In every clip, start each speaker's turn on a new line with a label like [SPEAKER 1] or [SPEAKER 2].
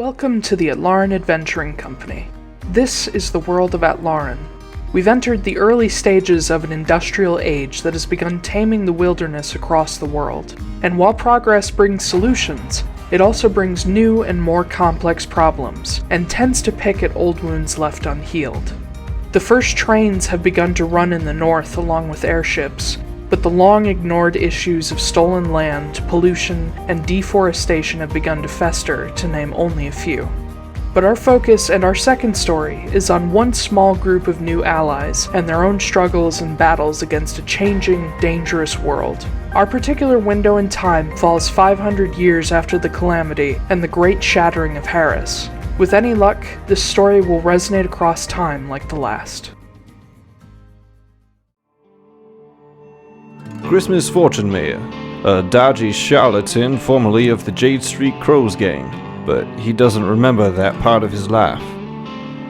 [SPEAKER 1] Welcome to the Atlaran Adventuring Company. This is the world of Atlaran. We've entered the early stages of an industrial age that has begun taming the wilderness across the world. And while progress brings solutions, it also brings new and more complex problems, and tends to pick at old wounds left unhealed. The first trains have begun to run in the north along with airships, but the long-ignored issues of stolen land, pollution, and deforestation have begun to fester, to name only a few. But our focus and our second story is on one small group of new allies and their own struggles and battles against a changing, dangerous world. Our particular window in time falls 500 years after the calamity and the great shattering of Harris. With any luck, this story will resonate across time like the last.
[SPEAKER 2] Christmas Fortunemaer, a dodgy charlatan formerly of the Jade Street Crows gang, but he doesn't remember that part of his life.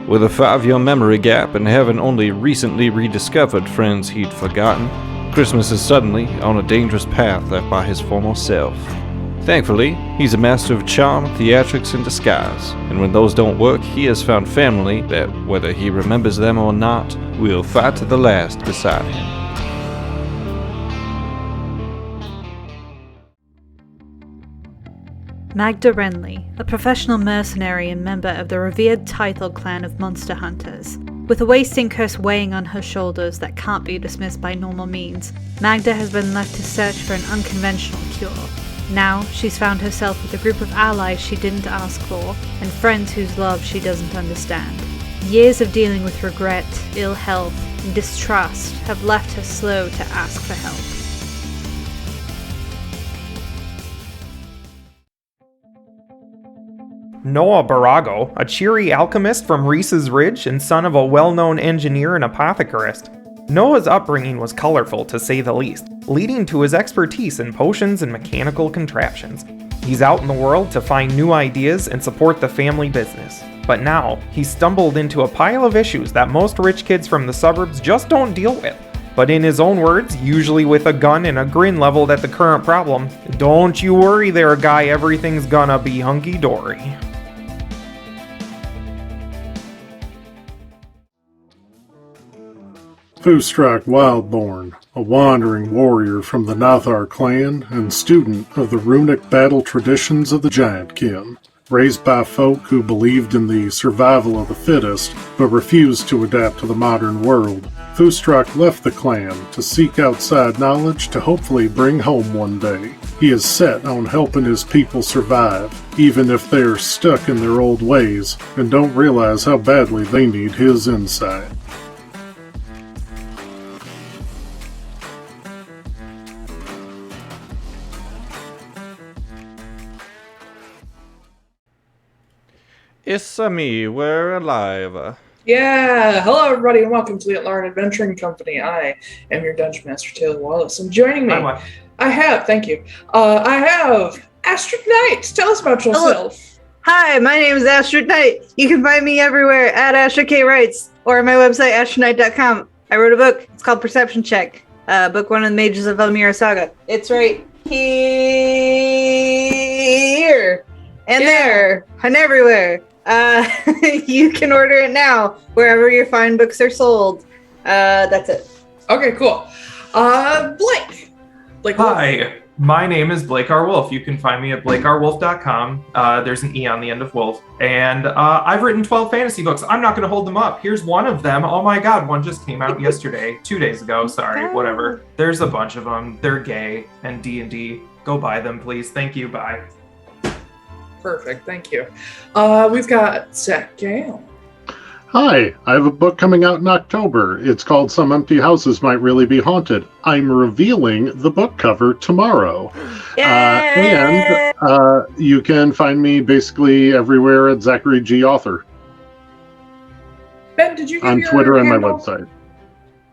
[SPEAKER 2] With a 5-year memory gap and having only recently rediscovered friends he'd forgotten, Christmas is suddenly on a dangerous path left by his former self. Thankfully, he's a master of charm, theatrics, and disguise, and when those don't work, he has found family that, whether he remembers them or not, will fight to the last beside him.
[SPEAKER 3] Magda Wrenly, a professional mercenary and member of the revered Taiylor clan of monster hunters. With a wasting curse weighing on her shoulders that can't be dismissed by normal means, Magda has been left to search for an unconventional cure. Now, she's found herself with a group of allies she didn't ask for, and friends whose love she doesn't understand. Years of dealing with regret, ill health, and distrust have left her slow to ask for help.
[SPEAKER 4] Noah Borago, a cheery alchemist from Reese's Ridge and son of a well-known engineer and apothecarist. Noah's upbringing was colorful, to say the least, leading to his expertise in potions and mechanical contraptions. He's out in the world to find new ideas and support the family business. But now, he's stumbled into a pile of issues that most rich kids from the suburbs just don't deal with. But in his own words, usually with a gun and a grin leveled at the current problem, "Don't you worry there, guy, everything's gonna be hunky-dory."
[SPEAKER 5] Foostrak Wildborn, a wandering warrior from the Nathar clan and student of the runic battle traditions of the Giantkin. Raised by folk who believed in the survival of the fittest, but refused to adapt to the modern world, Foostrak left the clan to seek outside knowledge to hopefully bring home one day. He is set on helping his people survive, even if they are stuck in their old ways and don't realize how badly they need his insight.
[SPEAKER 2] It's me, we're alive.
[SPEAKER 1] Yeah, hello everybody and welcome to the Atlaran Adventuring Company. I am your Dungeon Master, Taiylor Wallace, and joining me, I have Astrid Knight. Tell us about yourself.
[SPEAKER 6] Hello. Hi, my name is Astrid Knight. You can find me everywhere at Astrid K. Writes or on my website, astrodknight.com. I wrote a book. It's called Perception Check, book 1 of the Mages of Elmira Saga. It's right here and there and everywhere. You can order it now wherever your fine books are sold. That's it.
[SPEAKER 1] Okay, cool. Blake.
[SPEAKER 4] Hi, my name is Blake R. Wolfe. You can find me at blakerwolfe.com. There's an E on the end of Wolf. And I've written 12 fantasy books. I'm not going to hold them up. Here's one of them. Oh my god, one just came out yesterday. 2 days ago, sorry, whatever. There's a bunch of them. They're gay and D&D. Go buy them, please. Thank you, bye.
[SPEAKER 1] Perfect, thank you. We've got Zack Gale.
[SPEAKER 5] Hi, I have a book coming out in October. It's called Some Empty Houses Might Really Be Haunted. I'm revealing the book cover tomorrow. And you can find me basically everywhere at Zachary G. Author.
[SPEAKER 1] Ben, did you give
[SPEAKER 5] on
[SPEAKER 1] your
[SPEAKER 5] Twitter and my
[SPEAKER 1] handle?
[SPEAKER 5] website.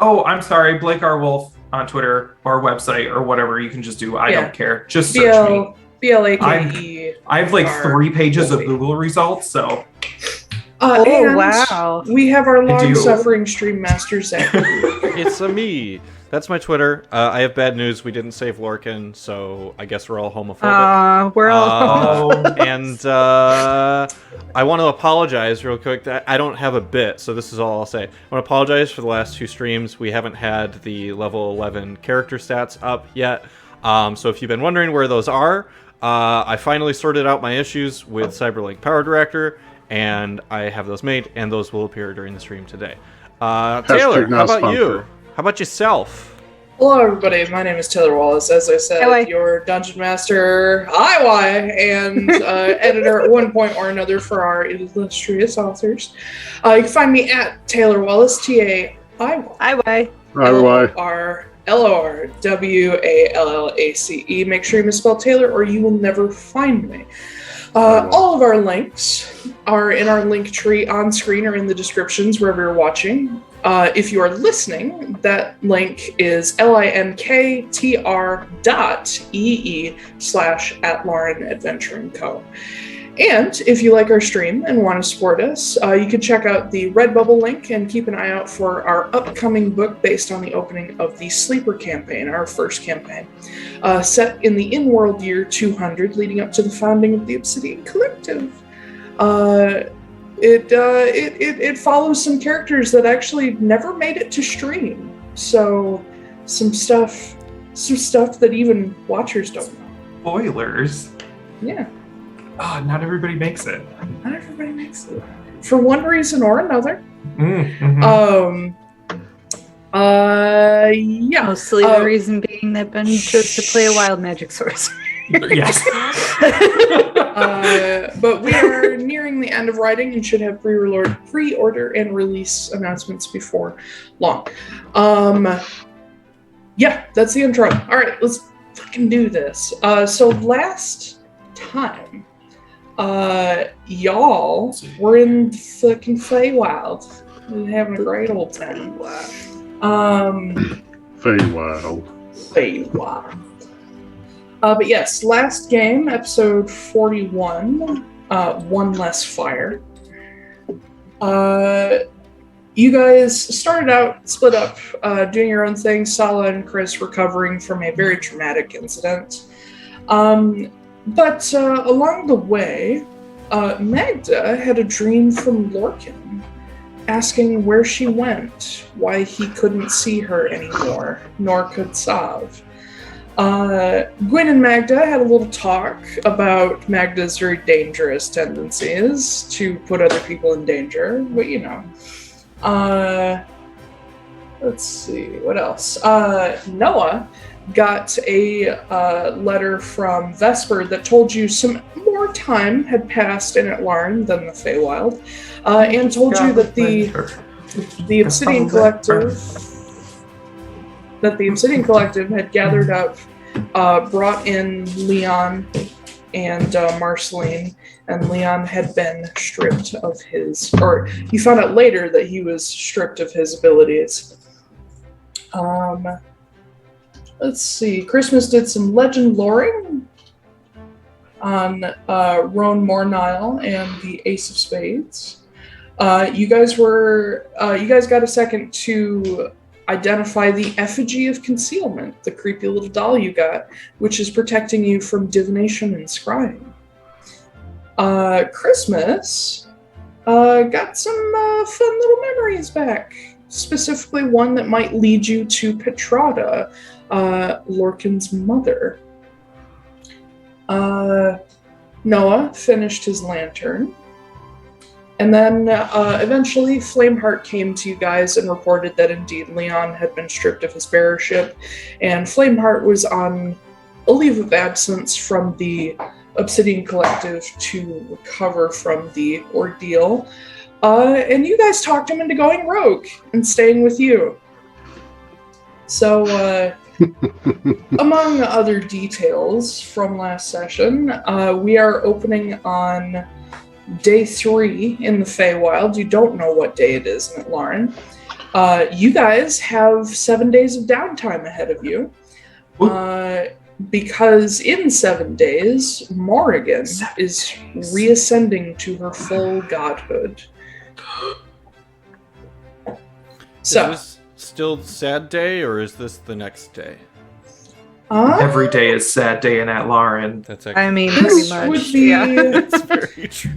[SPEAKER 4] Oh, I'm sorry, Blake R. Wolfe on Twitter or website or whatever. You can just do. I don't care. Just search me.
[SPEAKER 1] BLAKE.
[SPEAKER 4] I have like 3 pages of Google results, so.
[SPEAKER 6] Wow.
[SPEAKER 1] We have our long-suffering stream master, Zachary.
[SPEAKER 2] It's me, that's my Twitter. I have bad news. We didn't save Lorcan, so I guess we're all homophobic.
[SPEAKER 3] We're all
[SPEAKER 2] And I want to apologize real quick. I don't have a bit, so this is all I'll say. I want to apologize for the last 2 streams. We haven't had the level 11 character stats up yet. So if you've been wondering where those are, I finally sorted out my issues with Cyberlink Power Director, and I have those made, and those will appear during the stream today. Taiylor, how about you? How about yourself?
[SPEAKER 1] Hello, everybody. My name is Taiylor Wallace. As I said, your Dungeon Master, and editor at one point or another for our illustrious authors. You can find me at Taiylor Wallace, Taiy. LORWALLACE. Make sure you misspell Taylor or you will never find me. All of our links are in our link tree on screen or in the descriptions wherever you're watching. If you are listening, that link is linktr.ee/Atlaran Adventuring Co. And if you like our stream and want to support us, you can check out the Redbubble link and keep an eye out for our upcoming book based on the opening of the Sleeper campaign, our first campaign, set in the in-world year 200, leading up to the founding of the Obsidian Collective. It follows some characters that actually never made it to stream, so some stuff that even watchers don't know.
[SPEAKER 4] Spoilers.
[SPEAKER 1] Yeah.
[SPEAKER 4] Oh, not everybody makes it.
[SPEAKER 1] Not everybody makes it. For one reason or another.
[SPEAKER 4] Mm-hmm.
[SPEAKER 1] Yeah.
[SPEAKER 3] Mostly the reason being that Ben chose to play a wild magic sorcerer.
[SPEAKER 4] Yes.
[SPEAKER 1] But we are nearing the end of writing and should have pre-order and release announcements before long. Yeah, that's the intro. All right, let's fucking do this. So last time, y'all were in fucking Feywild. We're having a great old time.
[SPEAKER 5] Feywild.
[SPEAKER 1] But yes, last game, episode 41, One Less Fire. You guys started out, split up, doing your own thing. Sala and Chris recovering from a very traumatic incident. But along the way, Magda had a dream from Lorcan, asking where she went, why he couldn't see her anymore, nor could Sav. Gwyn and Magda had a little talk about Magda's very dangerous tendencies to put other people in danger, but you know. Let's see, what else? Noah got a letter from Vesper that told you some more time had passed in Atlaran than the Feywild, and told you that the Obsidian Collective had gathered up, brought in Leon and Marceline, and Leon had been stripped of his, or you found out later that he was stripped of his abilities. Let's see, Christmas did some legend loring on Roan Mornile and the Ace of Spades. You guys got a second to identify the effigy of concealment, the creepy little doll you got, which is protecting you from divination and scrying. Christmas got some fun little memories back, specifically one that might lead you to Petrada, Lorcan's mother. Noah finished his lantern. And then eventually Flameheart came to you guys and reported that indeed Leon had been stripped of his bearership, and Flameheart was on a leave of absence from the Obsidian Collective to recover from the ordeal. And you guys talked him into going rogue and staying with you. So, among other details from last session, we are opening on Day 3 in the Feywild. You don't know what day it is in Atlaran. You guys have 7 days of downtime ahead of you. Because in 7 days, Morrigan is reascending to her full godhood. So
[SPEAKER 2] still sad day, or is this the next day?
[SPEAKER 4] Every day is sad day in Atlaran.
[SPEAKER 2] That's actually
[SPEAKER 3] I mean,
[SPEAKER 1] This
[SPEAKER 3] pretty much.
[SPEAKER 1] would be.
[SPEAKER 2] that's very true.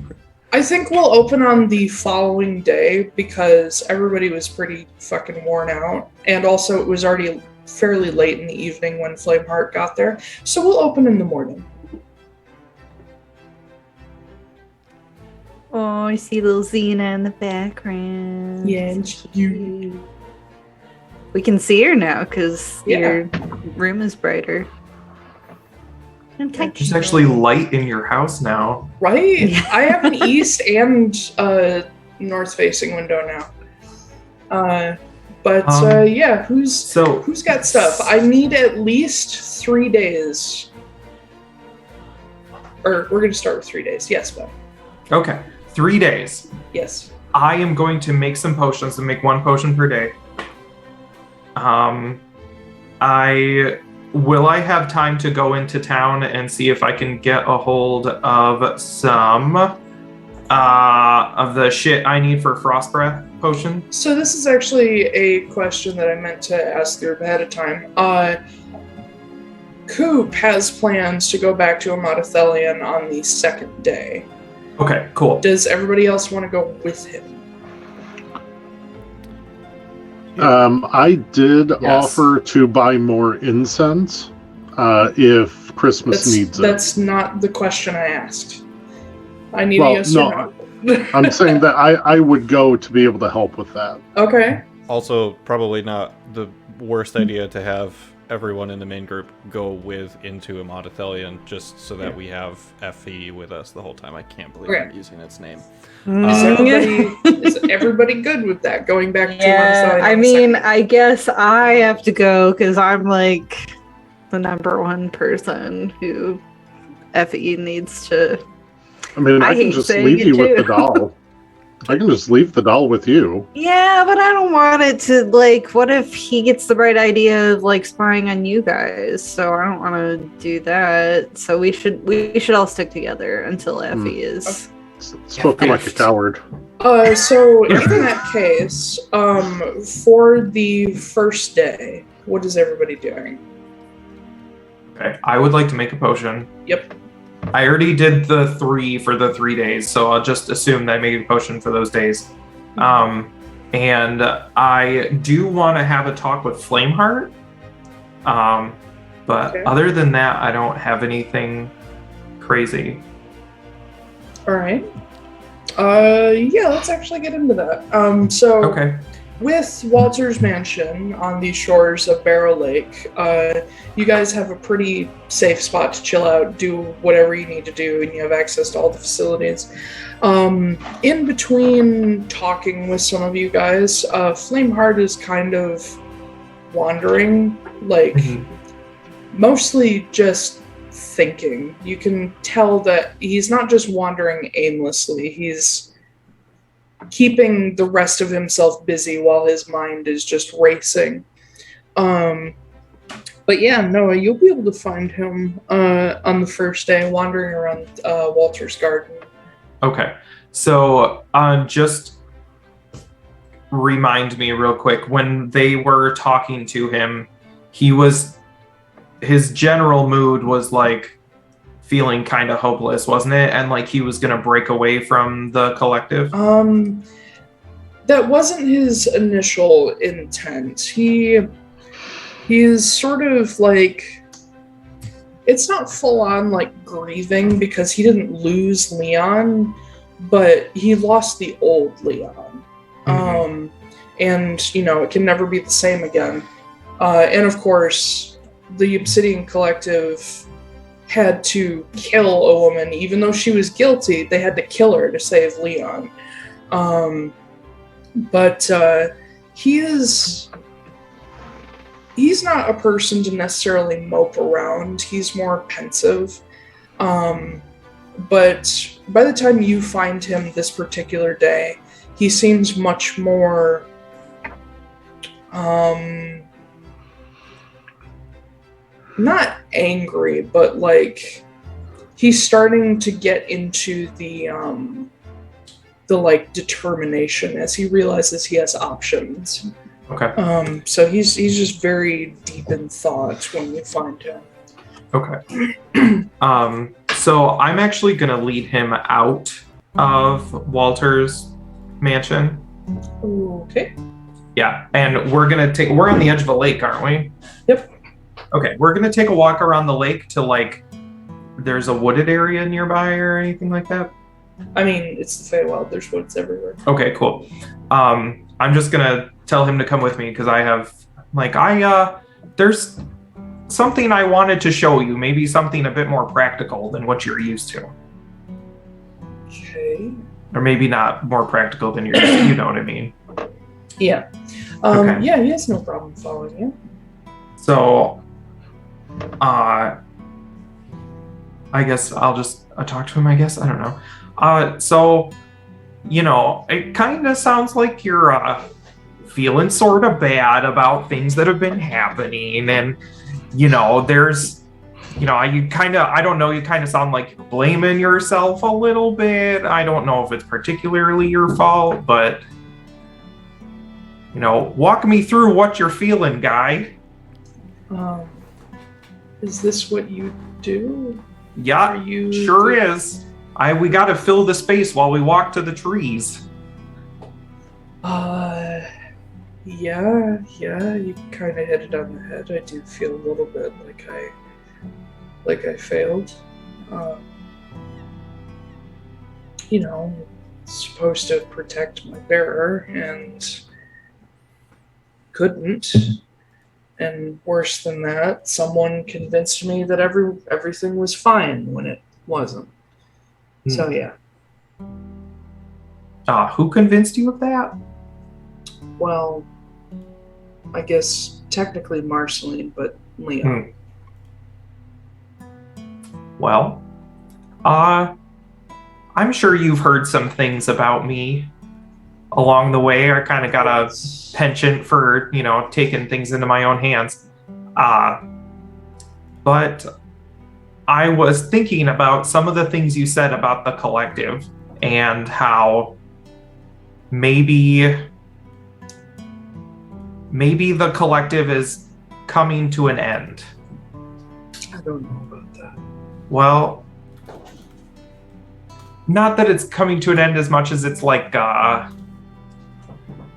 [SPEAKER 1] I think we'll open on the following day because everybody was pretty fucking worn out, and also it was already fairly late in the evening when Flameheart got there. So we'll open in the morning.
[SPEAKER 3] Oh, I see little Xena in the background.
[SPEAKER 1] Yeah, and you.
[SPEAKER 3] We can see her now because
[SPEAKER 1] Yeah.
[SPEAKER 3] your room is brighter.
[SPEAKER 4] There's actually light in your house now.
[SPEAKER 1] Right?
[SPEAKER 3] Yeah.
[SPEAKER 1] I have an east and north-facing window now. Yeah, who's got stuff? I need at least 3 days. Or we're gonna start with 3 days. Yes, Ben.
[SPEAKER 4] Okay, 3 days.
[SPEAKER 1] Yes.
[SPEAKER 4] I am going to make some potions and make 1 potion per day. Will I have time to go into town and see if I can get a hold of some of the shit I need for Frost Breath potion?
[SPEAKER 1] So this is actually a question that I meant to ask you ahead of time. Koop has plans to go back to Amodathelion on the 2nd day.
[SPEAKER 4] Okay, cool.
[SPEAKER 1] Does everybody else want to go with him?
[SPEAKER 5] I did
[SPEAKER 4] Yes.
[SPEAKER 5] offer to buy more incense if Christmas needs it.
[SPEAKER 1] That's not the question I asked. I need
[SPEAKER 5] Well,
[SPEAKER 1] a yes or no.
[SPEAKER 5] I'm saying that I would go to be able to help with that.
[SPEAKER 1] Okay.
[SPEAKER 2] Also, probably not the worst idea to have everyone in the main group go into Amodathelion just so that we have FE with us the whole time. I can't believe I'm using its name.
[SPEAKER 1] Is everybody good with that? Going back to
[SPEAKER 3] Yeah,
[SPEAKER 1] Amodathelion
[SPEAKER 3] I
[SPEAKER 1] on the
[SPEAKER 3] mean,
[SPEAKER 1] 2nd?
[SPEAKER 3] I guess I have to go because I'm like the number one person who FE needs to.
[SPEAKER 5] I mean, I can
[SPEAKER 3] hate
[SPEAKER 5] just
[SPEAKER 3] saying
[SPEAKER 5] leave
[SPEAKER 3] it
[SPEAKER 5] you with the
[SPEAKER 3] too.
[SPEAKER 5] doll. I can just leave the doll with you.
[SPEAKER 3] Yeah, but I don't want it to, like, what if he gets the right idea of, like, spying on you guys? So I don't want to do that. So we should all stick together until Effie is.
[SPEAKER 5] Spoken like a coward.
[SPEAKER 1] So in that case, for the first day, what is everybody doing?
[SPEAKER 4] Okay, I would like to make a potion.
[SPEAKER 1] Yep.
[SPEAKER 4] I already did the 3 for the 3 days, so I'll just assume that I made a potion for those days. And I do want to have a talk with Flameheart. But
[SPEAKER 1] Okay.
[SPEAKER 4] other than that, I don't have anything crazy.
[SPEAKER 1] All right. Yeah, let's actually get into that. So
[SPEAKER 4] Okay.
[SPEAKER 1] with Walter's mansion on the shores of Barrow Lake, you guys have a pretty safe spot to chill out, do whatever you need to do, and you have access to all the facilities. In between talking with some of you guys, Flameheart is kind of wandering, like mostly just thinking. You can tell that he's not just wandering aimlessly, he's keeping the rest of himself busy while his mind is just racing. But yeah, Noah, you'll be able to find him on the first day wandering around Walter's garden.
[SPEAKER 4] Okay. So just remind me real quick, when they were talking to him, his general mood was like feeling kind of hopeless, wasn't it? And like he was gonna break away from the collective.
[SPEAKER 1] That wasn't his initial intent. He's sort of like, it's not full on like grieving because he didn't lose Leon, but he lost the old Leon. And you know, it can never be the same again. And of course, the Obsidian Collective had to kill a woman, even though she was guilty. They had to kill her to save Leon. But he's not a person to necessarily mope around. He's more pensive. But by the time you find him this particular day, he seems much more not angry, but like he's starting to get into the like determination as he realizes he has options.
[SPEAKER 4] Okay.
[SPEAKER 1] So he's just very deep in thought when we find him.
[SPEAKER 4] Okay. So I'm actually gonna lead him out of Walter's mansion.
[SPEAKER 1] Okay.
[SPEAKER 4] Yeah, and we're on the edge of a lake, aren't we?
[SPEAKER 1] Yep.
[SPEAKER 4] Okay, we're gonna take a walk around the lake to there's a wooded area nearby or anything like that?
[SPEAKER 1] I mean, it's the Feywild. There's woods everywhere.
[SPEAKER 4] Okay, cool. I'm just gonna tell him to come with me because I have, there's something I wanted to show you. Maybe something a bit more practical than what you're used to.
[SPEAKER 1] Okay.
[SPEAKER 4] Or maybe not more practical than you're used to, you know what I mean?
[SPEAKER 1] Yeah.
[SPEAKER 4] Okay.
[SPEAKER 1] Yeah, he has no problem following you.
[SPEAKER 4] So, I guess I'll just talk to him, I guess. I don't know. So, it kind of sounds like you're feeling sort of bad about things that have been happening. And, there's, I don't know, you kind of sound like you're blaming yourself a little bit. I don't know if it's particularly your fault, but, walk me through what you're feeling, guy.
[SPEAKER 1] Is this what you do?
[SPEAKER 4] Yeah, sure is. We gotta fill the space while we walk to the trees.
[SPEAKER 1] Yeah, you kind of hit it on the head. I do feel a little bit like I failed. Supposed to protect my bearer and couldn't. And worse than that, someone convinced me that everything was fine when it wasn't. So yeah.
[SPEAKER 4] Who convinced you of that?
[SPEAKER 1] Well, I guess technically Marceline, but Leon.
[SPEAKER 4] Well, I'm sure you've heard some things about me along the way. I kind of got a penchant for, taking things into my own hands. But I was thinking about some of the things you said about the collective and how maybe the collective is coming to an end.
[SPEAKER 1] I don't know about that.
[SPEAKER 4] Well, not that it's coming to an end as much as it's I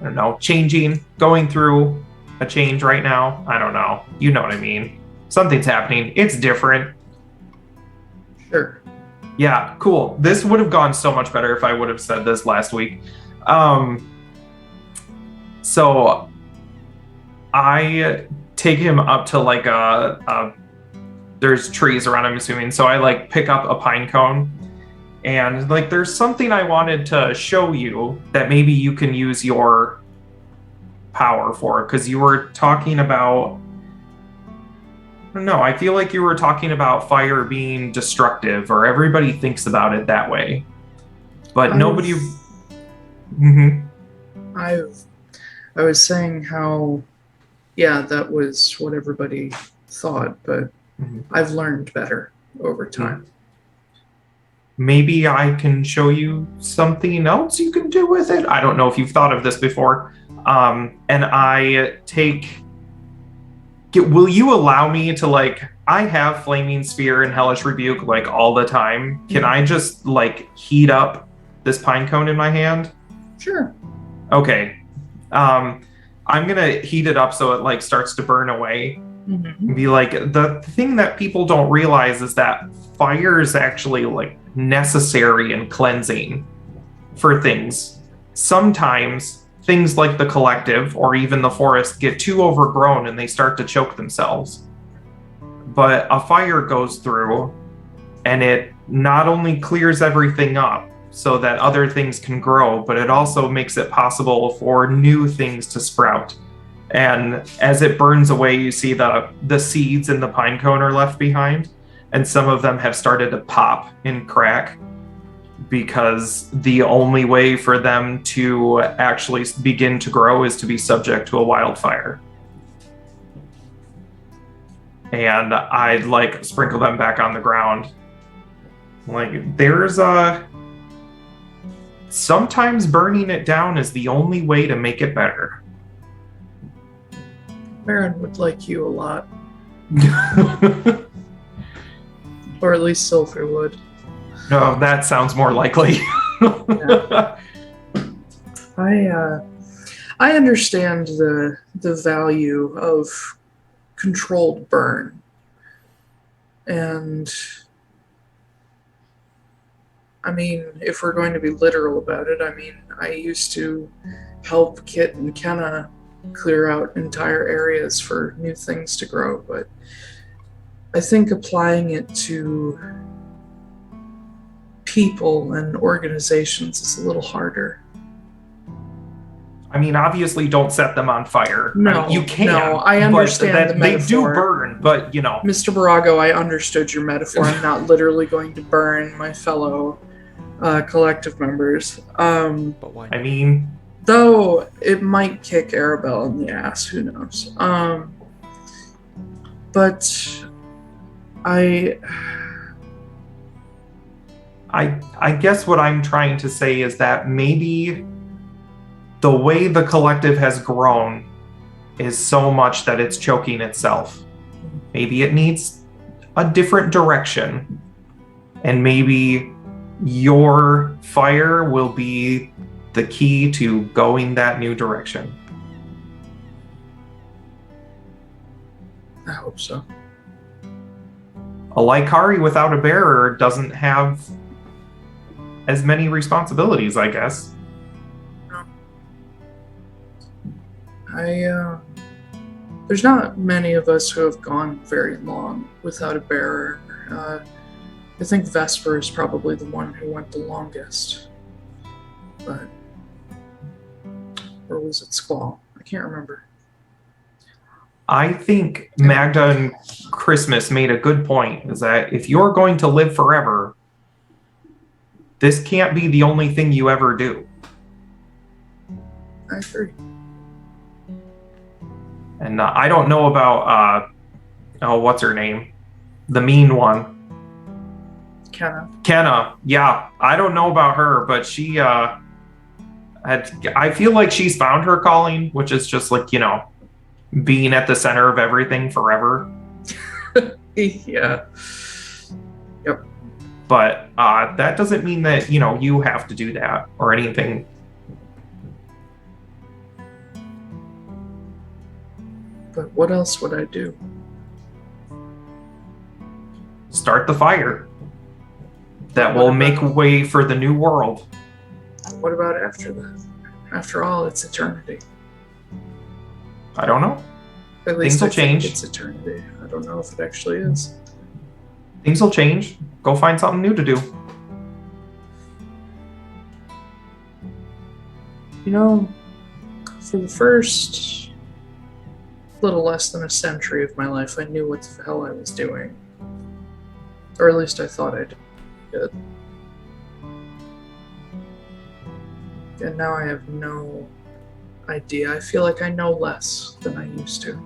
[SPEAKER 4] don't know, changing, going through a change right now. I don't know. You know what I mean. Something's happening. It's different.
[SPEAKER 1] Sure.
[SPEAKER 4] Yeah, cool. This would have gone so much better if I would have said this last week. So I take him up to there's trees around, I'm assuming. So I pick up a pine cone and there's something I wanted to show you that maybe you can use your power for, because you were talking about, I don't know, I feel like you were talking about fire being destructive, or everybody thinks about it that way. But nobody...
[SPEAKER 1] I was saying how, yeah, that was what everybody thought, but I've learned better over time.
[SPEAKER 4] Maybe I can show you something else you can do with it. I don't know if you've thought of this before. And I will you allow me to I have Flaming Sphere and Hellish Rebuke all the time. Can I just heat up this pine cone in my hand?
[SPEAKER 1] Sure.
[SPEAKER 4] Okay. I'm gonna heat it up so it starts to burn away. Be the thing that people don't realize is that fire is actually necessary and cleansing for things. Sometimes things like the collective or even the forest get too overgrown and they start to choke themselves. But a fire goes through and it not only clears everything up so that other things can grow, but it also makes it possible for new things to sprout. And as it burns away, you see the seeds in the pine cone are left behind, and some of them have started to pop and crack because the only way for them to actually begin to grow is to be subject to a wildfire. And I'd sprinkle them back on the ground. There's sometimes burning it down is the only way to make it better.
[SPEAKER 1] Baron would like you a lot. Or at least Sylphie would.
[SPEAKER 4] No, that sounds more likely.
[SPEAKER 1] Yeah. I understand the value of controlled burn. And I mean, if we're going to be literal about it, I mean, I used to help Kit and Kenna clear out entire areas for new things to grow, but I think applying it to people and organizations is a little harder.
[SPEAKER 4] I mean, obviously, don't set them on fire.
[SPEAKER 1] No,
[SPEAKER 4] I mean, you can.
[SPEAKER 1] No, I understand the
[SPEAKER 4] they
[SPEAKER 1] metaphor.
[SPEAKER 4] do burn, but you know.
[SPEAKER 1] Mr. Borago, I understood your metaphor. I'm not literally going to burn my fellow collective members.
[SPEAKER 2] But why?
[SPEAKER 4] I mean,
[SPEAKER 1] though it might kick Arabelle in the ass. Who knows? But I
[SPEAKER 4] guess what I'm trying to say is that maybe the way the collective has grown is so much that it's choking itself. Maybe it needs a different direction. And maybe your fire will be the key to going that new direction.
[SPEAKER 1] I hope so.
[SPEAKER 4] A Lycari without a bearer doesn't have as many responsibilities, I guess.
[SPEAKER 1] There's not many of us who have gone very long without a bearer. I think Vesper is probably the one who went the longest. But... or was it Squall? I can't remember.
[SPEAKER 4] I think Magda and Christmas made a good point, is that if you're going to live forever, this can't be the only thing you ever do.
[SPEAKER 1] I agree.
[SPEAKER 4] And I don't know about, what's her name? The mean one. Kenna. Yeah, I don't know about her, but she, I feel like she's found her calling, which is just like, being at the center of everything forever.
[SPEAKER 1] Yeah. Yep.
[SPEAKER 4] But that doesn't mean that, you have to do that or anything.
[SPEAKER 1] But what else would I do?
[SPEAKER 4] Start the fire. That will make way for the new world.
[SPEAKER 1] What about after that? After all, it's eternity.
[SPEAKER 4] I don't know.
[SPEAKER 1] At least
[SPEAKER 4] Things will
[SPEAKER 1] I think
[SPEAKER 4] change.
[SPEAKER 1] It's eternity. I don't know if it actually is.
[SPEAKER 4] Things will change. Go find something new to do.
[SPEAKER 1] For the first little less than a century of my life, I knew what the hell I was doing. Or at least I thought I did. And now I have no idea. I feel like I know less than I used to.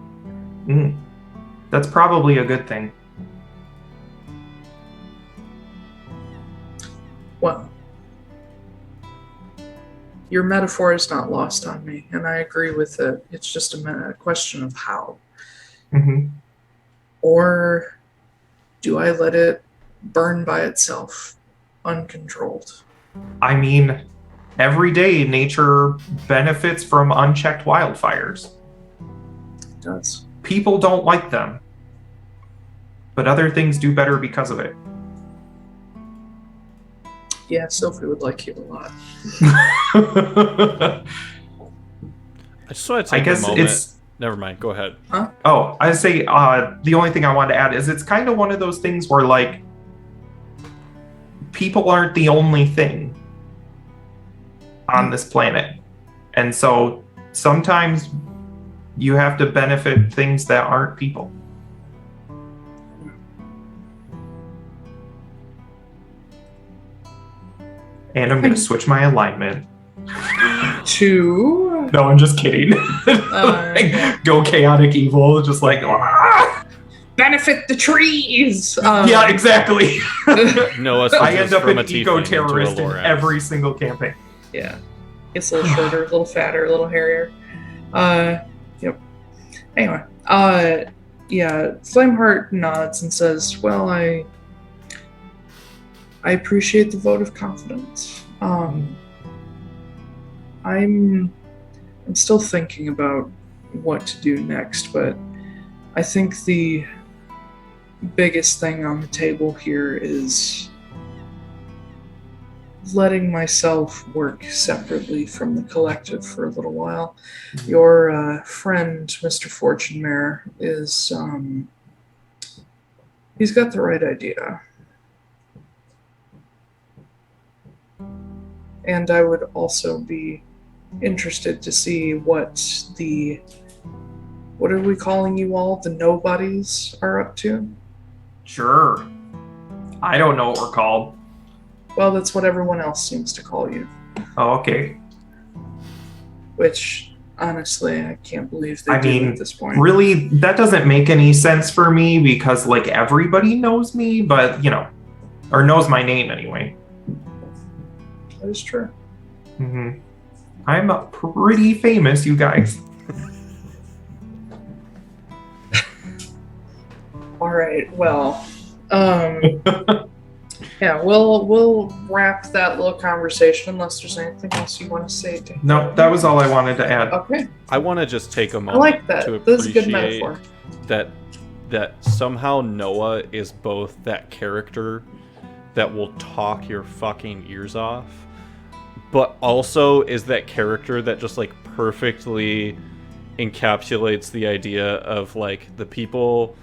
[SPEAKER 4] That's probably a good thing.
[SPEAKER 1] Well, your metaphor is not lost on me, and I agree with it. It's just a question of how.
[SPEAKER 4] Mm-hmm.
[SPEAKER 1] Or do I let it burn by itself, uncontrolled?
[SPEAKER 4] I mean, every day nature benefits from unchecked wildfires.
[SPEAKER 1] It does.
[SPEAKER 4] People don't like them, but other things do better because of it.
[SPEAKER 1] Yeah, Sophie would like you a lot.
[SPEAKER 2] I just want to take a moment.
[SPEAKER 4] It's...
[SPEAKER 2] Never mind. Go ahead.
[SPEAKER 1] Huh?
[SPEAKER 4] Oh, I say the only thing I wanted to add is it's kind of one of those things where, like, people aren't the only thing on this planet. And so sometimes you have to benefit things that aren't people. And I'm going to switch my alignment.
[SPEAKER 1] To...
[SPEAKER 4] No, I'm just kidding. Go chaotic evil, just like...
[SPEAKER 1] benefit the trees!
[SPEAKER 4] Yeah, exactly.
[SPEAKER 2] No,
[SPEAKER 4] I end up an eco-terrorist in every single campaign.
[SPEAKER 1] Yeah. It's a little shorter, a little fatter, a little hairier. Yep. Anyway, yeah, Flameheart nods and says, well, I appreciate the vote of confidence. I'm still thinking about what to do next, but I think the biggest thing on the table here is letting myself work separately from the collective for a little while. Your friend, Mr. Fortunemaer, is, he's got the right idea. And I would also be interested to see what are we calling you all? The Nobodies are up to?
[SPEAKER 4] Sure. I don't know what we're called.
[SPEAKER 1] Well, that's what everyone else seems to call you.
[SPEAKER 4] Oh, okay.
[SPEAKER 1] Which, honestly, I can't believe they do at this point.
[SPEAKER 4] Really, that doesn't make any sense for me because, like, everybody knows me, but, you know, or knows my name anyway.
[SPEAKER 1] That is true.
[SPEAKER 4] Mm-hmm. I'm pretty famous, you guys.
[SPEAKER 1] All right, well, yeah, we'll wrap that little conversation unless there's anything else you want to say.
[SPEAKER 4] No, that was all I wanted to add.
[SPEAKER 1] Okay.
[SPEAKER 2] I want to just take a
[SPEAKER 1] I
[SPEAKER 2] moment
[SPEAKER 1] like that.
[SPEAKER 2] to
[SPEAKER 1] This is a good
[SPEAKER 2] appreciate
[SPEAKER 1] metaphor.
[SPEAKER 2] that somehow Noah is both that character that will talk your fucking ears off, but also is that character that just like perfectly encapsulates the idea of like the people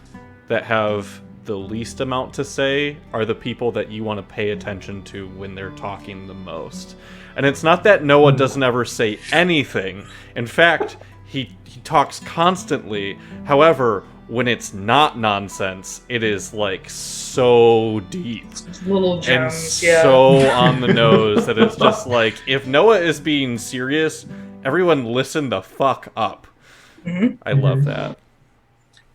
[SPEAKER 2] that have the least amount to say are the people that you want to pay attention to when they're talking the most. And it's not that Noah doesn't ever say anything. In fact, he talks constantly. However, when it's not nonsense, it is like so deep.
[SPEAKER 1] Little gems,
[SPEAKER 2] and
[SPEAKER 1] yeah.
[SPEAKER 2] so on the nose that it's just like, if Noah is being serious, everyone listen the fuck up.
[SPEAKER 1] Mm-hmm.
[SPEAKER 2] I love that.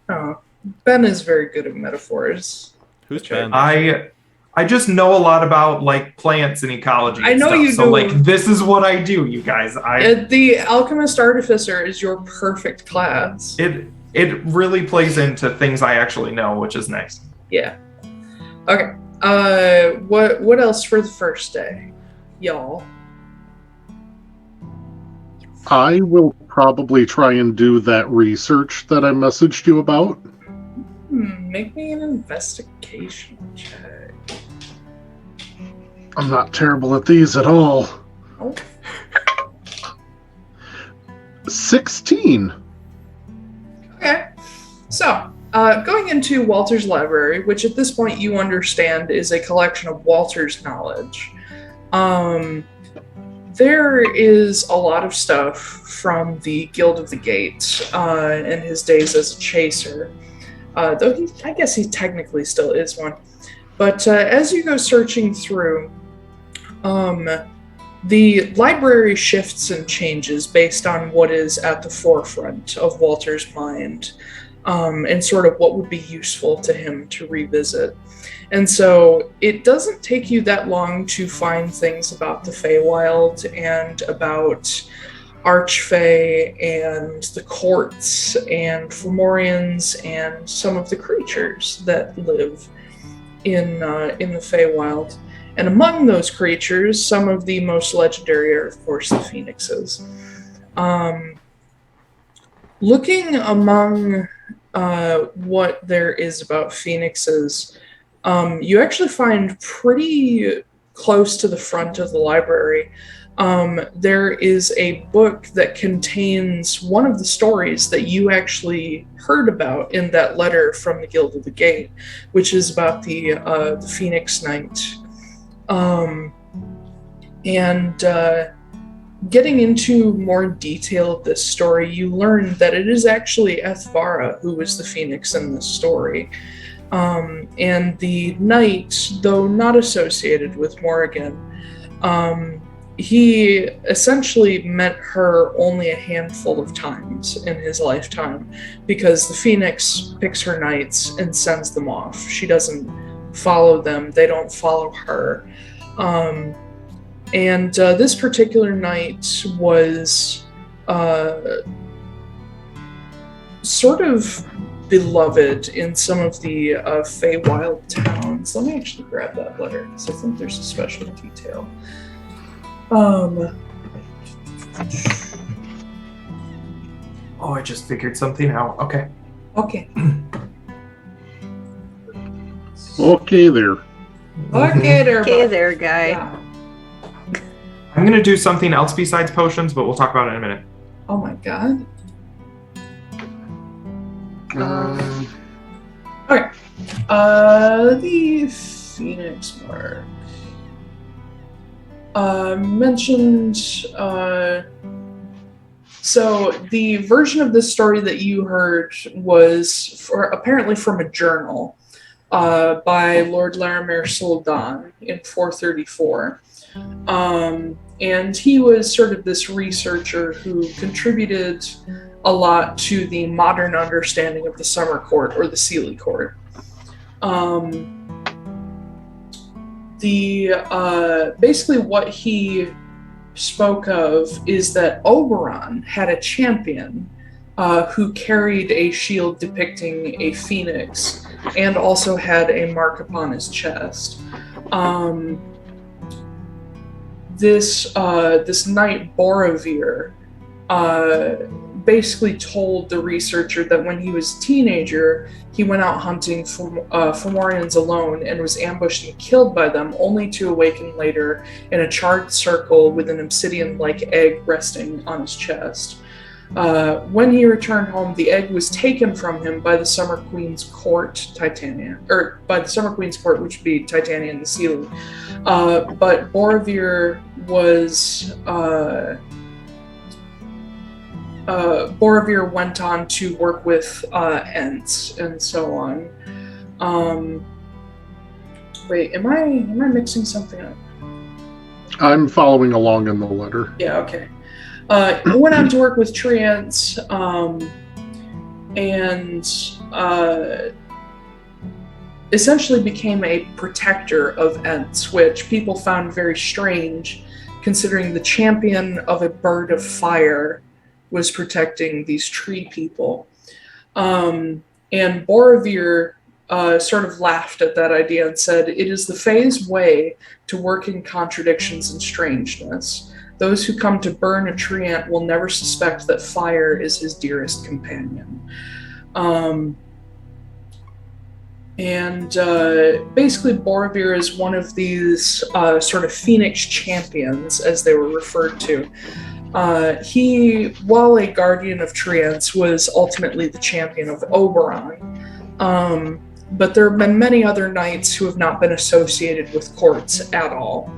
[SPEAKER 1] Oh, Ben is very good at metaphors.
[SPEAKER 2] Who's Ben?
[SPEAKER 4] I just know a lot about like plants and ecology. And
[SPEAKER 1] I know
[SPEAKER 4] stuff.
[SPEAKER 1] you
[SPEAKER 4] so
[SPEAKER 1] do.
[SPEAKER 4] like this is what I do, you guys.
[SPEAKER 1] The Alchemist Artificer is your perfect class.
[SPEAKER 4] It really plays into things I actually know, which is nice.
[SPEAKER 1] Yeah. Okay. What else for the first day, y'all?
[SPEAKER 5] I will probably try and do that research that I messaged you about.
[SPEAKER 1] Make me an investigation check.
[SPEAKER 5] I'm not terrible at these at all.
[SPEAKER 1] Oh.
[SPEAKER 5] 16.
[SPEAKER 1] Okay. So, going into Walter's library, which at this point you understand is a collection of Walter's knowledge. There is a lot of stuff from the Guild of the Gate and his days as a chaser. Though I guess he technically still is one. But as you go searching through, the library shifts and changes based on what is at the forefront of Walter's mind, and sort of what would be useful to him to revisit. And so it doesn't take you that long to find things about the Feywild and about Archfey and the courts and Fomorians and some of the creatures that live in the Feywild. And among those creatures, some of the most legendary are, of course, the phoenixes. Looking among what there is about phoenixes, you actually find pretty close to the front of the library, there is a book that contains one of the stories that you actually heard about in that letter from the Guild of the Gate, which is about the Phoenix Knight. Getting into more detail of this story, you learn that it is actually Ethvara who is the Phoenix in this story. And the knight, though not associated with Morrigan, he essentially met her only a handful of times in his lifetime because the Phoenix picks her knights and sends them off. She doesn't follow them, they don't follow her. This particular knight was sort of beloved in some of the Feywild towns. Let me actually grab that letter, because I think there's a special detail. Oh,
[SPEAKER 4] I just figured something out. Okay.
[SPEAKER 1] Okay.
[SPEAKER 5] Okay there.
[SPEAKER 1] Okay there,
[SPEAKER 6] Okay
[SPEAKER 1] bud.
[SPEAKER 6] there, guy.
[SPEAKER 1] Yeah.
[SPEAKER 4] I'm going to do something else besides potions, but we'll talk about it in a minute.
[SPEAKER 1] Oh my god. Okay. The Phoenix Mark. Mentioned, so the version of this story that you heard was apparently from a journal by Lord Larimer Soldan in 434. And he was sort of this researcher who contributed a lot to the modern understanding of the Summer Court or the Sealy Court. Basically what he spoke of is that Oberon had a champion who carried a shield depicting a phoenix and also had a mark upon his chest. This knight Boravir basically told the researcher that when he was a teenager, he went out hunting Fomorians alone and was ambushed and killed by them, only to awaken later in a charred circle with an obsidian-like egg resting on his chest. When he returned home, the egg was taken from him by the Summer Queen's court, Titania, or by the Summer Queen's court, which would be Titania and the Sealy. But Boravir Boravir went on to work with Ents and so on. Wait, am I mixing something up?
[SPEAKER 5] I'm following along in the letter.
[SPEAKER 1] Yeah, okay. He went on to work with tree ants, and essentially became a protector of Ents, which people found very strange, considering the champion of a bird of fire was protecting these tree people. And Boravir sort of laughed at that idea and said, "It is the Fae's way to work in contradictions and strangeness. Those who come to burn a tree ant will never suspect that fire is his dearest companion." Basically Boravir is one of these sort of phoenix champions, as they were referred to. He, while a guardian of tree ants, was ultimately the champion of Oberon. But there have been many other knights who have not been associated with courts at all.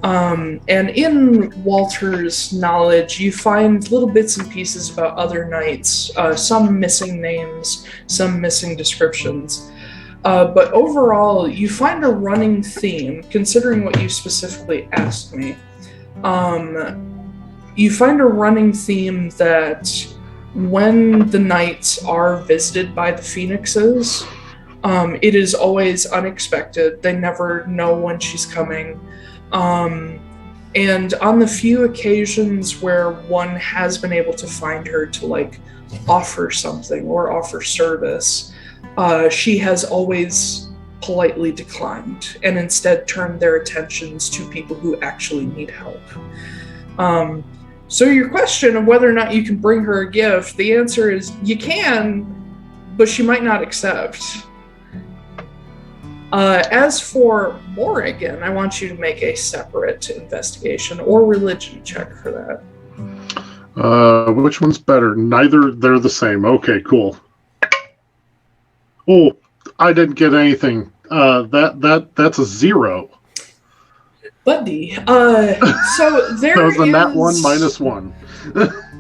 [SPEAKER 1] And in Walter's knowledge, you find little bits and pieces about other knights, some missing names, some missing descriptions. But overall, you find a running theme, considering what you specifically asked me. You find a running theme that when the knights are visited by the phoenixes, it is always unexpected. They never know when she's coming. And on the few occasions where one has been able to find her to offer something or offer service, she has always politely declined and instead turned their attentions to people who actually need help. So your question of whether or not you can bring her a gift, the answer is you can, but she might not accept. As for Morrigan, I want you to make a separate investigation or religion check for
[SPEAKER 5] that. Which one's better? Neither. They're the same. Okay, cool. Oh, I didn't get anything. That's a 0.
[SPEAKER 1] Buddy. So there
[SPEAKER 5] that was a nat
[SPEAKER 1] is
[SPEAKER 5] 1 minus 1.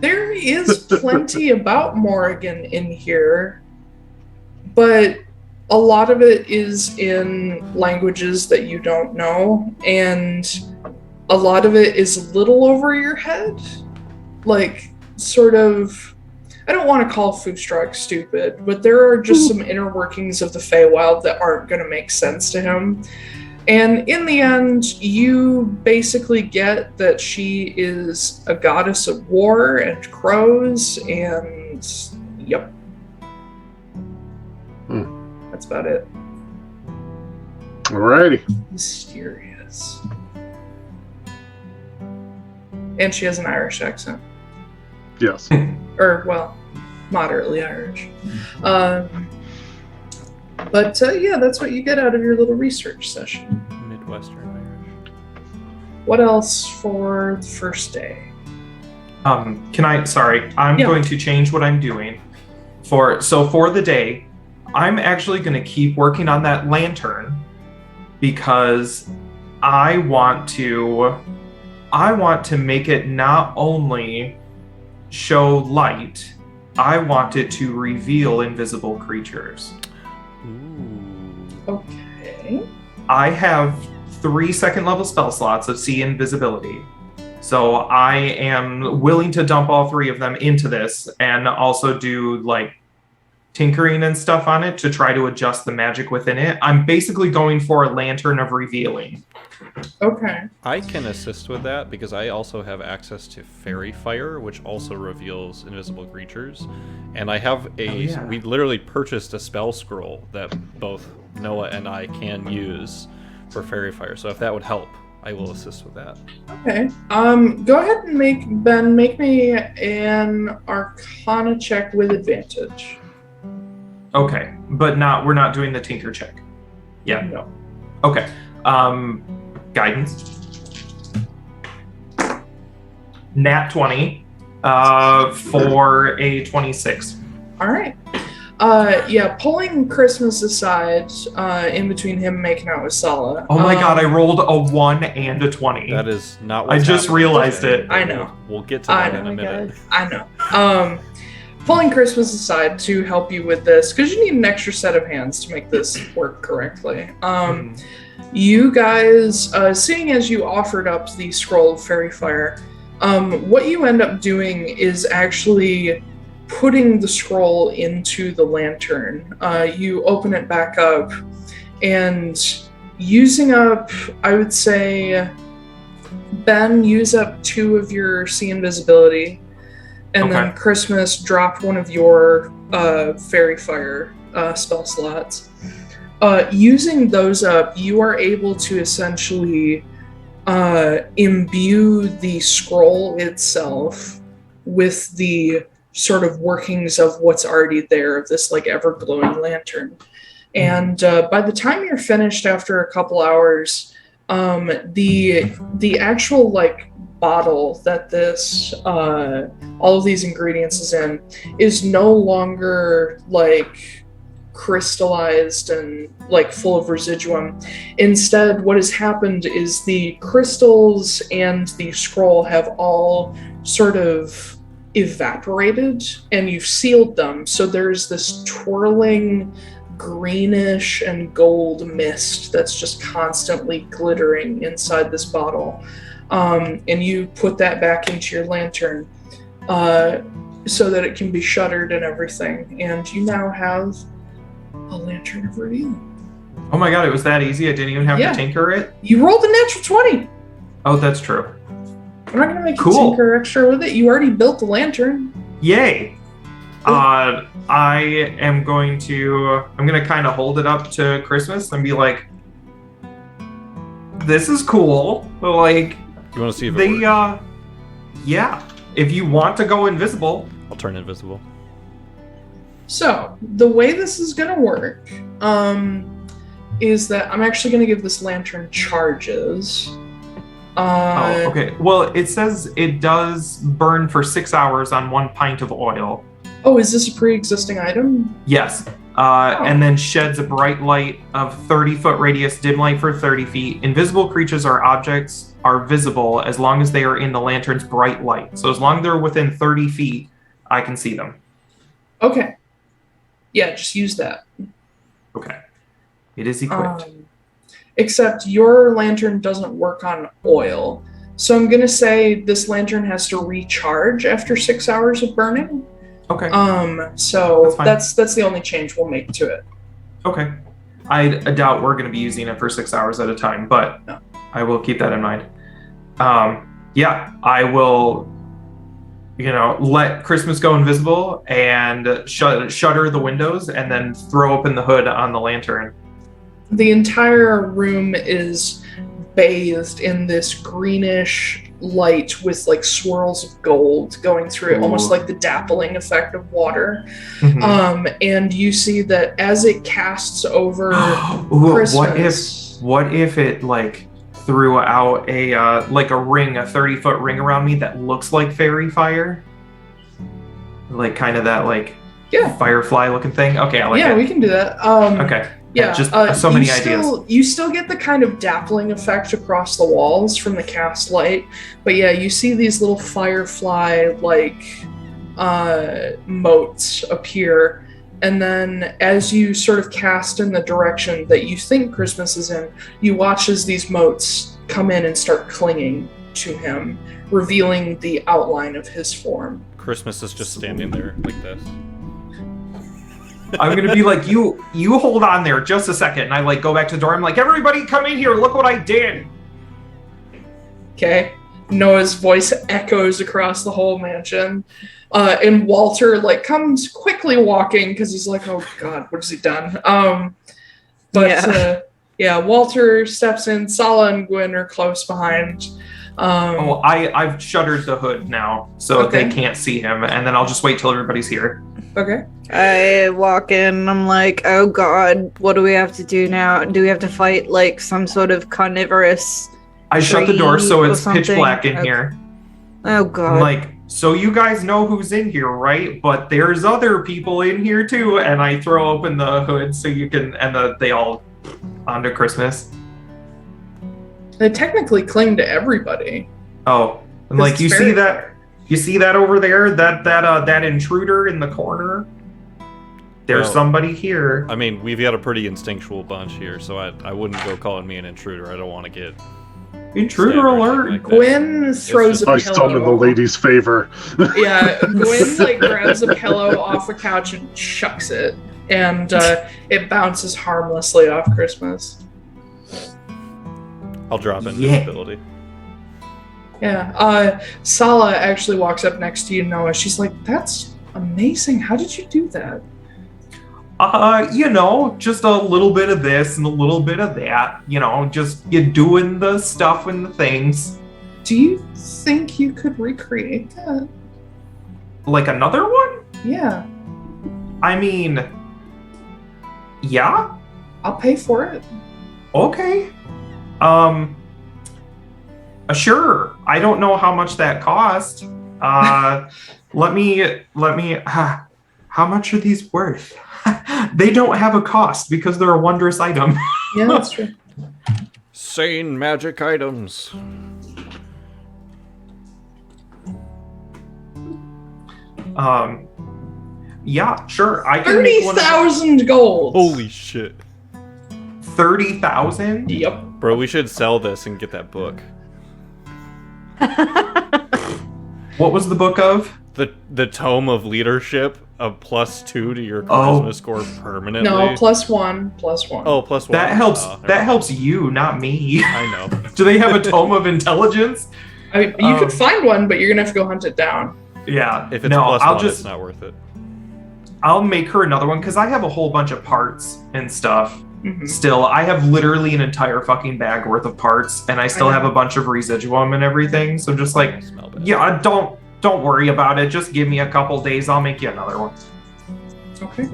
[SPEAKER 1] There is plenty about Morrigan in here, but a lot of it is in languages that you don't know, and a lot of it is a little over your head. Sort of, I don't want to call Foostrak stupid, but there are just some inner workings of the Feywild that aren't going to make sense to him. And in the end, you basically get that she is a goddess of war and crows, and yep. that's about it.
[SPEAKER 5] Alrighty.
[SPEAKER 1] Mysterious. And she has an Irish accent.
[SPEAKER 5] Yes.
[SPEAKER 1] Or, well, moderately Irish. But yeah, that's what you get out of your little research session.
[SPEAKER 2] Midwestern Irish.
[SPEAKER 1] What else for the first day?
[SPEAKER 4] I'm going to change what I'm doing. For the day, I'm actually going to keep working on that lantern because I want to make it not only show light, I want it to reveal invisible creatures.
[SPEAKER 2] Ooh.
[SPEAKER 1] Okay.
[SPEAKER 4] I have 3 second-level spell slots of see invisibility. So I am willing to dump all 3 of them into this and also do like tinkering and stuff on it to try to adjust the magic within it. I'm basically going for a lantern of revealing.
[SPEAKER 1] Okay.
[SPEAKER 2] I can assist with that because I also have access to Fairy Fire, which also reveals invisible creatures. And I have we literally purchased a spell scroll that both Noah and I can use for Fairy Fire. So if that would help, I will assist with that.
[SPEAKER 1] Okay. Go ahead and make me an Arcana check with advantage.
[SPEAKER 4] Okay, but we're not doing the tinker check. Yeah.
[SPEAKER 1] No.
[SPEAKER 4] Okay. Guidance. Nat 20 for a 26.
[SPEAKER 1] All right. Pulling Christmas aside, in between him making out with Sala.
[SPEAKER 4] Oh my god, I rolled a 1 and a 20.
[SPEAKER 2] That is not
[SPEAKER 4] I
[SPEAKER 2] what's
[SPEAKER 4] just
[SPEAKER 2] happening
[SPEAKER 4] realized
[SPEAKER 2] today,
[SPEAKER 4] it.
[SPEAKER 2] but
[SPEAKER 1] I know.
[SPEAKER 2] We'll get to that in a minute.
[SPEAKER 1] I know. Pulling Christmas aside to help you with this, because you need an extra set of hands to make this work correctly. You guys, seeing as you offered up the scroll of Fairy Fire, what you end up doing is actually putting the scroll into the lantern. You open it back up, and using up, I would say, Ben, use up 2 of your see invisibility, and then Christmas, drop 1 of your Fairy Fire spell slots. Using those up, you are able to essentially imbue the scroll itself with the sort of workings of what's already there, of this like ever glowing lantern. And by the time you're finished after a couple hours, the actual like bottle that this all of these ingredients is in is no longer like crystallized and like full of residuum. Instead, what has happened is the crystals and the scroll have all sort of evaporated, and you've sealed them, so there's this twirling greenish and gold mist that's just constantly glittering inside this bottle. And you put that back into your lantern so that it can be shuttered and everything, and you now have a lantern of revealing.
[SPEAKER 4] Oh my god, it was that easy? I didn't even have to tinker it?
[SPEAKER 1] You rolled a natural 20!
[SPEAKER 4] Oh, that's true.
[SPEAKER 1] I'm not going to make you tinker extra with it. You already built the lantern.
[SPEAKER 4] Yay! I'm going to kind of hold it up to Christmas and be like, this is cool. Like,
[SPEAKER 2] you want to see if it works?
[SPEAKER 4] Yeah. If you want to go invisible.
[SPEAKER 2] I'll turn invisible.
[SPEAKER 1] So, the way this is going to work is that I'm actually going to give this lantern charges.
[SPEAKER 4] Okay. Well, it says it does burn for 6 hours on 1 pint of oil.
[SPEAKER 1] Oh, is this a pre-existing item?
[SPEAKER 4] Yes. And then sheds a bright light of 30-foot radius, dim light for 30 feet. Invisible creatures or objects are visible as long as they are in the lantern's bright light. So as long as they're within 30 feet, I can see them.
[SPEAKER 1] Okay. Yeah, just use that.
[SPEAKER 4] Okay. It is equipped.
[SPEAKER 1] Except your lantern doesn't work on oil. So I'm going to say this lantern has to recharge after 6 hours of burning.
[SPEAKER 4] Okay.
[SPEAKER 1] So that's the only change we'll make to it.
[SPEAKER 4] Okay. I doubt we're going to be using it for 6 hours at a time, but no. I will keep that in mind. Yeah, I will let Christmas go invisible and shutter the windows and then throw open the hood on the lantern.
[SPEAKER 1] The entire room is bathed in this greenish light with like swirls of gold going through it, almost like the dappling effect of water. And you see that as it casts over Christmas.
[SPEAKER 4] What if it like threw out a ring, a 30-foot ring around me that looks like fairy fire? Like kind of that firefly looking thing? Okay, I like that.
[SPEAKER 1] Yeah, we can do that.
[SPEAKER 4] Okay.
[SPEAKER 1] Yeah,
[SPEAKER 4] just so many ideas.
[SPEAKER 1] You still get the kind of dappling effect across the walls from the cast light, but yeah, you see these little firefly-like motes appear, and then as you sort of cast in the direction that you think Christmas is in, you watch as these motes come in and start clinging to him, revealing the outline of his form.
[SPEAKER 2] Christmas is just standing there like this.
[SPEAKER 4] I'm gonna be like, you hold on there just a second, and I like go back to the door. I'm like, everybody come in here, look what I did.
[SPEAKER 1] Okay. Noah's voice echoes across the whole mansion. And Walter like comes quickly walking because he's like, oh god, what has he done? Walter steps in. Sala and Gwyn are close behind.
[SPEAKER 4] I've shuttered the hood now, so they can't see him, and then I'll just wait till everybody's here.
[SPEAKER 1] Okay.
[SPEAKER 6] I walk in, I'm like, oh god, what do we have to do now? Do we have to fight like some sort of carnivorous
[SPEAKER 4] I shut the door so it's pitch black in
[SPEAKER 6] Okay.
[SPEAKER 4] here.
[SPEAKER 6] Oh god.
[SPEAKER 4] I'm like, so you guys know who's in here, right? But there's other people in here too, and I throw open the hood so you can, and they all onto Christmas.
[SPEAKER 1] They technically cling to everybody.
[SPEAKER 4] Oh, and like you see that? You see that over there? That intruder in the corner? There's somebody here.
[SPEAKER 2] I mean, we've got a pretty instinctual bunch here, so I wouldn't go calling me an intruder. I don't want to get
[SPEAKER 4] intruder alert.
[SPEAKER 2] Like
[SPEAKER 1] Gwyn throws a pillow.
[SPEAKER 5] I summon the lady's favor.
[SPEAKER 1] Yeah, Gwyn like grabs a pillow off the couch and chucks it, and it bounces harmlessly off Christmas.
[SPEAKER 2] I'll drop invisibility.
[SPEAKER 1] Yeah. Sala actually walks up next to you, Noah. She's like, "That's amazing. How did you do that?"
[SPEAKER 4] Just a little bit of this and a little bit of that. Just you doing the stuff and the things.
[SPEAKER 1] Do you think you could recreate that?
[SPEAKER 4] Like another one?
[SPEAKER 1] Yeah.
[SPEAKER 4] I mean, yeah.
[SPEAKER 1] I'll pay for it.
[SPEAKER 4] Okay. Sure. I don't know how much that cost. Let me. How much are these worth? They don't have a cost because they're a wondrous item.
[SPEAKER 1] Yeah, that's true.
[SPEAKER 2] Sane magic items.
[SPEAKER 4] Yeah, sure. I can
[SPEAKER 1] 30,000 gold.
[SPEAKER 2] Holy shit.
[SPEAKER 4] 30,000?
[SPEAKER 1] Yep.
[SPEAKER 2] Bro, we should sell this and get that book.
[SPEAKER 4] What was the book of?
[SPEAKER 2] The Tome of Leadership, a +2 to your charisma score permanently.
[SPEAKER 1] No, +1.
[SPEAKER 2] Oh, +1.
[SPEAKER 4] That helps. That helps you, not me.
[SPEAKER 2] I know.
[SPEAKER 4] Do they have a Tome of Intelligence?
[SPEAKER 1] I mean, you could find one, but you're gonna have to go hunt it down.
[SPEAKER 4] Yeah.
[SPEAKER 2] If it's +1, it's not worth it.
[SPEAKER 4] I'll make her another one because I have a whole bunch of parts and stuff.
[SPEAKER 1] Mm-hmm.
[SPEAKER 4] Still, I have literally an entire fucking bag worth of parts, and I still have a bunch of residuum and everything. So just like, yeah, don't worry about it. Just give me a couple days. I'll make you another one.
[SPEAKER 1] Okay.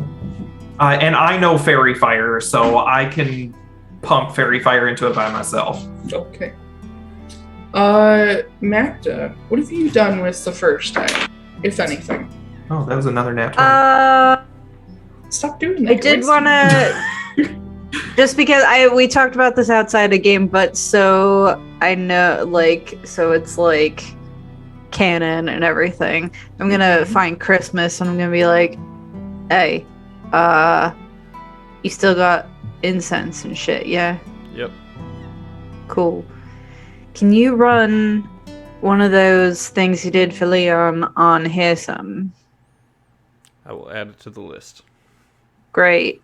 [SPEAKER 4] And I know fairy fire, so I can pump fairy fire into it by myself.
[SPEAKER 1] Okay. Magda, what have you done with the first time, if anything?
[SPEAKER 4] Oh, that was another nat 20.
[SPEAKER 1] Stop doing that.
[SPEAKER 6] I did want to, just because we talked about this outside a game, but so I know, so it's like canon and everything. I'm gonna find Christmas and I'm gonna be like, hey, you still got incense and shit, yeah?
[SPEAKER 2] Yep.
[SPEAKER 6] Cool. Can you run one of those things you did for Leon on Hear Some?
[SPEAKER 2] I will add it to the list.
[SPEAKER 6] Great.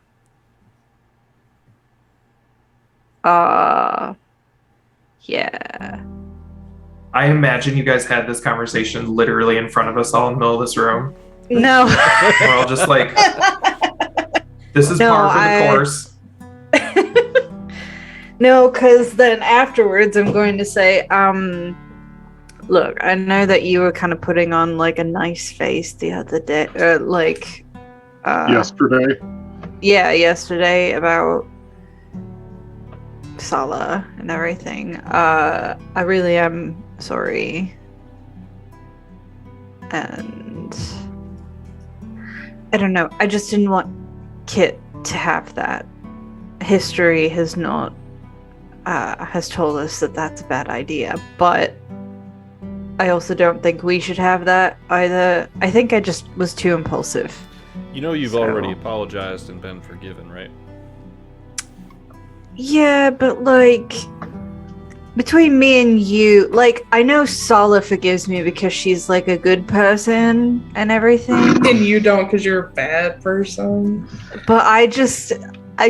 [SPEAKER 6] Yeah.
[SPEAKER 4] I imagine you guys had this conversation literally in front of us all in the middle of this room.
[SPEAKER 6] No.
[SPEAKER 4] We're all just like, this is
[SPEAKER 6] No,
[SPEAKER 4] par for the course.
[SPEAKER 6] No, because then afterwards I'm going to say, look, I know that you were kind of putting on like a nice face the other day,
[SPEAKER 5] Yesterday?
[SPEAKER 6] Yeah, yesterday about Sala and everything. I really am sorry. And I don't know, I just didn't want Kit to have that. History has not has told us that that's a bad idea, but I also don't think we should have that either. I think I just was too impulsive.
[SPEAKER 2] You know you've already apologized and been forgiven, right?
[SPEAKER 6] Yeah, but like, between me and you, like, I know Sala forgives me because she's like a good person and everything.
[SPEAKER 1] And you don't because you're a bad person.
[SPEAKER 6] But I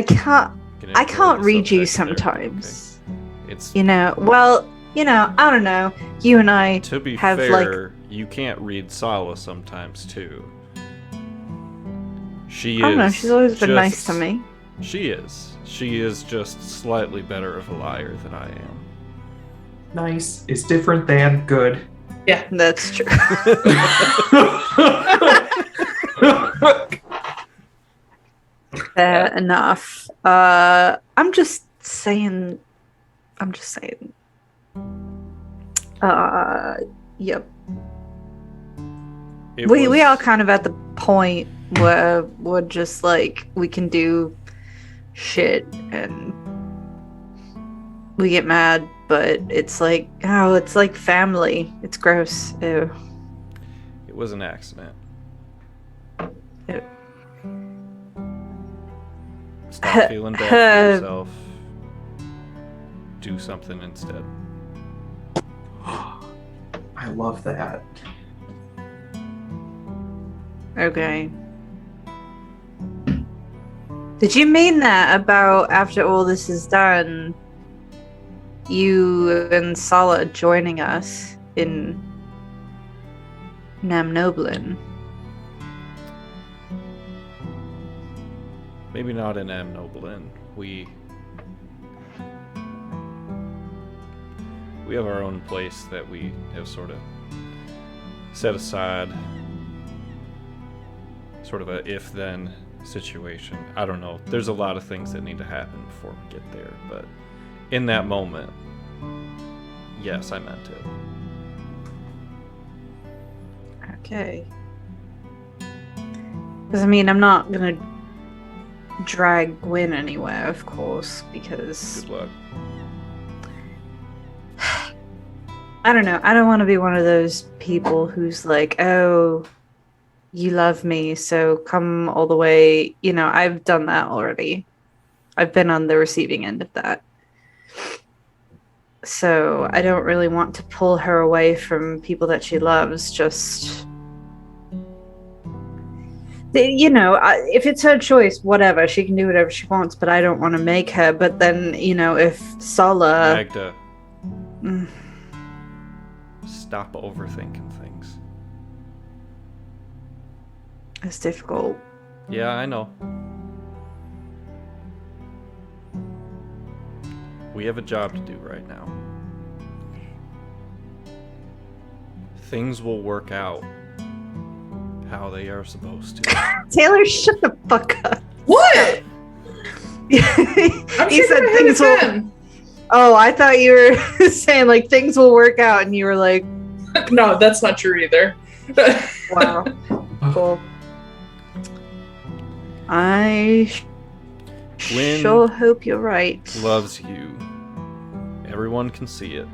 [SPEAKER 6] can't read you sometimes.
[SPEAKER 2] Okay. It's,
[SPEAKER 6] you know, well, you know, I don't know. You and I
[SPEAKER 2] to be
[SPEAKER 6] have
[SPEAKER 2] fair, you can't read Sala sometimes too. She
[SPEAKER 6] I don't know,
[SPEAKER 2] is
[SPEAKER 6] she's always been
[SPEAKER 2] just-
[SPEAKER 6] nice to me.
[SPEAKER 2] She is. She is just slightly better of a liar than I am.
[SPEAKER 4] Nice is different than good.
[SPEAKER 1] Yeah.
[SPEAKER 6] That's true. Fair enough. I'm just saying. Yep. We are kind of at the point where we're just like, we can do shit and we get mad, but it's like, oh, it's like family. It's gross. Ew.
[SPEAKER 2] It was an accident.
[SPEAKER 6] Ew.
[SPEAKER 2] Stop feeling bad for yourself. Do something instead.
[SPEAKER 4] I love that.
[SPEAKER 6] Okay. Did you mean that about after all this is done, you and Sala joining us in Namnoblin?
[SPEAKER 2] Maybe not in Amnoblin. We have our own place that we have sort of set aside. Sort of a if-then situation. I don't know. There's a lot of things that need to happen before we get there, but in that moment, yes, I meant it.
[SPEAKER 6] Okay. Because, I mean, I'm not gonna drag Gwyn anywhere, of course, because...
[SPEAKER 2] Good luck.
[SPEAKER 6] I don't know. I don't want to be one of those people who's like, oh, you love me, so come all the way. You know, I've done that already. I've been on the receiving end of that. So I don't really want to pull her away from people that she loves. Just, you know, if it's her choice, whatever. She can do whatever she wants, but I don't want to make her. But then, you know, if Sala...
[SPEAKER 2] Magda. Stop overthinking things.
[SPEAKER 6] It's difficult.
[SPEAKER 2] Yeah, I know. We have a job to do right now. Things will work out how they are supposed to.
[SPEAKER 6] Taylor, shut the fuck up.
[SPEAKER 1] What?
[SPEAKER 6] He said things will... Oh, I thought you were saying like things will work out, and you were like,
[SPEAKER 1] no, that's not true either.
[SPEAKER 6] wow. Cool. I
[SPEAKER 2] Gwyn
[SPEAKER 6] sure hope you're right.
[SPEAKER 2] loves you. Everyone can see it.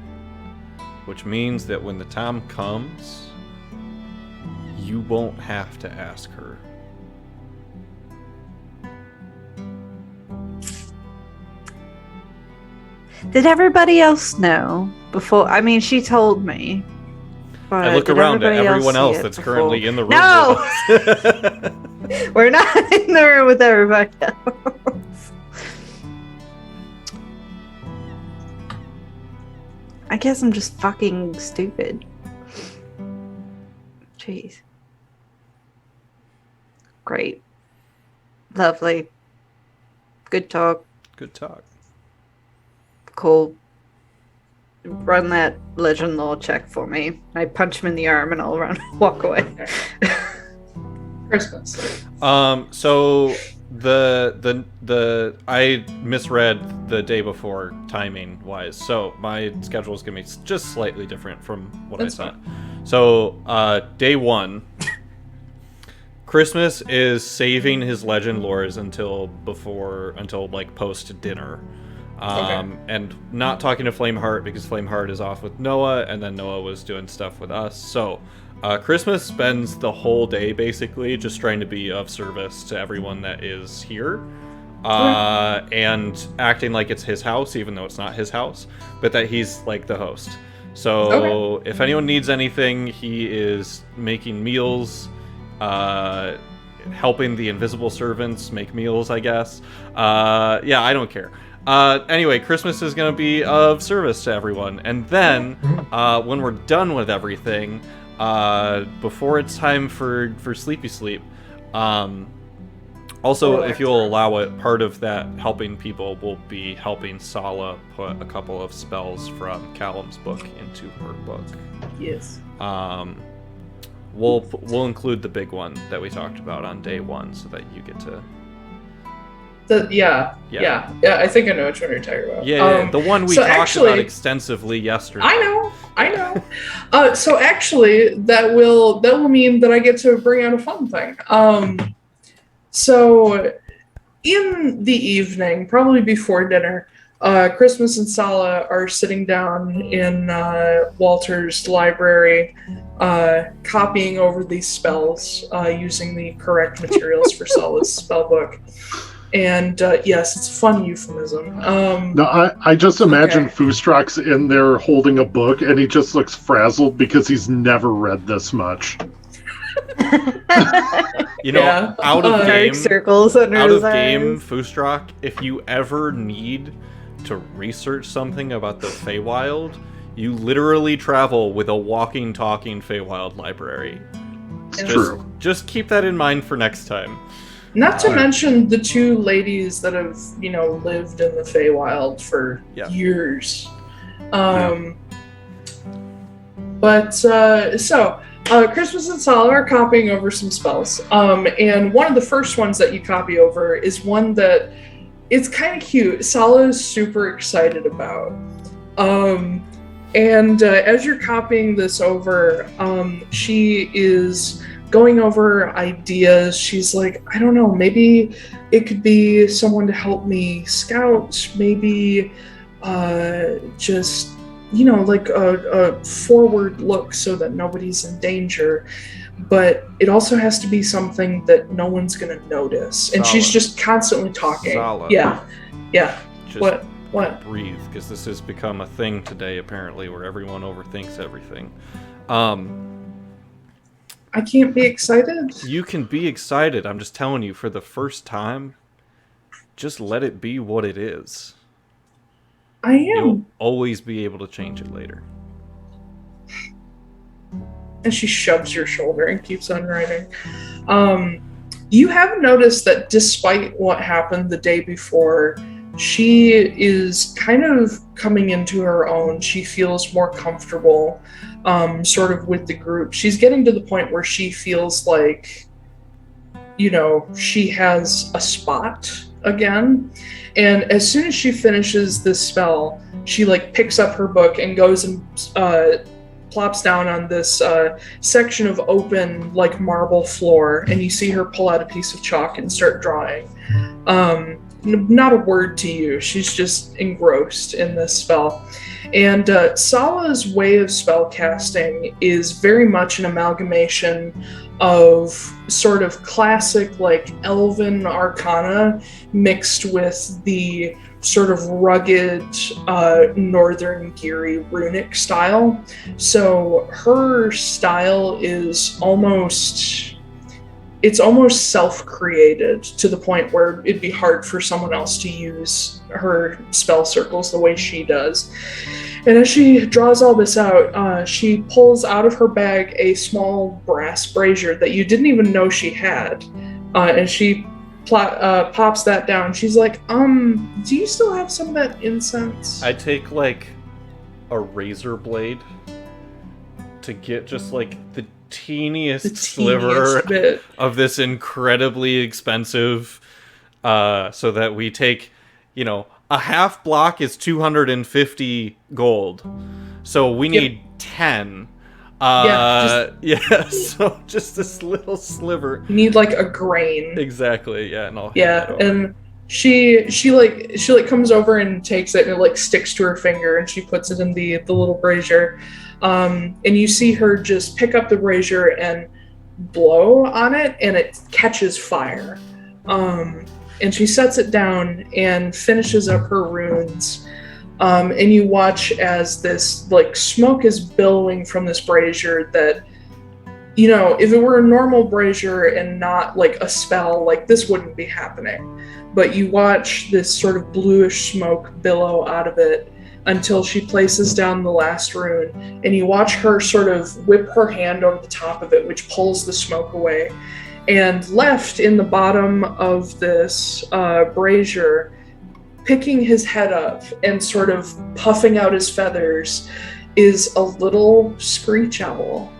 [SPEAKER 2] Which means that when the time comes, you won't have to ask her.
[SPEAKER 6] Did everybody else know before? I mean, she told me. But
[SPEAKER 2] I look
[SPEAKER 6] did
[SPEAKER 2] around at
[SPEAKER 6] everybody
[SPEAKER 2] everyone
[SPEAKER 6] see
[SPEAKER 2] else
[SPEAKER 6] it
[SPEAKER 2] that's
[SPEAKER 6] before?
[SPEAKER 2] currently in the room
[SPEAKER 6] No!
[SPEAKER 2] with us.
[SPEAKER 6] We're not in the room with everybody else. I guess I'm just fucking stupid. Jeez. Great. Lovely. Good talk.
[SPEAKER 2] Good talk.
[SPEAKER 6] Cool. Run that legend law check for me. I punch him in the arm and I'll run walk away.
[SPEAKER 7] Christmas.
[SPEAKER 2] So the I misread the day before timing wise. So my schedule is gonna be just slightly different from what
[SPEAKER 7] That's
[SPEAKER 2] I sent. So day 1, Christmas is saving his legend lores until like post dinner. And not talking to Flameheart because Flameheart is off with Noah, and then Noah was doing stuff with us. So Christmas spends the whole day basically just trying to be of service to everyone that is here, and acting like it's his house, even though it's not his house, but that he's like the host. So if anyone needs anything, he is making meals, helping the invisible servants make meals, I guess. Yeah, I don't care. Anyway, Christmas is going to be of service to everyone. And then, when we're done with everything, before it's time for sleepy sleep, also, if you'll allow it, part of that helping people will be helping Sala put a couple of spells from Callum's book into her book.
[SPEAKER 7] Yes.
[SPEAKER 2] We'll include the big one that we talked about on day 1 so that you get to...
[SPEAKER 7] Yeah, I think I know which one you're talking about.
[SPEAKER 2] Yeah, the one we talked about extensively yesterday.
[SPEAKER 7] I know. So actually, that will mean that I get to bring out a fun thing. So in the evening, probably before dinner, Christmas and Sala are sitting down in Walter's library, copying over these spells, using the correct materials for Sala's spell book. And yes, it's a fun euphemism.
[SPEAKER 5] No, I just imagine Foostrak's in there holding a book, and he just looks frazzled because he's never read this much.
[SPEAKER 2] Out of game,
[SPEAKER 6] circles under his eyes.
[SPEAKER 2] Foostrak, if you ever need to research something about the Feywild, you literally travel with a walking, talking Feywild library.
[SPEAKER 5] True.
[SPEAKER 2] Just keep that in mind for next time.
[SPEAKER 7] Not to mention the 2 ladies that have, lived in the Feywild for years. Christmas and Sala are copying over some spells. And one of the first ones that you copy over is one that it's kind of cute. Sala is super excited about. And as you're copying this over, she is going over ideas. She's like, I don't know, maybe it could be someone to help me scout, maybe just, like a forward look so that nobody's in danger. But it also has to be something that no one's going to notice. And she's just constantly talking.
[SPEAKER 2] Sala.
[SPEAKER 7] Yeah.
[SPEAKER 2] Just
[SPEAKER 7] What?
[SPEAKER 2] Breathe, because this has become a thing today, apparently, where everyone overthinks everything.
[SPEAKER 7] I can't be excited?
[SPEAKER 2] You can be excited. I'm just telling you, for the first time, just let it be what it is.
[SPEAKER 7] I am.
[SPEAKER 2] You'll always be able to change it later.
[SPEAKER 7] And she shoves your shoulder and keeps on writing. You have noticed that despite what happened the day before, she is kind of coming into her own. She feels more comfortable, sort of with the group. She's getting to the point where she feels like, she has a spot again. And as soon as she finishes this spell, she picks up her book and goes and plops down on this section of open marble floor, and you see her pull out a piece of chalk and start drawing. Not a word to you. She's just engrossed in this spell. And Sala's way of spell casting is very much an amalgamation of sort of classic elven arcana mixed with the sort of rugged northern Geary runic style. So her style is almost self-created to the point where it'd be hard for someone else to use her spell circles the way she does. And as she draws all this out, she pulls out of her bag a small brass brazier that you didn't even know she had. And she pops that down. She's like, do you still have some of that incense?
[SPEAKER 2] I take, like, a razor blade to get just, like, the teeniest sliver
[SPEAKER 7] bit
[SPEAKER 2] of this incredibly expensive, so that we take, you know, a half block is 250 gold. So we need 10. So just this little sliver.
[SPEAKER 7] You need like a grain.
[SPEAKER 2] Exactly, yeah.
[SPEAKER 7] And she comes over and takes it, and it like sticks to her finger, and she puts it in the little brazier. And you see her just pick up the brazier and blow on it, and it catches fire. And she sets it down and finishes up her runes. And you watch as this like smoke is billowing from this brazier that, you know, if it were a normal brazier and not like a spell, like this wouldn't be happening. But you watch this sort of bluish smoke billow out of it until she places down the last rune, and you watch her sort of whip her hand over the top of it, which pulls the smoke away. And left in the bottom of this brazier, picking his head up and sort of puffing out his feathers, is a little screech owl.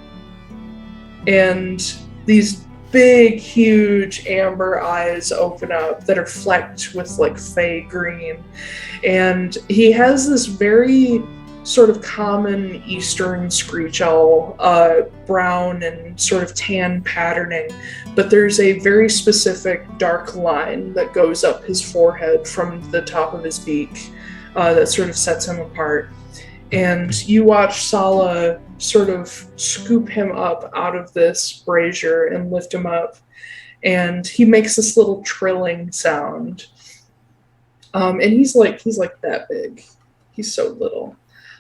[SPEAKER 7] And these big, huge amber eyes open up that are flecked with like fey green. And he has this very sort of common eastern screech owl, brown and sort of tan patterning, but there's a very specific dark line that goes up his forehead from the top of his beak that sort of sets him apart. And you watch Sala sort of scoop him up out of this brazier and lift him up, and he makes this little trilling sound. And he's like that big. He's so little.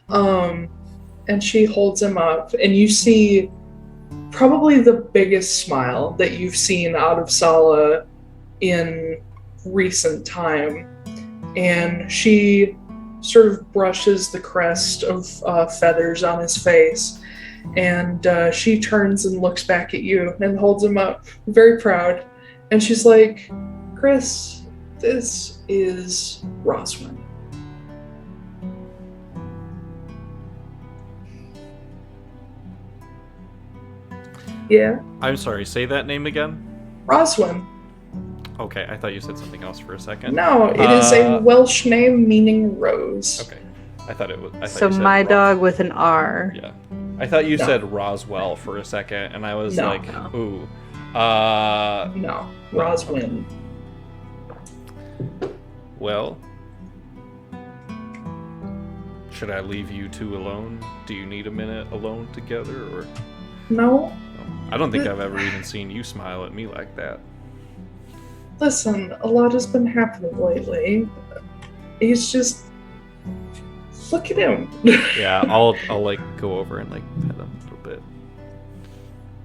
[SPEAKER 7] And she holds him up, and you see probably the biggest smile that you've seen out of Sala in recent time. And she sort of brushes the crest of feathers on his face, and she turns and looks back at you and holds him up, very proud. And she's like, Chris, this is Roswin. Yeah.
[SPEAKER 2] I'm sorry, say that name again?
[SPEAKER 7] Roswin.
[SPEAKER 2] Okay, I thought you said something else for a second.
[SPEAKER 7] No, it is a Welsh name meaning rose.
[SPEAKER 2] Okay. I thought it was.
[SPEAKER 3] So my dog with an R.
[SPEAKER 2] Yeah. I thought you said Roswell for a second, and I was ooh.
[SPEAKER 7] No, Roswin.
[SPEAKER 2] Well, should I leave you two alone? Do you need a minute alone together, or?
[SPEAKER 7] No.
[SPEAKER 2] I don't think I've ever even seen you smile at me like that.
[SPEAKER 7] Listen, a lot has been happening lately. He's just... Look at him.
[SPEAKER 2] Yeah, I'll like go over and like pet him a little bit.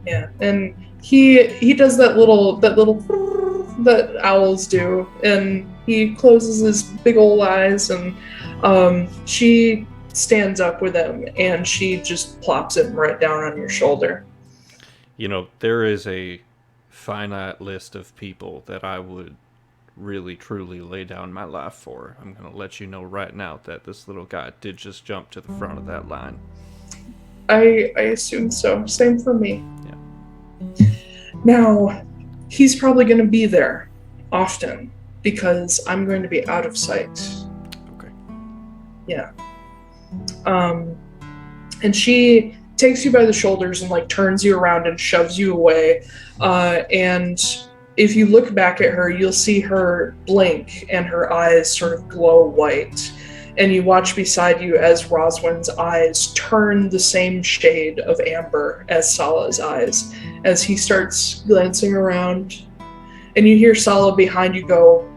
[SPEAKER 7] Yeah, and he does that little that owls do, and he closes his big old eyes, and she stands up with him, and she just plops him right down on your shoulder.
[SPEAKER 2] You know, there is a finite list of people that I would really truly lay down my life for. I'm going to let you know right now that this little guy did just jump to the front of that line.
[SPEAKER 7] I assume so. Same for me.
[SPEAKER 2] Yeah.
[SPEAKER 7] Now, he's probably going to be there often because I'm going to be out of sight.
[SPEAKER 2] Okay.
[SPEAKER 7] Yeah. And she takes you by the shoulders and like turns you around and shoves you away. And if you look back at her, you'll see her blink and her eyes sort of glow white. And you watch beside you as Roswin's eyes turn the same shade of amber as Sala's eyes as he starts glancing around. And you hear Sala behind you go,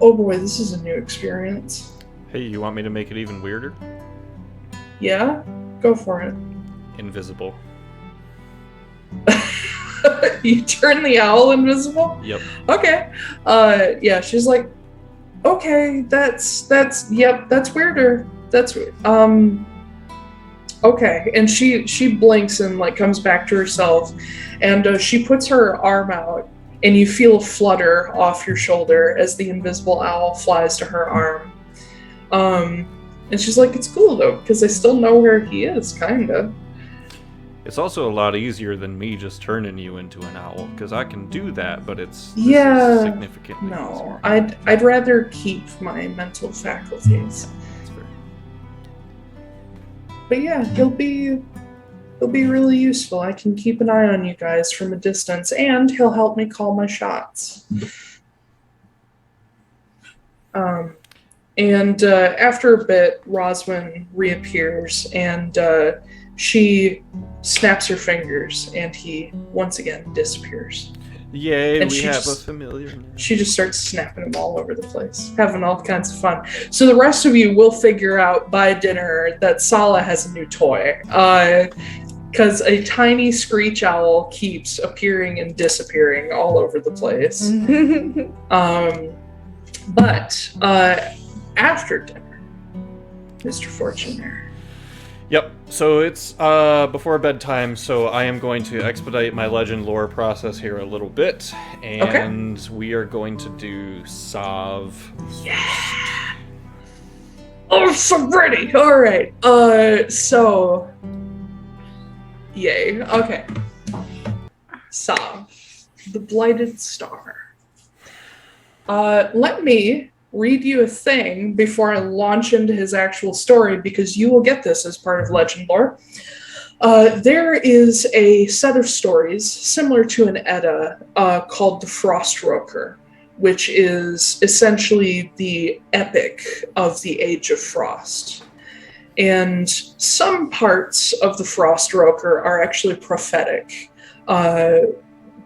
[SPEAKER 7] oh boy, this is a new experience.
[SPEAKER 2] Hey, you want me to make it even weirder?
[SPEAKER 7] Yeah? Go for it.
[SPEAKER 2] Invisible.
[SPEAKER 7] You turn the owl invisible?
[SPEAKER 2] Yep.
[SPEAKER 7] Okay. Yeah, she's like, okay, that's weirder. That's weird. Okay, and she blinks and like comes back to herself, and she puts her arm out, and you feel a flutter off your shoulder as the invisible owl flies to her arm. And she's like, it's cool though, because I still know where he is, kinda.
[SPEAKER 2] It's also a lot easier than me just turning you into an owl, because I can do that, but this is significantly
[SPEAKER 7] no,
[SPEAKER 2] easier.
[SPEAKER 7] I'd rather keep my mental faculties.
[SPEAKER 2] That's fair.
[SPEAKER 7] But yeah, he'll be really useful. I can keep an eye on you guys from a distance, and he'll help me call my shots. And after a bit, Roswin reappears, and she snaps her fingers, and he once again disappears.
[SPEAKER 2] Yay,
[SPEAKER 7] and
[SPEAKER 2] we have a familiar man.
[SPEAKER 7] She just starts snapping them all over the place, having all kinds of fun. So the rest of you will figure out by dinner that Sala has a new toy. Because a tiny screech owl keeps appearing and disappearing all over the place. But after dinner, Mr. Fortunemaer.
[SPEAKER 2] Yep, so it's before bedtime, so I am going to expedite my legend lore process here a little bit, and we are going to do Salve.
[SPEAKER 7] Yeah! Oh, so ready! Alright, so... Yay, okay. Salve, the Blighted Star. Let me read you a thing before I launch into his actual story, because you will get this as part of legend lore. There is a set of stories similar to an Edda called the Frostroker, which is essentially the epic of the Age of Frost. And some parts of the Frostroker are actually prophetic.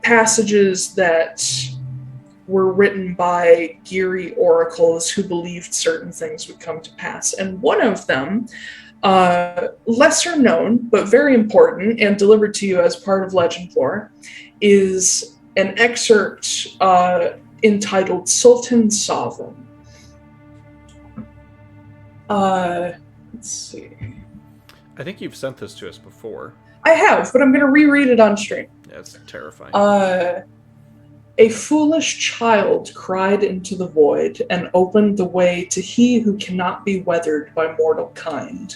[SPEAKER 7] Passages that were written by Geary oracles who believed certain things would come to pass. And one of them, lesser known, but very important and delivered to you as part of legend lore, is an excerpt entitled Sultan Sovereign. Let's see.
[SPEAKER 2] I think you've sent this to us before.
[SPEAKER 7] I have, but I'm going to reread it on stream.
[SPEAKER 2] That's terrifying.
[SPEAKER 7] A foolish child cried into the void and opened the way to he who cannot be weathered by mortal kind.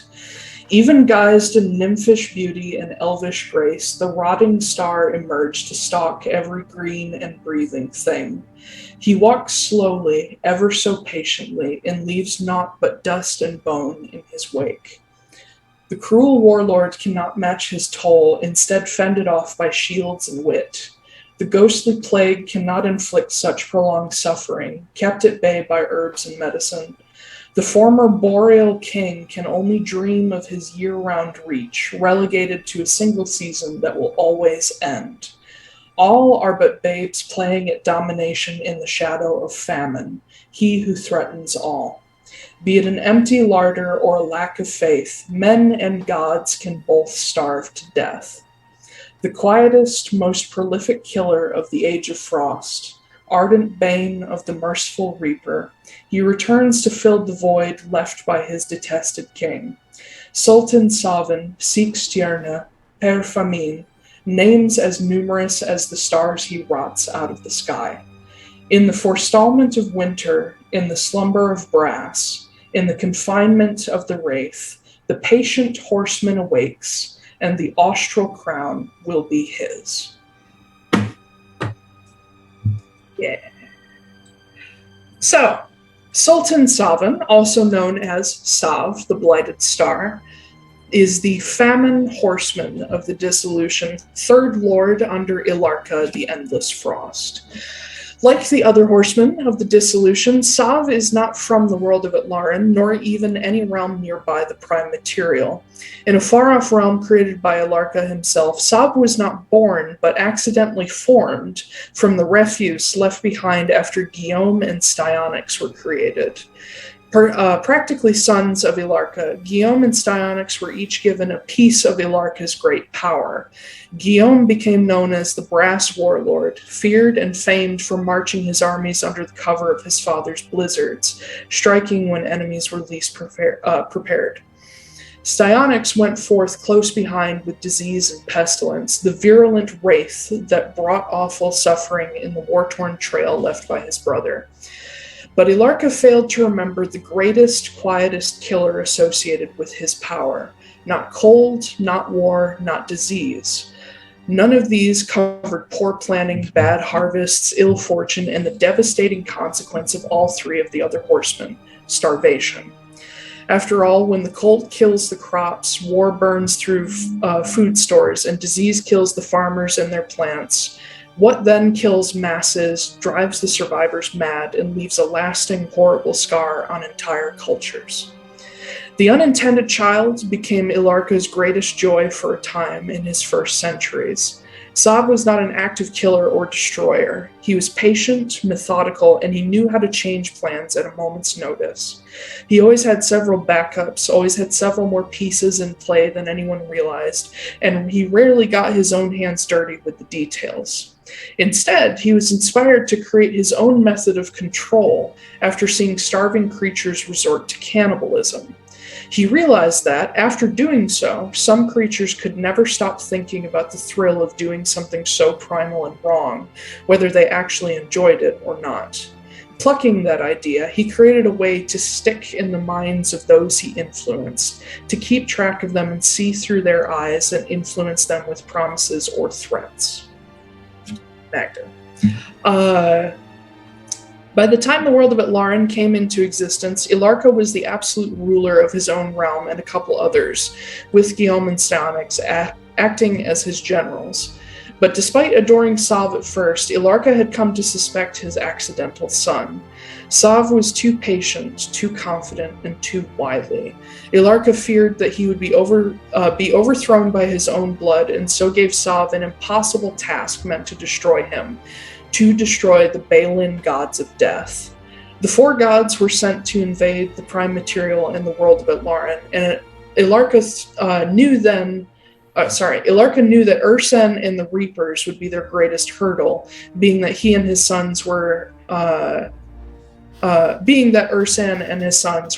[SPEAKER 7] Even guised in nymphish beauty and elvish grace, the rotting star emerged to stalk every green and breathing thing. He walks slowly, ever so patiently, and leaves naught but dust and bone in his wake. The cruel warlord cannot match his toll, instead fended off by shields and wit. The ghostly plague cannot inflict such prolonged suffering, kept at bay by herbs and medicine. The former boreal king can only dream of his year-round reach, relegated to a single season that will always end. All are but babes playing at domination in the shadow of famine, he who threatens all. Be it an empty larder or a lack of faith, men and gods can both starve to death. The quietest, most prolific killer of the Age of Frost, ardent bane of the merciful reaper, he returns to fill the void left by his detested king. Sultan Sovereign seeks Tierna, per famine, names as numerous as the stars he rots out of the sky. In the forestallment of winter, in the slumber of brass, in the confinement of the wraith, the patient horseman awakes, and the austral crown will be his. Yeah. So, Sultan Savan, also known as Sav, the Blighted Star, is the famine horseman of the dissolution, third lord under Ilarka, the Endless Frost. Like the other horsemen of the dissolution, Sav is not from the world of Atlaran, nor even any realm nearby the prime material. In a far-off realm created by Ilarka himself, Sav was not born, but accidentally formed from the refuse left behind after Guillaume and Styonyx were created. Practically sons of Ilarka, Guillaume and Styonyx were each given a piece of Ilarka's great power. Guillaume became known as the Brass Warlord, feared and famed for marching his armies under the cover of his father's blizzards, striking when enemies were least prepared. Styonyx went forth close behind with disease and pestilence, the virulent wraith that brought awful suffering in the war-torn trail left by his brother. But Ilarka failed to remember the greatest, quietest killer associated with his power. Not cold, not war, not disease. None of these covered poor planning, bad harvests, ill fortune, and the devastating consequence of all three of the other horsemen, starvation. After all, when the cold kills the crops, war burns through food stores, and disease kills the farmers and their plants, what then kills masses, drives the survivors mad, and leaves a lasting, horrible scar on entire cultures? The unintended child became Ilarka's greatest joy for a time in his first centuries. Sav was not an active killer or destroyer. He was patient, methodical, and he knew how to change plans at a moment's notice. He always had several backups, always had several more pieces in play than anyone realized, and he rarely got his own hands dirty with the details. Instead, he was inspired to create his own method of control after seeing starving creatures resort to cannibalism. He realized that, after doing so, some creatures could never stop thinking about the thrill of doing something so primal and wrong, whether they actually enjoyed it or not. Plucking that idea, he created a way to stick in the minds of those he influenced, to keep track of them and see through their eyes and influence them with promises or threats. Magda. By the time the world of Atlaran came into existence, Ilarka was the absolute ruler of his own realm and a couple others, with Guillaume and Styonyx acting as his generals. But despite adoring Sav at first, Ilarka had come to suspect his accidental son. Sav was too patient, too confident, and too wily. Ilarka feared that he would be overthrown by his own blood, and so gave Sav an impossible task meant to destroy him, to destroy the Balin gods of death. The four gods were sent to invade the prime material in the world of Atlaran, and Ilarka knew that Ursen and the Reapers would be their greatest hurdle, being that Ursen and his sons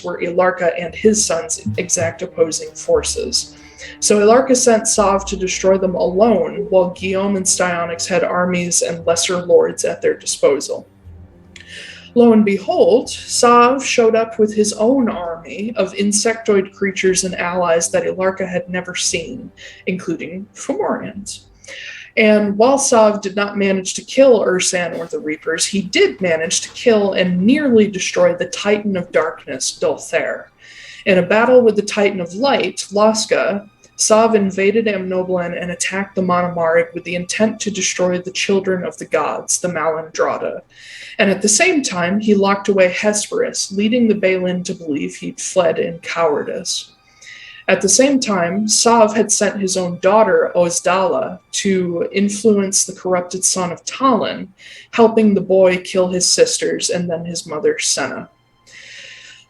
[SPEAKER 7] were Ilarka and his sons' exact opposing forces. So Ilarka sent Sav to destroy them alone, while Guillaume and Styonyx had armies and lesser lords at their disposal. Lo and behold, Sav showed up with his own army of insectoid creatures and allies that Ilarka had never seen, including Fomorians. And while Sav did not manage to kill Ursan or the Reapers, he did manage to kill and nearly destroy the Titan of Darkness, Dolthair. In a battle with the Titan of Light, Laska, Sav invaded Amnoblin and attacked the Monomarig with the intent to destroy the children of the gods, the Malandrada. And at the same time, he locked away Hesperus, leading the Balin to believe he'd fled in cowardice. At the same time, Sav had sent his own daughter, Ozdala, to influence the corrupted son of Talon, helping the boy kill his sisters and then his mother, Senna.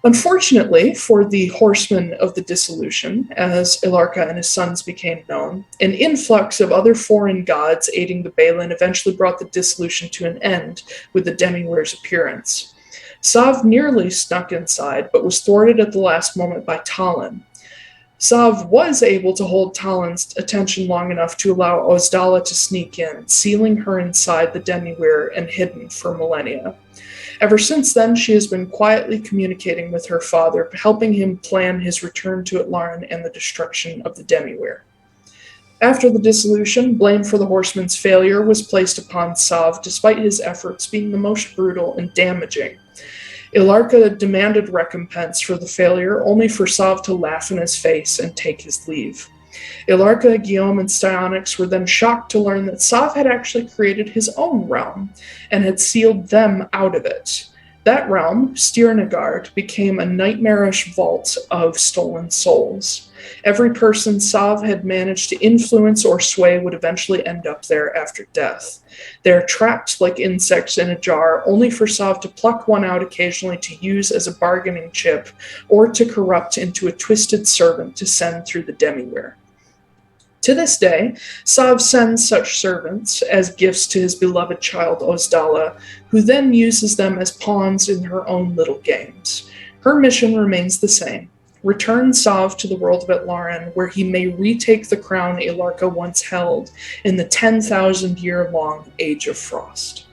[SPEAKER 7] Unfortunately for the Horsemen of the Dissolution, as Ilarka and his sons became known, an influx of other foreign gods aiding the Balin eventually brought the dissolution to an end with the Demiweir's appearance. Sav nearly snuck inside, but was thwarted at the last moment by Talon. Sav was able to hold Talon's attention long enough to allow Ozdala to sneak in, sealing her inside the Demiweir and hidden for millennia. Ever since then, she has been quietly communicating with her father, helping him plan his return to Atlaran and the destruction of the Demiweir. After the dissolution, blame for the Horsemen's failure was placed upon Sav, despite his efforts being the most brutal and damaging. Ilarka demanded recompense for the failure, only for Sav to laugh in his face and take his leave. Ilarka, Guillaume, and Styonyx were then shocked to learn that Sav had actually created his own realm and had sealed them out of it. That realm, Stirnagard, became a nightmarish vault of stolen souls. Every person Sav had managed to influence or sway would eventually end up there after death. They're trapped like insects in a jar, only for Sav to pluck one out occasionally to use as a bargaining chip, or to corrupt into a twisted servant to send through the Demiware. To this day, Sav sends such servants as gifts to his beloved child Ozdala, who then uses them as pawns in her own little games. Her mission remains the same: return Sav to the world of Atlaran, where he may retake the crown Ilarka once held in the 10,000-year-long Age of Frost.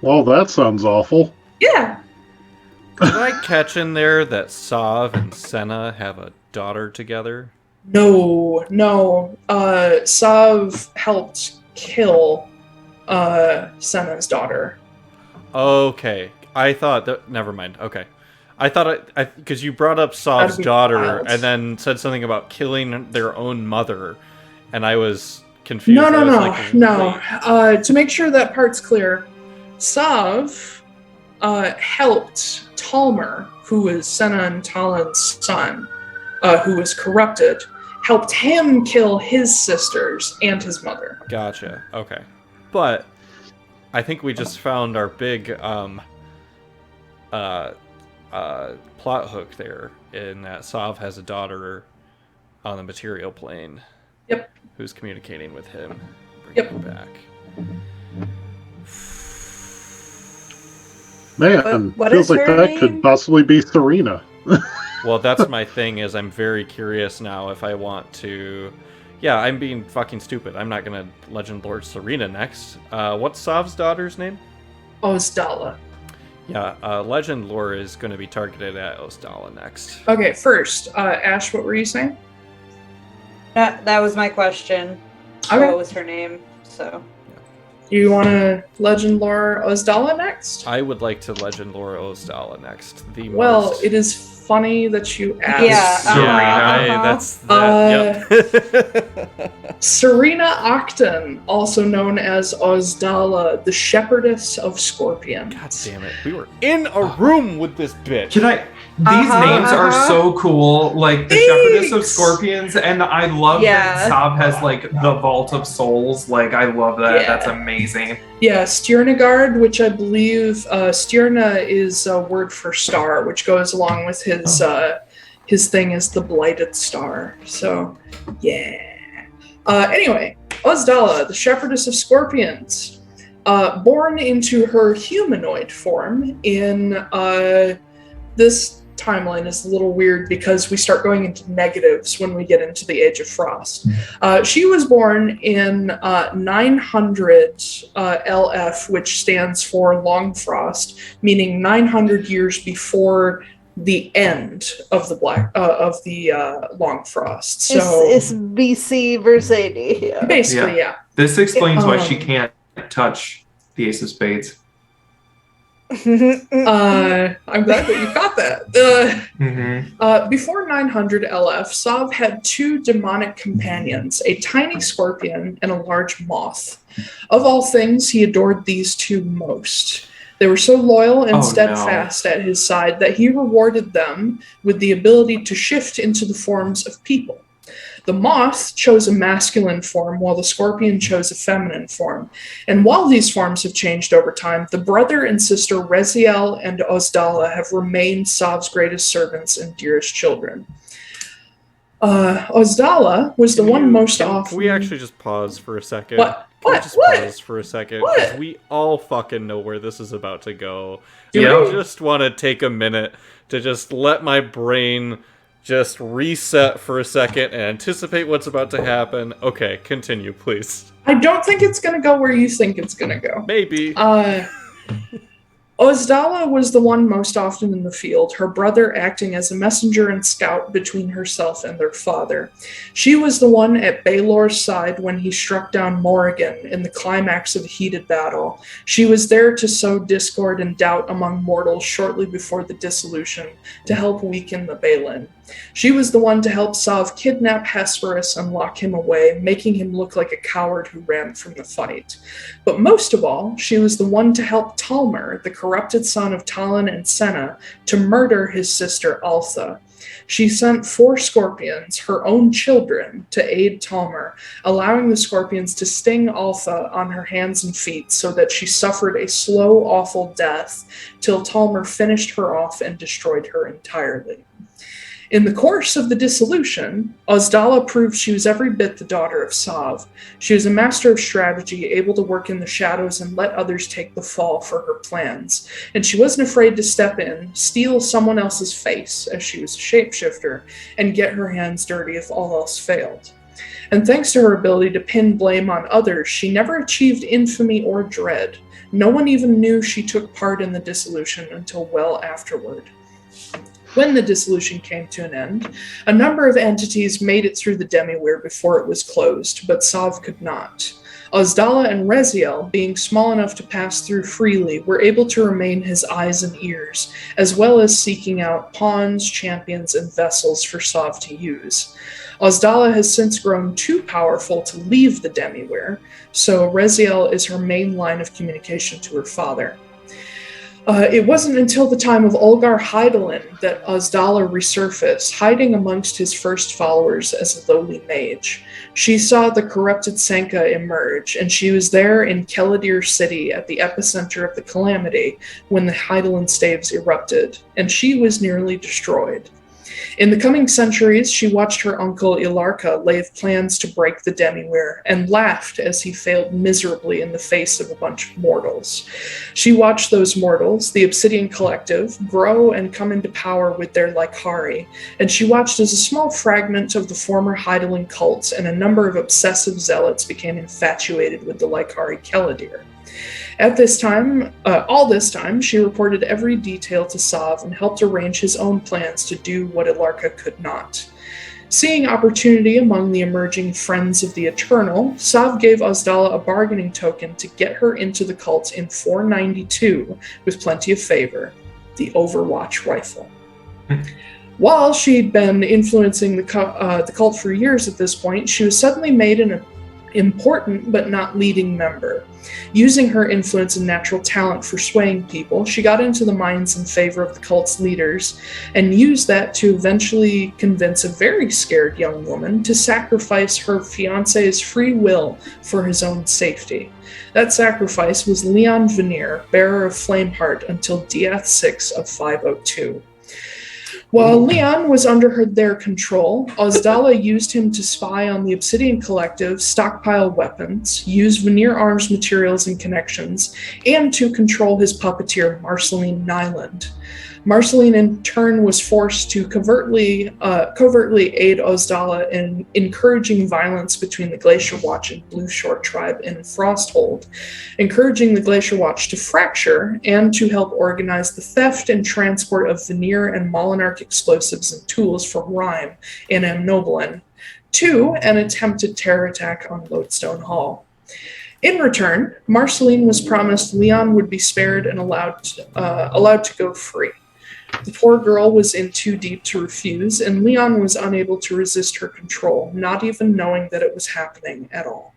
[SPEAKER 5] Well, that sounds awful.
[SPEAKER 7] Yeah.
[SPEAKER 2] Did I catch in there that Sav and Senna have a daughter together?
[SPEAKER 7] No. Sav helped kill Senna's daughter.
[SPEAKER 2] Okay. I thought that... Never mind. Okay. I thought because you brought up Sav's daughter
[SPEAKER 7] wild.
[SPEAKER 2] and then said something about killing their own mother, and I was confused.
[SPEAKER 7] No. To make sure that part's clear, Sav helped Taiylor, who was Senna and Talon's son, who was corrupted, helped him kill his sisters and his mother.
[SPEAKER 2] Gotcha. Okay. But I think we just found our big plot hook there, in that Sav has a daughter on the material plane.
[SPEAKER 7] Yep.
[SPEAKER 2] Who's communicating with him,
[SPEAKER 7] Yep.
[SPEAKER 2] bringing him back.
[SPEAKER 5] Man,
[SPEAKER 6] What
[SPEAKER 5] feels
[SPEAKER 6] is
[SPEAKER 5] like
[SPEAKER 6] her
[SPEAKER 5] that
[SPEAKER 6] name?
[SPEAKER 5] could possibly be Serena.
[SPEAKER 2] Well, that's my thing, is I'm very curious now if I want to... Yeah, I'm being fucking stupid. I'm not gonna Legend Lord Serena next. What's Sav's daughter's name?
[SPEAKER 7] Ozdala.
[SPEAKER 2] Yeah, Legend Lore is going to be targeted at Ozdala next.
[SPEAKER 7] Okay, first, Ash, what were you saying?
[SPEAKER 6] That was my question.
[SPEAKER 7] Okay.
[SPEAKER 6] What was her name? So.
[SPEAKER 7] You want to Legend Lore Ozdala next?
[SPEAKER 2] I would like to Legend Lore Ozdala next.
[SPEAKER 7] Well, it is funny that you asked.
[SPEAKER 6] Yeah,
[SPEAKER 7] Serena.
[SPEAKER 2] That's that. Yep.
[SPEAKER 7] Serena Octon, also known as Ozdala, the Shepherdess of Scorpions.
[SPEAKER 2] God damn it. We were in a room with this bitch.
[SPEAKER 8] These names are so cool, like the Shepherdess of Scorpions, and I love that Sav has like the Vault of Souls. Like, I love that. That's amazing.
[SPEAKER 7] Yeah, Stjernagard, which I believe Stjerna is a word for star, which goes along with his thing as the Blighted Star. So, yeah. Anyway, Ozdala, the Shepherdess of Scorpions, born into her humanoid form in this timeline is a little weird because we start going into negatives when we get into the Age of Frost. She was born in 900 LF, which stands for Long Frost, meaning 900 years before the end of the Long Frost. So
[SPEAKER 6] it's BC versus AD. Yeah.
[SPEAKER 7] Basically, yeah.
[SPEAKER 8] This explains why she can't touch the Ace of Spades.
[SPEAKER 7] I'm glad that you got that. Before 900 LF, Sav had two demonic companions, a tiny scorpion and a large moth. Of all things, he adored these two most. They were so loyal and steadfast at his side that he rewarded them with the ability to shift into the forms of people. The moth chose a masculine form, while the scorpion chose a feminine form. And while these forms have changed over time, the brother and sister Reziel and Ozdala have remained Sav's greatest servants and dearest children. Ozdala was the one most often...
[SPEAKER 2] Can we actually just pause for a second?
[SPEAKER 7] What?
[SPEAKER 2] Pause for a second, because we all fucking know where this is about to go. I just want to take a minute to just let my brain just reset for a second and anticipate what's about to happen. Okay, continue, please.
[SPEAKER 7] I don't think it's going to go where you think it's going to go.
[SPEAKER 2] Maybe.
[SPEAKER 7] Ozdala was the one most often in the field, her brother acting as a messenger and scout between herself and their father. She was the one at Baelor's side when he struck down Morrigan in the climax of a heated battle. She was there to sow discord and doubt among mortals shortly before the dissolution, to help weaken the Baelin. She was the one to help Sav kidnap Hesperus and lock him away, making him look like a coward who ran from the fight. But most of all, she was the one to help Taiylor, the corrupt corrupted son of Talon and Senna, to murder his sister Altha. She sent 4 scorpions, her own children, to aid Taiylor, allowing the scorpions to sting Altha on her hands and feet so that she suffered a slow, awful death till Taiylor finished her off and destroyed her entirely. In the course of the dissolution, Ozdala proved she was every bit the daughter of Sav. She was a master of strategy, able to work in the shadows and let others take the fall for her plans. And she wasn't afraid to step in, steal someone else's face, as she was a shapeshifter, and get her hands dirty if all else failed. And thanks to her ability to pin blame on others, she never achieved infamy or dread. No one even knew she took part in the dissolution until well afterward. When the dissolution came to an end, a number of entities made it through the Demiware before it was closed, but Sav could not. Ozdala and Reziel, being small enough to pass through freely, were able to remain his eyes and ears, as well as seeking out pawns, champions, and vessels for Sav to use. Ozdala has since grown too powerful to leave the Demiware, so Reziel is her main line of communication to her father. It wasn't until the time of Olgar Hydaelyn that Ozdala resurfaced, hiding amongst his first followers as a lowly mage. She saw the corrupted Senka emerge, and she was there in Keladir City at the epicenter of the calamity when the Hydaelyn staves erupted, and she was nearly destroyed. In the coming centuries, she watched her uncle Ilarka lay plans to break the Demiware and laughed as he failed miserably in the face of a bunch of mortals. She watched those mortals, the Obsidian Collective, grow and come into power with their Lykari, and she watched as a small fragment of the former Hydaelyn cults and a number of obsessive zealots became infatuated with the Lykari Keladir. At this time, all this time, she reported every detail to Sav and helped arrange his own plans to do what Ilarka could not. Seeing opportunity among the emerging Friends of the Eternal, Sav gave Ozdala a bargaining token to get her into the cult in 492 with plenty of favor, the Overwatch rifle. While she'd been influencing the cult for years at this point, she was suddenly made an important but not leading member. Using her influence and natural talent for swaying people, she got into the minds in favor of the cult's leaders and used that to eventually convince a very scared young woman to sacrifice her fiancé's free will for his own safety. That sacrifice was Leon Veneer, bearer of Flameheart until Diath 6 of 502. While Leon was under their control, Ozdala used him to spy on the Obsidian Collective, stockpile weapons, use Veneer arms materials and connections, and to control his puppeteer, Marceline Nyland. Marceline, in turn, was forced to covertly aid Ozdala in encouraging violence between the Glacier Watch and Blue Shore Tribe in Frosthold, encouraging the Glacier Watch to fracture and to help organize the theft and transport of Veneer and Molinarch explosives and tools from Rime in Amnoblin, to an attempted terror attack on Lodestone Hall. In return, Marceline was promised Leon would be spared and allowed to go free. The poor girl was in too deep to refuse, and Leon was unable to resist her control, not even knowing that it was happening at all.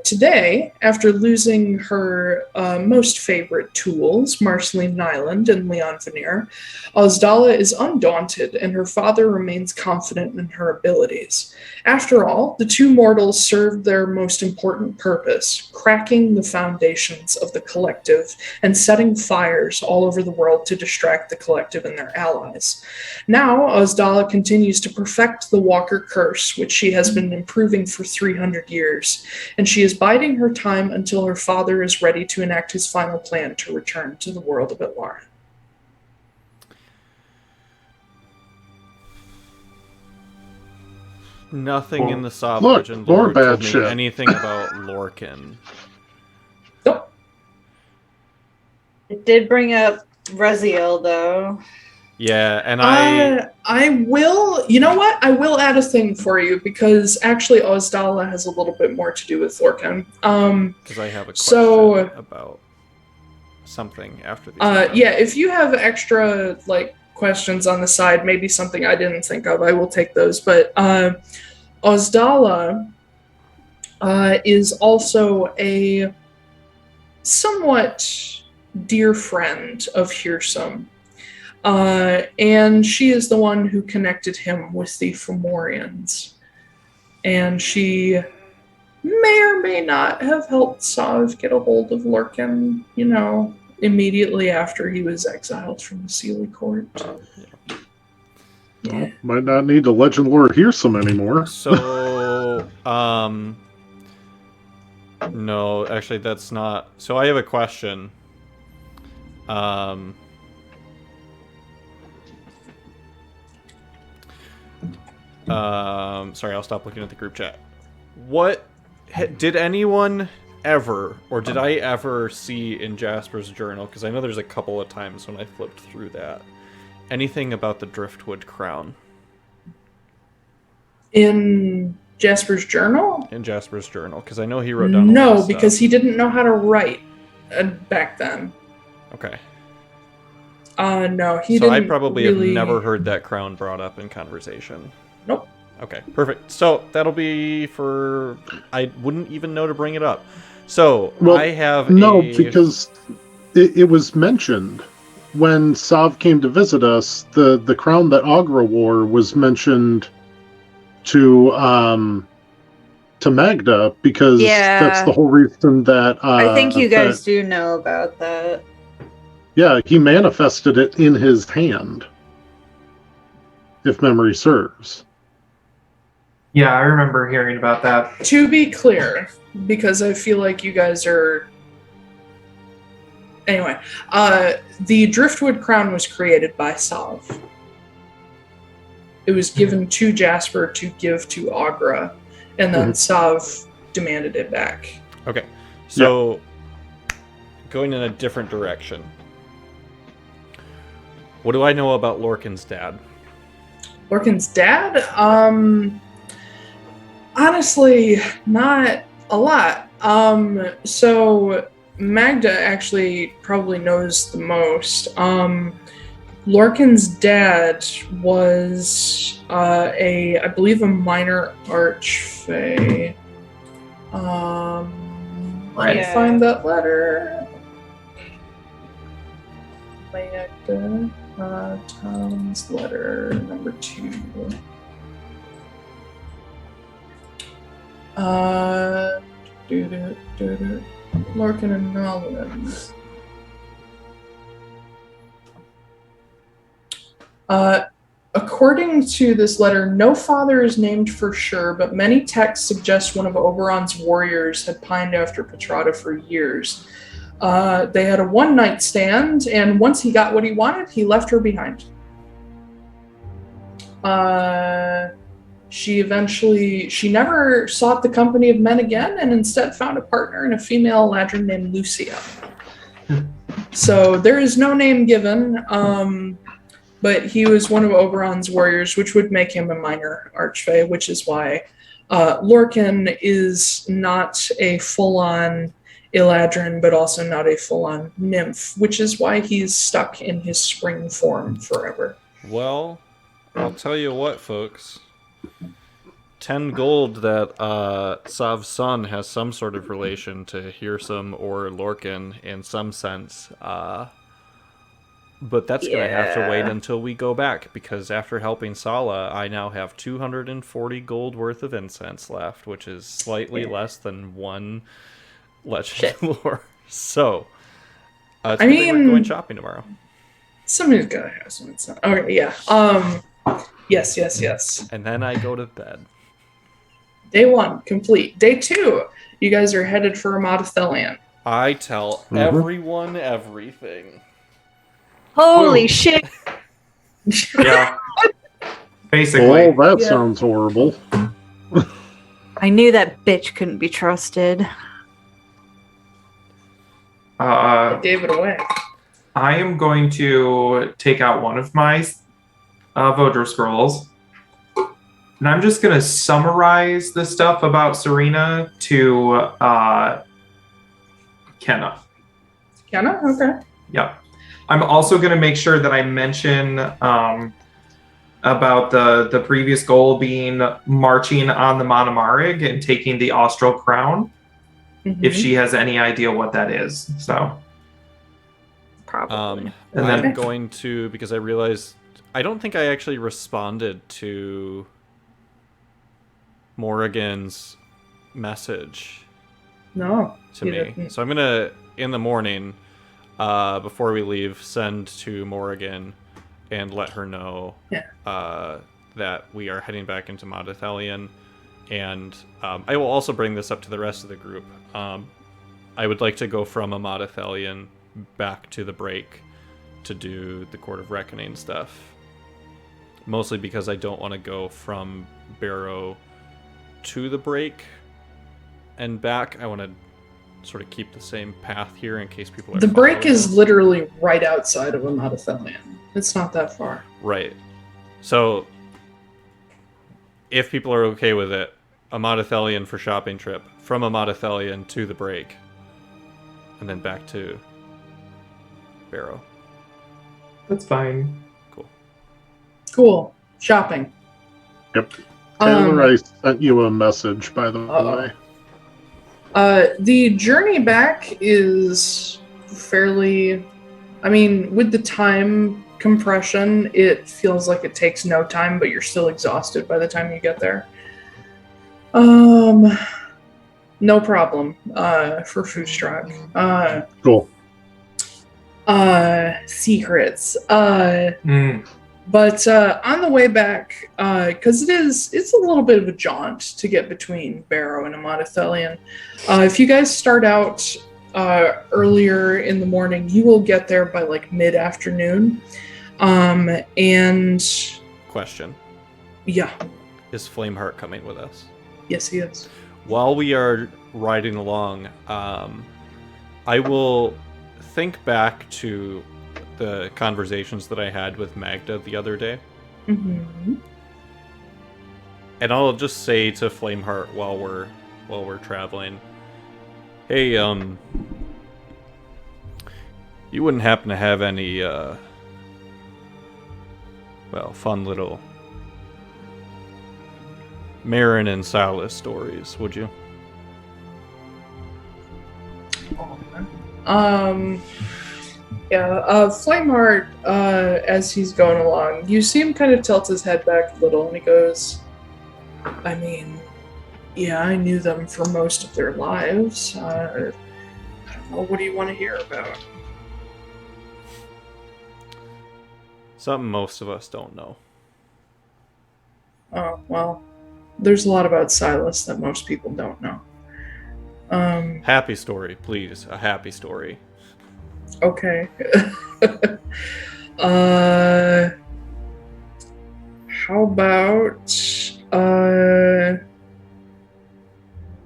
[SPEAKER 7] Today, after losing her most favorite tools, Marceline Nyland and Leon Veneer, Ozdala is undaunted, and her father remains confident in her abilities. After all, the two mortals served their most important purpose, cracking the foundations of the collective and setting fires all over the world to distract the collective and their allies. Now, Ozdala continues to perfect the Walker Curse, which she has been improving for 300 years, and she is biding her time until her father is ready to enact his final plan to return to the world of Atlaran.
[SPEAKER 2] Nothing in the Sav legend lore told me anything about Lorcan.
[SPEAKER 7] Nope.
[SPEAKER 6] It did bring up Reziel, though.
[SPEAKER 2] Yeah, and
[SPEAKER 7] I will, you know what? I will add a thing for you, because actually Ozdala has a little bit more to do with Lorcan.
[SPEAKER 2] Because I have a question about something after these.
[SPEAKER 7] Yeah, if you have extra, questions on the side, maybe something I didn't think of, I will take those. But Ozdala is also a somewhat dear friend of Hearsome. And she is the one who connected him with the Fomorians. And she may or may not have helped Sav get a hold of Lorcan, immediately after he was exiled from the Sealy Court.
[SPEAKER 5] Yeah. Well, might not need the Legend Lord Hearsome anymore.
[SPEAKER 2] So, no, actually that's not... So I have a question. Sorry, I'll stop looking at the group chat. What... Did anyone ever, or did I ever see in Jasper's journal, because I know there's a couple of times when I flipped through that, anything about the Driftwood Crown?
[SPEAKER 7] In Jasper's journal?
[SPEAKER 2] In Jasper's journal, because I know he wrote down a lot
[SPEAKER 7] No,
[SPEAKER 2] of
[SPEAKER 7] because
[SPEAKER 2] stuff.
[SPEAKER 7] he didn't know how to write back then.
[SPEAKER 2] Okay.
[SPEAKER 7] No, he
[SPEAKER 2] so
[SPEAKER 7] didn't.
[SPEAKER 2] I probably
[SPEAKER 7] really...
[SPEAKER 2] have never heard that crown brought up in conversation.
[SPEAKER 7] Nope.
[SPEAKER 2] Okay, perfect. So that'll be for... I wouldn't even know to bring it up. So, I have
[SPEAKER 5] because it was mentioned when Sav came to visit us. The crown that Agra wore was mentioned to Magda, because that's the whole reason that...
[SPEAKER 6] I think you guys do know about that.
[SPEAKER 5] Yeah, he manifested it in his hand, if memory serves.
[SPEAKER 8] Yeah, I remember hearing about that.
[SPEAKER 7] To be clear, because I feel like you guys are... Anyway, the Driftwood Crown was created by Sav. It was given to Jasper to give to Agra, and then Sav demanded it back.
[SPEAKER 2] Okay, so going in a different direction. What do I know about Lorcan's dad?
[SPEAKER 7] Lorcan's dad? Honestly, not a lot. So Magda actually probably knows the most. Lorcan's dad was I believe a minor archfey. Let me find that letter. Magda, Tom's letter number 2. Lorcan and Nolans. According to this letter, no father is named for sure, but many texts suggest one of Oberon's warriors had pined after Petrata for years. They had a one-night stand, and once he got what he wanted, he left her behind. She never sought the company of men again, and instead found a partner in a female Atlaran named Lucia. So there is no name given, but he was one of Oberon's warriors, which would make him a minor archfey, which is why Lorcan is not a full-on Atlaran, but also not a full-on nymph, which is why he's stuck in his spring form forever.
[SPEAKER 2] Well, I'll tell you what, folks. 10 gold that Sav's son has some sort of relation to Hearsome or Lorcan in some sense. But that's going to have to wait until we go back, because after helping Sala, I now have 240 gold worth of incense left, which is slightly less than one legend lore. So, we're going shopping tomorrow.
[SPEAKER 7] Somebody's got to have some incense. Okay, yeah. Yes.
[SPEAKER 2] And then I go to bed.
[SPEAKER 7] Day 1, complete. Day 2, you guys are headed for Amadathelion.
[SPEAKER 2] I tell everyone everything.
[SPEAKER 6] Holy shit!
[SPEAKER 8] Yeah. Basically.
[SPEAKER 5] Oh, that sounds horrible.
[SPEAKER 6] I knew that bitch couldn't be trusted.
[SPEAKER 7] Gave it away.
[SPEAKER 8] I am going to take out one of my Vodra scrolls, and I'm just going to summarize the stuff about Serena to Kenna.
[SPEAKER 7] Kenna? Okay.
[SPEAKER 8] Yeah. I'm also going to make sure that I mention about the previous goal being marching on the Monomarig and taking the Austral Crown, if she has any idea what that is. So,
[SPEAKER 6] Probably.
[SPEAKER 2] And
[SPEAKER 8] then-
[SPEAKER 2] I'm going to, because I realized I don't think I actually responded to Morrigan's message
[SPEAKER 7] No.
[SPEAKER 2] to
[SPEAKER 7] you
[SPEAKER 2] me.
[SPEAKER 7] didn't.
[SPEAKER 2] So I'm gonna, in the morning, before we leave, send to Morrigan and let her know that we are heading back into Modathelion. And I will also bring this up to the rest of the group. I would like to go from a Modathelion back to the break to do the Court of Reckoning stuff. Mostly because I don't want to go from Barrow to the break and back. I want to sort of keep the same path here in case people are
[SPEAKER 7] The break
[SPEAKER 2] following
[SPEAKER 7] is
[SPEAKER 2] us.
[SPEAKER 7] literally right outside of Modathelion. It's not that far.
[SPEAKER 2] Right. So, if people are okay with it, a Modathelion for shopping trip, from a Modathelion to the break, and then back to Barrow.
[SPEAKER 8] That's fine.
[SPEAKER 7] Cool. Shopping.
[SPEAKER 5] Yep. Taiylor, I sent you a message, by the way.
[SPEAKER 7] The journey back is fairly... I mean, with the time compression, it feels like it takes no time, but you're still exhausted by the time you get there. No problem for Foostrak.
[SPEAKER 5] Cool.
[SPEAKER 7] Secrets.
[SPEAKER 8] Mm.
[SPEAKER 7] But on the way back, because it's a little bit of a jaunt to get between Barrow and Modathelion. If you guys start out earlier in the morning, you will get there by like mid-afternoon. And
[SPEAKER 2] Question.
[SPEAKER 7] yeah,
[SPEAKER 2] Is Flameheart coming with us?
[SPEAKER 7] yes, he is.
[SPEAKER 2] While we are riding along, I will think back to the conversations that I had with Magda the other day.
[SPEAKER 7] Mm-hmm.
[SPEAKER 2] And I'll just say to Flameheart while we're traveling, hey, you wouldn't happen to have any, fun little Marin and Silas stories, would you?
[SPEAKER 7] Flameheart, as he's going along, you see him kind of tilt his head back a little, and he goes, I mean, yeah, I knew them for most of their lives. I don't know, what do you want to hear about?
[SPEAKER 2] Something most of us don't know.
[SPEAKER 7] Oh, well, there's a lot about Silas that most people don't know.
[SPEAKER 2] Happy story, please. A happy story.
[SPEAKER 7] Okay. How about,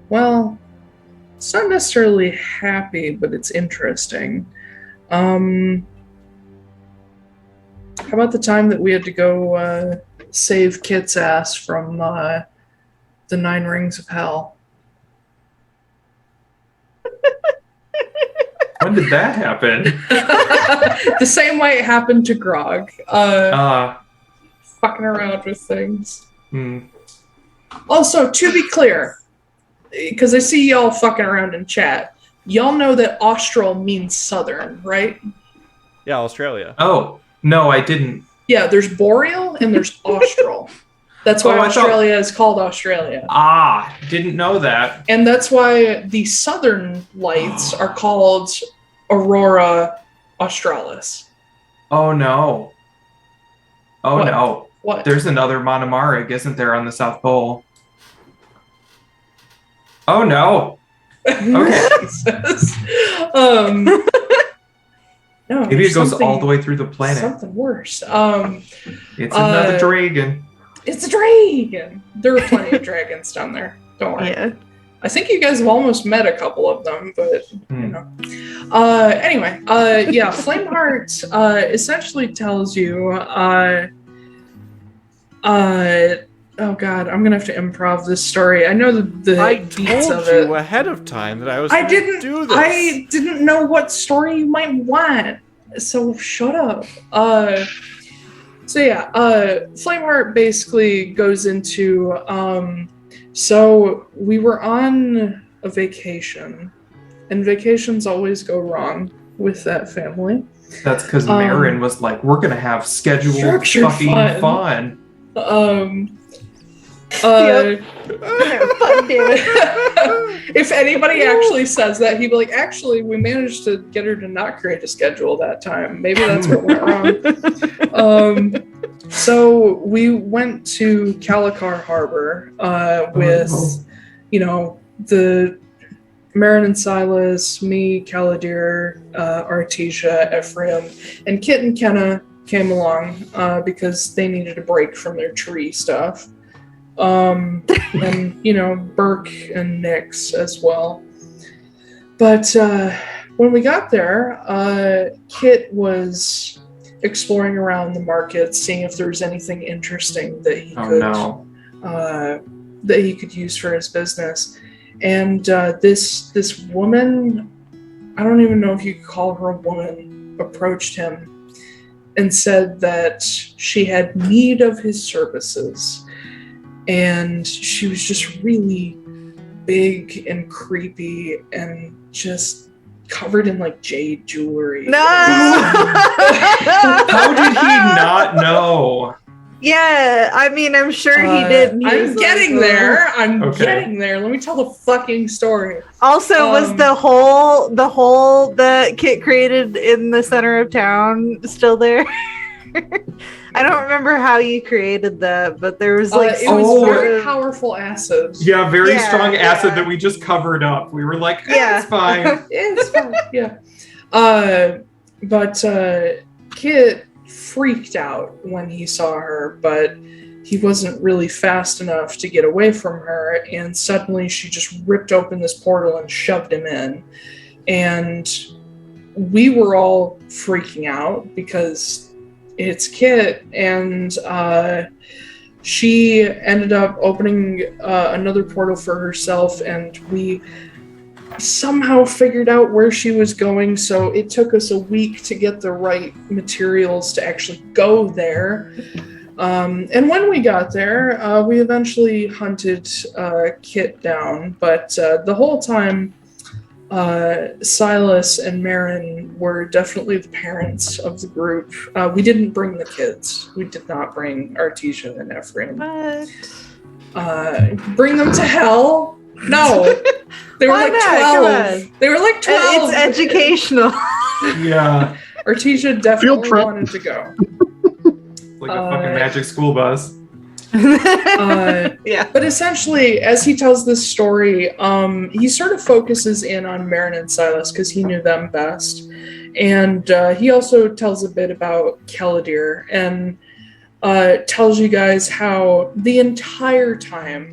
[SPEAKER 7] well, it's not necessarily happy, but it's interesting. How about the time that we had to go save Kit's ass from the 9 Rings of Hell?
[SPEAKER 8] When did that happen?
[SPEAKER 7] The same way it happened to Grog. Fucking around with things.
[SPEAKER 8] Mm.
[SPEAKER 7] Also, to be clear, because I see y'all fucking around in chat, y'all know that Austral means southern, right?
[SPEAKER 2] Yeah, Australia.
[SPEAKER 8] Oh, no, I didn't.
[SPEAKER 7] Yeah, there's Boreal and there's Austral. That's why
[SPEAKER 8] Oh, I thought-
[SPEAKER 7] Australia is called Australia.
[SPEAKER 8] Didn't know that.
[SPEAKER 7] And that's why the southern lights are called Aurora Australis.
[SPEAKER 8] Oh, no. Oh,
[SPEAKER 7] What?
[SPEAKER 8] no.
[SPEAKER 7] What?
[SPEAKER 8] There's another Monomarig, isn't there, on the South Pole? Oh, no. Okay.
[SPEAKER 7] No,
[SPEAKER 8] Maybe it goes all the way through the planet.
[SPEAKER 7] Something worse.
[SPEAKER 8] It's another dragon.
[SPEAKER 7] It's a dragon. There are plenty of dragons down there. Don't worry.
[SPEAKER 6] Yeah.
[SPEAKER 7] I think you guys have almost met a couple of them, but you know. Anyway, yeah, Flameheart essentially tells you, oh god, I'm gonna have to improv this story. I know the
[SPEAKER 2] I
[SPEAKER 7] beats
[SPEAKER 2] told
[SPEAKER 7] of
[SPEAKER 2] you
[SPEAKER 7] it.
[SPEAKER 2] ahead of time that I was
[SPEAKER 7] I
[SPEAKER 2] going
[SPEAKER 7] didn't
[SPEAKER 2] to do this.
[SPEAKER 7] I didn't know what story you might want, so shut up. So yeah, Flameheart basically goes into so we were on a vacation, and vacations always go wrong with that family.
[SPEAKER 8] That's because Marin was like, we're going to have scheduled fucking fun.
[SPEAKER 6] Yep. Fun, damn it.
[SPEAKER 7] If anybody actually says that, he'd be like, actually, we managed to get her to not create a schedule that time. Maybe that's what went wrong. So we went to Calicar Harbor with, the Marin and Silas, me, Caladir, Artesia, Ephraim, and Kit and Kenna came along because they needed a break from their tree stuff. And, Burke and Nix as well. But when we got there, Kit was exploring around the market, seeing if there was anything interesting that he that he could use for his business. And this woman, I don't even know if you could call her a woman, approached him and said that she had need of his services. And she was just really big and creepy and just covered in like jade jewelry.
[SPEAKER 6] No!
[SPEAKER 8] How did he not know?
[SPEAKER 6] Yeah, I mean, I'm sure he did.
[SPEAKER 7] I'm getting there. Getting there. Let me tell the fucking story.
[SPEAKER 6] Also, was the hole that Kit created in the center of town still there? I don't remember how you created that, but there was like
[SPEAKER 7] it was very powerful acid.
[SPEAKER 8] Yeah, very strong acid that we just covered up. We were like, it's fine.
[SPEAKER 7] It's fine. Yeah. But Kit freaked out when he saw her, but he wasn't really fast enough to get away from her, and suddenly she just ripped open this portal and shoved him in. And we were all freaking out because it's Kit, and she ended up opening another portal for herself, and we somehow figured out where she was going, so it took us a week to get the right materials to actually go there. And when we got there, we eventually hunted Kit down, but the whole time Silas and Marin were definitely the parents of the group. We didn't bring the kids. We did not bring Artesia and Ephraim. Bring them to hell? No. They were like 12. They were like 12.
[SPEAKER 6] It's educational.
[SPEAKER 8] Yeah.
[SPEAKER 7] Artesia definitely wanted to go.
[SPEAKER 8] Like a fucking magic school bus.
[SPEAKER 6] Yeah.
[SPEAKER 7] But essentially, as he tells this story, he sort of focuses in on Marin and Silas because he knew them best. And he also tells a bit about Caladir and tells you guys how the entire time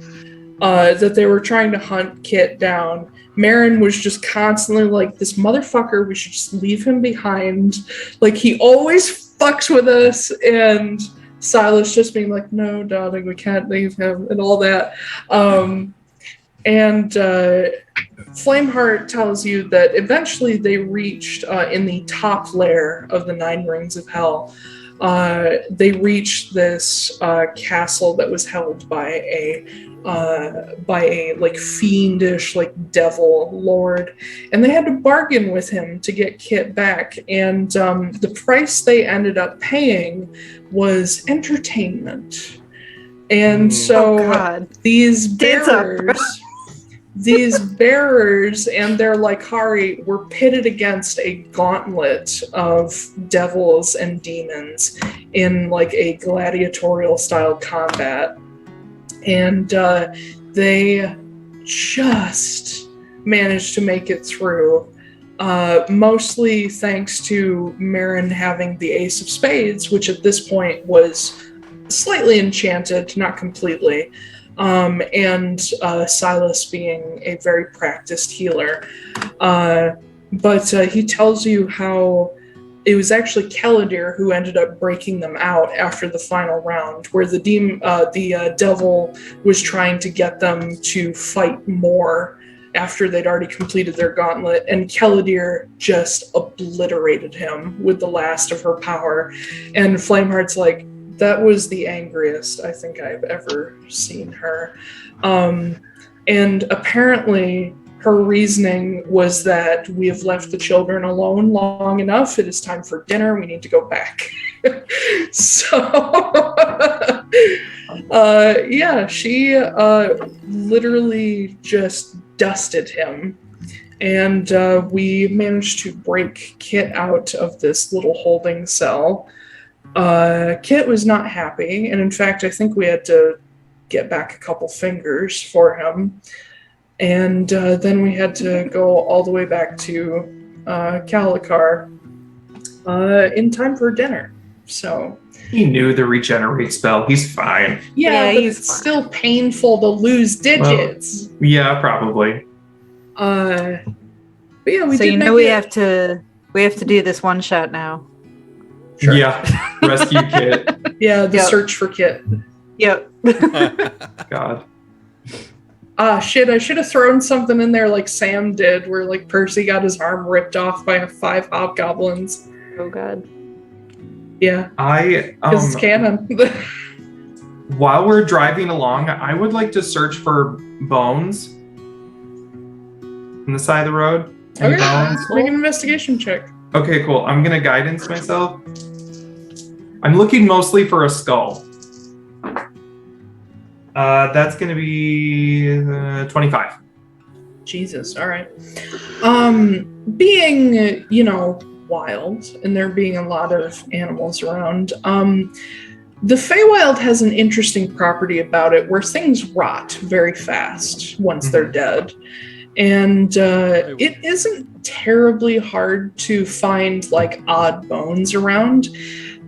[SPEAKER 7] that they were trying to hunt Kit down, Marin was just constantly like, this motherfucker, we should just leave him behind. Like, he always fucks with us, and Silas just being like, no, darling, we can't leave him, and all that. And Flameheart tells you that eventually they reached, in the top layer of the 9 Rings of Hell, they reached this castle that was held by a like fiendish like devil lord, and they had to bargain with him to get Kit back, and the price they ended up paying was entertainment. And so these bearers and their Lycari were pitted against a gauntlet of devils and demons in like a gladiatorial style combat. And they just managed to make it through, mostly thanks to Marin having the Ace of Spades, which at this point was slightly enchanted, not completely, and Silas being a very practiced healer. But he tells you how it was actually Caladir who ended up breaking them out after the final round, where the devil was trying to get them to fight more after they'd already completed their gauntlet, and Caladir just obliterated him with the last of her power. And Flameheart's like, that was the angriest I think I've ever seen her. And apparently her reasoning was that we have left the children alone long enough. It is time for dinner. We need to go back. So, she literally just dusted him. And we managed to break Kit out of this little holding cell. Kit was not happy. And in fact, I think we had to get back a couple fingers for him. And then we had to go all the way back to Calicar in time for dinner. So
[SPEAKER 8] He knew the regenerate spell. He's fine.
[SPEAKER 7] yeah, but
[SPEAKER 3] he's
[SPEAKER 7] it's
[SPEAKER 3] fine.
[SPEAKER 7] still painful to lose digits.
[SPEAKER 8] Yeah, probably.
[SPEAKER 7] But yeah, we
[SPEAKER 3] So
[SPEAKER 7] did
[SPEAKER 3] you
[SPEAKER 7] make
[SPEAKER 3] know we
[SPEAKER 7] it.
[SPEAKER 3] have to do this one shot now.
[SPEAKER 7] Sure.
[SPEAKER 8] Yeah. Rescue Kit.
[SPEAKER 7] Yeah, the
[SPEAKER 3] Yep.
[SPEAKER 7] search for Kit.
[SPEAKER 3] Yep.
[SPEAKER 8] God.
[SPEAKER 7] Shit, I should have thrown something in there like Sam did, where like Percy got his arm ripped off by 5 hobgoblins.
[SPEAKER 3] Oh god.
[SPEAKER 7] Yeah,
[SPEAKER 8] I
[SPEAKER 7] because it's canon.
[SPEAKER 8] while we're driving along, I would like to search for bones on the side of the road. Any
[SPEAKER 7] Okay,
[SPEAKER 8] bones?
[SPEAKER 7] make an investigation check.
[SPEAKER 8] Okay, cool. I'm gonna guidance myself. I'm looking mostly for a skull. That's gonna be 25.
[SPEAKER 7] Jesus, all right. Being, wild, and there being a lot of animals around, the Feywild has an interesting property about it where things rot very fast once they're dead. And it isn't terribly hard to find, like, odd bones around.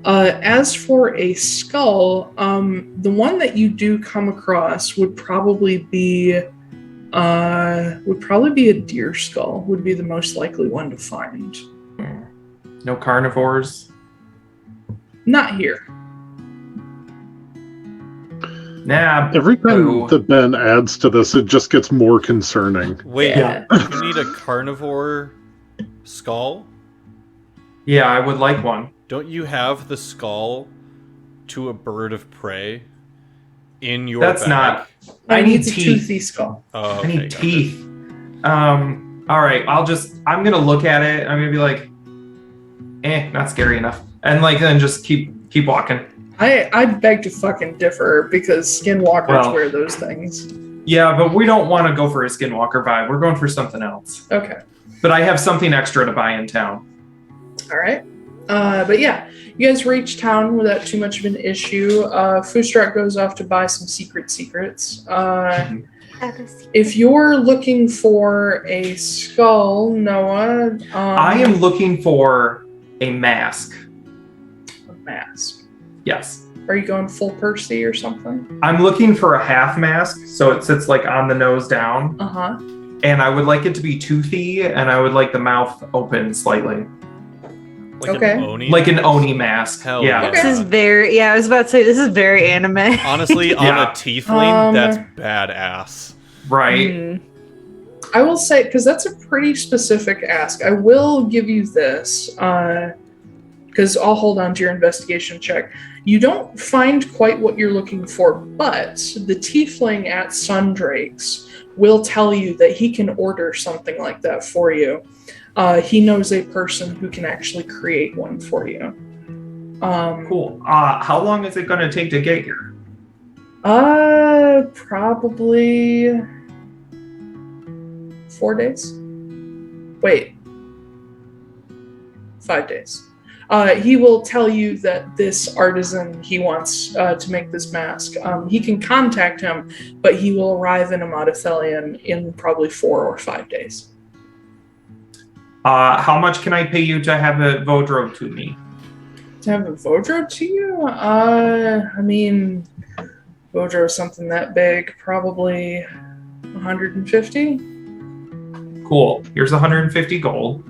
[SPEAKER 7] As for a skull, the one that you do come across would probably be a deer skull. Would be the most likely one to find.
[SPEAKER 8] No carnivores.
[SPEAKER 7] Not here.
[SPEAKER 8] Nah.
[SPEAKER 5] Every time
[SPEAKER 8] Boo.
[SPEAKER 5] that Ben adds to this, it just gets more concerning.
[SPEAKER 9] Wait,
[SPEAKER 7] Yeah.
[SPEAKER 9] you need a carnivore skull?
[SPEAKER 8] Yeah, I would like one.
[SPEAKER 9] Don't you have the skull to a bird of prey in your
[SPEAKER 8] That's
[SPEAKER 9] bag?
[SPEAKER 8] not.
[SPEAKER 7] I
[SPEAKER 8] I
[SPEAKER 7] need
[SPEAKER 8] need
[SPEAKER 7] a
[SPEAKER 8] teeth.
[SPEAKER 7] toothy skull.
[SPEAKER 9] Oh,
[SPEAKER 8] I
[SPEAKER 9] okay,
[SPEAKER 8] need
[SPEAKER 9] gotcha.
[SPEAKER 8] teeth. All right. I'm gonna look at it. I'm gonna be like, not scary enough, and then just keep walking.
[SPEAKER 7] I beg to fucking differ because skinwalkers
[SPEAKER 8] Well-
[SPEAKER 7] wear those things.
[SPEAKER 8] Yeah, but we don't want to go for a skinwalker vibe. We're going for something else.
[SPEAKER 7] Okay.
[SPEAKER 8] But I have something extra to buy in town.
[SPEAKER 7] All right. But yeah, you guys reach town without too much of an issue. Foostrak goes off to buy some secrets. If you're looking for a skull, Noah,
[SPEAKER 8] I am looking for a mask.
[SPEAKER 7] a mask.
[SPEAKER 8] Yes.
[SPEAKER 7] Are you going full Percy or something?
[SPEAKER 8] I'm looking for a half mask, so it sits on the nose down.
[SPEAKER 7] Uh-huh.
[SPEAKER 8] And I would like it to be toothy, and I would like the mouth open slightly.
[SPEAKER 9] Like
[SPEAKER 7] Okay.
[SPEAKER 9] an Oni?
[SPEAKER 8] Like an Oni mask.
[SPEAKER 9] Hell
[SPEAKER 8] yeah.
[SPEAKER 9] yeah.
[SPEAKER 7] Okay.
[SPEAKER 3] This is very I was about to say this is very anime.
[SPEAKER 9] Honestly, on
[SPEAKER 8] Yeah.
[SPEAKER 9] a tiefling,
[SPEAKER 7] Um,
[SPEAKER 9] that's badass.
[SPEAKER 8] Right.
[SPEAKER 3] Mm.
[SPEAKER 7] I will say, because that's a pretty specific ask, I will give you this, because I'll hold on to your investigation check. You don't find quite what you're looking for, but the tiefling at Sundrake's will tell you that he can order something like that for you. He knows a person who can actually create one for you.
[SPEAKER 8] Cool. How long is it going to take to get here?
[SPEAKER 7] Probably 4 days. Wait. 5 days. He will tell you that this artisan he wants to make this mask. He can contact him, but he will arrive in Amodathelion in probably 4 or 5 days.
[SPEAKER 8] How much can I pay you to have it Vodro to me?
[SPEAKER 7] To have a Vodro to you? I mean, Vodro is something that big, probably 150.
[SPEAKER 8] Cool. Here's 150 gold.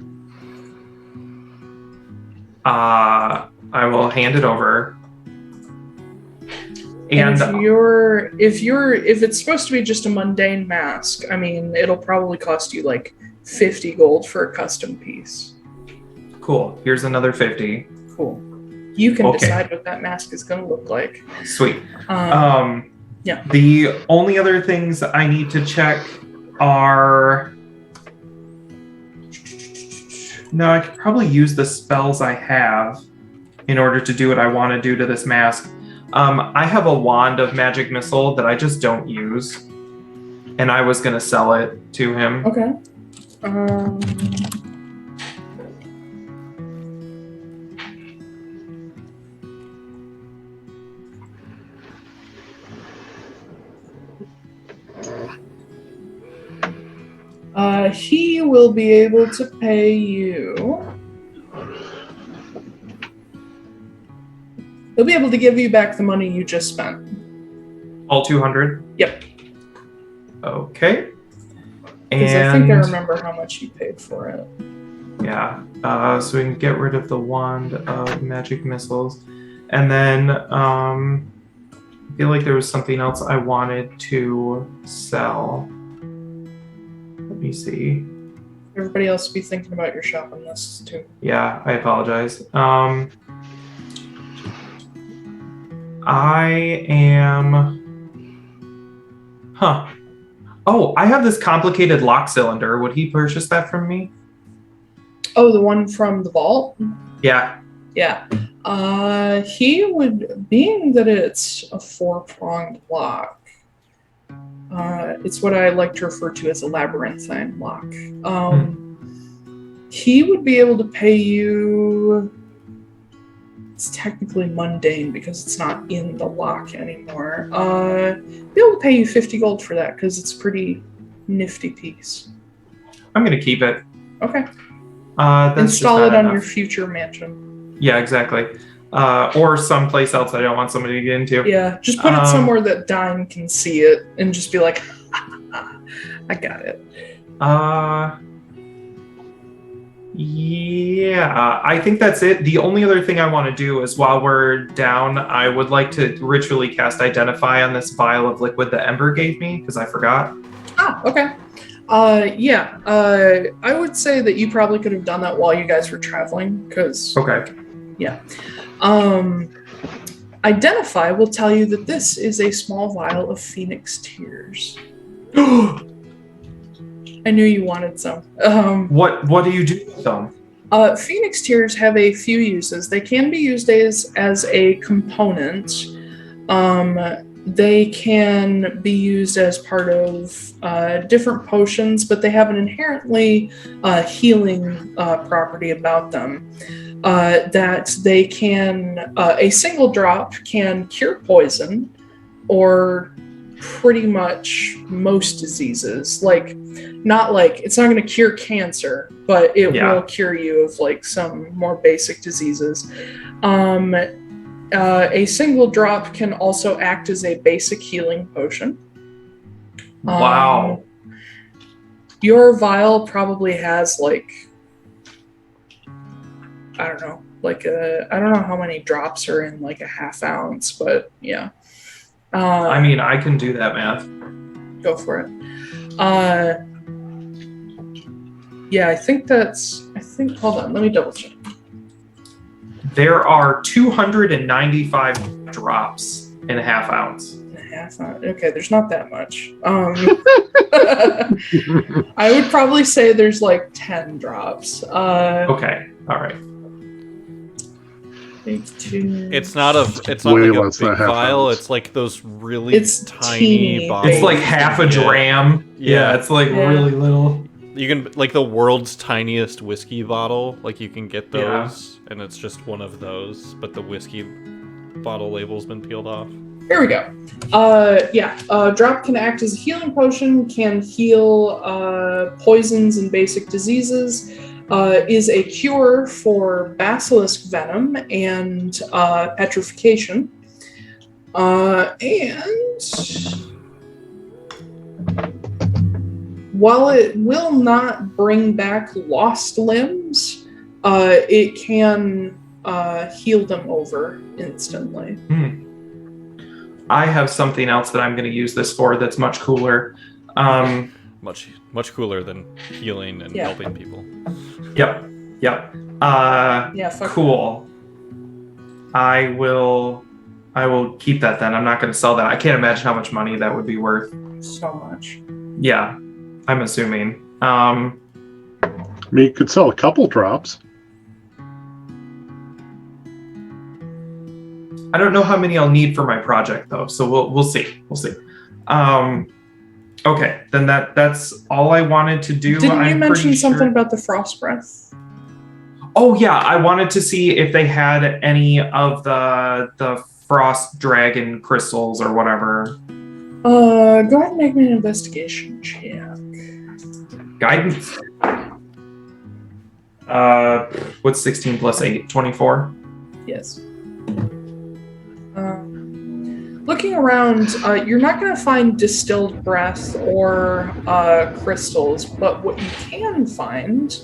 [SPEAKER 8] I will hand it over.
[SPEAKER 7] And
[SPEAKER 8] And
[SPEAKER 7] if it's supposed to be just a mundane mask, I mean, it'll probably cost you like 50 gold for a custom piece.
[SPEAKER 8] cool. Here's another 50.
[SPEAKER 7] Cool. You can
[SPEAKER 8] Okay.
[SPEAKER 7] decide what that mask is going to look like.
[SPEAKER 8] Sweet.
[SPEAKER 7] Yeah.
[SPEAKER 8] The only other things I need to check are No, I could probably use the spells I have in order to do what I want to do to this mask. I have a wand of magic missile that I just don't use, and I was going to sell it to him.
[SPEAKER 7] Okay. He will be able to pay you. He'll be able to give you back the money you just spent.
[SPEAKER 8] All 200?
[SPEAKER 7] Yep.
[SPEAKER 8] Okay.
[SPEAKER 7] Because I think I remember how much you paid for it.
[SPEAKER 8] Yeah. So we can get rid of the wand of magic missiles. And then I feel like there was something else I wanted to sell. Let me see.
[SPEAKER 7] Everybody else be thinking about your shopping lists too.
[SPEAKER 8] Yeah, I apologize. I am... Huh. Oh, I have this complicated lock cylinder. Would he purchase that from me?
[SPEAKER 7] Oh, the one from the vault?
[SPEAKER 8] Yeah.
[SPEAKER 7] Yeah. He would, being that it's a 4-pronged lock, it's what I like to refer to as a labyrinthine lock. He would be able to pay you... It's technically mundane because it's not in the lock anymore. Be able to pay you 50 gold for that because it's a pretty nifty piece.
[SPEAKER 8] I'm going to keep it.
[SPEAKER 7] Okay.
[SPEAKER 8] That's
[SPEAKER 7] Install it on
[SPEAKER 8] enough.
[SPEAKER 7] your future mansion.
[SPEAKER 8] Yeah, exactly. Or someplace else I don't want somebody to get into.
[SPEAKER 7] Yeah, just put it somewhere that Dime can see it and just be like, I got it.
[SPEAKER 8] Yeah, I think that's it. The only other thing I want to do is while we're down, I would like to ritually cast Identify on this vial of liquid that Ember gave me, because I forgot.
[SPEAKER 7] Ah, okay. Yeah, I would say that you probably could have done that while you guys were traveling, because...
[SPEAKER 8] Okay.
[SPEAKER 7] Yeah. Identify will tell you that this is a small vial of Phoenix Tears. I knew you wanted some.
[SPEAKER 8] What do you do with them?
[SPEAKER 7] Phoenix Tears have a few uses. They can be used as a component. They can be used as part of different potions, but they have an inherently healing property about them. That they can, a single drop can cure poison or pretty much most diseases. Like, not like, it's not going to cure cancer, but it will cure you of like some more basic diseases. A single drop can also act as a basic healing potion.
[SPEAKER 8] Wow.
[SPEAKER 7] Your vial probably has like, I don't know, like I don't know how many drops are in like a half ounce, but yeah.
[SPEAKER 8] I mean, I can do that math.
[SPEAKER 7] Go for it. Yeah, I think, hold on, let me double check.
[SPEAKER 8] There are 295 drops in a half ounce.
[SPEAKER 7] Okay, there's not that much. I would probably say there's like 10 drops.
[SPEAKER 8] Okay, all right.
[SPEAKER 9] It's not like a big vial. It's like those really tiny bottles.
[SPEAKER 8] It's like half a dram. Yeah, it's like really little.
[SPEAKER 9] You can, like, the world's tiniest whiskey bottle, like, you can get those, and it's just one of those, but the whiskey bottle label's been peeled off.
[SPEAKER 7] Here we go. Drop can act as a healing potion, can heal poisons and basic diseases, is a cure for basilisk venom and petrification, and while it will not bring back lost limbs, it can heal them over instantly.
[SPEAKER 8] I have something else that I'm going to use this for that's much cooler.
[SPEAKER 9] Much cooler than healing and helping people.
[SPEAKER 8] Yep. Cool. I will keep that then. I'm not going to sell that. I can't imagine how much money that would be worth.
[SPEAKER 7] So much.
[SPEAKER 8] Yeah, I'm assuming.
[SPEAKER 5] mean, you could sell a couple drops.
[SPEAKER 8] I don't know how many I'll need for my project though, so we'll see. We'll see. Okay, then that's all I wanted to do.
[SPEAKER 7] Didn't you mention something
[SPEAKER 8] sure.
[SPEAKER 7] about the frost breath?
[SPEAKER 8] Oh yeah, I wanted to see if they had any of the frost dragon crystals or whatever.
[SPEAKER 7] Go ahead and make me an investigation check.
[SPEAKER 8] Guidance. What's 16 plus 8? 24?
[SPEAKER 7] Yes. Looking around, you're not going to find distilled breath or crystals, but what you can find,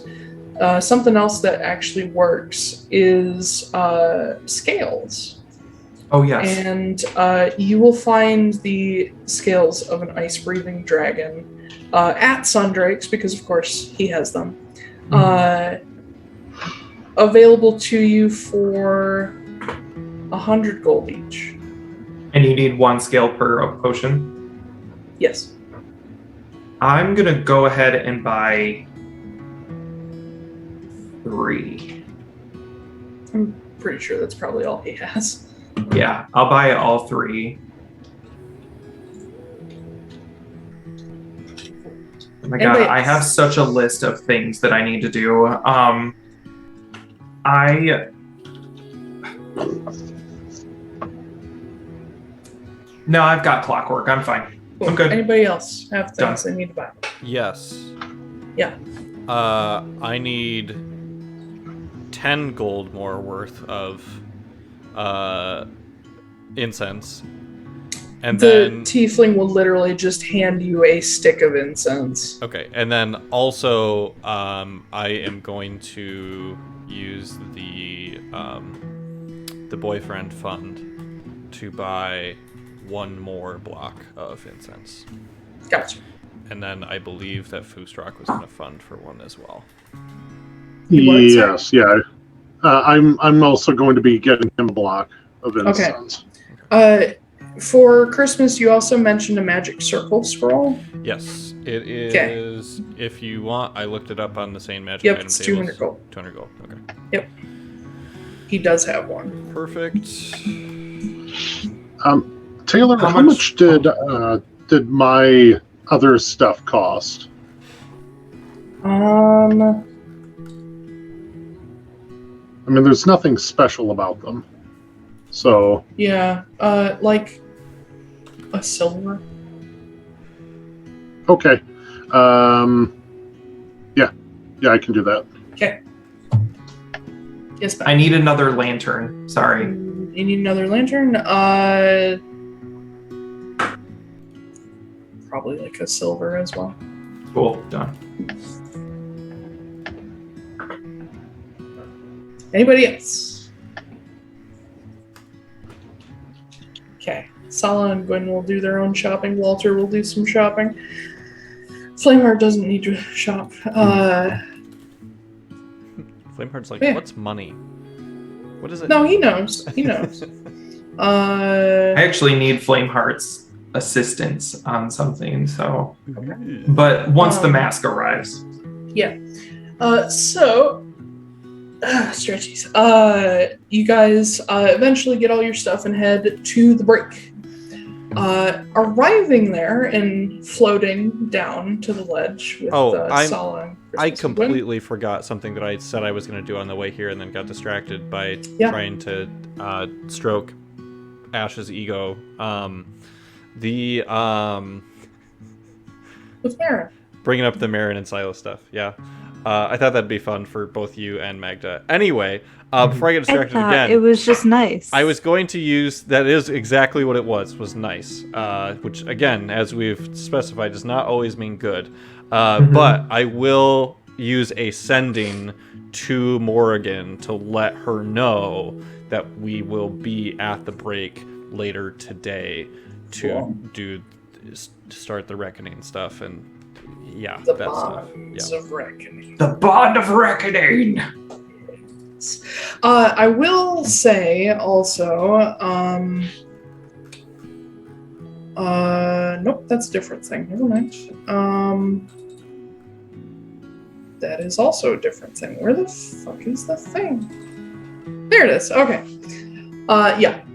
[SPEAKER 7] something else that actually works, is scales.
[SPEAKER 8] Oh, yes.
[SPEAKER 7] And you will find the scales of an ice-breathing dragon at Sundrake's, because of course he has them, available to you for 100 gold each.
[SPEAKER 8] And you need 1 scale per potion?
[SPEAKER 7] Yes.
[SPEAKER 8] I'm going to go ahead and buy 3.
[SPEAKER 7] I'm pretty sure that's probably all he has.
[SPEAKER 8] Yeah, I'll buy all 3. Oh my god, I have such a list of things that I need to do. No, I've got clockwork. I'm fine.
[SPEAKER 7] Cool.
[SPEAKER 8] I'm good.
[SPEAKER 7] Anybody else have things they need to buy?
[SPEAKER 9] Yes.
[SPEAKER 7] Yeah.
[SPEAKER 9] I need 10 gold more worth of incense. And
[SPEAKER 7] the
[SPEAKER 9] then
[SPEAKER 7] tiefling will literally just hand you a stick of incense.
[SPEAKER 9] Okay, and then also I am going to use the boyfriend fund to buy 1 more block of incense.
[SPEAKER 7] Gotcha.
[SPEAKER 9] And then I believe that Foostrak was going to fund for 1 as well.
[SPEAKER 5] Yes, yeah. I'm also going to be getting him a block of incense.
[SPEAKER 7] Okay. For Christmas, you also mentioned a magic circle scroll.
[SPEAKER 9] Yes, it is. Okay. If you want, I looked it up on the same magic item
[SPEAKER 7] it's
[SPEAKER 9] tables.
[SPEAKER 7] 200 gold.
[SPEAKER 9] 200 gold. Okay.
[SPEAKER 7] Yep. He does have 1.
[SPEAKER 9] Perfect.
[SPEAKER 5] Taiylor, how much did my other stuff cost? I mean, there's nothing special about them. So
[SPEAKER 7] yeah, like a silver.
[SPEAKER 5] Okay. Yeah, I can do that.
[SPEAKER 7] Okay. Yes,
[SPEAKER 8] I need another lantern. Sorry.
[SPEAKER 7] You need another lantern? Probably like a silver as well.
[SPEAKER 8] Cool. Done.
[SPEAKER 7] Anybody else? Okay. Sala and Gwen will do their own shopping. Walter will do some shopping. Flameheart doesn't need to shop.
[SPEAKER 9] Flameheart's like,
[SPEAKER 7] yeah.
[SPEAKER 9] What's money? What is it?
[SPEAKER 7] No, he knows. He knows.
[SPEAKER 8] I actually need Flameheart's assistance on something, so.
[SPEAKER 7] Okay.
[SPEAKER 8] But once the mask arrives.
[SPEAKER 7] Yeah. Stretchies. You guys eventually get all your stuff and head to the break. Arriving there and floating down to the ledge with Sala and Christmas.
[SPEAKER 9] I completely forgot something that I said I was going to do on the way here and then got distracted by trying to stroke Ash's ego.
[SPEAKER 7] With Marin.
[SPEAKER 9] Bringing up the Marin and Silo stuff, yeah. I thought that'd be fun for both you and Magda. Anyway, before I get distracted again...
[SPEAKER 3] It was just nice.
[SPEAKER 9] I was going to use... That is exactly what it was nice. Which, again, as we've specified, does not always mean good. But I will use a sending to Morrigan to let her know that we will be at the break later today to start the reckoning stuff and
[SPEAKER 7] the
[SPEAKER 9] that stuff.
[SPEAKER 7] Bonds of Reckoning.
[SPEAKER 8] The Bond of Reckoning!
[SPEAKER 7] I will say also, nope, that's a different thing. Never mind. That is also a different thing. Where the fuck is the thing? There it is. Okay. Yeah.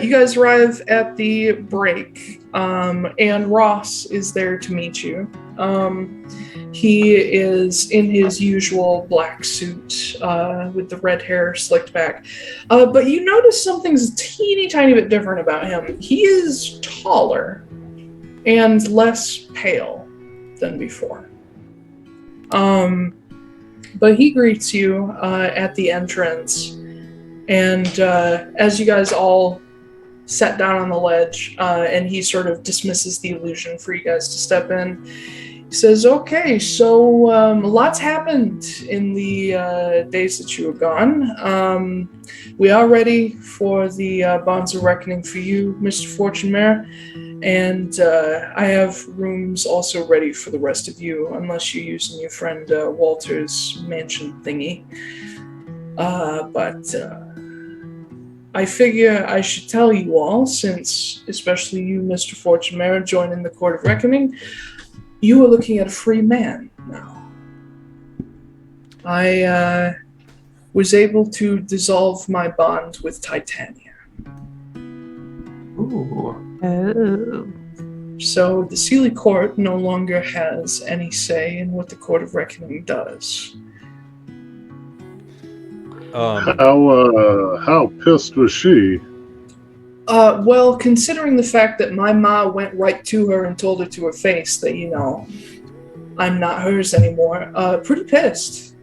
[SPEAKER 7] You guys arrive at the break, and Ross is there to meet you. He is in his usual black suit with the red hair slicked back. But you notice something's a teeny tiny bit different about him. He is taller and less pale than before. But he greets you at the entrance. And as you guys all sat down on the ledge, and he sort of dismisses the illusion for you guys to step in, he says, okay, so lots happened in the days that you were gone. We are ready for the Bonds of Reckoning for you, Mr. Fortunemaer, and I have rooms also ready for the rest of you, unless you're using your friend Walter's mansion thingy. But I figure I should tell you all, since especially you, Mr. Fortunemaer, joining the Court of Reckoning, you are looking at a free man now. I was able to dissolve my bond with Titania.
[SPEAKER 8] Ooh.
[SPEAKER 3] Oh.
[SPEAKER 7] So the Sealy Court no longer has any say in what the Court of Reckoning does.
[SPEAKER 5] How pissed was she?
[SPEAKER 7] Well, considering the fact that my ma went right to her and told her to her face that, I'm not hers anymore, pretty pissed.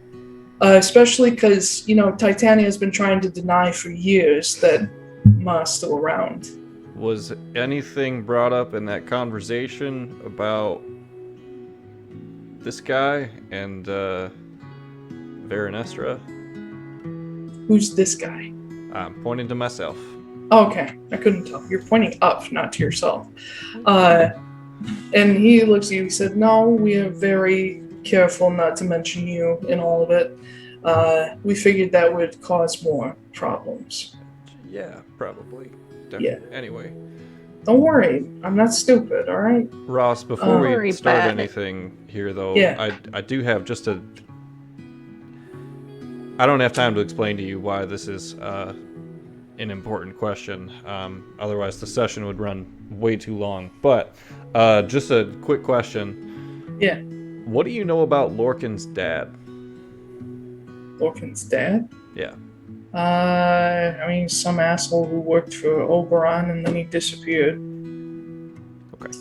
[SPEAKER 7] Especially because, Titania has been trying to deny for years that ma's still around.
[SPEAKER 9] Was anything brought up in that conversation about this guy and Veronestra?
[SPEAKER 7] Who's this guy?
[SPEAKER 9] I'm pointing to myself.
[SPEAKER 7] Okay, I couldn't tell. You're pointing up, not to yourself. And he looks at you, he said, no, we are very careful not to mention you in all of it. We figured that would cause more problems.
[SPEAKER 9] Yeah, probably.
[SPEAKER 7] Yeah.
[SPEAKER 9] Anyway.
[SPEAKER 7] Don't worry, I'm not stupid, alright?
[SPEAKER 9] Ross, before we
[SPEAKER 3] Worry
[SPEAKER 9] start
[SPEAKER 3] about it.
[SPEAKER 9] anything here, though,
[SPEAKER 7] Yeah.
[SPEAKER 9] I do have just a... I don't have time to explain to you why this is an important question. Otherwise, the session would run way too long. But just a quick question.
[SPEAKER 7] Yeah.
[SPEAKER 9] What do you know about Lorcan's dad?
[SPEAKER 7] Lorcan's dad?
[SPEAKER 9] Yeah.
[SPEAKER 7] Some asshole who worked for Oberon and then he disappeared.
[SPEAKER 9] Okay.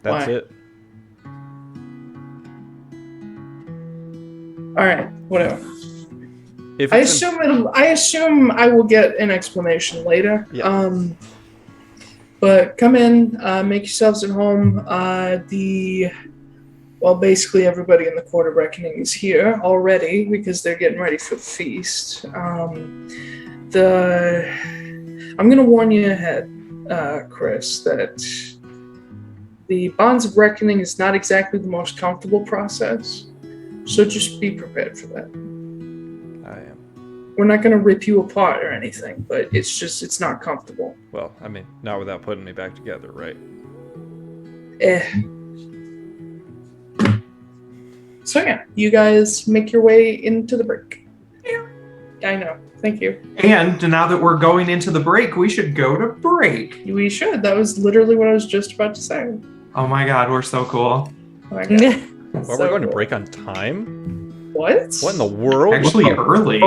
[SPEAKER 9] That's
[SPEAKER 7] Why?
[SPEAKER 9] it.
[SPEAKER 7] Alright, whatever.
[SPEAKER 9] If
[SPEAKER 7] I
[SPEAKER 9] it's
[SPEAKER 7] assume I will get an explanation later.
[SPEAKER 9] Yeah.
[SPEAKER 7] But come in, make yourselves at home. Basically everybody in the Court of Reckoning is here already because they're getting ready for the feast. I'm gonna warn you ahead, Chris, that the Bonds of Reckoning is not exactly the most comfortable process. So just be prepared for that.
[SPEAKER 9] I am.
[SPEAKER 7] We're not going to rip you apart or anything, but it's not comfortable.
[SPEAKER 9] Well, not without putting me back together, right?
[SPEAKER 7] So yeah, you guys make your way into the break. Yeah, I know. Thank you.
[SPEAKER 8] And now that we're going into the break, we should go to break.
[SPEAKER 7] We should. That was literally what I was just about to say.
[SPEAKER 8] Oh my god, we're so cool.
[SPEAKER 7] Oh my God.
[SPEAKER 9] Well,
[SPEAKER 7] So
[SPEAKER 9] we're going to
[SPEAKER 7] cool.
[SPEAKER 9] break on time?
[SPEAKER 7] What?
[SPEAKER 9] What in the world?
[SPEAKER 8] Actually, early.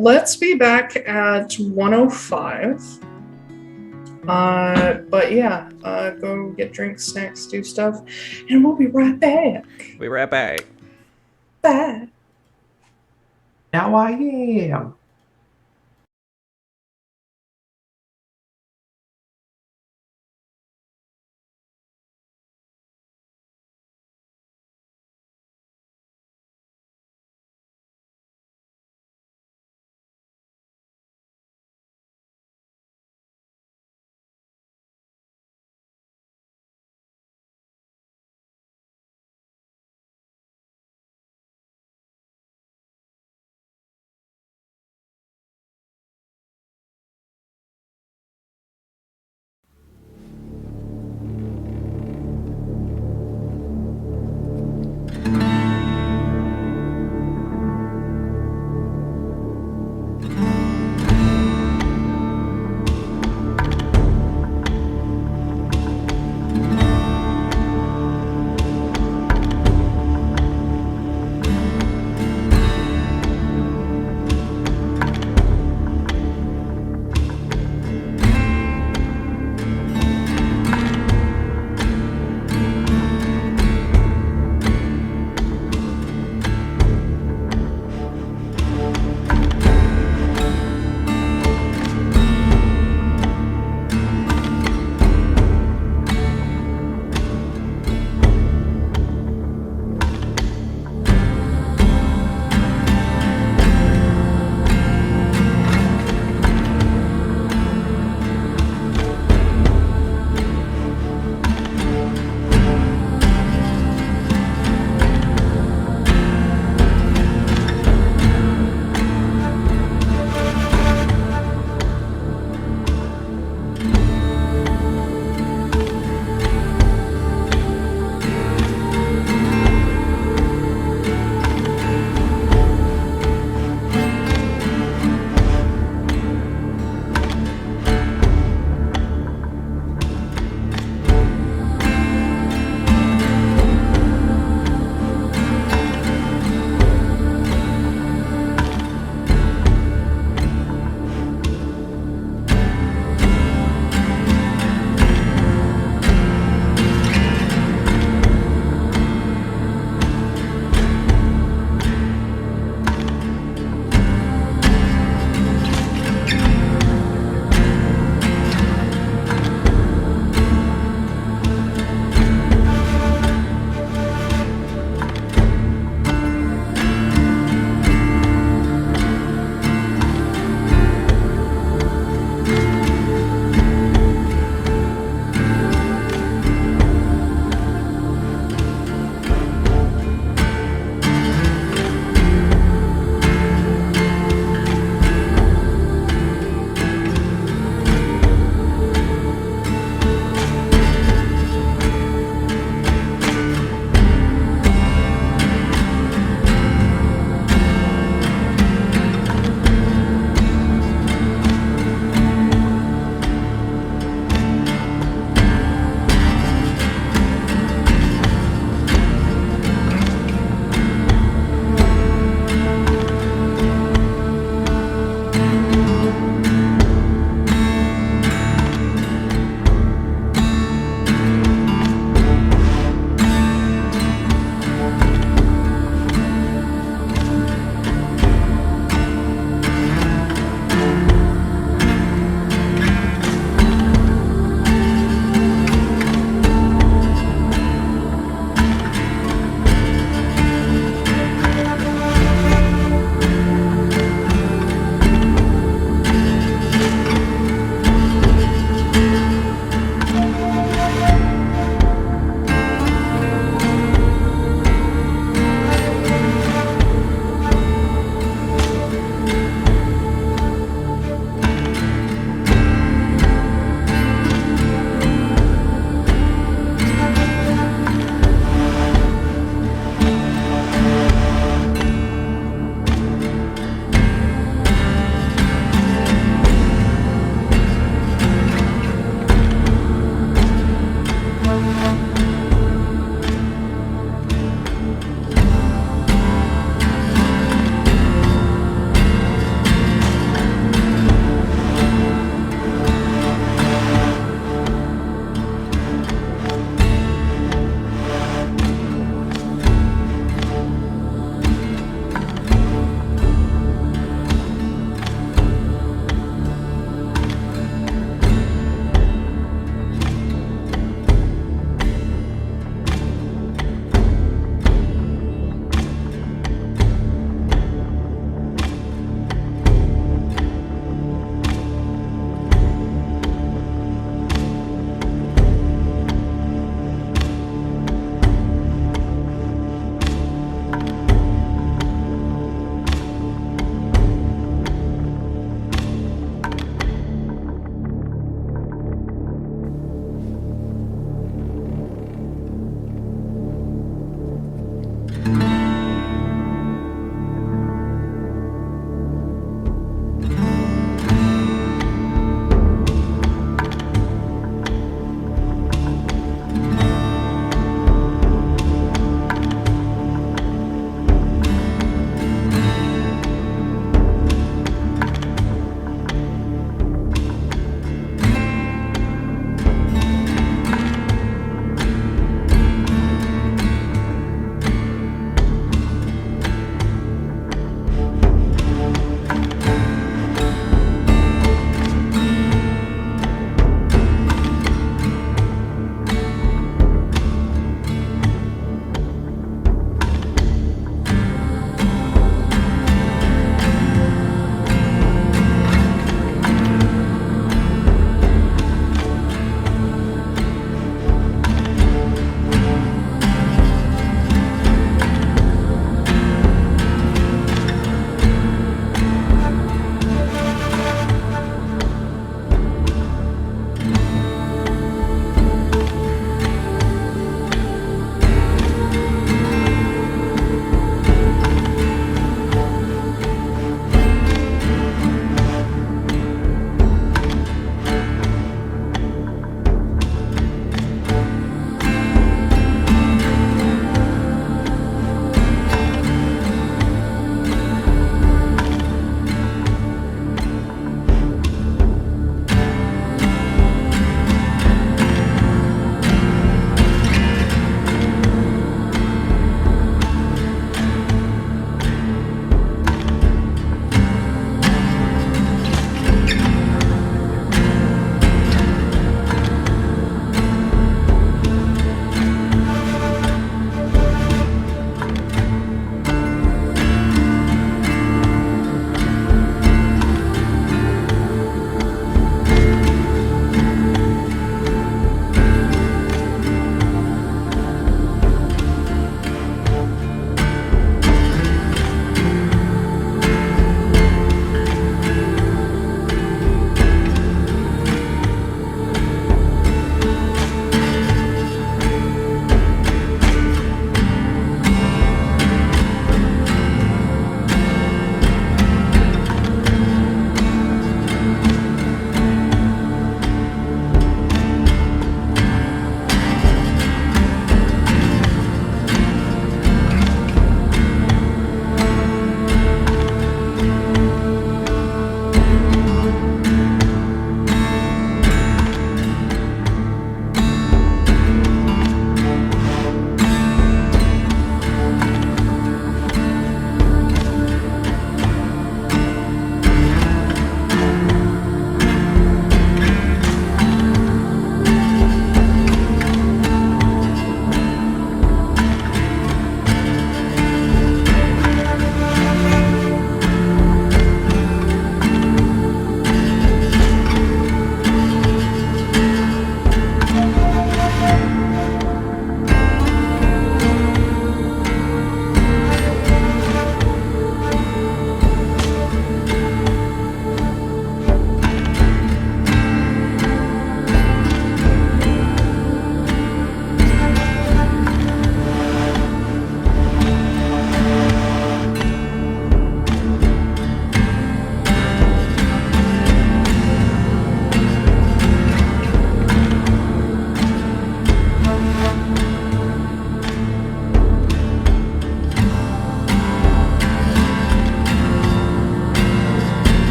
[SPEAKER 7] Let's be back at 1:05. But yeah, go get drinks, snacks, do stuff, and we'll be right back.
[SPEAKER 9] Be right back.
[SPEAKER 7] Bye.
[SPEAKER 8] Now I am.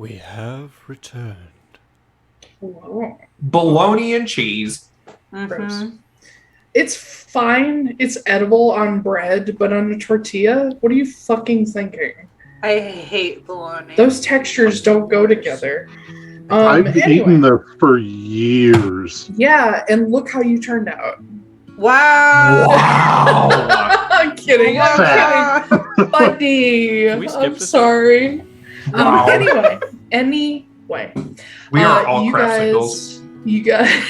[SPEAKER 2] We have returned.
[SPEAKER 7] Wow.
[SPEAKER 8] Bologna and cheese.
[SPEAKER 7] Gross. It's fine. It's edible on bread, but on a tortilla? What are you fucking thinking?
[SPEAKER 6] I hate bologna.
[SPEAKER 7] Those textures don't go together.
[SPEAKER 5] I've eaten there for years.
[SPEAKER 7] Yeah, and look how you turned out.
[SPEAKER 6] Wow.
[SPEAKER 8] Wow.
[SPEAKER 7] I'm kidding. I'm kidding. Buddy.
[SPEAKER 9] Can we skip
[SPEAKER 7] I'm
[SPEAKER 9] this?
[SPEAKER 7] sorry.
[SPEAKER 8] Wow.
[SPEAKER 7] Anyway.
[SPEAKER 8] We are all
[SPEAKER 7] you
[SPEAKER 8] craftsicles.
[SPEAKER 7] You guys,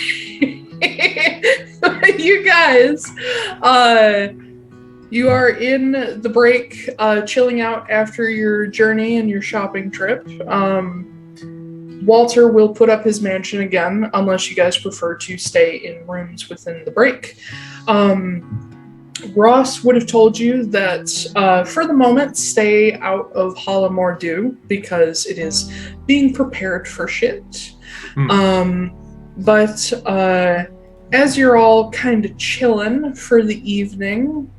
[SPEAKER 7] you are in the break, chilling out after your journey and your shopping trip. Walter will put up his mansion again, unless you guys prefer to stay in rooms within the break. Ross would have told you that for the moment, stay out of Hollamore Dew because it is being prepared for shit. But as you're all kind of chilling for the evening,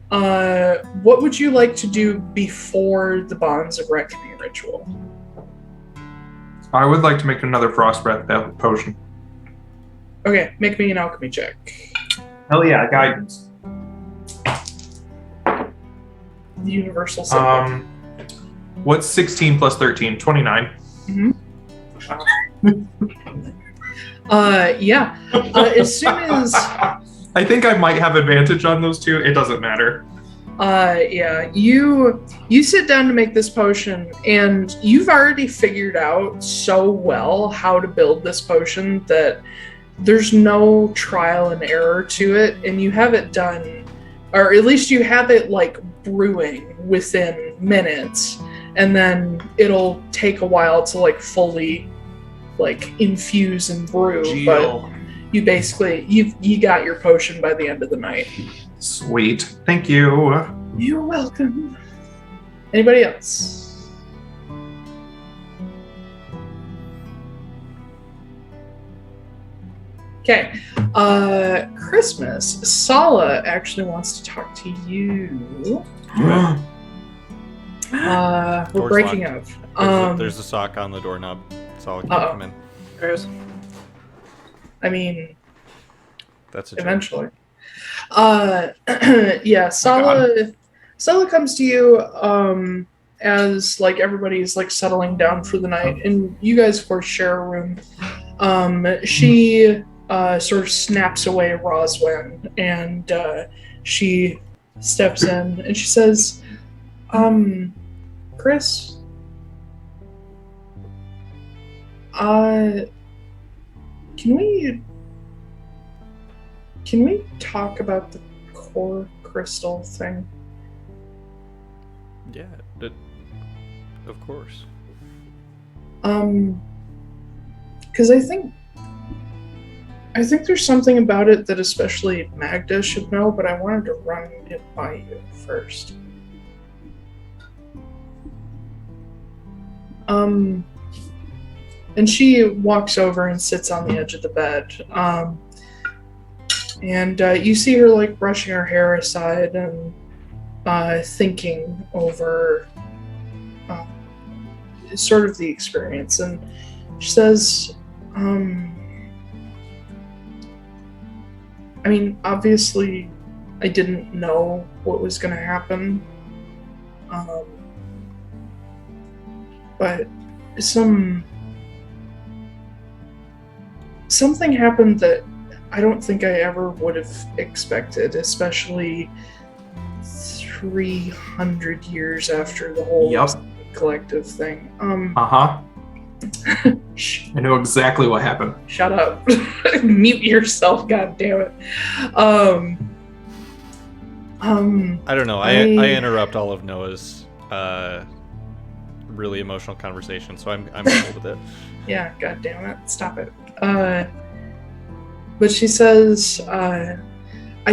[SPEAKER 7] what would you like to do before the Bonds of Reckoning ritual?
[SPEAKER 8] I would like to make another frost breath potion.
[SPEAKER 7] Okay, make me an alchemy check.
[SPEAKER 8] Hell yeah, guidance.
[SPEAKER 7] The universal symbol.
[SPEAKER 8] What's 16 plus 13? 29.
[SPEAKER 7] Yeah. As soon as
[SPEAKER 8] I think I might have advantage on those two. It doesn't matter.
[SPEAKER 7] yeah, you sit down to make this potion, and you've already figured out so well how to build this potion that there's no trial and error to it, and you have it done, or at least you have it like brewing within minutes, and then it'll take a while to like fully like infuse and brew. But you basically you got your potion by the end of the night.
[SPEAKER 8] Sweet. Thank you.
[SPEAKER 7] You're welcome. Anybody else? Okay. Christmas. Sala actually wants to talk to you. We're
[SPEAKER 9] Door's
[SPEAKER 7] breaking
[SPEAKER 9] locked.
[SPEAKER 7] up.
[SPEAKER 9] There's a sock on the doorknob. Sala can't
[SPEAKER 7] Uh-oh.
[SPEAKER 9] come in.
[SPEAKER 7] I mean,
[SPEAKER 9] That's a joke.
[SPEAKER 7] eventually. Yeah, Sala comes to you as like everybody's like settling down for the night, and you guys of course share a room. She sort of snaps away Roswin, and she steps in and she says, Chris, can we talk about the core crystal thing?
[SPEAKER 9] Yeah, of course.
[SPEAKER 7] Because I think there's something about it that especially Magda should know, but I wanted to run it by you first. And she walks over and sits on the edge of the bed. And you see her like brushing her hair aside and thinking over sort of the experience. And she says, I mean, obviously I didn't know what was going to happen. But something happened that I don't think I ever would have expected, especially 300 years after the whole collective thing.
[SPEAKER 8] I know exactly what happened.
[SPEAKER 7] Shut up. Mute yourself, goddammit.
[SPEAKER 9] I don't know. I interrupt all of Noah's really emotional conversation, so I'm cool with it.
[SPEAKER 7] Yeah, goddammit. Stop it. But she says, I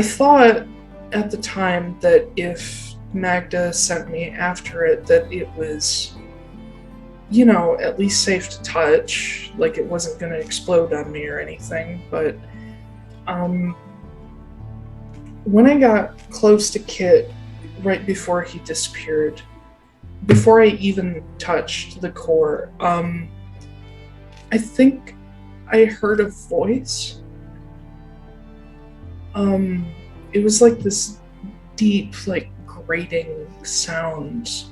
[SPEAKER 7] thought at the time that if Magda sent me after it, that it was, you know, at least safe to touch, like it wasn't going to explode on me or anything. But when I got close to Kit right before he disappeared, before I even touched the core, I think I heard a voice. It was like this deep, like grating sound,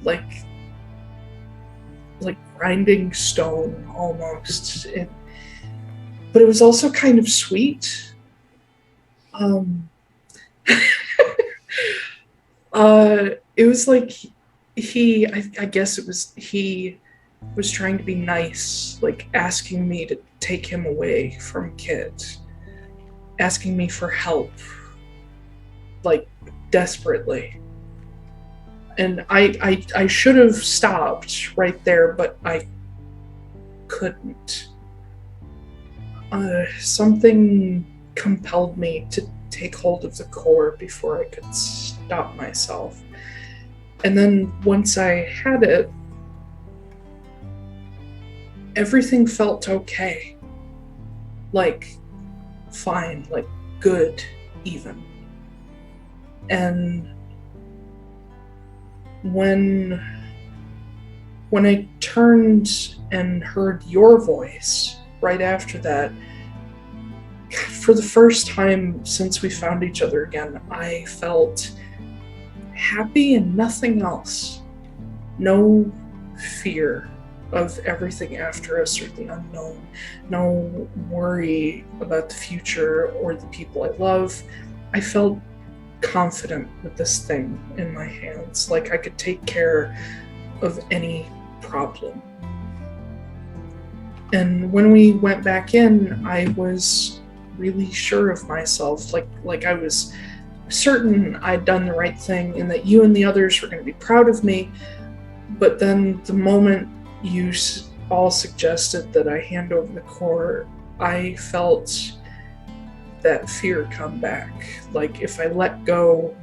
[SPEAKER 7] like grinding stone almost. But it was also kind of sweet. It was like I guess it was he was trying to be nice, like asking me to take him away from Kit, asking me for help, like desperately. And I should have stopped right there, but I couldn't. Something compelled me to take hold of the core before I could stop myself. And then once I had it, everything felt okay. Like, fine, like good, even. And when I turned and heard your voice right after that, for the first time since we found each other again, I felt happy and nothing else. No fear of everything after us or the unknown. No worry about the future or the people I love. I felt confident with this thing in my hands, like I could take care of any problem. And when we went back in, I was really sure of myself, like I was certain I'd done the right thing and that you and the others were going to be proud of me. But then the moment you all suggested that I hand over the core, I felt that fear come back. Like if I let go,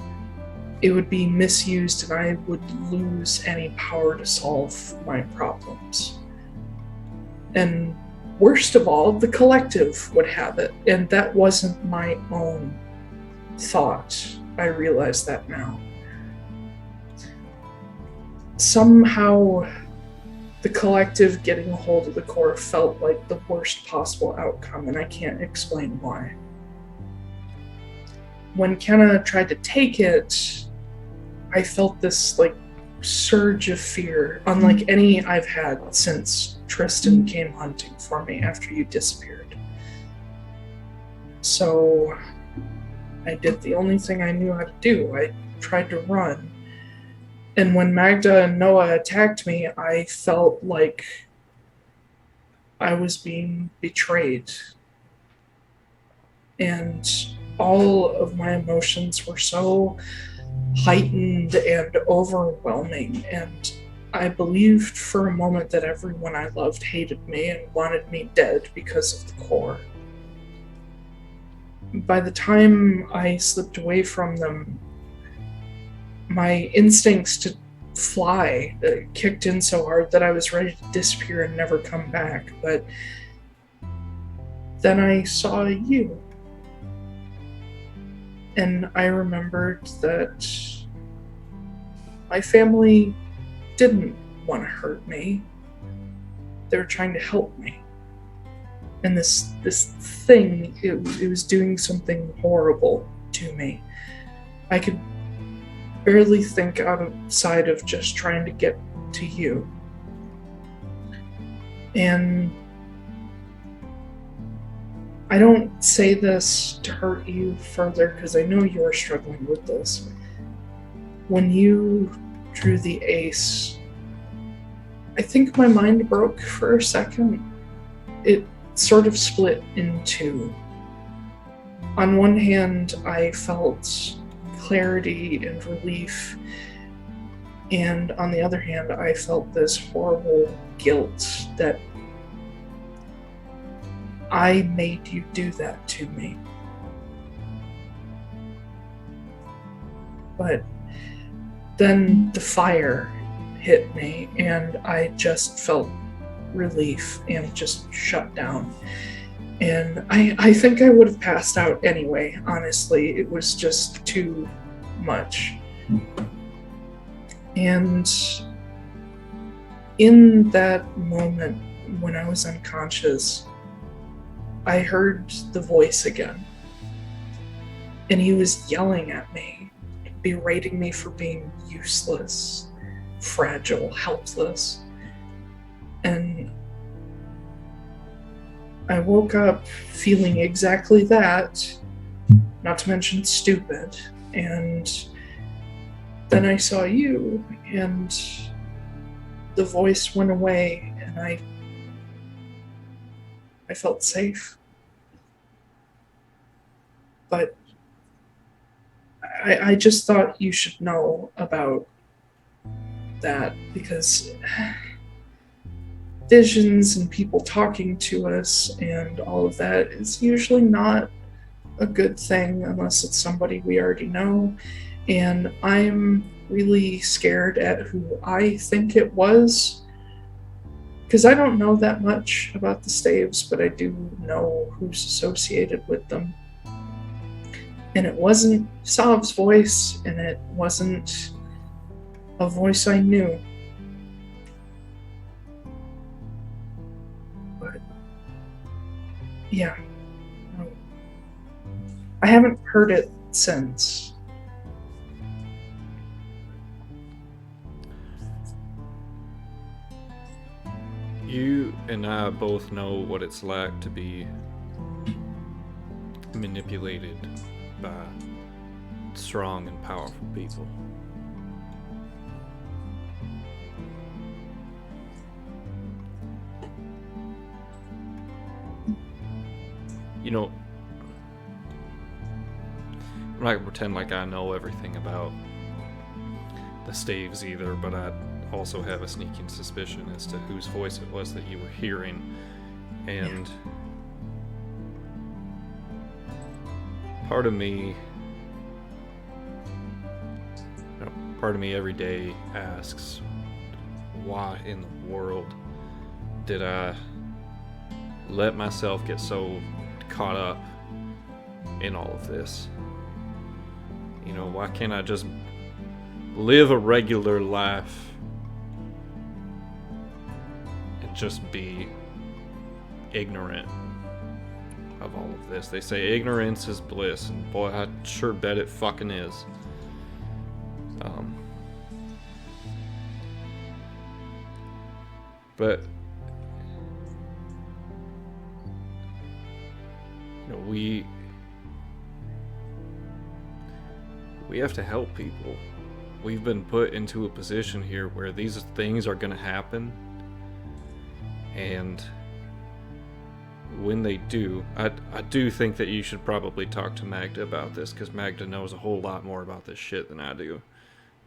[SPEAKER 7] it would be misused and I would lose any power to solve my problems. And worst of all, the collective would have it. And that wasn't my own thought. I realize that now. Somehow, the collective getting a hold of the core felt like the worst possible outcome, and I can't explain why. When Kenna tried to take it, I felt this like surge of fear, unlike any I've had since Tristan came hunting for me after you disappeared. So I did the only thing I knew how to do. I tried to run. And when Magda and Noah attacked me, I felt like I was being betrayed. And all of my emotions were so heightened and overwhelming. And I believed for a moment that everyone I loved hated me and wanted me dead because of the core. By the time I slipped away from them, my instincts to fly kicked in so hard that I was ready to disappear and never come back. But then I saw you. And I remembered that my family didn't want to hurt me. They were trying to help me. And this thing, it was doing something horrible to me. I could barely think outside of just trying to get to you. And I don't say this to hurt you further because I know you're struggling with this. When you drew the ace, I think my mind broke for a second. It sort of split in two. On one hand, I felt clarity and relief, and on the other hand, I felt this horrible guilt that I made you do that to me. But then the fire hit me, and I just felt relief and just shut down. And I think I would have passed out anyway, honestly. It was just too much. And in that moment when I was unconscious, I heard the voice again. And he was yelling at me, berating me for being useless, fragile, helpless. And I woke up feeling exactly that, not to mention stupid. And then I saw you, and the voice went away, and I felt safe. But I just thought you should know about that, because visions and people talking to us and all of that is usually not a good thing unless it's somebody we already know. And I'm really scared at who I think it was, because I don't know that much about the staves, but I do know who's associated with them. And it wasn't Sav's voice, and it wasn't a voice I knew. But yeah, I haven't heard it since.
[SPEAKER 9] You and I both know what it's like to be manipulated by strong and powerful people. You know, I'm not gonna pretend like I know everything about the staves either, but I also have a sneaking suspicion as to whose voice it was that you were hearing. And part of me every day asks, why in the world did I let myself get so caught up in all of this? You know, why can't I just live a regular life and just be ignorant of all of this? They say ignorance is bliss, and boy, I sure bet it fucking is. But you know, we have to help people. We've been put into a position here where these things are going to happen, and when they do, I do think that you should probably talk to Magda about this, because Magda knows a whole lot more about this shit than I do.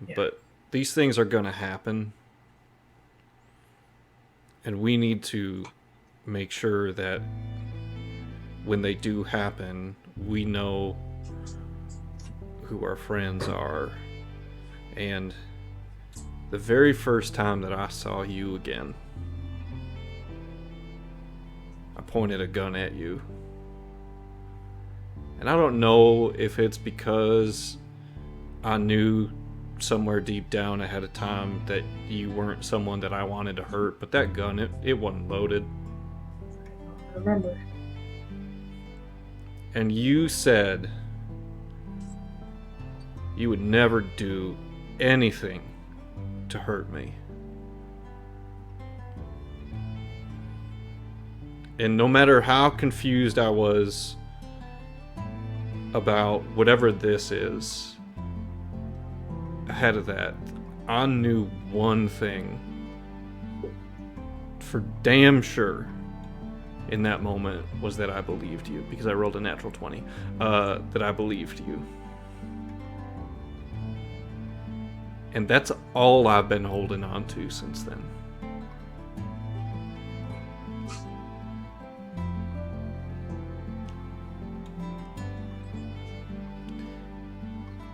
[SPEAKER 9] Yeah. But these things are going to happen, and we need to make sure that when they do happen, we know who our friends are. And the very first time that I saw you again, I pointed a gun at you. And I don't know if it's because I knew somewhere deep down ahead of time that you weren't someone that I wanted to hurt, but that gun, it wasn't loaded.
[SPEAKER 7] I remember.
[SPEAKER 9] And you said you would never do anything to hurt me. And no matter how confused I was about whatever this is, ahead of that, I knew one thing for damn sure in that moment, was that I believed you, because I rolled a natural 20, that I believed you. And that's all I've been holding on to since then.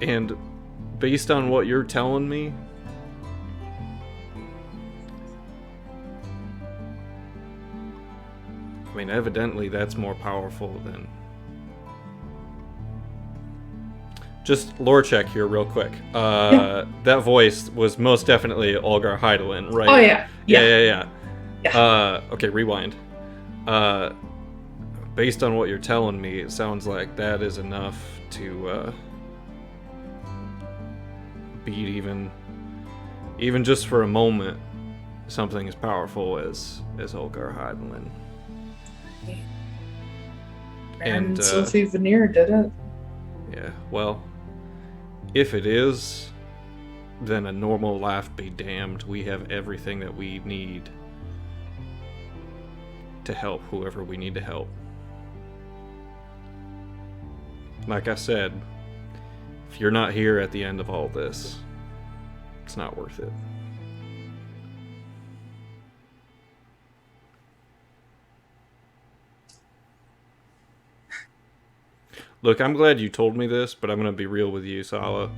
[SPEAKER 9] And based on what you're telling me, I mean, evidently that's more powerful Just lore check here real quick. That voice was most definitely Olgar Heidelin, right?
[SPEAKER 7] Oh, yeah.
[SPEAKER 9] Yeah.
[SPEAKER 7] Yeah.
[SPEAKER 9] Okay, rewind. Based on what you're telling me, it sounds like that is enough to beat even just for a moment something as powerful as Olgar Heidelin.
[SPEAKER 7] And Sophie Veneer did it.
[SPEAKER 9] Yeah, well, if it is, then a normal life be damned. We have everything that we need to help whoever we need to help. Like I said, if you're not here at the end of all this, it's not worth it. Look, I'm glad you told me this, but I'm going to be real with you, Sala.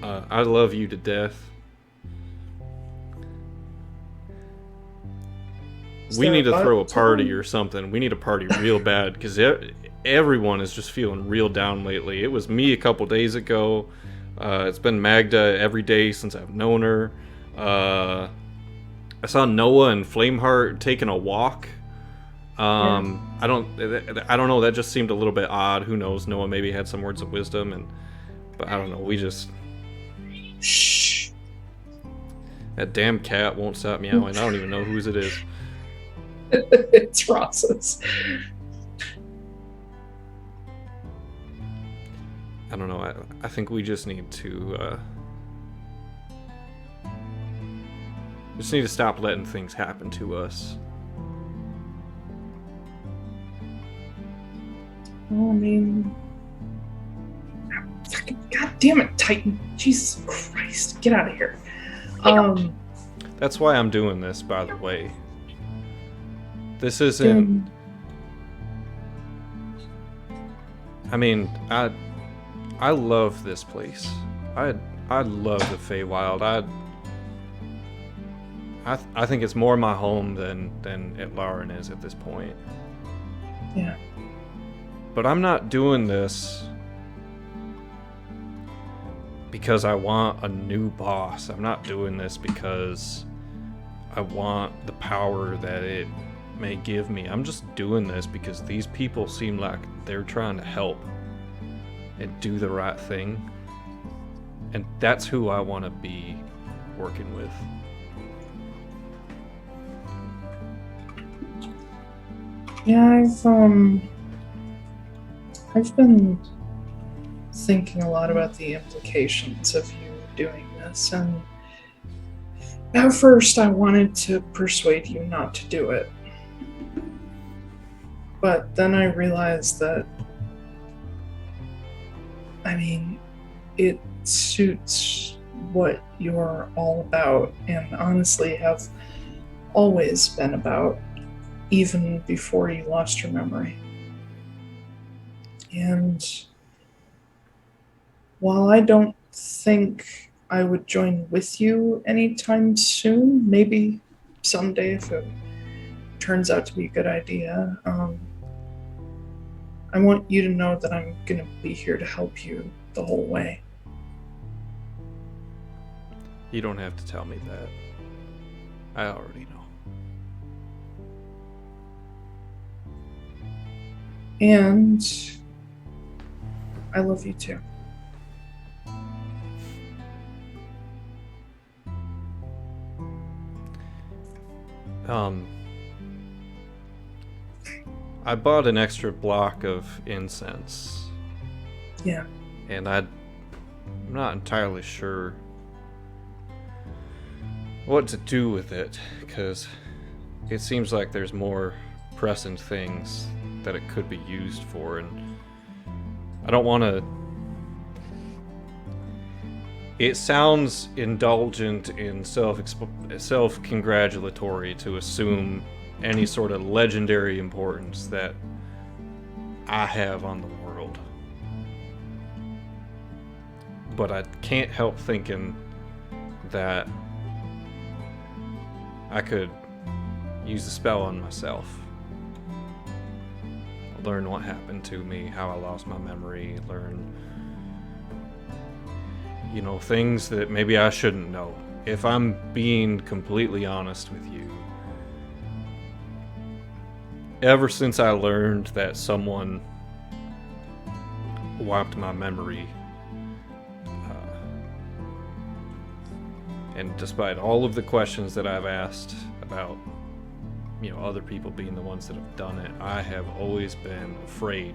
[SPEAKER 9] I love you to death. We need to throw a party or something. We need a party real bad, because everyone is just feeling real down lately. It was me a couple days ago. It's been Magda every day since I've known her. I saw Noah and Flameheart taking a walk. I don't know. That just seemed a little bit odd. Who knows? Noah maybe had some words of wisdom, but I don't know. We just.
[SPEAKER 7] Shh.
[SPEAKER 9] That damn cat won't stop meowing. I don't even know whose it is.
[SPEAKER 7] It's Ross's.
[SPEAKER 9] I don't know. I think we just need to stop letting things happen to us.
[SPEAKER 7] Well, I mean, God damn it, Titan! Jesus Christ, get out of here.
[SPEAKER 9] That's why I'm doing this, by the way. This isn't. I mean, I love this place. I love the Feywild. I think it's more my home than Atlaran is at this point.
[SPEAKER 7] Yeah.
[SPEAKER 9] But I'm not doing this because I want a new boss. I'm not doing this because I want the power that it may give me. I'm just doing this because these people seem like they're trying to help and do the right thing. And that's who I want to be working with.
[SPEAKER 7] Yeah, I've been thinking a lot about the implications of you doing this, and at first I wanted to persuade you not to do it. But then I realized that, I mean, it suits what you're all about, and honestly have always been about, even before you lost your memory. And while I don't think I would join with you anytime soon, maybe someday if it turns out to be a good idea, I want you to know that I'm going to be here to help you the whole way.
[SPEAKER 9] You don't have to tell me that. I already know.
[SPEAKER 7] And I love you too.
[SPEAKER 9] I bought an extra block of incense.
[SPEAKER 7] Yeah.
[SPEAKER 9] And I'm not entirely sure what to do with it, because it seems like there's more pressing things that it could be used for, and I don't want to. It sounds indulgent in self-congratulatory to assume any sort of legendary importance that I have on the world. But I can't help thinking that I could use the spell on myself. Learn what happened to me, how I lost my memory, learn
[SPEAKER 2] things that maybe I shouldn't know. If I'm being completely honest with you, ever since I learned that someone wiped my memory, and despite all of the questions that I've asked about, other people being the ones that have done it, I have always been afraid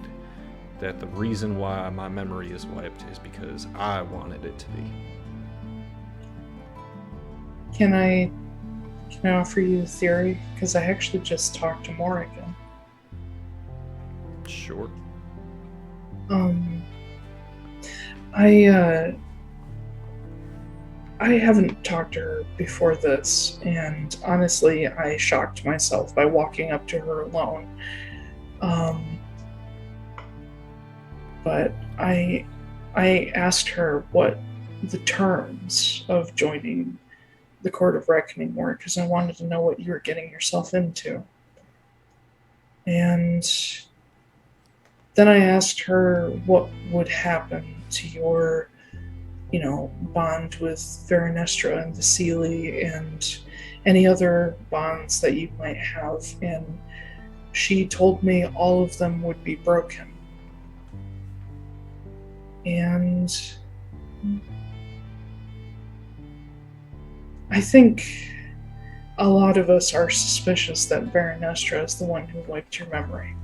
[SPEAKER 2] that the reason why my memory is wiped is because I wanted it to be.
[SPEAKER 7] Can I offer you a theory? Because I actually just talked to Morrigan.
[SPEAKER 2] Sure.
[SPEAKER 7] I haven't talked to her before this, and honestly, I shocked myself by walking up to her alone. But I asked her what the terms of joining the Court of Reckoning were, because I wanted to know what you were getting yourself into. And then I asked her what would happen to your, bond with Veronestra and the Sealy and any other bonds that you might have. And she told me all of them would be broken. And I think a lot of us are suspicious that Veronestra is the one who wiped your memory.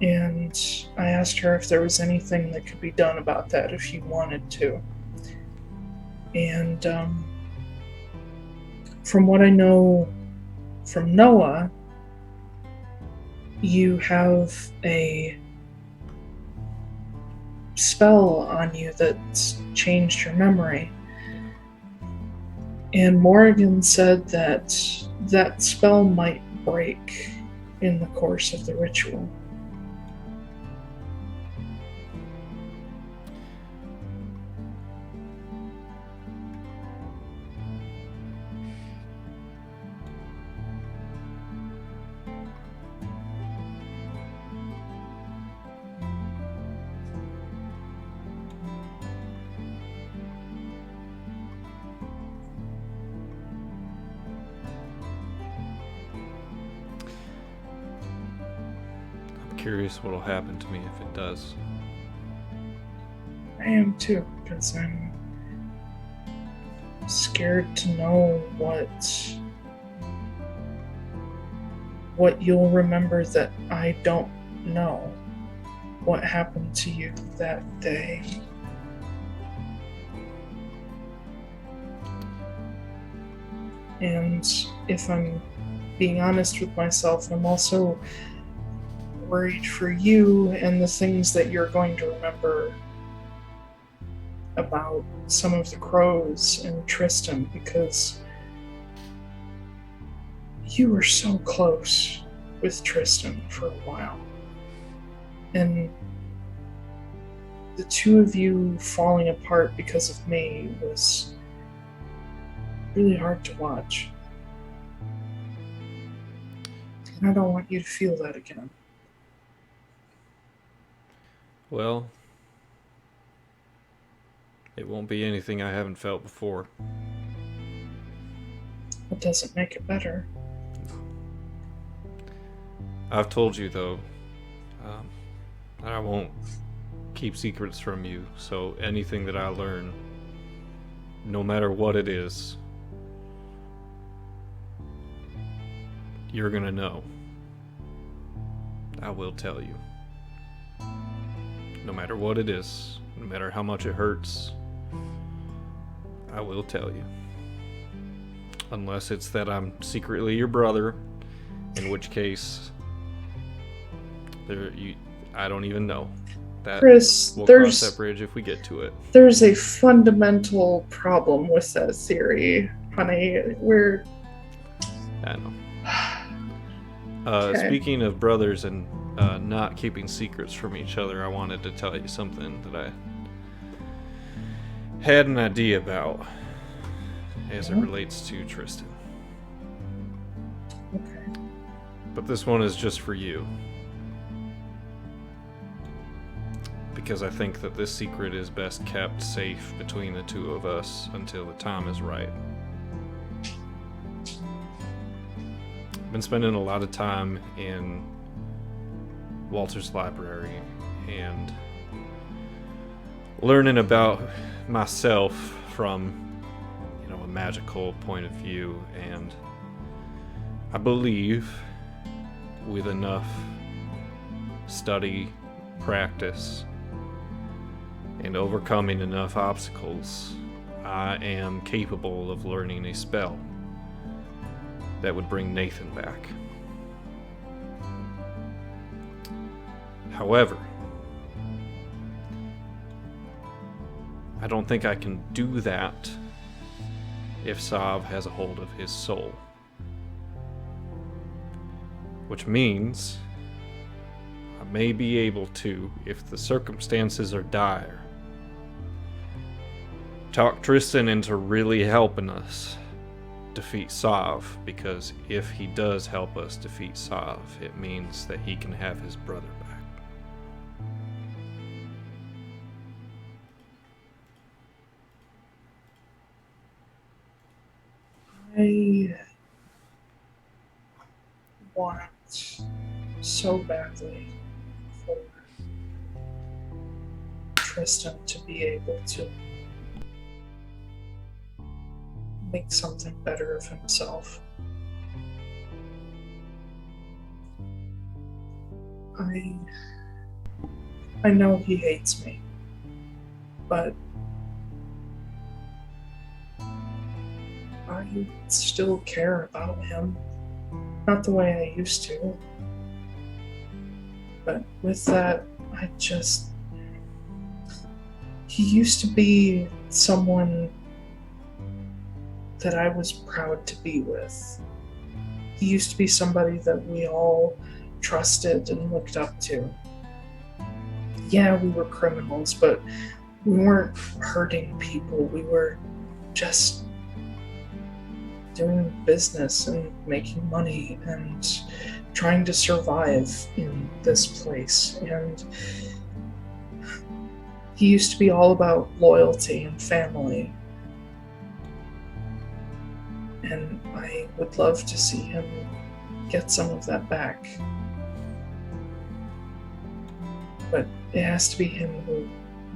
[SPEAKER 7] And I asked her if there was anything that could be done about that if you wanted to. And from what I know from Noah, you have a spell on you that's changed your memory. And Morrigan said that that spell might break in the course of the ritual.
[SPEAKER 2] Curious what'll happen to me if it does.
[SPEAKER 7] I am too, because I'm scared to know what you'll remember that I don't know. What happened to you that day? And if I'm being honest with myself, I'm also worried for you and the things that you're going to remember about some of the crows and Tristan, because you were so close with Tristan for a while. And the two of you falling apart because of me was really hard to watch. And I don't want you to feel that again.
[SPEAKER 2] Well, it won't be anything I haven't felt before.
[SPEAKER 7] It doesn't make it better.
[SPEAKER 2] I've told you, though, that I won't keep secrets from you, so anything that I learn, no matter what it is, you're gonna know. I will tell you. No matter what it is, no matter how much it hurts, I will tell you. Unless it's that I'm secretly your brother, in which case, I don't even know.
[SPEAKER 7] Chris,
[SPEAKER 2] we'll cross that bridge if we get to it.
[SPEAKER 7] There's a fundamental problem with that theory, honey.
[SPEAKER 2] I know.
[SPEAKER 7] Okay.
[SPEAKER 2] Speaking of brothers and not keeping secrets from each other, I wanted to tell you something that I had an idea about as it relates to Tristan.
[SPEAKER 7] Okay.
[SPEAKER 2] But this one is just for you.
[SPEAKER 9] because I think that this secret is best kept safe between the two of us until the time is right. I've been spending a lot of time in Walter's library and learning about myself from, a magical point of view, and I believe with enough study, practice, and overcoming enough obstacles, I am capable of learning a spell that would bring Nathan back. However, I don't think I can do that if Sav has a hold of his soul. Which means I may be able to, if the circumstances are dire, talk Tristan into really helping us defeat Sav, because if he does help us defeat Sav, it means that he can have his brother back.
[SPEAKER 7] I want so badly for Tristan to be able to make something better of himself. I know he hates me, but I still care about him. Not the way I used to. But with that, he used to be someone that I was proud to be with. He used to be somebody that we all trusted and looked up to. Yeah, we were criminals, but we weren't hurting people. We were just doing business and making money and trying to survive in this place. And he used to be all about loyalty and family. And I would love to see him get some of that back. But it has to be him who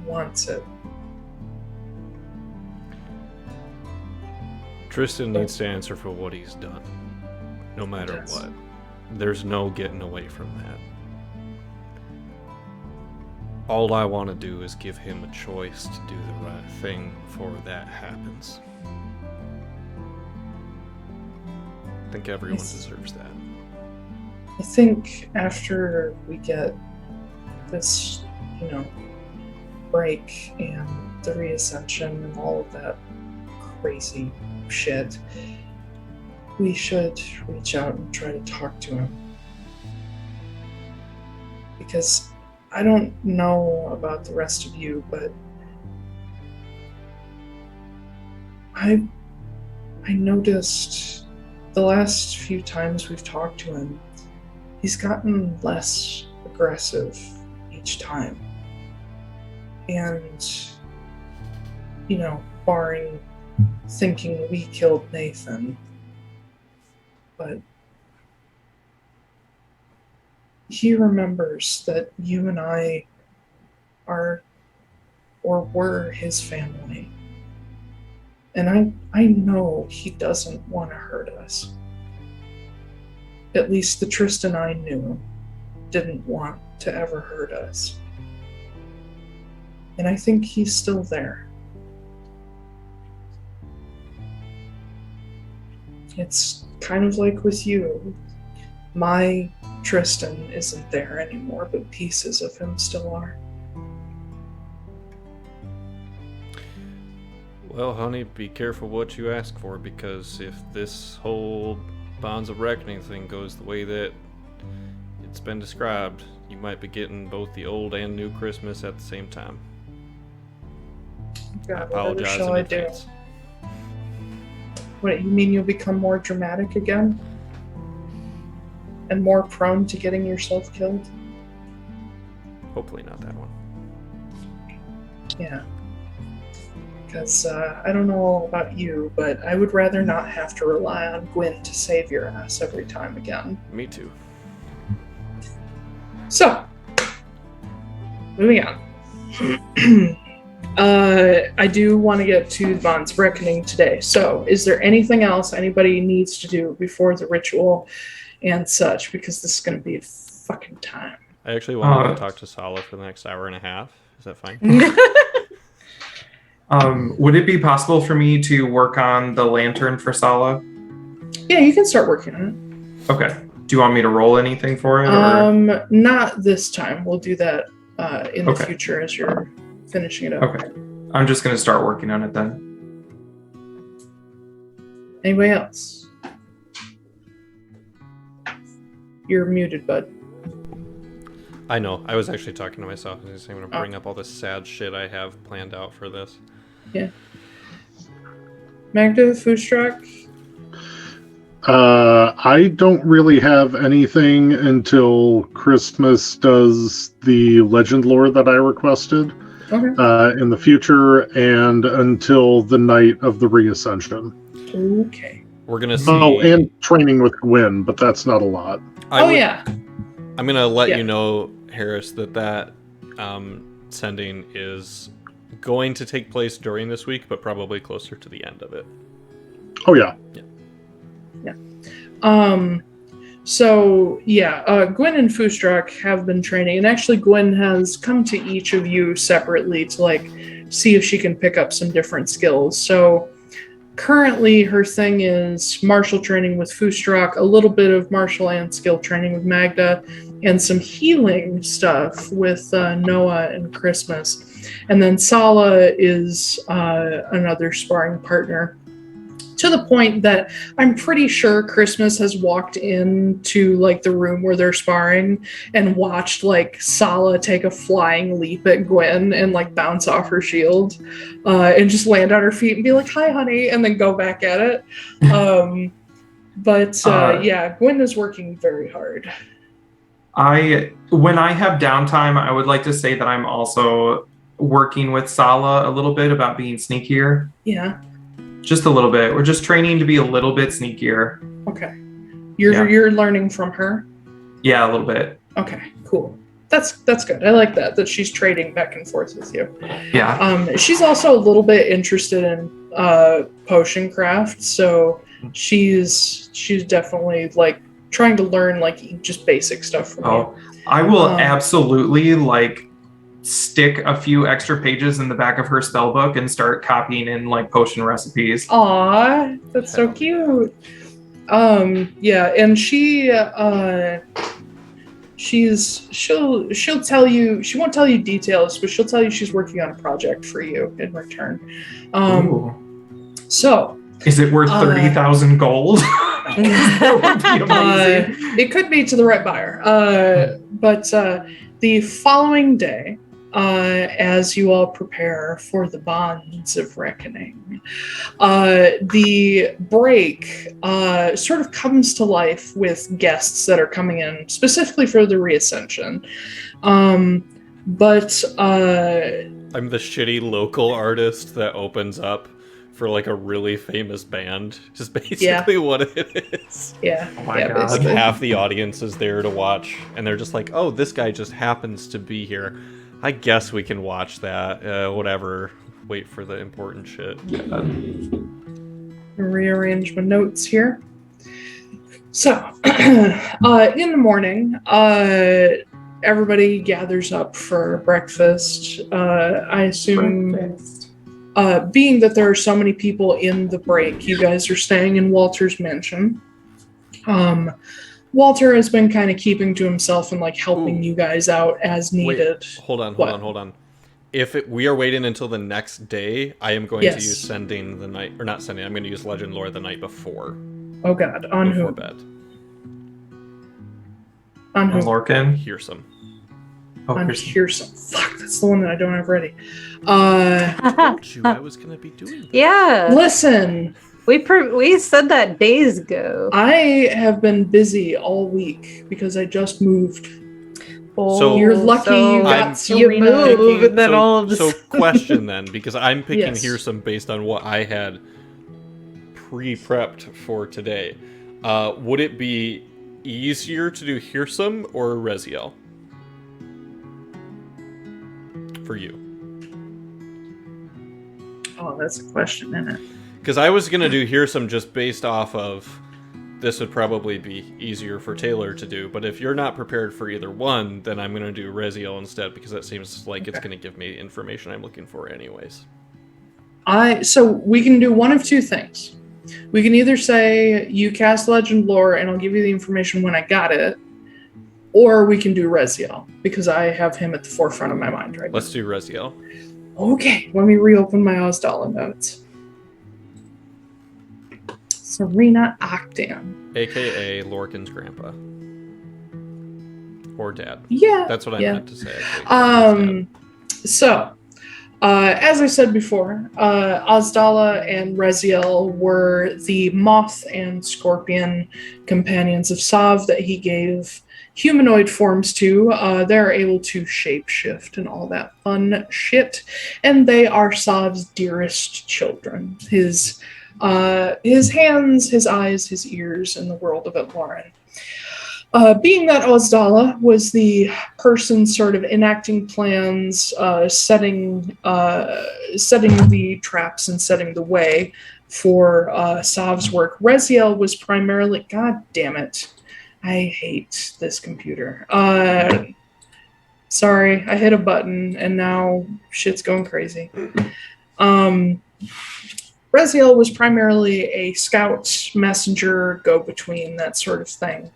[SPEAKER 7] wants it.
[SPEAKER 9] Tristan needs to answer for what he's done, no matter what. There's no getting away from that. All I want to do is give him a choice to do the right thing before that happens. I think everyone deserves that.
[SPEAKER 7] I think after we get this, break and the reascension and all of that crazy shit, we should reach out and try to talk to him. Because I don't know about the rest of you, but I noticed the last few times we've talked to him, he's gotten less aggressive each time. And, barring thinking we killed Nathan, but he remembers that you and I are or were his family. And I know he doesn't want to hurt us. At least the Tristan I knew didn't want to ever hurt us. And I think he's still there. It's kind of like with you. My Tristan isn't there anymore, but pieces of him still are.
[SPEAKER 9] Well, honey, be careful what you ask for, because if this whole Bonds of Reckoning thing goes the way that it's been described, you might be getting both the old and new Christmas at the same time.
[SPEAKER 7] God,
[SPEAKER 9] I apologize in advance.
[SPEAKER 7] What, you mean you'll become more dramatic again? And more prone to getting yourself killed?
[SPEAKER 9] Hopefully not that one.
[SPEAKER 7] Yeah. Because I don't know all about you, but I would rather not have to rely on Gwyn to save your ass every time again.
[SPEAKER 9] Me too.
[SPEAKER 7] So, moving on. I do want to get to Vaughn's Reckoning today. So, is there anything else anybody needs to do before the ritual and such? Because this is going to be a fucking time.
[SPEAKER 9] I actually wanted to talk to Sala for the next hour and a half. Is that fine?
[SPEAKER 8] Would it be possible for me to work on the lantern for Sala?
[SPEAKER 7] Yeah, you can start working on
[SPEAKER 8] it. Okay. Do you want me to roll anything for it?
[SPEAKER 7] Not this time. We'll do that in the future as you're finishing it up.
[SPEAKER 8] Okay. I'm just going to start working on it then.
[SPEAKER 7] Anybody else? You're muted, bud.
[SPEAKER 9] I know. I was actually talking to myself. I was going to bring up all this sad shit I have planned out for this.
[SPEAKER 7] Yeah. Magda, Foostrak?
[SPEAKER 5] I don't really have anything until Christmas does the legend lore that I requested in the future, and until the night of the reascension.
[SPEAKER 7] Okay.
[SPEAKER 9] We're going to see...
[SPEAKER 5] Oh, and training with Gwyn, but that's not a lot.
[SPEAKER 7] Yeah.
[SPEAKER 9] I'm going to let you know, Harris, that sending is going to take place during this week, but probably closer to the end of it.
[SPEAKER 5] Oh, yeah.
[SPEAKER 7] Yeah. Gwyn and Foostrak have been training, and actually Gwyn has come to each of you separately to see if she can pick up some different skills. So currently her thing is martial training with Foostrak, a little bit of martial and skill training with Magda, and some healing stuff with Noah and Christmas. And then Sala is another sparring partner, to the point that I'm pretty sure Christmas has walked into the room where they're sparring and watched Sala take a flying leap at Gwyn and bounce off her shield and just land on her feet and be like, "Hi, honey," and then go back at it. Gwyn is working very hard.
[SPEAKER 8] When I have downtime, I would like to say that I'm also working with Sala a little bit about being sneakier.
[SPEAKER 7] Yeah.
[SPEAKER 8] Just a little bit. We're just training to be a little bit sneakier.
[SPEAKER 7] Okay. You're learning from her?
[SPEAKER 8] Yeah, a little bit.
[SPEAKER 7] Okay, cool. That's good. I like that she's trading back and forth with you.
[SPEAKER 8] Yeah.
[SPEAKER 7] She's also a little bit interested in potion craft, so she's definitely trying to learn just basic stuff from you.
[SPEAKER 8] I will absolutely stick a few extra pages in the back of her spell book and start copying in potion recipes.
[SPEAKER 7] Aw, that's so cute. And she'll tell you, she won't tell you details, but she'll tell you she's working on a project for you in return. So
[SPEAKER 8] is it worth 30,000 gold? That would be amazing.
[SPEAKER 7] It could be to the right buyer. But the following day, as you all prepare for the bonds of reckoning, the break sort of comes to life with guests that are coming in specifically for the reascension. I'm
[SPEAKER 9] the shitty local artist that opens up for a really famous band. Just basically what it is.
[SPEAKER 7] Yeah.
[SPEAKER 8] Oh my God.
[SPEAKER 9] Half the audience is there to watch, and they're just oh, this guy just happens to be here. I guess we can watch that. Whatever. Wait for the important shit.
[SPEAKER 8] Yeah.
[SPEAKER 7] Rearrange my notes here. So, in the morning, everybody gathers up for breakfast. I assume, being that there are so many people in the break, you guys are staying in Walter's mansion. Walter has been kind of keeping to himself and helping you guys out as needed.
[SPEAKER 9] Wait, hold on. If we are waiting until the next day, I am going to use sending the night, or not sending. I'm going to use legend lore the night before.
[SPEAKER 7] Oh God, on
[SPEAKER 9] before
[SPEAKER 7] who?
[SPEAKER 9] Bed.
[SPEAKER 7] On who?
[SPEAKER 8] Lorcan.
[SPEAKER 9] Hearsome.
[SPEAKER 7] On Hearsome. Fuck, that's the one that I don't have ready.
[SPEAKER 9] I told you I was going to be doing that.
[SPEAKER 3] Yeah.
[SPEAKER 7] Listen.
[SPEAKER 3] We said that days ago.
[SPEAKER 7] I have been busy all week because I just moved. Oh, you're lucky you got Serena.
[SPEAKER 3] You move, and then all of this.
[SPEAKER 9] So question then, because I'm picking
[SPEAKER 7] Yes.
[SPEAKER 9] Hearsome based on what I had pre-prepped for today. Would it be easier to do Hearsome or Reziel? For you.
[SPEAKER 7] Oh, that's a question, isn't it?
[SPEAKER 9] Because I was going to do Hearsome just based off of this would probably be easier for Taiylor to do, but if you're not prepared for either one, then I'm going to do Reziel instead, because that seems like it's going to give me information I'm looking for anyways.
[SPEAKER 7] So we can do one of two things. We can either say you cast Legend Lore and I'll give you the information when I got it, or we can do Reziel, because I have him at the forefront of my mind right now.
[SPEAKER 9] Let's do Reziel.
[SPEAKER 7] Okay, let me reopen my Ozdala notes. Serena Octan.
[SPEAKER 9] A.K.A. Lorcan's grandpa. Or dad.
[SPEAKER 7] Yeah.
[SPEAKER 9] That's what I meant to say, actually.
[SPEAKER 7] As I said before, Ozdala and Reziel were the moth and scorpion companions of Sav that he gave humanoid forms to. They're able to shapeshift and all that fun shit. And they are Sav's dearest children. His hands, his eyes, his ears in the world of Atlaran. Being that Ozdala was the person sort of enacting plans, setting the traps and setting the way for Sav's work, Reziel was primarily... God damn it. I hate this computer. Sorry, I hit a button and now shit's going crazy. Reziel was primarily a scout, messenger, go-between, that sort of thing.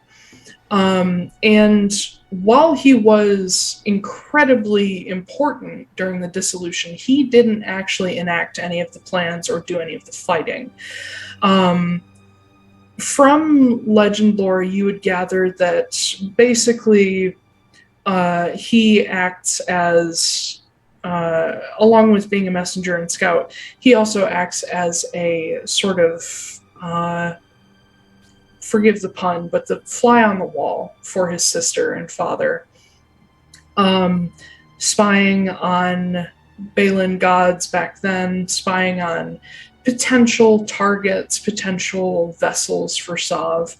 [SPEAKER 7] And while he was incredibly important during the dissolution, he didn't actually enact any of the plans or do any of the fighting. From legend lore, you would gather that basically he acts as... along with being a messenger and scout, he also acts as a sort of, forgive the pun, but the fly on the wall for his sister and father. Spying on Balin gods back then, spying on potential targets, potential vessels for Sav.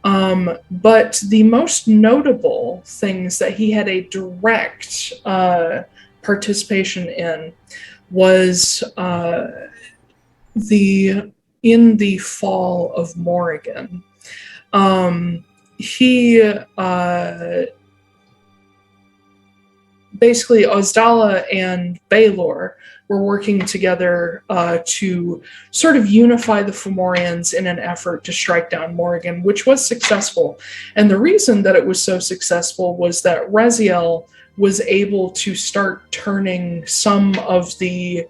[SPEAKER 7] But the most notable things that he had a direct... participation in was in the fall of Morrigan. Basically Ozdala and Baelor were working together to sort of unify the Fomorians in an effort to strike down Morrigan, which was successful. And the reason that it was so successful was that Reziel was able to start turning some of the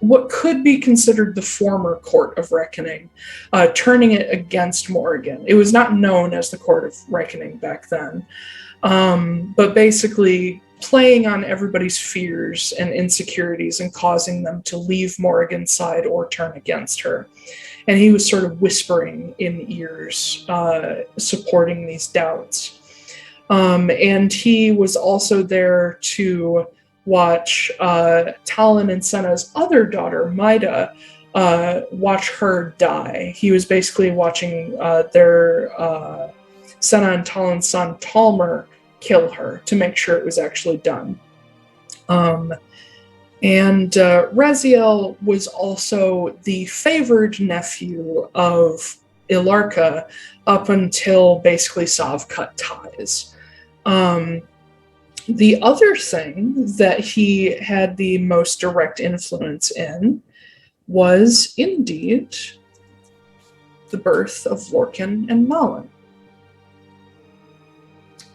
[SPEAKER 7] what could be considered the former Court of Reckoning, turning it against Morrigan. It was not known as the Court of Reckoning back then, but basically playing on everybody's fears and insecurities and causing them to leave Morrigan's side or turn against her. And he was sort of whispering in ears, supporting these doubts. And he was also there to watch Talon and Senna's other daughter, Magda, watch her die. He was basically watching their Senna and Talon's son, Taiylor, kill her to make sure it was actually done. And Reziel was also the favored nephew of Ilarka up until basically Sav cut ties. The other thing that he had the most direct influence in was indeed the birth of Lorcan and Malin.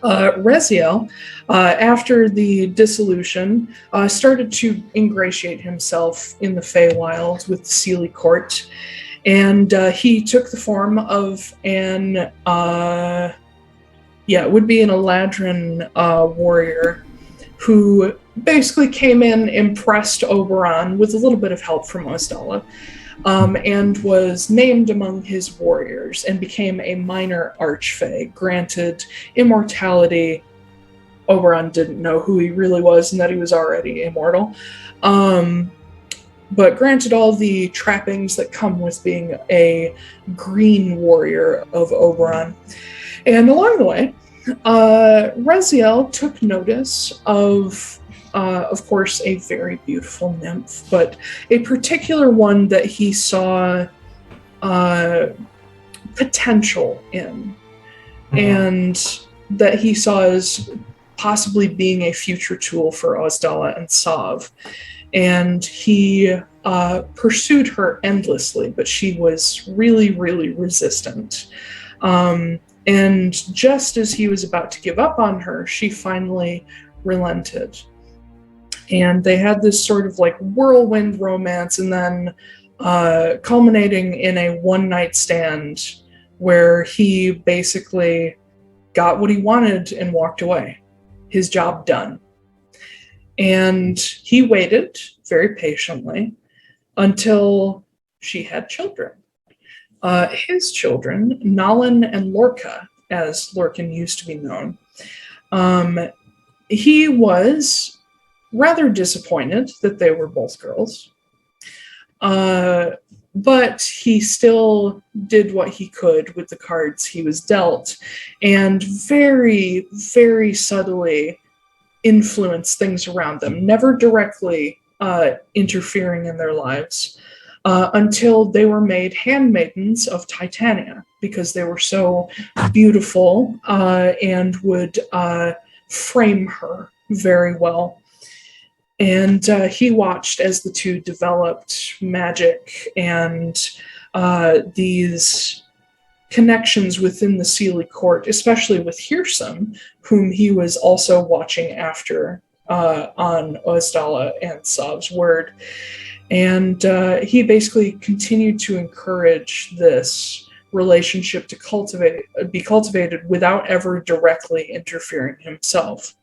[SPEAKER 7] Reziel, after the dissolution, started to ingratiate himself in the Feywild with the Seelie Court, and he took the form of an Eladrin warrior who basically came in, impressed Oberon with a little bit of help from Ozdala, and was named among his warriors and became a minor archfey, granted immortality. Oberon didn't know who he really was and that he was already immortal. But granted all the trappings that come with being a green warrior of Oberon. And along the way, Raziel took notice of course, a very beautiful nymph, but a particular one that he saw potential in, and that he saw as possibly being a future tool for Ozdala and Sav. And he pursued her endlessly, but she was really, really resistant. And just as he was about to give up on her, she finally relented. And they had this sort of like whirlwind romance, and then culminating in a one-night stand where he basically got what he wanted and walked away. His job done. And he waited very patiently until she had children. His children, Nalin and Lorca, as Lorcan used to be known. He was rather disappointed that they were both girls. But he still did what he could with the cards he was dealt, and very, very subtly influenced things around them, never directly interfering in their lives, until they were made handmaidens of Titania, because they were so beautiful and would frame her very well. And he watched as the two developed magic and these connections within the Sealy court, especially with Hirsum, whom he was also watching after on Ozdala and Sav's word. And he basically continued to encourage this relationship to be cultivated without ever directly interfering himself.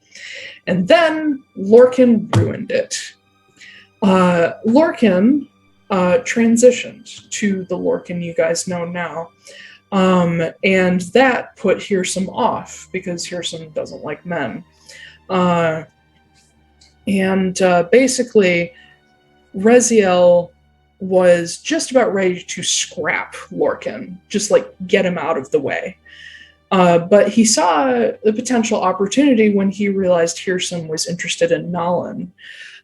[SPEAKER 7] And then Lorcan ruined it. Lorcan transitioned to the Lorcan you guys know now. And that put Hirsum off, because Hirsum doesn't like men. Basically, Raziel was just about ready to scrap Lorcan, just like get him out of the way. But he saw the potential opportunity when he realized Hirsum was interested in Nalin.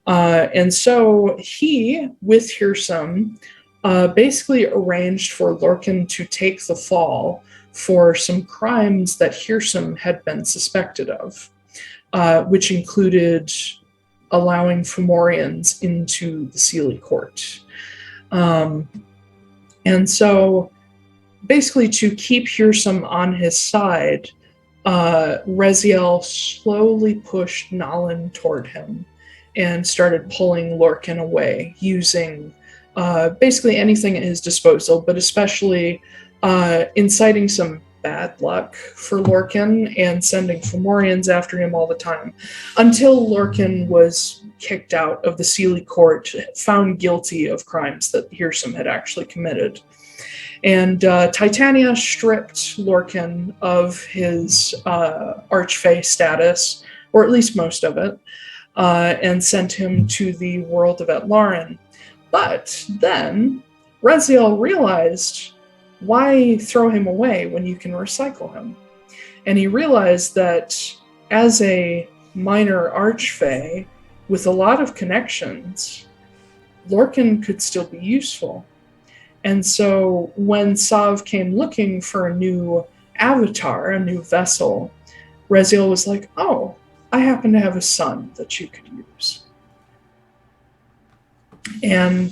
[SPEAKER 7] And so he, with Hirsum, basically arranged for Lorcan to take the fall for some crimes that Hirsum had been suspected of, which included allowing Fomorians into the Sealy court. And so basically to keep Hirsum on his side, Raziel slowly pushed Nalin toward him and started pulling Lorcan away, using basically anything at his disposal, but especially inciting some bad luck for Lorcan and sending Fomorians after him all the time, until Lorcan was kicked out of the Sealy court, found guilty of crimes that Hirsum had actually committed. And Titania stripped Lorcan of his archfey status, or at least most of it, and sent him to the world of Atlaran. But then Raziel realized, why throw him away when you can recycle him? And he realized that as a minor archfey with a lot of connections, Lorcan could still be useful. And so when Sav came looking for a new avatar, a new vessel, Raziel was like, oh, I happen to have a son that you could use. And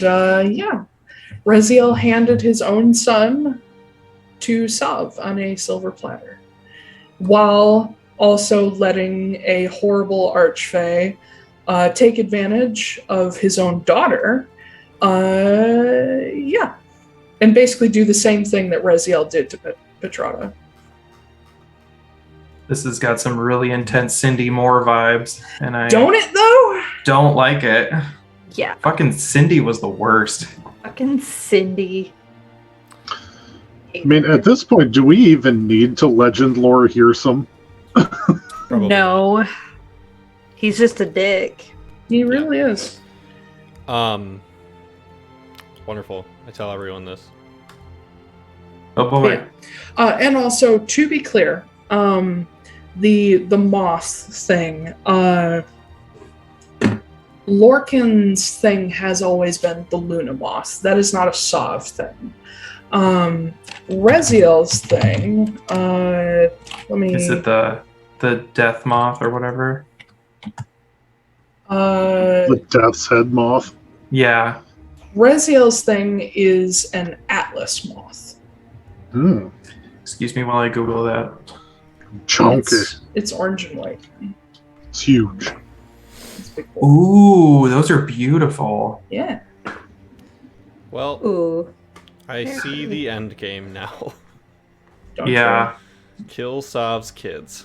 [SPEAKER 7] Raziel handed his own son to Sav on a silver platter, while also letting a horrible archfey take advantage of his own daughter, and basically do the same thing that Raziel did to Petrata.
[SPEAKER 8] This has got some really intense Cindy Moore vibes, and I
[SPEAKER 7] don't it though?
[SPEAKER 8] Don't like it.
[SPEAKER 3] Yeah.
[SPEAKER 8] Fucking Cindy was the worst.
[SPEAKER 3] Fucking Cindy.
[SPEAKER 5] I mean, at this point, do we even need to legend lore Hearsome?
[SPEAKER 9] Probably
[SPEAKER 3] No. He's just a dick.
[SPEAKER 7] He really is.
[SPEAKER 9] Wonderful. I tell everyone this.
[SPEAKER 8] Oh boy.
[SPEAKER 7] Yeah. And also, to be clear, the moth thing, Lorcan's thing has always been the Luna moth. That is not a Sov thing. Reziel's thing,
[SPEAKER 8] Is it the death moth or whatever?
[SPEAKER 5] The Death's Head Moth?
[SPEAKER 8] Yeah.
[SPEAKER 7] Reziel's thing is an Atlas moth.
[SPEAKER 5] Hmm.
[SPEAKER 8] Excuse me while I Google that.
[SPEAKER 5] Chunky.
[SPEAKER 7] It's orange and white.
[SPEAKER 5] It's huge.
[SPEAKER 7] It's a big boy.
[SPEAKER 8] Ooh, those are beautiful.
[SPEAKER 7] Yeah.
[SPEAKER 9] Well,
[SPEAKER 3] Ooh.
[SPEAKER 9] I see the end game now.
[SPEAKER 7] Don't
[SPEAKER 8] Yeah.
[SPEAKER 9] Kill Sov's kids.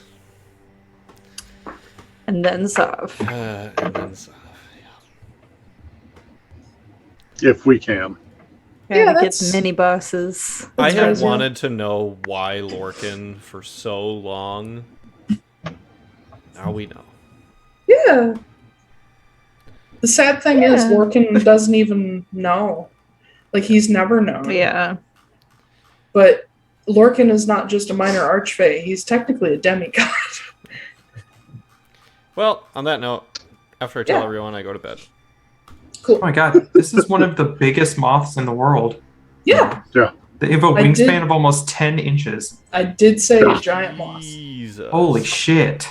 [SPEAKER 3] And then Sov.
[SPEAKER 9] And then Sov.
[SPEAKER 5] If we can.
[SPEAKER 7] Yeah,
[SPEAKER 3] Gotta
[SPEAKER 7] that's-
[SPEAKER 3] get mini bosses.
[SPEAKER 9] I have
[SPEAKER 7] Reziel.
[SPEAKER 9] wanted to know why Lorcan for so long. Now we know.
[SPEAKER 7] Yeah. The sad thing is,
[SPEAKER 3] Yeah.
[SPEAKER 7] Lorcan doesn't even know. Like, he's never known.
[SPEAKER 3] Yeah.
[SPEAKER 7] But Lorcan is not just a minor archfey. He's technically a demigod.
[SPEAKER 9] Well, on that note, after I tell
[SPEAKER 7] Yeah.
[SPEAKER 9] everyone, I go to bed.
[SPEAKER 7] Cool.
[SPEAKER 8] Oh my god, this is one of the biggest moths in the world.
[SPEAKER 7] Yeah.
[SPEAKER 8] They have a
[SPEAKER 7] I
[SPEAKER 8] wingspan
[SPEAKER 7] did-
[SPEAKER 8] of almost 10 inches.
[SPEAKER 7] I did say giant moth.
[SPEAKER 9] Jesus.
[SPEAKER 8] Holy shit.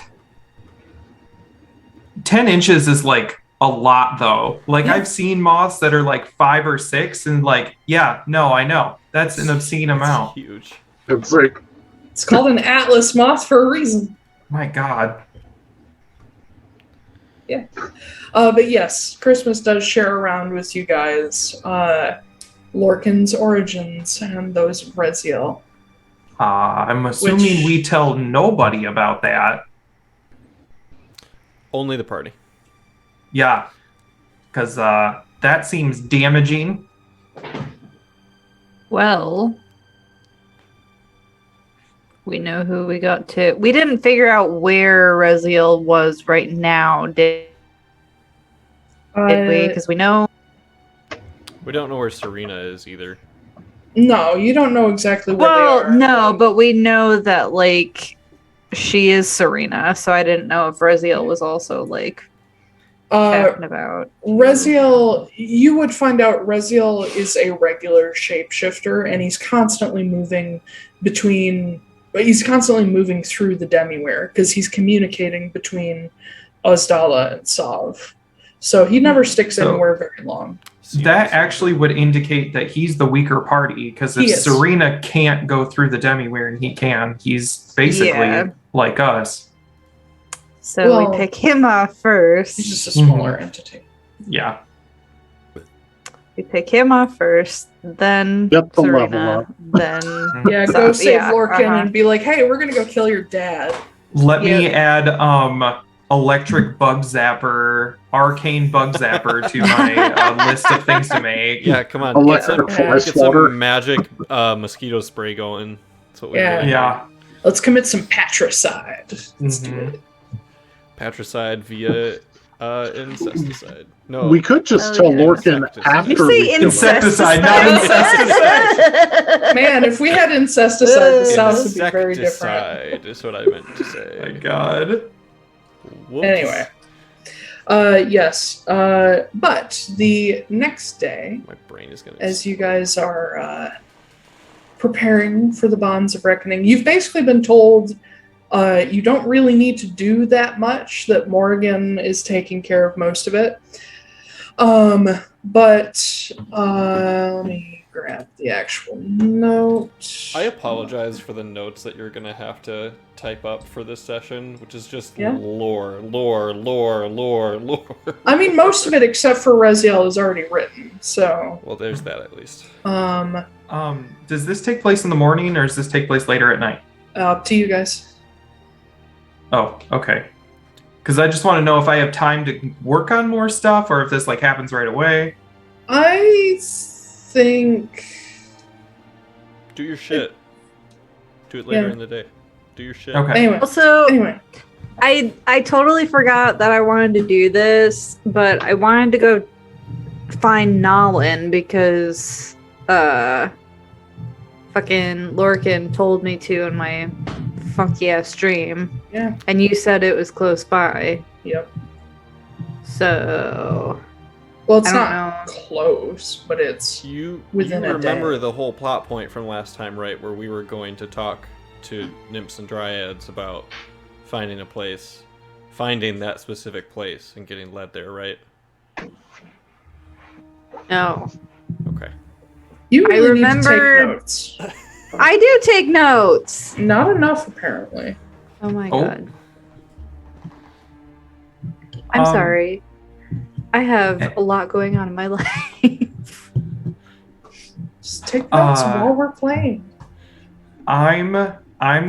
[SPEAKER 8] 10 inches is like a lot though. Like
[SPEAKER 7] Yeah.
[SPEAKER 8] I've seen moths that are like 5 or 6 and like, yeah, no, I know. That's an obscene amount.
[SPEAKER 9] Huge.
[SPEAKER 5] It's like,
[SPEAKER 7] It's called an Atlas moth for a reason.
[SPEAKER 8] My god.
[SPEAKER 7] But yes, Christmas does share around with you guys Lorcan's origins and those of Reziel.
[SPEAKER 8] I'm assuming we tell nobody about that.
[SPEAKER 9] Only the party.
[SPEAKER 8] Yeah. Because that seems damaging.
[SPEAKER 3] Well, we know who we got to. We didn't figure out where Reziel was right now, did we? Because we know.
[SPEAKER 9] We don't know where Serena is either.
[SPEAKER 7] No, you don't know exactly where they
[SPEAKER 3] Well,
[SPEAKER 7] are.
[SPEAKER 3] no, but we know that, like, she is Serena, so I didn't know if Reziel was also, like, chatting about.
[SPEAKER 7] Reziel, you would find out Reziel is a regular shapeshifter, and he's constantly moving through the Demiware, because he's communicating between Ozdala and Sov. So he never sticks
[SPEAKER 8] So-
[SPEAKER 7] anywhere very long.
[SPEAKER 8] That actually would indicate that he's the weaker party, because if
[SPEAKER 7] He is.
[SPEAKER 8] Serena can't go through the Demiware and he can, he's basically
[SPEAKER 3] Yeah.
[SPEAKER 8] like us.
[SPEAKER 3] So
[SPEAKER 7] Well-
[SPEAKER 3] we pick him off first.
[SPEAKER 7] He's just a smaller entity.
[SPEAKER 8] Yeah.
[SPEAKER 3] We pick him off first, then
[SPEAKER 5] Get the level
[SPEAKER 3] Serena,
[SPEAKER 5] up.
[SPEAKER 3] then
[SPEAKER 7] Yeah,
[SPEAKER 3] Sov.
[SPEAKER 7] go save
[SPEAKER 3] Yeah,
[SPEAKER 7] Lorcan
[SPEAKER 3] uh-huh.
[SPEAKER 7] and be like, hey, we're gonna go kill your dad.
[SPEAKER 8] Let me add electric bug zapper, arcane bug zapper to my list of things to make.
[SPEAKER 9] Yeah, come on.
[SPEAKER 5] Electric
[SPEAKER 9] Get
[SPEAKER 5] fly
[SPEAKER 9] some
[SPEAKER 5] swatter.
[SPEAKER 9] magic mosquito spray going. That's what we
[SPEAKER 7] Yeah.
[SPEAKER 9] really
[SPEAKER 8] Yeah.
[SPEAKER 7] Let's commit some patricide. Let's do
[SPEAKER 8] Mhm.
[SPEAKER 7] it.
[SPEAKER 9] Patricide via incesticide. No.
[SPEAKER 5] we could just
[SPEAKER 3] Oh,
[SPEAKER 5] tell
[SPEAKER 3] yeah.
[SPEAKER 5] Lorcan
[SPEAKER 9] Insecticide.
[SPEAKER 5] after
[SPEAKER 3] You
[SPEAKER 5] we
[SPEAKER 3] say
[SPEAKER 5] kill him.
[SPEAKER 8] Insecticide, not
[SPEAKER 3] incesticide.
[SPEAKER 7] Man, if we had incesticide, the sounds would be very different.
[SPEAKER 9] Insecticide is what I meant to
[SPEAKER 8] My
[SPEAKER 9] say.
[SPEAKER 8] god.
[SPEAKER 9] Whoops.
[SPEAKER 7] Anyway. Yes. But the next day,
[SPEAKER 9] My brain is gonna.
[SPEAKER 7] as you guys are preparing for the Bonds of Reckoning, you've basically been told you don't really need to do that much, that Morrigan is taking care of most of it. But let me grab the actual note.
[SPEAKER 9] I apologize for the notes that you're gonna have to type up for this session, which is just
[SPEAKER 7] Yeah.
[SPEAKER 9] lore.
[SPEAKER 7] I mean, most of it except for Reziel is already written, so
[SPEAKER 9] Well, there's that at least.
[SPEAKER 8] Does this take place in the morning or does this take place later at night?
[SPEAKER 7] up to you guys.
[SPEAKER 8] Oh, okay. Because I just want to know if I have time to work on more stuff or if this like happens right away.
[SPEAKER 7] I think...
[SPEAKER 9] Do your shit. Do it later in the day. Do your shit.
[SPEAKER 8] Okay.
[SPEAKER 6] Anyway, I totally forgot that I wanted to do this, but I wanted to go find Nolin because fucking Lorcan told me to in my funky ass dream.
[SPEAKER 7] Yeah.
[SPEAKER 6] And you said it was close by.
[SPEAKER 7] Yep.
[SPEAKER 6] So
[SPEAKER 7] Well, it's
[SPEAKER 6] I don't
[SPEAKER 7] not close, but it's within a
[SPEAKER 9] remember
[SPEAKER 7] day.
[SPEAKER 9] the whole plot point from last time, right? Where we were going to talk to nymphs and dryads about finding that specific place and getting led there, right?
[SPEAKER 6] No.
[SPEAKER 9] Okay.
[SPEAKER 7] You really
[SPEAKER 6] I
[SPEAKER 7] need to take
[SPEAKER 6] remembered-
[SPEAKER 7] notes.
[SPEAKER 6] I do take notes.
[SPEAKER 7] Not enough, apparently.
[SPEAKER 6] Oh my
[SPEAKER 8] Oh.
[SPEAKER 6] god. I'm sorry. I have a lot going on in my life.
[SPEAKER 7] Just take notes while we're playing.
[SPEAKER 8] I'm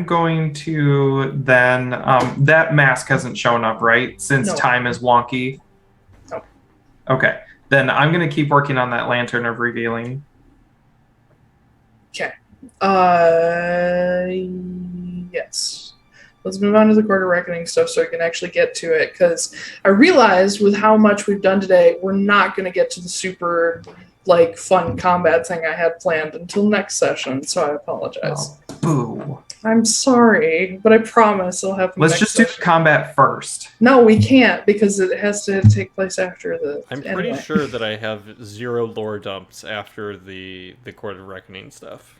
[SPEAKER 8] going to then that mask hasn't shown up, right? Since
[SPEAKER 7] No.
[SPEAKER 8] time is wonky.
[SPEAKER 7] No.
[SPEAKER 8] Okay. Then I'm gonna keep working on that lantern of revealing.
[SPEAKER 7] Okay. Yes. Let's move on to the Court of Reckoning stuff so I can actually get to it, because I realized with how much we've done today, we're not going to get to the super, like, fun combat thing I had planned until next session, so I apologize.
[SPEAKER 8] Boo.
[SPEAKER 7] I'm sorry, but I promise it'll happen
[SPEAKER 8] Let's
[SPEAKER 7] next
[SPEAKER 8] just do
[SPEAKER 7] session.
[SPEAKER 8] combat first.
[SPEAKER 7] No, we can't, because it has to take place after the...
[SPEAKER 9] I'm pretty sure that I have 0 lore dumps after the Court of Reckoning stuff.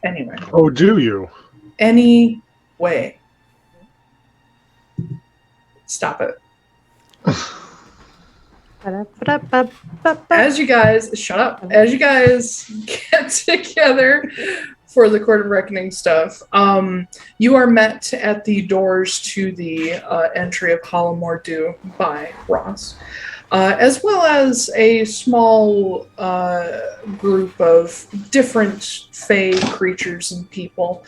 [SPEAKER 7] Anyway.
[SPEAKER 5] Oh, do you?
[SPEAKER 7] Anyway. Stop it. As you guys, shut up. As you guys get together for the Court of Reckoning stuff, you are met at the doors to the entry of Hollamore Dew by Ross, as well as a small group of different fey creatures and people,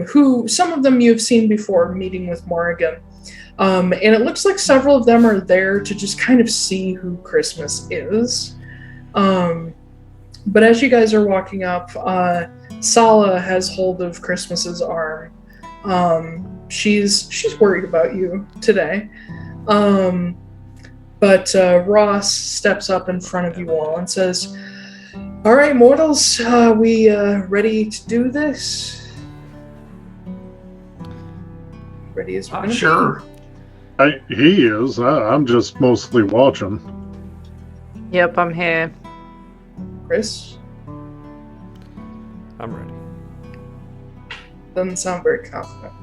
[SPEAKER 7] who some of them you've seen before meeting with Morrigan. And it looks like several of them are there to just kind of see who Christmas is. But as you guys are walking up, Sala has hold of Christmas's arm. She's worried about you today. But Ross steps up in front of you all and says, "All right, mortals, we ready to do this? Ready as we're gonna be."
[SPEAKER 8] Sure.
[SPEAKER 5] He is. I'm just mostly watching.
[SPEAKER 6] Yep, I'm here.
[SPEAKER 7] Chris?
[SPEAKER 9] I'm ready.
[SPEAKER 7] Doesn't sound very confident.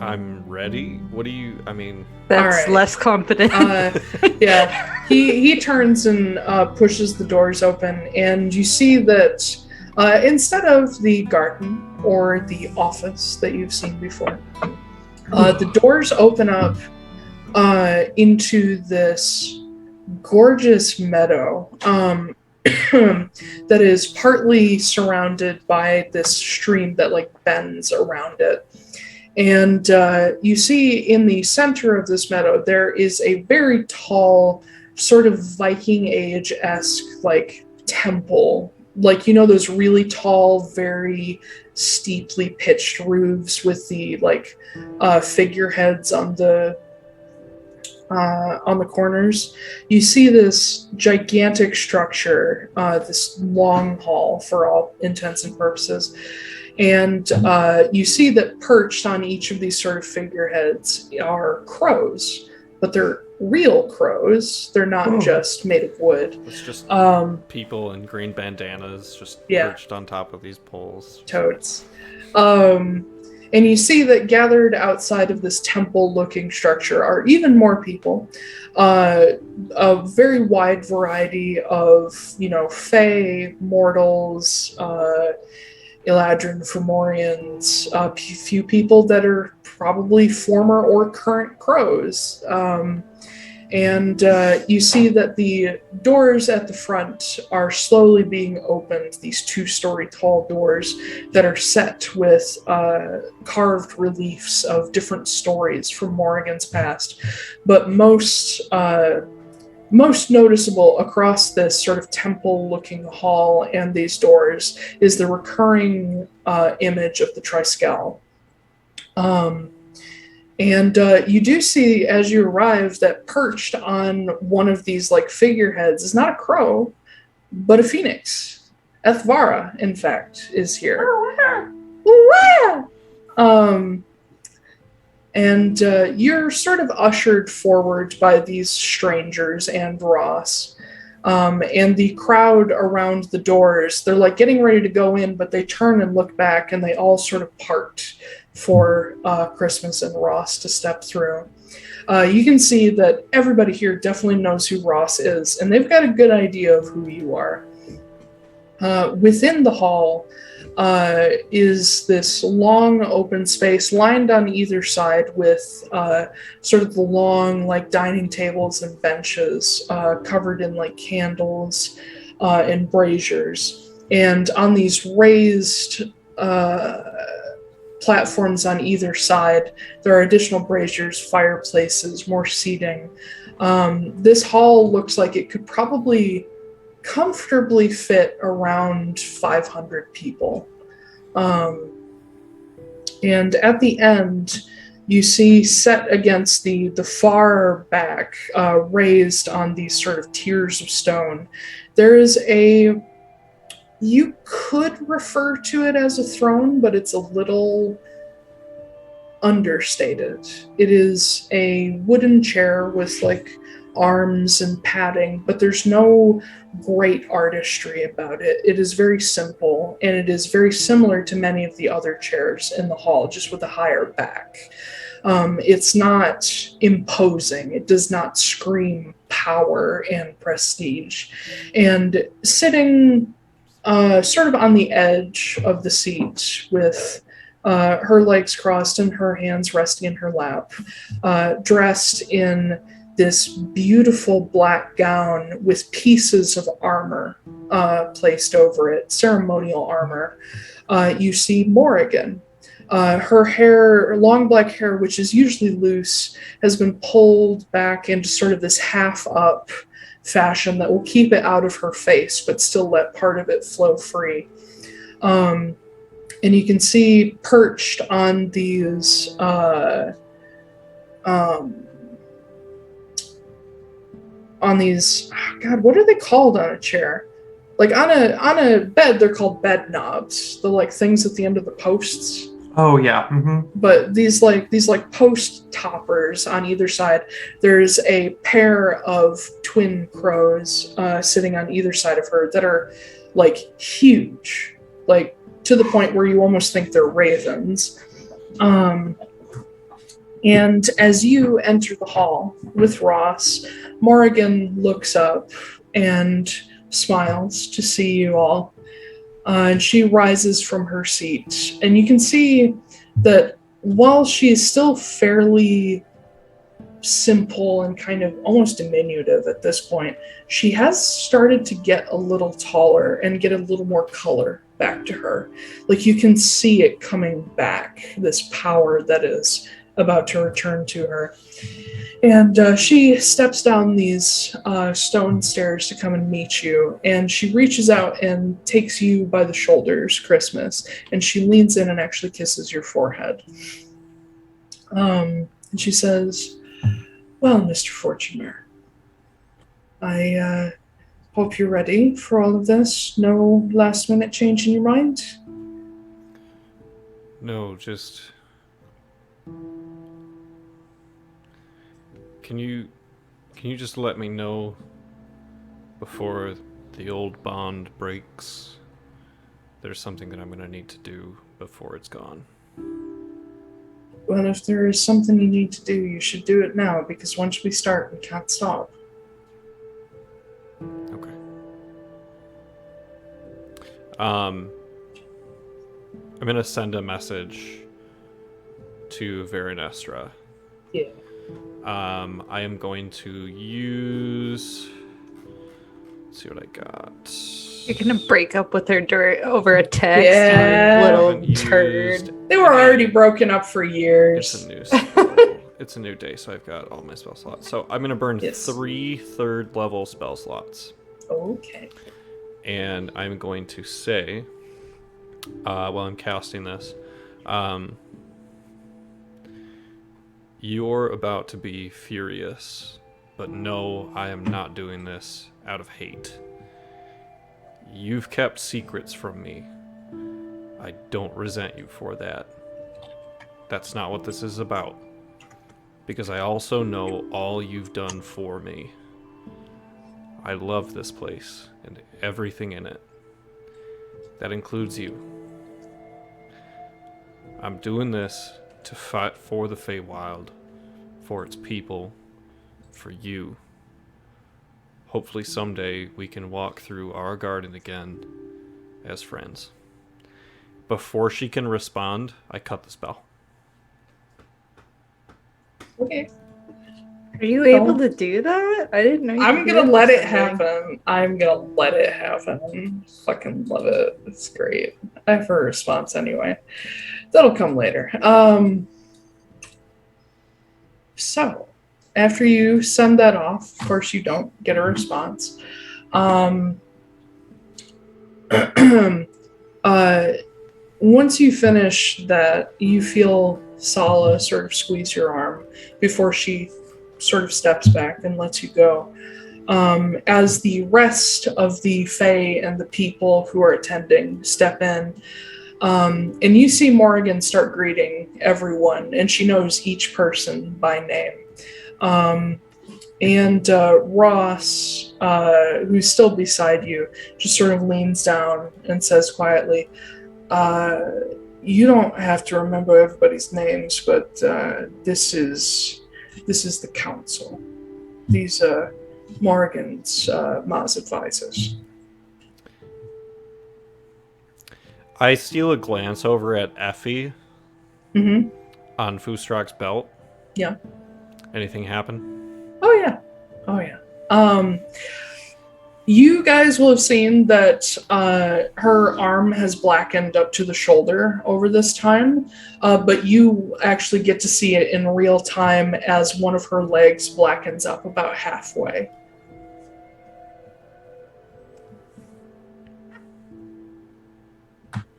[SPEAKER 9] I'm ready? What do you... I mean...
[SPEAKER 6] That's
[SPEAKER 7] All right.
[SPEAKER 6] less confident.
[SPEAKER 7] Yeah, he turns and pushes the doors open, and you see that instead of the garden or the office that you've seen before, the doors open up into this gorgeous meadow that is partly surrounded by this stream that like bends around it. And you see in the center of this meadow, there is a very tall, sort of Viking Age-esque like temple. Like, you know, those really tall, very steeply pitched roofs with the like figureheads on the corners. You see this gigantic structure, this long hall for all intents and purposes. And you see that perched on each of these sort of figureheads are crows, but they're real crows. They're not just made of wood.
[SPEAKER 9] It's just people in green bandanas just perched on top of these poles.
[SPEAKER 7] Toads. And you see that gathered outside of this temple-looking structure are even more people. A very wide variety of, you know, fae, mortals, Eladrin, Fomorians, a few people that are probably former or current crows. And you see that the doors at the front are slowly being opened, these 2-story tall doors that are set with carved reliefs of different stories from Morrigan's past. But most noticeable across this sort of temple-looking hall and these doors is the recurring image of the Triskell. And you do see, as you arrive, that perched on one of these like figureheads is not a crow, but a phoenix. Ethvara, in fact, is here. And you're sort of ushered forward by these strangers and Ross. And the crowd around the doors, they're like getting ready to go in, but they turn and look back and they all sort of part for Christmas and Ross to step through. You can see that everybody here definitely knows who Ross is, and they've got a good idea of who you are. Within the hall is this long open space lined on either side with sort of the long like dining tables and benches covered in like candles and braziers. And on these raised platforms on either side, there are additional braziers, fireplaces, more seating. This hall looks like it could probably comfortably fit around 500 people. And at the end, you see set against the far back, raised on these sort of tiers of stone, there is you could refer to it as a throne, but it's a little understated. It is a wooden chair with like arms and padding, but there's no great artistry about it. It is very simple, and it is very similar to many of the other chairs in the hall, just with a higher back. It's not imposing. It does not scream power and prestige. And sitting sort of on the edge of the seat with her legs crossed and her hands resting in her lap, dressed in this beautiful black gown with pieces of armor placed over it, ceremonial armor. You see Morrigan. Her hair, long black hair, which is usually loose, has been pulled back into sort of this half-up fashion that will keep it out of her face, but still let part of it flow free. And you can see perched on these God, what are they called on a chair? Like on a bed, they're called bed knobs. The like things at the end of the posts.
[SPEAKER 8] Oh yeah. Mm-hmm.
[SPEAKER 7] But these post toppers on either side. There's a pair of twin crows sitting on either side of her that are like huge, like to the point where you almost think they're ravens. And as you enter the hall with Ross, Morrigan looks up and smiles to see you all. And she rises from her seat. And you can see that while she is still fairly simple and kind of almost diminutive at this point, she has started to get a little taller and get a little more color back to her. Like you can see it coming back, this power that is about to return to her. And she steps down these stone stairs to come and meet you, and she reaches out and takes you by the shoulders, Christmas, and she leans in and actually kisses your forehead. And she says, "Well, Mr. Fortunemaer, I hope you're ready for all of this. No last minute change in your mind?"
[SPEAKER 9] No, just... Can you just let me know before the old bond breaks? There's something that I'm going to need to do before it's gone.
[SPEAKER 7] Well, if there is something you need to do, you should do it now, because once we start, we can't stop.
[SPEAKER 9] Okay. I'm going to send a message to Verenestra.
[SPEAKER 7] Yeah.
[SPEAKER 9] I am going to use... Let's see what I got.
[SPEAKER 3] You're gonna break up with her over a text,
[SPEAKER 7] Yeah.
[SPEAKER 3] you little
[SPEAKER 9] Haven't
[SPEAKER 3] turd.
[SPEAKER 9] used
[SPEAKER 7] They were already broken up for years.
[SPEAKER 9] It's a new spell. It's a new day, so I've got all my spell slots. So I'm going to burn
[SPEAKER 7] Yes.
[SPEAKER 9] 3 third-level spell slots.
[SPEAKER 7] Okay.
[SPEAKER 9] And I'm going to say, while I'm casting this, you're about to be furious, but no, I am not doing this out of hate. You've kept secrets from me. I don't resent you for that. That's not what this is about. Because I also know all you've done for me. I love this place and everything in it. That includes you. I'm doing this to fight for the Feywild, for its people, for you. Hopefully someday we can walk through our garden again as friends. Before she can respond, I cut the spell.
[SPEAKER 7] Okay.
[SPEAKER 3] Are you able to do that? I didn't know you
[SPEAKER 7] I'm
[SPEAKER 3] could
[SPEAKER 7] gonna
[SPEAKER 3] do
[SPEAKER 7] let it
[SPEAKER 3] something.
[SPEAKER 7] happen. I'm gonna let it happen. Fucking love it. It's great. I have her response anyway. That'll come later. So after you send that off, of course you don't get a response. Once you finish that, you feel Sala sort of squeeze your arm before she sort of steps back and lets you go. As the rest of the Fae and the people who are attending step in, and you see Morrigan start greeting everyone, and she knows each person by name. And Ross, who's still beside you, just sort of leans down and says quietly, you don't have to remember everybody's names, but this is the council. These are Morrigan's Ma's advisors.
[SPEAKER 9] I steal a glance over at Effie
[SPEAKER 7] Mm-hmm.
[SPEAKER 9] on Foostrak's belt.
[SPEAKER 7] Yeah.
[SPEAKER 9] Anything happen?
[SPEAKER 7] Oh yeah. You guys will have seen that her arm has blackened up to the shoulder over this time, but you actually get to see it in real time as one of her legs blackens up about halfway.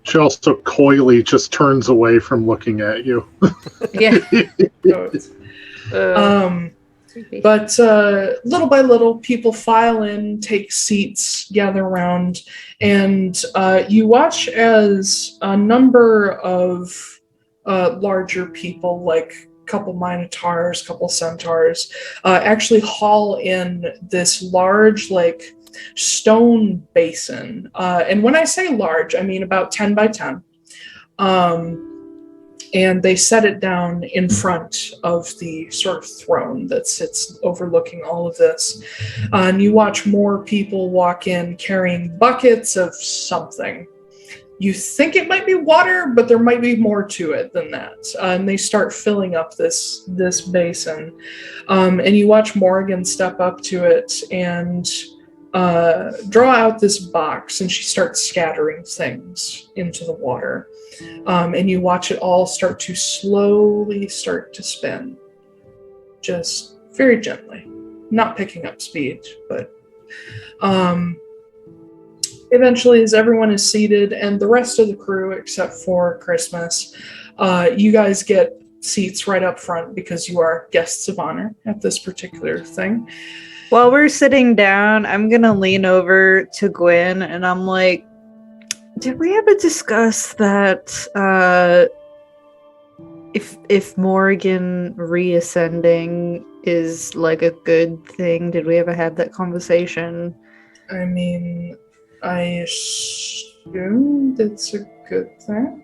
[SPEAKER 5] She also coyly just turns away from looking at you.
[SPEAKER 3] Yeah.
[SPEAKER 7] But little by little, people file in, take seats, gather around, and you watch as a number of larger people, like a couple minotaurs, couple centaurs, actually haul in this large, like, stone basin. And when I say large, I mean about 10 by 10. And they set it down in front of the sort of throne that sits overlooking all of this. And you watch more people walk in carrying buckets of something. You think it might be water, but there might be more to it than that. And they start filling up this basin. And you watch Morrigan step up to it and draw out this box, and she starts scattering things into the water. And you watch it all start to slowly start to spin. Just very gently. Not picking up speed, but eventually as everyone is seated and the rest of the crew, except for Christmas, you guys get seats right up front because you are guests of honor at this particular thing.
[SPEAKER 3] While we're sitting down, I'm gonna lean over to Gwen and I'm like, did we ever discuss that if Morrigan reascending is like a good thing? Did we ever have that conversation?
[SPEAKER 7] I mean, I assume it's a good thing.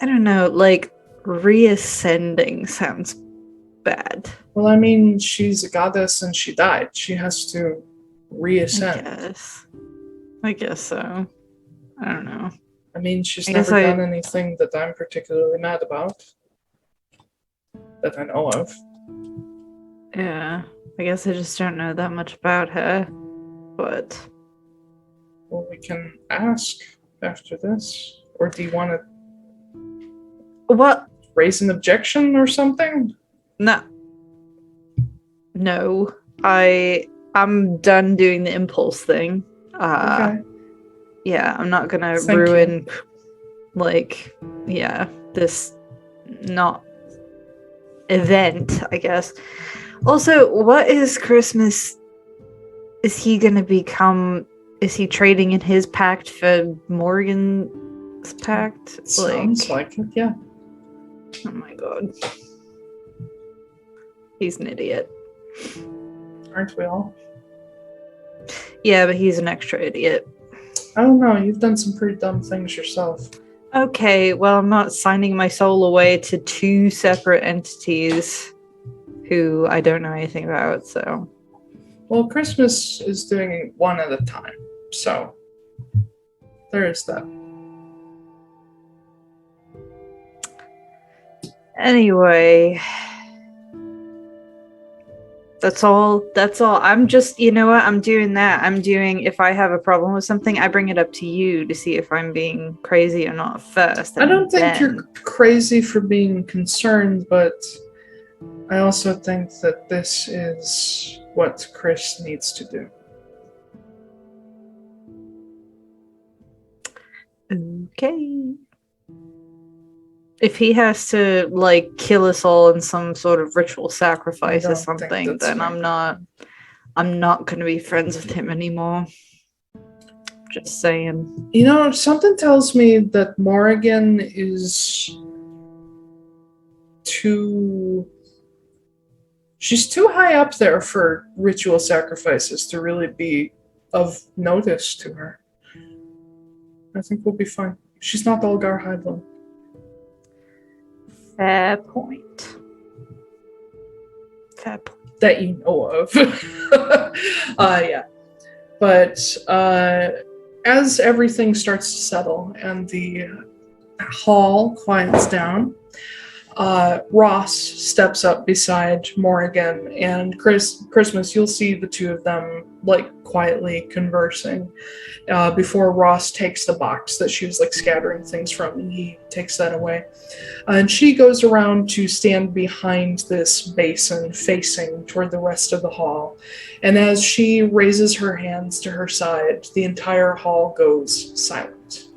[SPEAKER 3] I don't know, like reascending sounds bad.
[SPEAKER 7] Well, I mean, she's a goddess and she died. She has to reascend.
[SPEAKER 3] I guess so. I don't know.
[SPEAKER 7] I mean, she's never done anything that I'm particularly mad about. That I know of.
[SPEAKER 3] Yeah, I guess I just don't know that much about her, but...
[SPEAKER 7] Well, we can ask after this. Or do you want to
[SPEAKER 3] What?
[SPEAKER 7] raise an objection or something?
[SPEAKER 3] No. No. I'm done doing the impulse thing.
[SPEAKER 7] Okay.
[SPEAKER 3] Yeah, I'm not gonna
[SPEAKER 7] Thank
[SPEAKER 3] ruin, this not event, I guess. Also, what is Christmas? Is he gonna become? Is he trading in his pact for Morgan's pact?
[SPEAKER 7] Sounds like it, yeah.
[SPEAKER 3] Oh my god. He's an idiot.
[SPEAKER 7] Aren't we all?
[SPEAKER 3] Yeah, but he's an extra idiot.
[SPEAKER 7] I don't know. You've done some pretty dumb things yourself.
[SPEAKER 3] Okay, well, I'm not signing my soul away to two separate entities who I don't know anything about, so...
[SPEAKER 7] Well, Christmas is doing it one at a time, so there is that.
[SPEAKER 3] Anyway... That's all. I'm just, you know what? I'm doing that. If I have a problem with something, I bring it up to you to see if I'm being crazy or not first.
[SPEAKER 7] I don't think you're crazy for being concerned, but I also think that this is what Chris needs to do.
[SPEAKER 3] Okay. If he has to, kill us all in some sort of ritual sacrifice or something, then I'm not going to be friends with him anymore. Just saying.
[SPEAKER 7] You know, something tells me that Morrigan is she's too high up there for ritual sacrifices to really be of notice to her. I think we'll be fine. She's not Olgar Heidlund.
[SPEAKER 3] Fair point.
[SPEAKER 7] That you know of. Yeah. But as everything starts to settle and the hall quiets down, Ross steps up beside Morrigan, and Christmas, you'll see the two of them quietly conversing before Ross takes the box that she was scattering things from, and he takes that away. And she goes around to stand behind this basin facing toward the rest of the hall. And as she raises her hands to her side, the entire hall goes silent.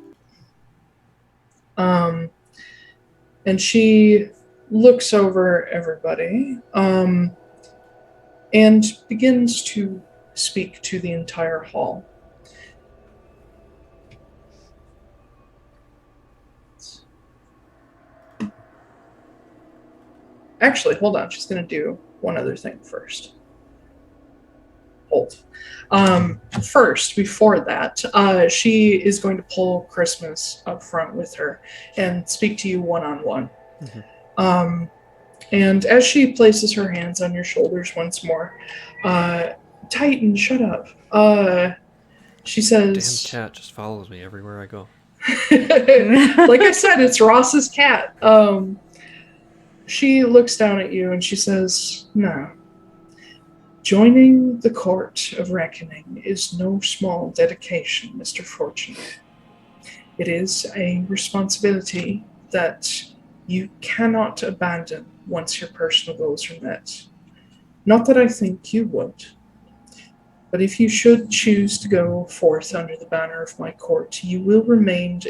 [SPEAKER 7] And she looks over everybody and begins to speak to the entire hall. Actually, hold on. She's going to do one other thing first. Hold. First, before that, she is going to pull Christmas up front with her and speak to you one-on-one. Mm-hmm. And as she places her hands on your shoulders once more, Titan, shut up. She says...
[SPEAKER 9] Damn cat just follows me everywhere I go.
[SPEAKER 7] Like I said, it's Ross's cat. She looks down at you and she says, "No. Joining the Court of Reckoning is no small dedication, Mr. Fortunemaer. It is a responsibility that you cannot abandon once your personal goals are met. Not that I think you would. But if you should choose to go forth under the banner of my court, you will remain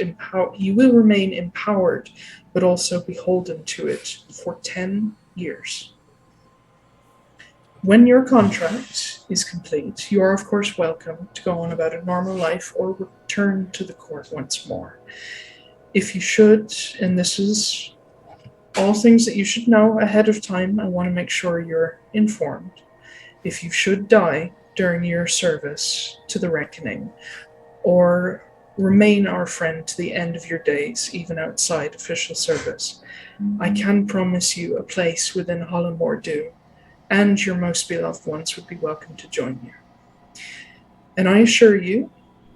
[SPEAKER 7] empowered, but also beholden to it for 10 years. When your contract is complete, you are of course welcome to go on about a normal life or return to the court once more. If you should, and this is all things that you should know ahead of time, I want to make sure you're informed. If you should die during your service to the Reckoning, or remain our friend to the end of your days, even outside official service, I can promise you a place within Hollamore, and your most beloved ones would be welcome to join you. And I assure you,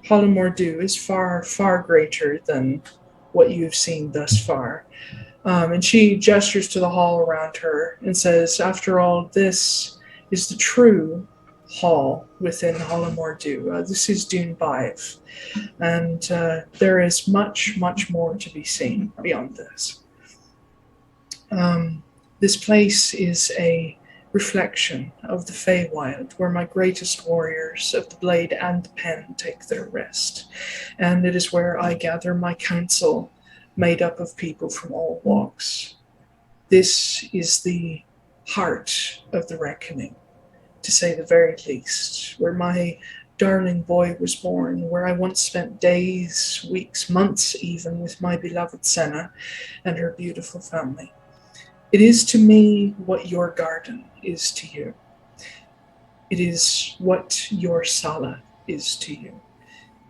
[SPEAKER 7] Hollamore is far, far greater than what you've seen thus far." And she gestures to the hall around her and says, "After all, this is the true hall within Hollamordu. This is Dune 5, and there is much, much more to be seen beyond this. This place is a reflection of the Feywild, where my greatest warriors of the blade and the pen take their rest, and it is where I gather my council, made up of people from all walks. This is the heart of the reckoning, to say the very least, where my darling boy was born, where I once spent days, weeks, months even with my beloved Senna and her beautiful family. It is to me what your garden is to you. It is what your Sala is to you.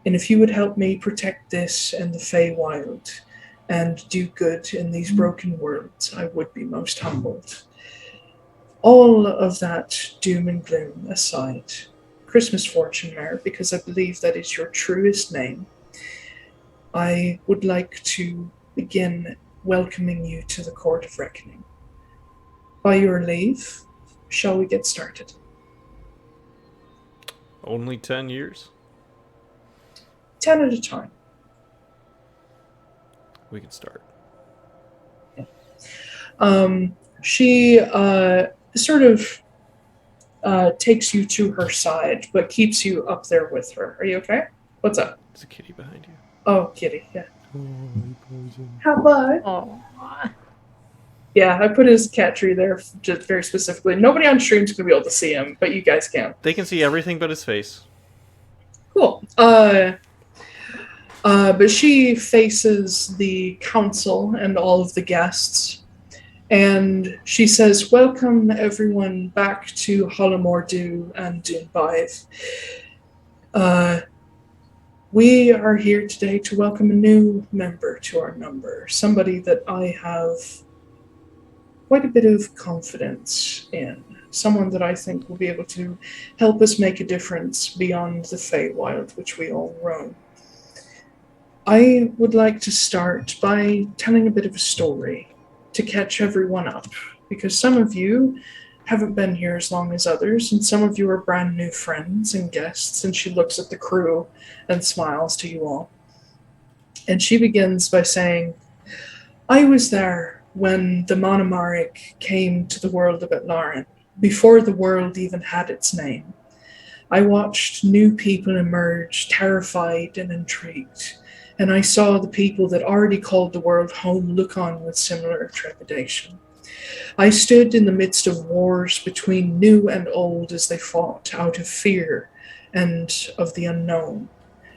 [SPEAKER 7] And if you would help me protect this and the Feywild and do good in these broken worlds, I would be most humbled. All of that doom and gloom aside, Christmas Fortunemaer, because I believe that is your truest name, I would like to begin welcoming you to the Court of Reckoning. By your leave, shall we get started?
[SPEAKER 9] Only 10 years?
[SPEAKER 7] 10 at a time.
[SPEAKER 9] We can start.
[SPEAKER 7] She sort of takes you to her side, but keeps you up there with her. Are you okay? What's up?
[SPEAKER 9] There's a kitty behind you.
[SPEAKER 7] Oh, kitty, yeah. How about?
[SPEAKER 3] Oh.
[SPEAKER 7] Yeah, I put his cat tree there just very specifically. Nobody on stream's gonna be able to see him, but you guys can.
[SPEAKER 9] They can see everything but his face.
[SPEAKER 7] Cool. But she faces the council and all of the guests, and she says, "Welcome everyone back to Hollamordu and Dune 5. We are here today to welcome a new member to our number, somebody that I have quite a bit of confidence in, someone that I think will be able to help us make a difference beyond the Feywild, which we all roam. I would like to start by telling a bit of a story to catch everyone up, because some of you haven't been here as long as others, and some of you are brand new friends and guests," and she looks at the crew and smiles to you all. And she begins by saying, "I was there when the Monomaric came to the world of Atlaran, before the world even had its name. I watched new people emerge, terrified and intrigued, and I saw the people that already called the world home look on with similar trepidation. I stood in the midst of wars between new and old as they fought out of fear and of the unknown,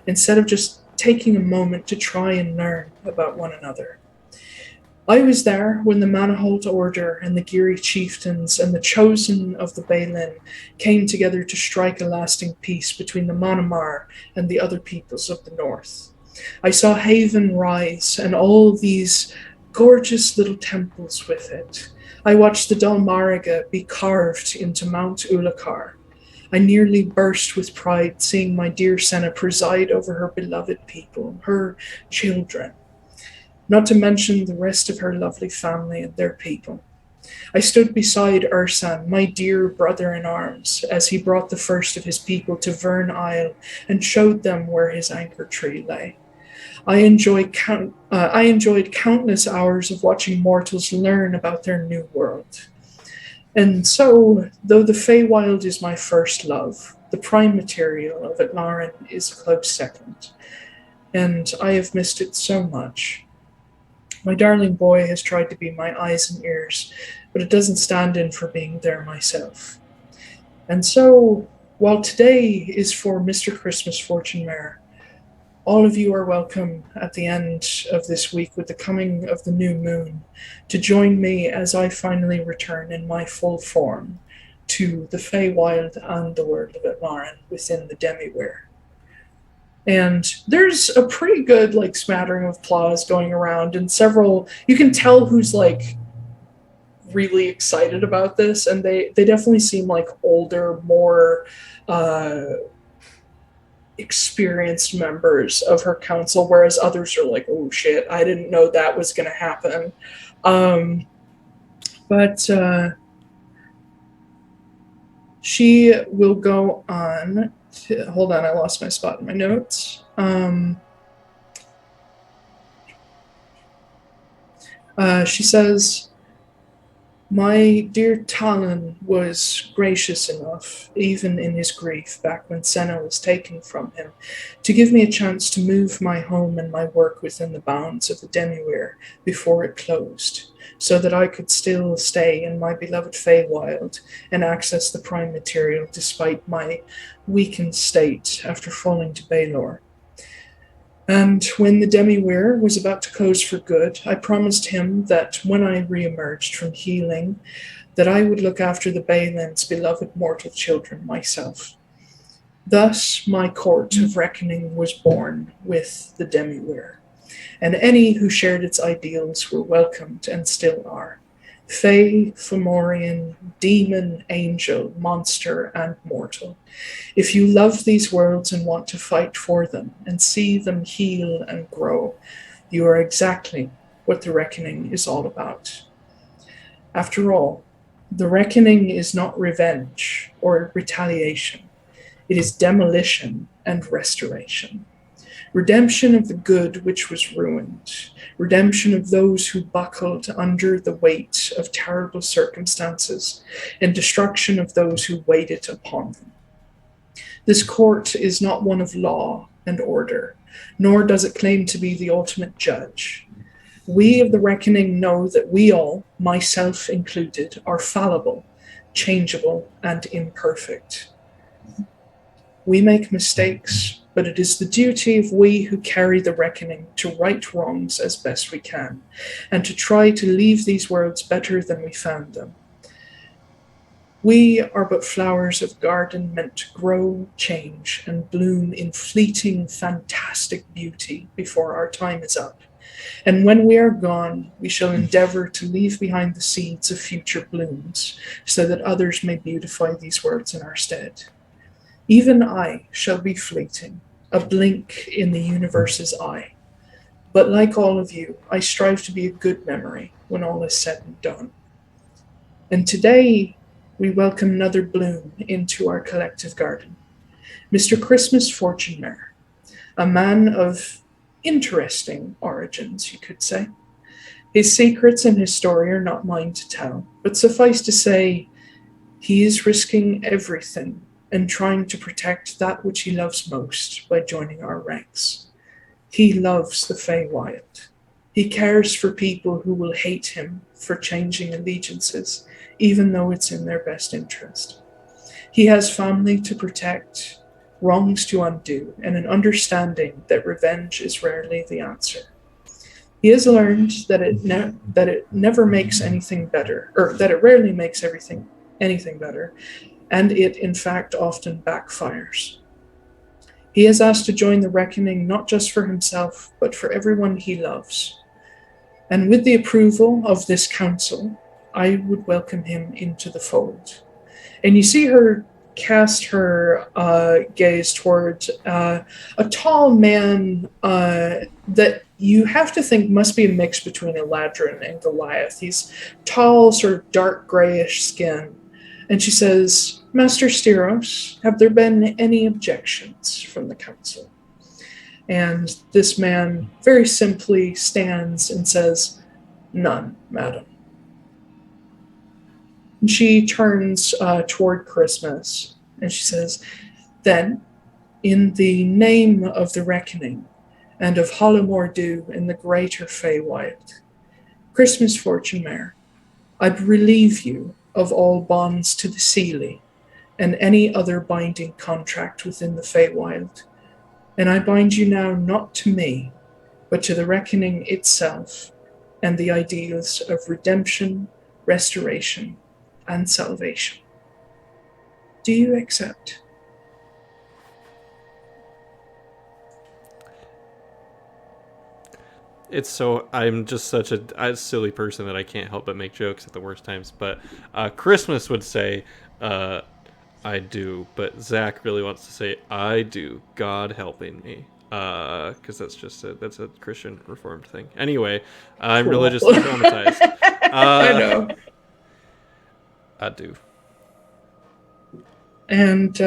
[SPEAKER 7] instead of just taking a moment to try and learn about one another. I was there when the Manaholt Order and the Geary Chieftains and the Chosen of the Balin came together to strike a lasting peace between the Monomar and the other peoples of the north. I saw Haven rise and all these gorgeous little temples with it. I watched the Dalmariga be carved into Mount Ulakar. I nearly burst with pride seeing my dear Senna preside over her beloved people, her children, not to mention the rest of her lovely family and their people. I stood beside Ursan, my dear brother-in-arms, as he brought the first of his people to Vern Isle and showed them where his anchor tree lay. I enjoyed countless hours of watching mortals learn about their new world. And so, though the Feywild is my first love, the prime material of Atlaran is a close second, and I have missed it so much. My darling boy has tried to be my eyes and ears, but it doesn't stand in for being there myself. And so, while today is for Mr. Christmas Fortunemaer, all of you are welcome at the end of this week with the coming of the new moon to join me as I finally return in my full form to the Feywild and the world of Atlaran within the Demiware. And there's a pretty good smattering of applause going around, and you can tell who's really excited about this, and they definitely seem like older, more experienced members of her council, whereas others are like, "Oh shit, I didn't know that was going to happen." But She will go on. Hold on, I lost my spot in my notes. She says, "My dear Talon was gracious enough, even in his grief back when Senna was taken from him, to give me a chance to move my home and my work within the bounds of the Demiweir before it closed, so that I could still stay in my beloved Feywild and access the prime material despite my weakened state after falling to Baelor. And when the Demiweir was about to close for good, I promised him that when I re-emerged from healing, that I would look after the Baelin's beloved mortal children myself. Thus, my court of reckoning was born with the Demiweir, and any who shared its ideals were welcomed and still are. Fey, Fomorian, demon, angel, monster, and mortal. If you love these worlds and want to fight for them and see them heal and grow, you are exactly what the Reckoning is all about. After all, the Reckoning is not revenge or retaliation. It is demolition and restoration. Redemption of the good which was ruined. Redemption of those who buckled under the weight of terrible circumstances, and destruction of those who waited upon them. This court is not one of law and order, nor does it claim to be the ultimate judge. We of the Reckoning know that we all, myself included, are fallible, changeable, and imperfect. We make mistakes, but it is the duty of we who carry the Reckoning to right wrongs as best we can, and to try to leave these worlds better than we found them. We are but flowers of garden meant to grow, change, and bloom in fleeting, fantastic beauty before our time is up. And when we are gone, we shall endeavor to leave behind the seeds of future blooms, so that others may beautify these worlds in our stead. Even I shall be fleeting, a blink in the universe's eye. But like all of you, I strive to be a good memory when all is said and done. And today, we welcome another bloom into our collective garden. Mr. Christmas Fortunemaer, a man of interesting origins, you could say. His secrets and his story are not mine to tell, but suffice to say, he is risking everything and trying to protect that which he loves most by joining our ranks. He loves the Feywild. He cares for people who will hate him for changing allegiances, even though it's in their best interest. He has family to protect, wrongs to undo, and an understanding that revenge is rarely the answer. He has learned that it never makes anything better, or that it rarely makes anything better, and it in fact often backfires. He is asked to join the Reckoning not just for himself, but for everyone he loves. And with the approval of this council, I would welcome him into the fold. And you see her cast her gaze towards a tall man that you have to think must be a mix between Atlaran and Goliath. He's tall, sort of dark grayish skin. And she says, "Master Styros, have there been any objections from the council?" And this man very simply stands and says, "None, madam." And she turns toward Christmas and she says, "Then, in the name of the Reckoning and of Hollomordu in the greater Feywild, Christmas Fortunemaer, I relieve you of all bonds to the Seelie and any other binding contract within the Feywild. And I bind you now not to me, but to the Reckoning itself and the ideals of redemption, restoration, and salvation. Do you accept?"
[SPEAKER 9] It's so I'm just such a silly person that I can't help but make jokes at the worst times. But Christmas would say, "I do," but Zach really wants to say, "I do." God helping me, because that's a Christian Reformed thing. Anyway, I'm religiously traumatized.
[SPEAKER 7] I know.
[SPEAKER 9] I do.
[SPEAKER 7] And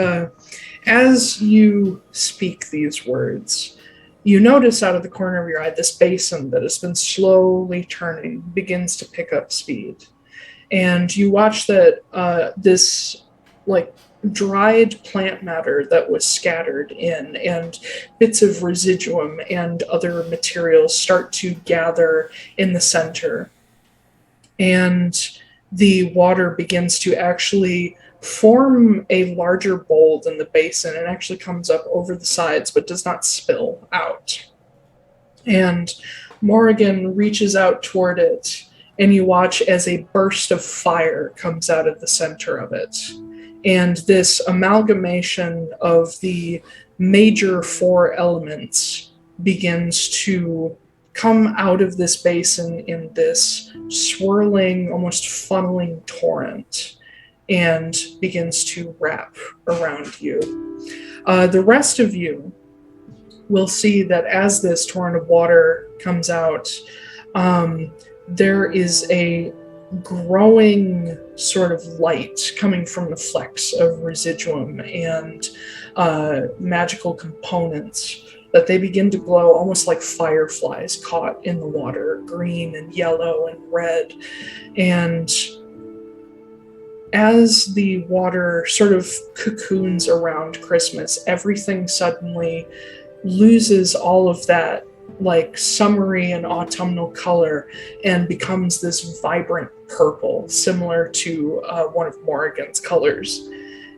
[SPEAKER 7] as you speak these words, you notice out of the corner of your eye this basin that has been slowly turning begins to pick up speed. And you watch that this like dried plant matter that was scattered in and bits of residuum and other materials start to gather in the center. And the water begins to actually form a larger bowl than the basin and actually comes up over the sides but does not spill out. And Morrigan reaches out toward it, and you watch as a burst of fire comes out of the center of it. And this amalgamation of the major 4 elements begins to come out of this basin in this swirling, almost funneling torrent, and begins to wrap around you. The rest of you will see that as this torrent of water comes out, there is a growing sort of light coming from the flecks of residuum and magical components, that they begin to glow almost like fireflies caught in the water, green and yellow and red. And as the water sort of cocoons around Christmas, everything suddenly loses all of that like summery and autumnal color and becomes this vibrant purple, similar to one of Morrigan's colors.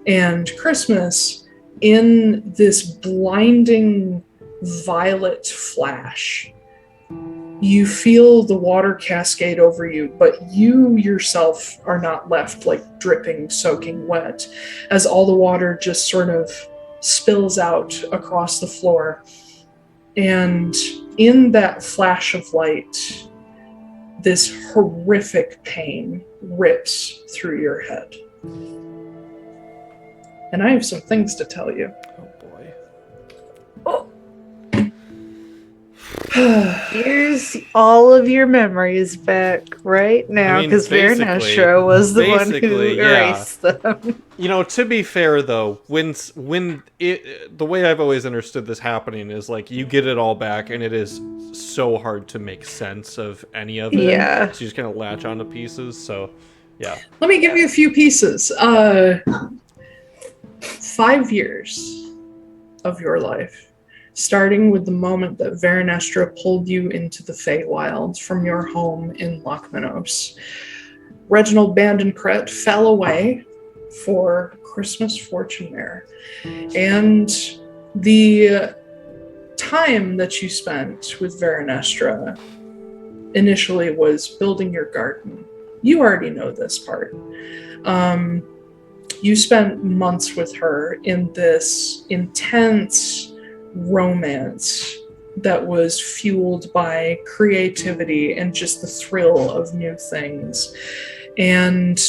[SPEAKER 7] And Christmas, in this blinding violet flash, you feel the water cascade over you, but you yourself are not left like dripping, soaking wet, as all the water just sort of spills out across the floor. And in that flash of light, this horrific pain rips through your head. And I have some things to tell you.
[SPEAKER 9] Oh boy.
[SPEAKER 6] Here's all of your memories back right now, because Vernestra was the one who erased them.
[SPEAKER 9] You know, to be fair though, when the way I've always understood this happening is like you get it all back, and it is so hard to make sense of any of it.
[SPEAKER 6] Yeah.
[SPEAKER 9] So you just kind of latch onto pieces. So, yeah.
[SPEAKER 7] Let me give you a few pieces. 5 years of your life, starting with the moment that Vernestra pulled you into the Feywild from your home in Lochmanos. Reginald Bandencret fell away for Christmas Fortunemaer. And the time that you spent with Vernestra initially was building your garden. You already know this part. You spent months with her in this intense romance that was fueled by creativity and just the thrill of new things. And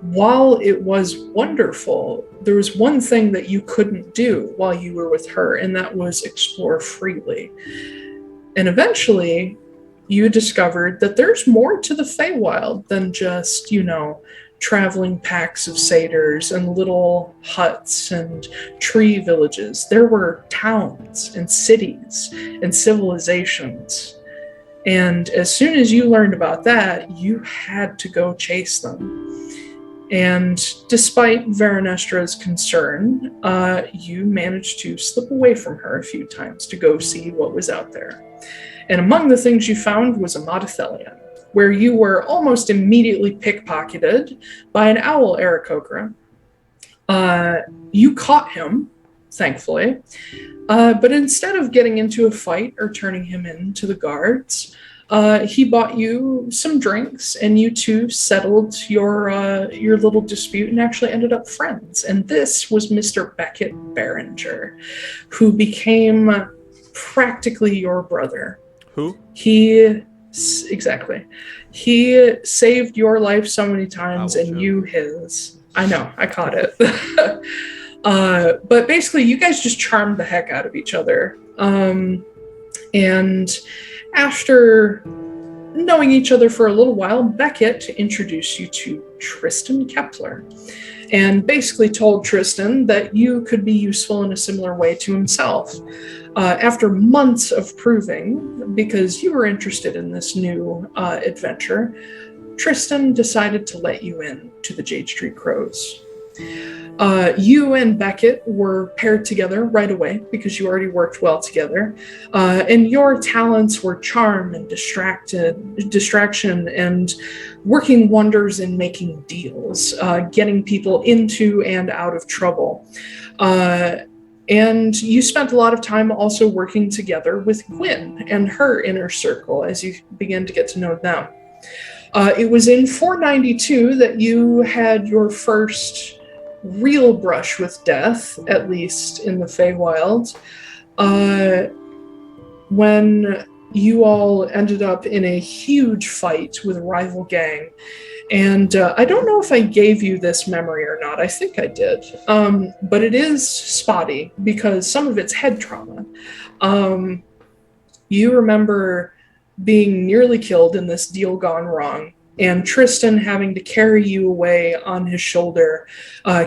[SPEAKER 7] while it was wonderful, there was one thing that you couldn't do while you were with her, and that was explore freely. And eventually, you discovered that there's more to the Feywild than just, traveling packs of satyrs and little huts and tree villages. There were towns and cities and civilizations. And as soon as you learned about that, you had to go chase them. And despite Vernestra's concern, you managed to slip away from her a few times to go see what was out there. And among the things you found was a Modathelion, where you were almost immediately pickpocketed by an owl Aarakocra. You caught him, thankfully, but instead of getting into a fight or turning him in to the guards, he bought you some drinks, and you two settled your little dispute and actually ended up friends. And this was Mr. Beckett Barringer, who became practically your brother.
[SPEAKER 9] Who?
[SPEAKER 7] Exactly. He saved your life so many times, and you his. I know, I caught it. But basically, you guys just charmed the heck out of each other. And after knowing each other for a little while, Beckett introduced you to Tristan Kepler. and basically told Tristan that you could be useful in a similar way to himself. After months of proving, because you were interested in this new adventure, Tristan decided to let you in to the Jade Street Crows. You and Beckett were paired together right away because you already worked well together, and your talents were charm and distraction and working wonders in making deals, getting people into and out of trouble. And you spent a lot of time also working together with Gwen and her inner circle as you began to get to know them. It was in 492 that you had your first real brush with death, at least in the Feywild, when you all ended up in a huge fight with a rival gang. And I don't know if I gave you this memory or not. I think I did. But it is spotty because some of it's head trauma. You remember being nearly killed in this deal gone wrong, and Tristan having to carry you away on his shoulder,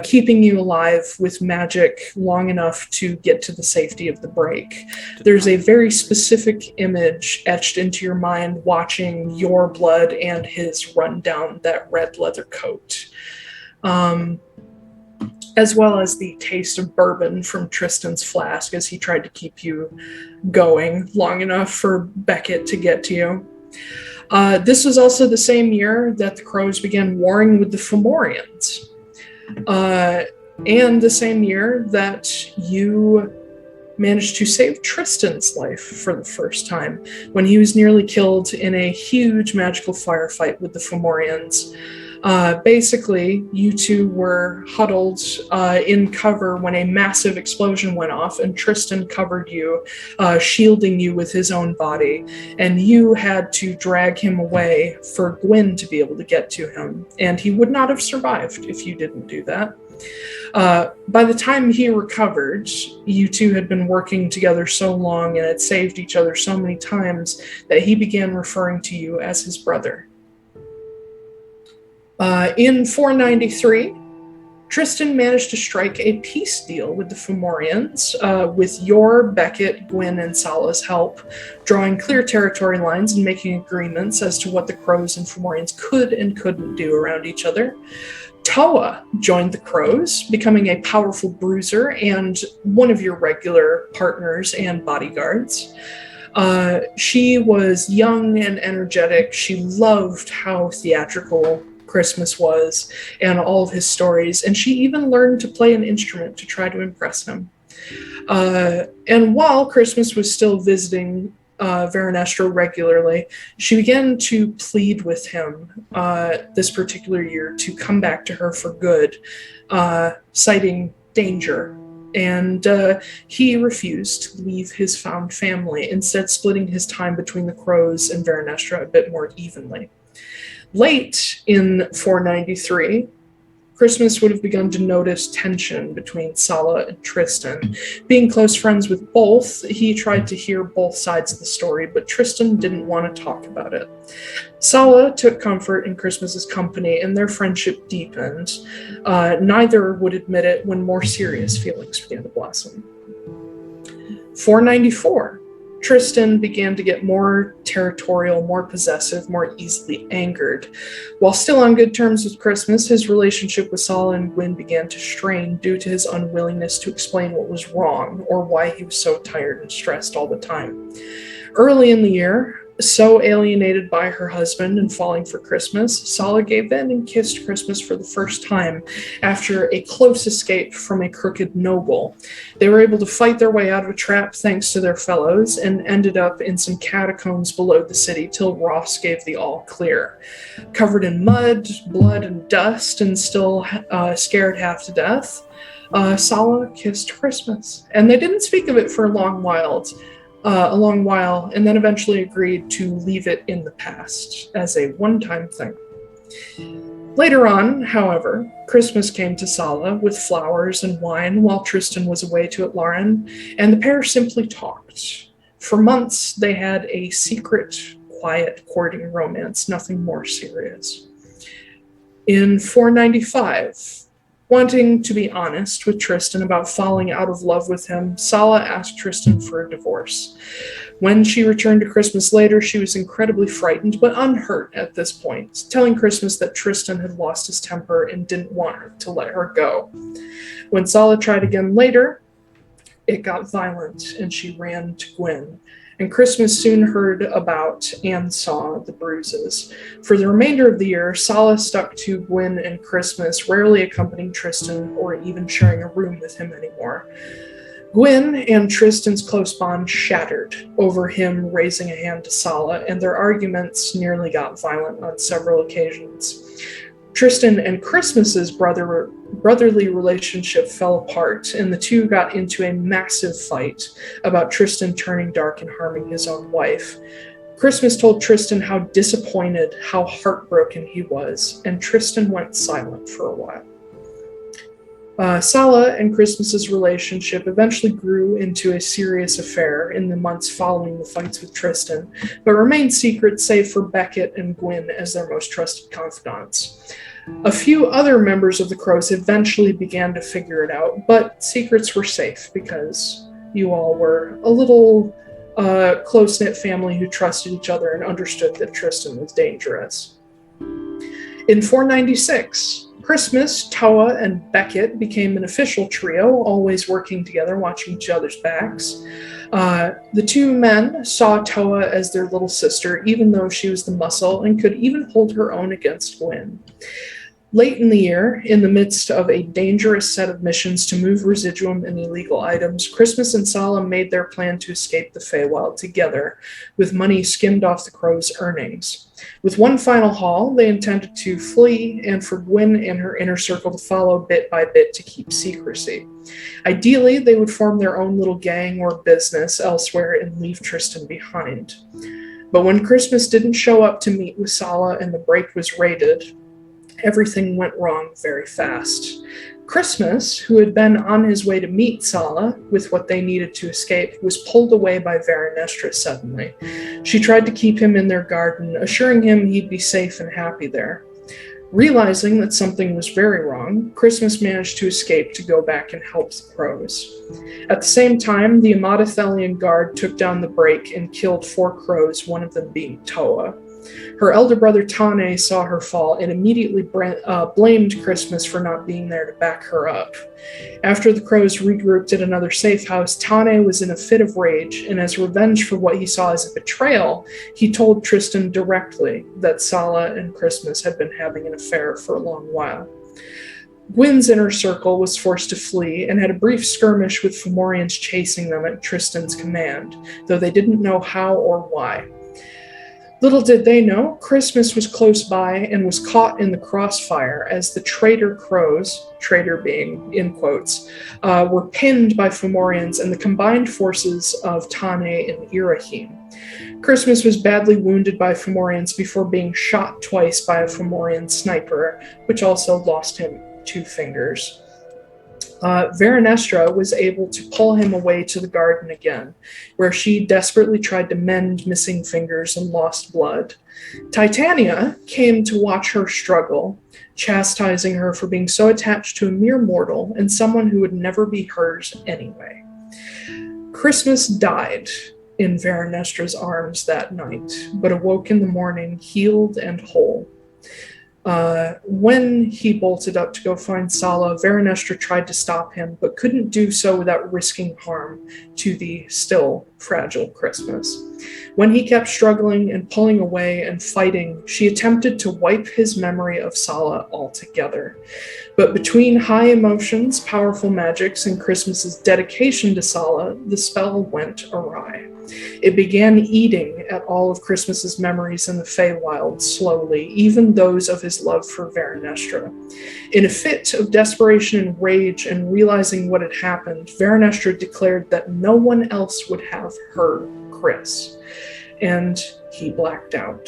[SPEAKER 7] keeping you alive with magic long enough to get to the safety of the break. There's a very specific image etched into your mind watching your blood and his run down that red leather coat. As well as the taste of bourbon from Tristan's flask as he tried to keep you going long enough for Beckett to get to you. This was also the same year that the Crows began warring with the Fomorians. And the same year that you managed to save Tristan's life for the first time, when he was nearly killed in a huge magical firefight with the Fomorians. Basically, you two were huddled in cover when a massive explosion went off, and Tristan covered you, shielding you with his own body, and you had to drag him away for Gwen to be able to get to him, and he would not have survived if you didn't do that. By the time he recovered, you two had been working together so long and had saved each other so many times that he began referring to you as his brother. In 493, Tristan managed to strike a peace deal with the Fomorians, with your, Beckett, Gwen, and Sala's help, drawing clear territory lines and making agreements as to what the Crows and Fomorians could and couldn't do around each other. Toa joined the Crows, becoming a powerful bruiser and one of your regular partners and bodyguards. She was young and energetic. She loved how theatrical Christmas was and all of his stories, and she even learned to play an instrument to try to impress him. And while Christmas was still visiting Veronestra regularly, she began to plead with him this particular year to come back to her for good, citing danger. And he refused to leave his found family, instead splitting his time between the Crows and Veronestra a bit more evenly. Late in 493, Christmas would have begun to notice tension between Sala and Tristan. Being close friends with both, he tried to hear both sides of the story, but Tristan didn't want to talk about it. Sala took comfort in Christmas's company, and their friendship deepened. Neither would admit it when more serious feelings began to blossom. 494. Tristan began to get more territorial, more possessive, more easily angered. While still on good terms with Christmas, his relationship with Sala and Gwen began to strain due to his unwillingness to explain what was wrong or why he was so tired and stressed all the time. Early in the year, so alienated by her husband and falling for Christmas, Sala gave in and kissed Christmas for the first time after a close escape from a crooked noble. They were able to fight their way out of a trap thanks to their fellows and ended up in some catacombs below the city till Ross gave the all clear. Covered in mud, blood, and dust, and still scared half to death, Sala kissed Christmas. And they didn't speak of it for a long while, and then eventually agreed to leave it in the past as a one-time thing. Later on, however, Christmas came to Sala with flowers and wine while Tristan was away to Atlaran, and the pair simply talked. For months, they had a secret, quiet courting romance, nothing more serious. In 495, Wanting to be honest with Tristan about falling out of love with him, Sala asked Tristan for a divorce. When she returned to Christmas later, she was incredibly frightened but unhurt at this point, telling Christmas that Tristan had lost his temper and didn't want her to let her go. When Sala tried again later, it got violent and she ran to Gwyn. And Christmas soon heard about and saw the bruises. For the remainder of the year, Sala stuck to Gwyn and Christmas, rarely accompanying Tristan or even sharing a room with him anymore. Gwyn and Tristan's close bond shattered over him raising a hand to Sala, and their arguments nearly got violent on several occasions. Tristan and Christmas's brotherly relationship fell apart, and the two got into a massive fight about Tristan turning dark and harming his own wife. Christmas told Tristan how disappointed, how heartbroken he was, and Tristan went silent for a while. Sala and Christmas's relationship eventually grew into a serious affair in the months following the fights with Tristan, but remained secret save for Beckett and Gwyn as their most trusted confidants. A few other members of the Crows eventually began to figure it out, but secrets were safe because you all were a little close-knit family who trusted each other and understood that Tristan was dangerous. In 496, Christmas, Toa, and Beckett became an official trio, always working together, watching each other's backs. The two men saw Toa as their little sister, even though she was the muscle and could even hold her own against Gwyn. Late in the year, in the midst of a dangerous set of missions to move residuum and illegal items, Christmas and Sala made their plan to escape the Feywild together, with money skimmed off the Crows' earnings. With one final haul, they intended to flee, and for Gwyn and her inner circle to follow bit by bit to keep secrecy. Ideally, they would form their own little gang or business elsewhere and leave Tristan behind. But when Christmas didn't show up to meet with Sala and the break was raided, everything went wrong very fast. Christmas, who had been on his way to meet Sala with what they needed to escape, was pulled away by Veranestra suddenly. She tried to keep him in their garden, assuring him he'd be safe and happy there. Realizing that something was very wrong, Christmas managed to escape to go back and help the Crows. At the same time, the Amathelian guard took down the break and killed 4 Crows, one of them being Toa. Her elder brother Tane saw her fall and immediately blamed Christmas for not being there to back her up. After the Crows regrouped at another safe house, Tane was in a fit of rage, and as revenge for what he saw as a betrayal, he told Tristan directly that Sala and Christmas had been having an affair for a long while. Gwyn's inner circle was forced to flee and had a brief skirmish with Fomorians chasing them at Tristan's command, though they didn't know how or why. Little did they know, Christmas was close by and was caught in the crossfire as the traitor Crows, traitor being in quotes, were pinned by Fomorians and the combined forces of Tane and Irahim. Christmas was badly wounded by Fomorians before being shot twice by a Fomorian sniper, which also lost him 2 fingers. Veranestra was able to pull him away to the garden again, where she desperately tried to mend missing fingers and lost blood. Titania came to watch her struggle, chastising her for being so attached to a mere mortal and someone who would never be hers anyway. Christmas died in Veranestra's arms that night, but awoke in the morning healed and whole. When he bolted up to go find Sala, Veranestra tried to stop him, but couldn't do so without risking harm to the still fragile Christmas. When he kept struggling and pulling away and fighting, she attempted to wipe his memory of Sala altogether. But between high emotions, powerful magics, and Christmas's dedication to Sala, the spell went awry. It began eating at all of Christmas's memories in the Feywild slowly, even those of his love for Veranestra. In a fit of desperation and rage and realizing what had happened, Veranestra declared that no one else would have her Chris, and he blacked out.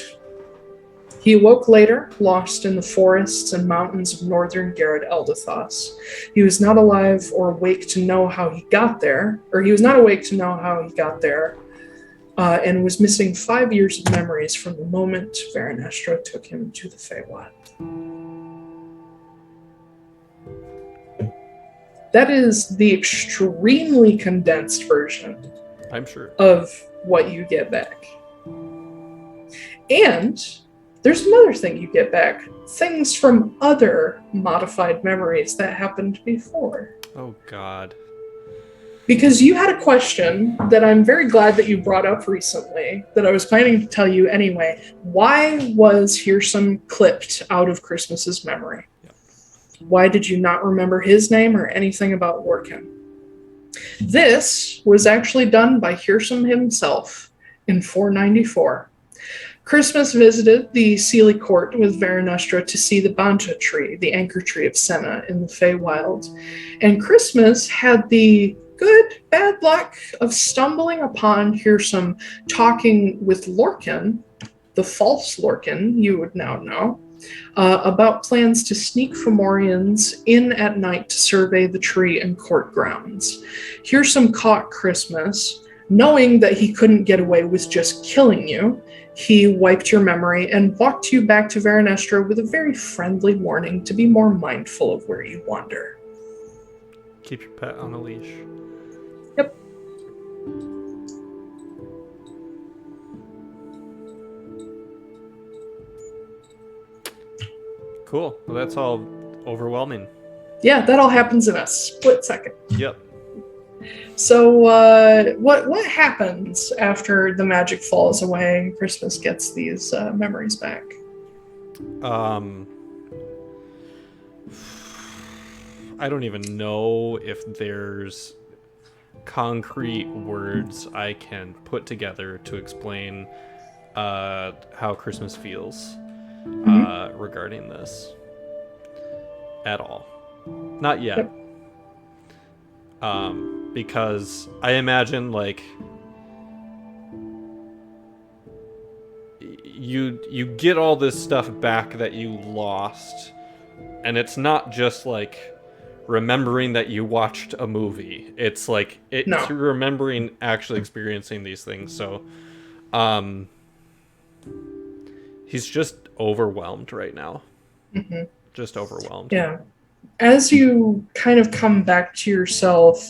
[SPEAKER 7] He awoke later, lost in the forests and mountains of northern Garrett Eldathos. He was not alive or awake to know how he got there, and was missing 5 years of memories from the moment Veranestra took him to the Feywild. That is the extremely condensed version
[SPEAKER 9] I'm sure.
[SPEAKER 7] of what you get back. And there's another thing you get back. Things from other modified memories that happened before.
[SPEAKER 9] Oh, God.
[SPEAKER 7] Because you had a question that I'm very glad that you brought up recently, that I was planning to tell you anyway. Why was Hearsome clipped out of Christmas's memory?
[SPEAKER 9] Yep.
[SPEAKER 7] Why did you not remember his name or anything about Lorcan? This was actually done by Hearsome himself in 494. Christmas visited the Sealy Court with Veranustra to see the Banta tree, the anchor tree of Senna in the Feywild. And Christmas had the good, bad luck of stumbling upon Hearsome talking with Lorcan, the false Lorcan, you would now know, about plans to sneak Fomorians in at night to survey the tree and court grounds. Hearsome caught Christmas, knowing that he couldn't get away with just killing you. He wiped your memory and walked you back to Veranustra with a very friendly warning to be more mindful of where you wander.
[SPEAKER 9] Keep your pet on a leash.
[SPEAKER 7] Yep.
[SPEAKER 9] Cool. Well, that's all overwhelming.
[SPEAKER 7] Yeah, that all happens in a split second.
[SPEAKER 9] Yep.
[SPEAKER 7] So, what happens after the magic falls away and Christmas gets these memories back?
[SPEAKER 9] I don't even know if there's concrete words I can put together to explain how Christmas feels regarding this at all. Not yet.
[SPEAKER 7] Yep.
[SPEAKER 9] Because I imagine, like, you get all this stuff back that you lost, and it's not just like remembering that you watched a movie. It's like it's remembering actually experiencing these things. So he's just overwhelmed right now.
[SPEAKER 7] Mm-hmm.
[SPEAKER 9] Just overwhelmed.
[SPEAKER 7] Yeah. As you kind of come back to yourself,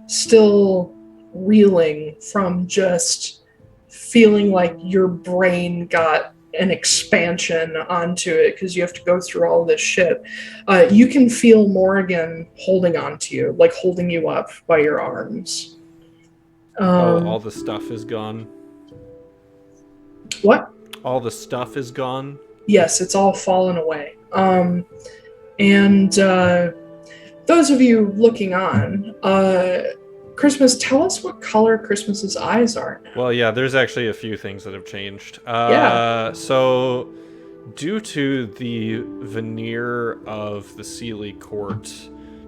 [SPEAKER 7] still reeling from just feeling like your brain got an expansion onto it because you have to go through all this shit, you can feel Morrigan holding on to you, like holding you up by your arms.
[SPEAKER 9] All the stuff is gone.
[SPEAKER 7] What? All
[SPEAKER 9] the stuff is gone?
[SPEAKER 7] Yes, it's all fallen away. And those of you looking on, Christmas, tell us what color Christmas's eyes are now.
[SPEAKER 9] Well, yeah, there's actually a few things that have changed. So, due to the veneer of the Sealy Court,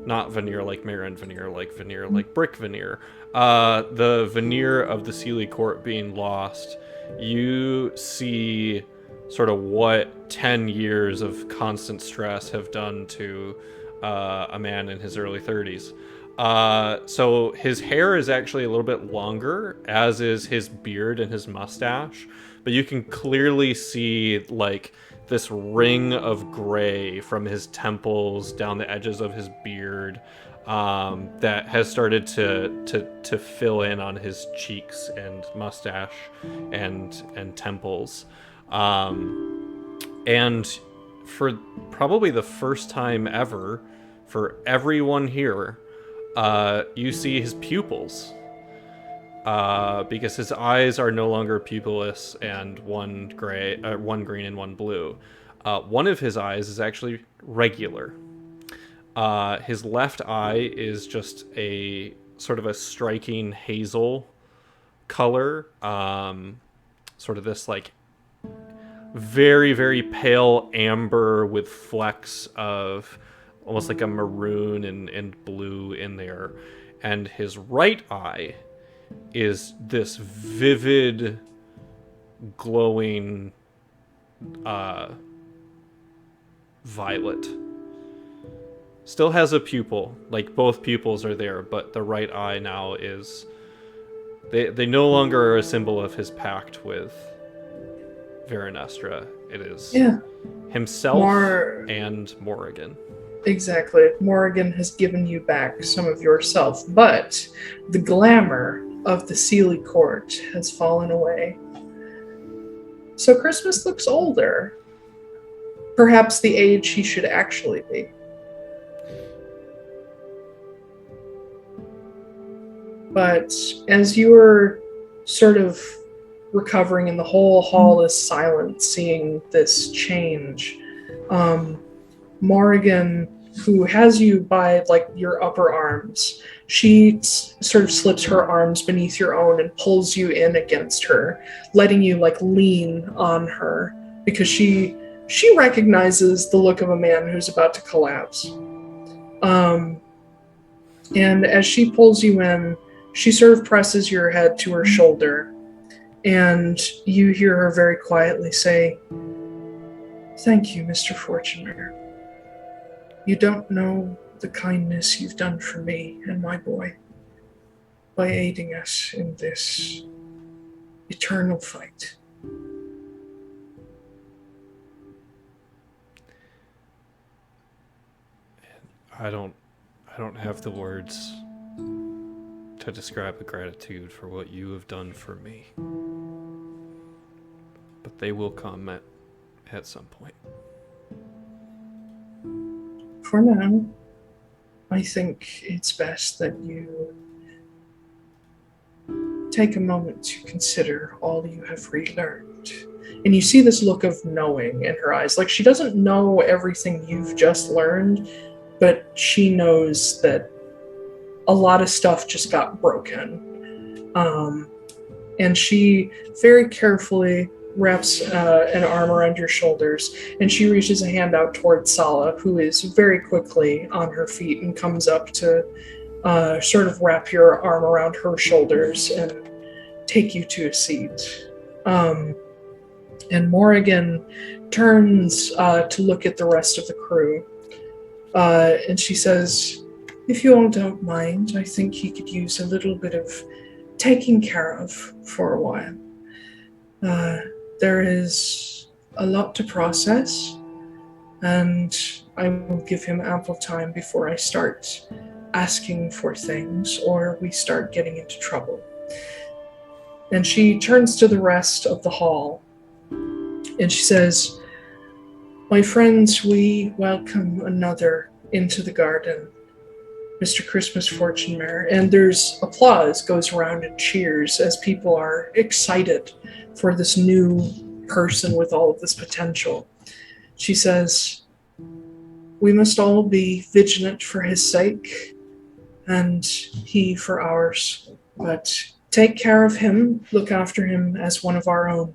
[SPEAKER 9] not veneer like Marin veneer like brick veneer, the veneer of the Sealy Court being lost, you see sort of what 10 years of constant stress have done to a man in his early 30s. So his hair is actually a little bit longer, as is his beard and his mustache, but you can clearly see like this ring of gray from his temples down the edges of his beard that has started to fill in on his cheeks and mustache and temples. And for probably the first time ever, for everyone here, you see his pupils, because his eyes are no longer pupilless and one green and one blue. One of his eyes is actually regular. His left eye is just a sort of a striking hazel color, sort of this like very, very pale amber with flecks of almost like a maroon and blue in there. And his right eye is this vivid, glowing violet. Still has a pupil, like both pupils are there, but the right eye now is... They no longer are a symbol of his pact with Veranustra. It is himself and Morrigan.
[SPEAKER 7] Exactly. Morrigan has given you back some of yourself, but the glamour of the Sealy court has fallen away. So Christmas looks older. Perhaps the age he should actually be. But as you are sort of recovering and the whole hall is silent, seeing this change, Morrigan, who has you by like your upper arms, she sort of slips her arms beneath your own and pulls you in against her, letting you like lean on her because she recognizes the look of a man who's about to collapse. And as she pulls you in, she sort of presses your head to her shoulder, and you hear her very quietly say, "Thank you, Mr. Fortunemaer. You don't know the kindness you've done for me and my boy by aiding us in this eternal fight."
[SPEAKER 9] I don't have the words to describe the gratitude for what you have done for me. But they will come at some point.
[SPEAKER 7] For now, I think it's best that you take a moment to consider all you have relearned. And you see this look of knowing in her eyes. Like she doesn't know everything you've just learned, but she knows that a lot of stuff just got broken. And she very carefully wraps an arm around your shoulders, and she reaches a hand out towards Sala, who is very quickly on her feet and comes up to sort of wrap your arm around her shoulders and take you to a seat. And Morrigan turns to look at the rest of the crew, and she says, "If you all don't mind, I think he could use a little bit of taking care of for a while. There is a lot to process, and I will give him ample time before I start asking for things or we start getting into trouble." And she turns to the rest of the hall, and she says, "My friends, we welcome another into the garden, Mr. Christmas Fortunemaer." And there's applause goes around and cheers as people are excited for this new person with all of this potential. She says, "We must all be vigilant for his sake, and he for ours. But take care of him, look after him as one of our own,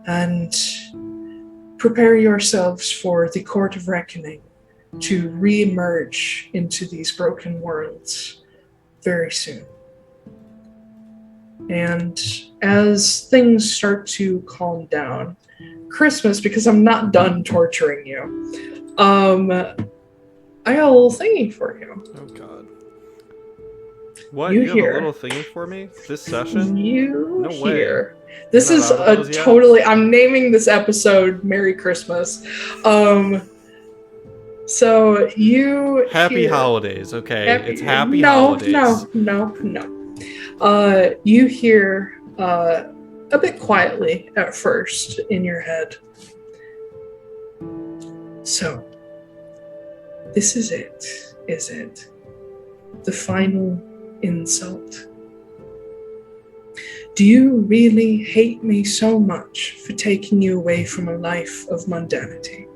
[SPEAKER 7] and prepare yourselves for the court of reckoning to re-emerge into these broken worlds very soon." And as things start to calm down, Christmas, because I'm not done torturing you, I got a little thingy for you.
[SPEAKER 9] Oh God! What?
[SPEAKER 7] You
[SPEAKER 9] You
[SPEAKER 7] hear-
[SPEAKER 9] have a little thingy for me this session?
[SPEAKER 7] You
[SPEAKER 9] No way.
[SPEAKER 7] hear. This
[SPEAKER 9] You're
[SPEAKER 7] is
[SPEAKER 9] not out of
[SPEAKER 7] a
[SPEAKER 9] those yet?
[SPEAKER 7] totally, I'm naming this episode Merry Christmas. So you
[SPEAKER 9] Happy
[SPEAKER 7] hear-
[SPEAKER 9] holidays. Okay, it's happy
[SPEAKER 7] no,
[SPEAKER 9] holidays.
[SPEAKER 7] No. You hear a bit quietly at first in your head. "So, this is it, is it? The final insult? Do you really hate me so much for taking you away from a life of mundanity?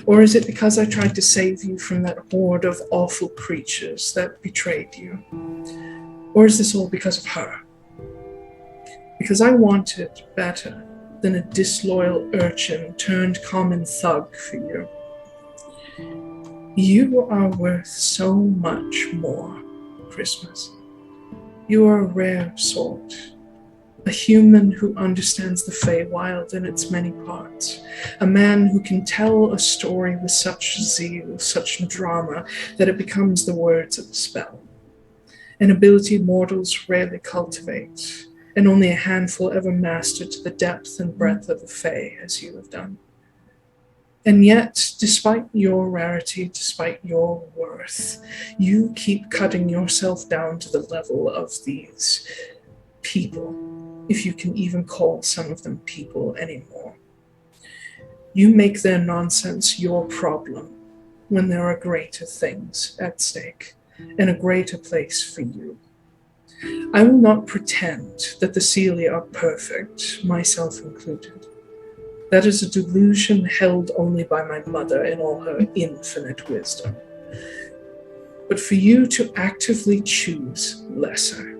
[SPEAKER 7] Or is it because I tried to save you from that horde of awful creatures that betrayed you? Or is this all because of her? Because I wanted better than a disloyal urchin turned common thug for you. You are worth so much more, Christmas. You are a rare sort. A human who understands the Feywild in its many parts. A man who can tell a story with such zeal, such drama, that it becomes the words of a spell. An ability mortals rarely cultivate, and only a handful ever master to the depth and breadth of the Fey, as you have done. And yet, despite your rarity, despite your worth, you keep cutting yourself down to the level of these people, if you can even call some of them people anymore. You make their nonsense your problem when there are greater things at stake and a greater place for you. I will not pretend that the Celia are perfect, myself included. That is a delusion held only by my mother in all her infinite wisdom. But for you to actively choose lesser,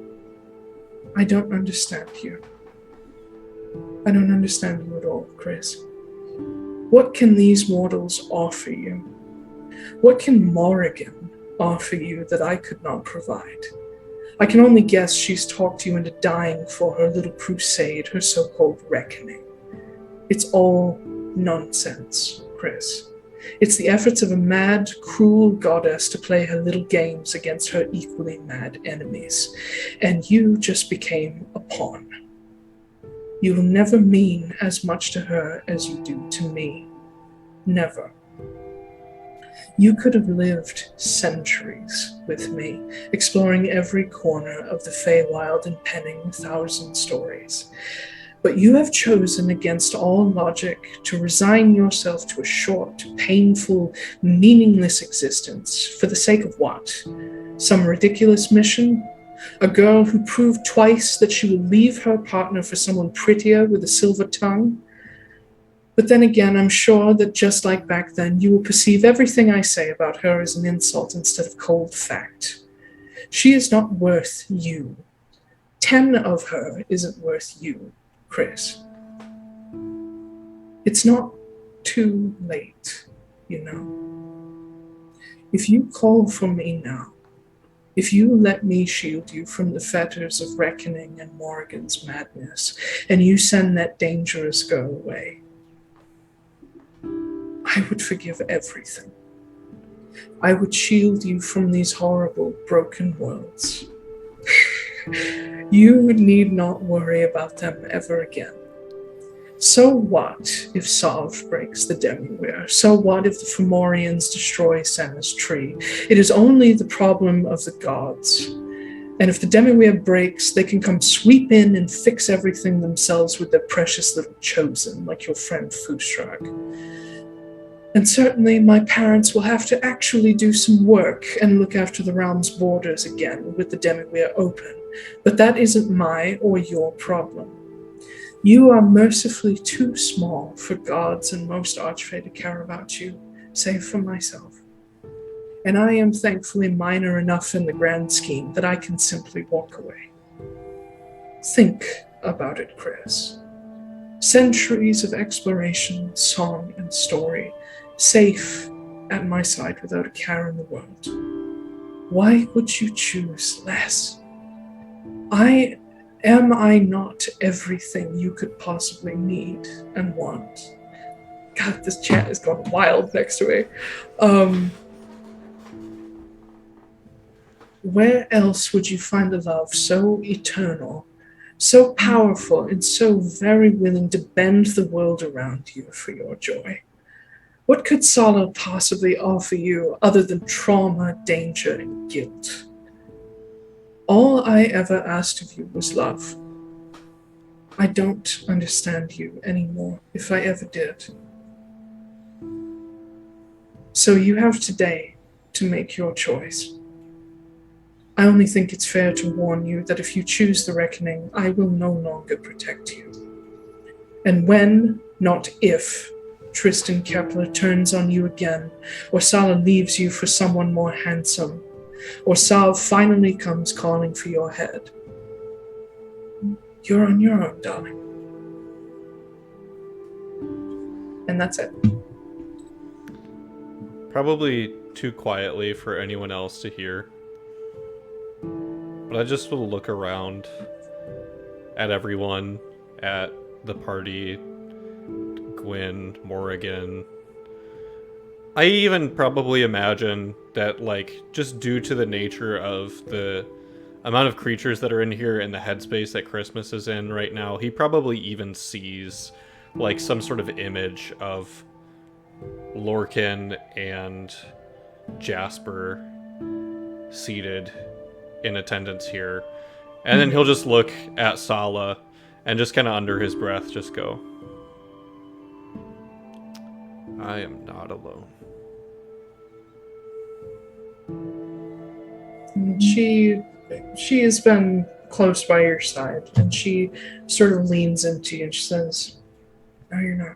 [SPEAKER 7] I don't understand you. I don't understand you at all, Chris. What can these mortals offer you? What can Morrigan offer you that I could not provide? I can only guess she's talked you into dying for her little crusade, her so-called reckoning. It's all nonsense, Chris. It's the efforts of a mad, cruel goddess to play her little games against her equally mad enemies. And you just became a pawn. You will never mean as much to her as you do to me. Never. You could have lived centuries with me, exploring every corner of the Feywild and penning 1,000 stories. But you have chosen against all logic to resign yourself to a short, painful, meaningless existence for the sake of what? Some ridiculous mission? A girl who proved twice that she will leave her partner for someone prettier with a silver tongue? But then again, I'm sure that just like back then, you will perceive everything I say about her as an insult instead of cold fact. She is not worth you. 10 of her isn't worth you, Chris. It's not too late, you know. If you call for me now, if you let me shield you from the fetters of reckoning and Morrigan's madness, and you send that dangerous girl away, I would forgive everything. I would shield you from these horrible, broken worlds. You need not worry about them ever again. So what if Sov breaks the Demiweir? So what if the Fomorians destroy Senna's tree? It is only the problem of the gods. And if the Demiweir breaks, they can come sweep in and fix everything themselves with their precious little chosen, like your friend Foostrak. And certainly my parents will have to actually do some work and look after the realm's borders again with the Demiweir open. But that isn't my or your problem. You are mercifully too small for gods and most Archfey to care about you, save for myself. And I am thankfully minor enough in the grand scheme that I can simply walk away. Think about it, Chris. Centuries of exploration, song, and story, safe at my side without a care in the world. Why would you choose less? Am I not everything you could possibly need and want? God, this chat is going wild next to me. Where else would you find a love so eternal, so powerful, and so very willing to bend the world around you for your joy? What could Sala possibly offer you other than trauma, danger, and guilt? All I ever asked of you was love. I don't understand you anymore, if I ever did. So you have today to make your choice. I only think it's fair to warn you that if you choose the reckoning, I will no longer protect you. And when, not if, Tristan Kepler turns on you again, or Sala leaves you for someone more handsome, or Sav finally comes calling for your head, you're on your own, darling. And that's it.
[SPEAKER 9] Probably too quietly for anyone else to hear. But I just will look around at everyone, at the party, Gwyn, Morrigan. I even probably imagine that, like, just due to the nature of the amount of creatures that are in here and the headspace that Christmas is in right now, he probably even sees, like, some sort of image of Lorcan and Jasper seated in attendance here. And then he'll just look at Sala and just kind of under his breath just go, I am not alone.
[SPEAKER 7] She has been close by your side, and she sort of leans into you and she says, no, you're not.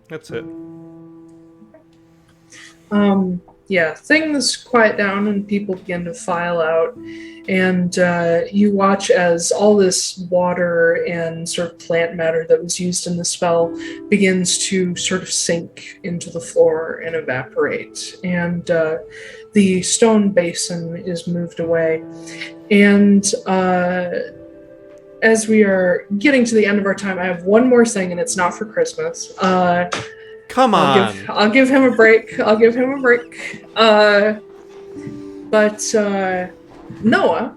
[SPEAKER 9] That's it.
[SPEAKER 7] Yeah, things quiet down and people begin to file out, and you watch as all this water and sort of plant matter that was used in the spell begins to sort of sink into the floor and evaporate, and the stone basin is moved away. And as we are getting to the end of our time, I have one more thing, and it's not for Christmas.
[SPEAKER 9] Come on.
[SPEAKER 7] I'll give him a break. But Noah.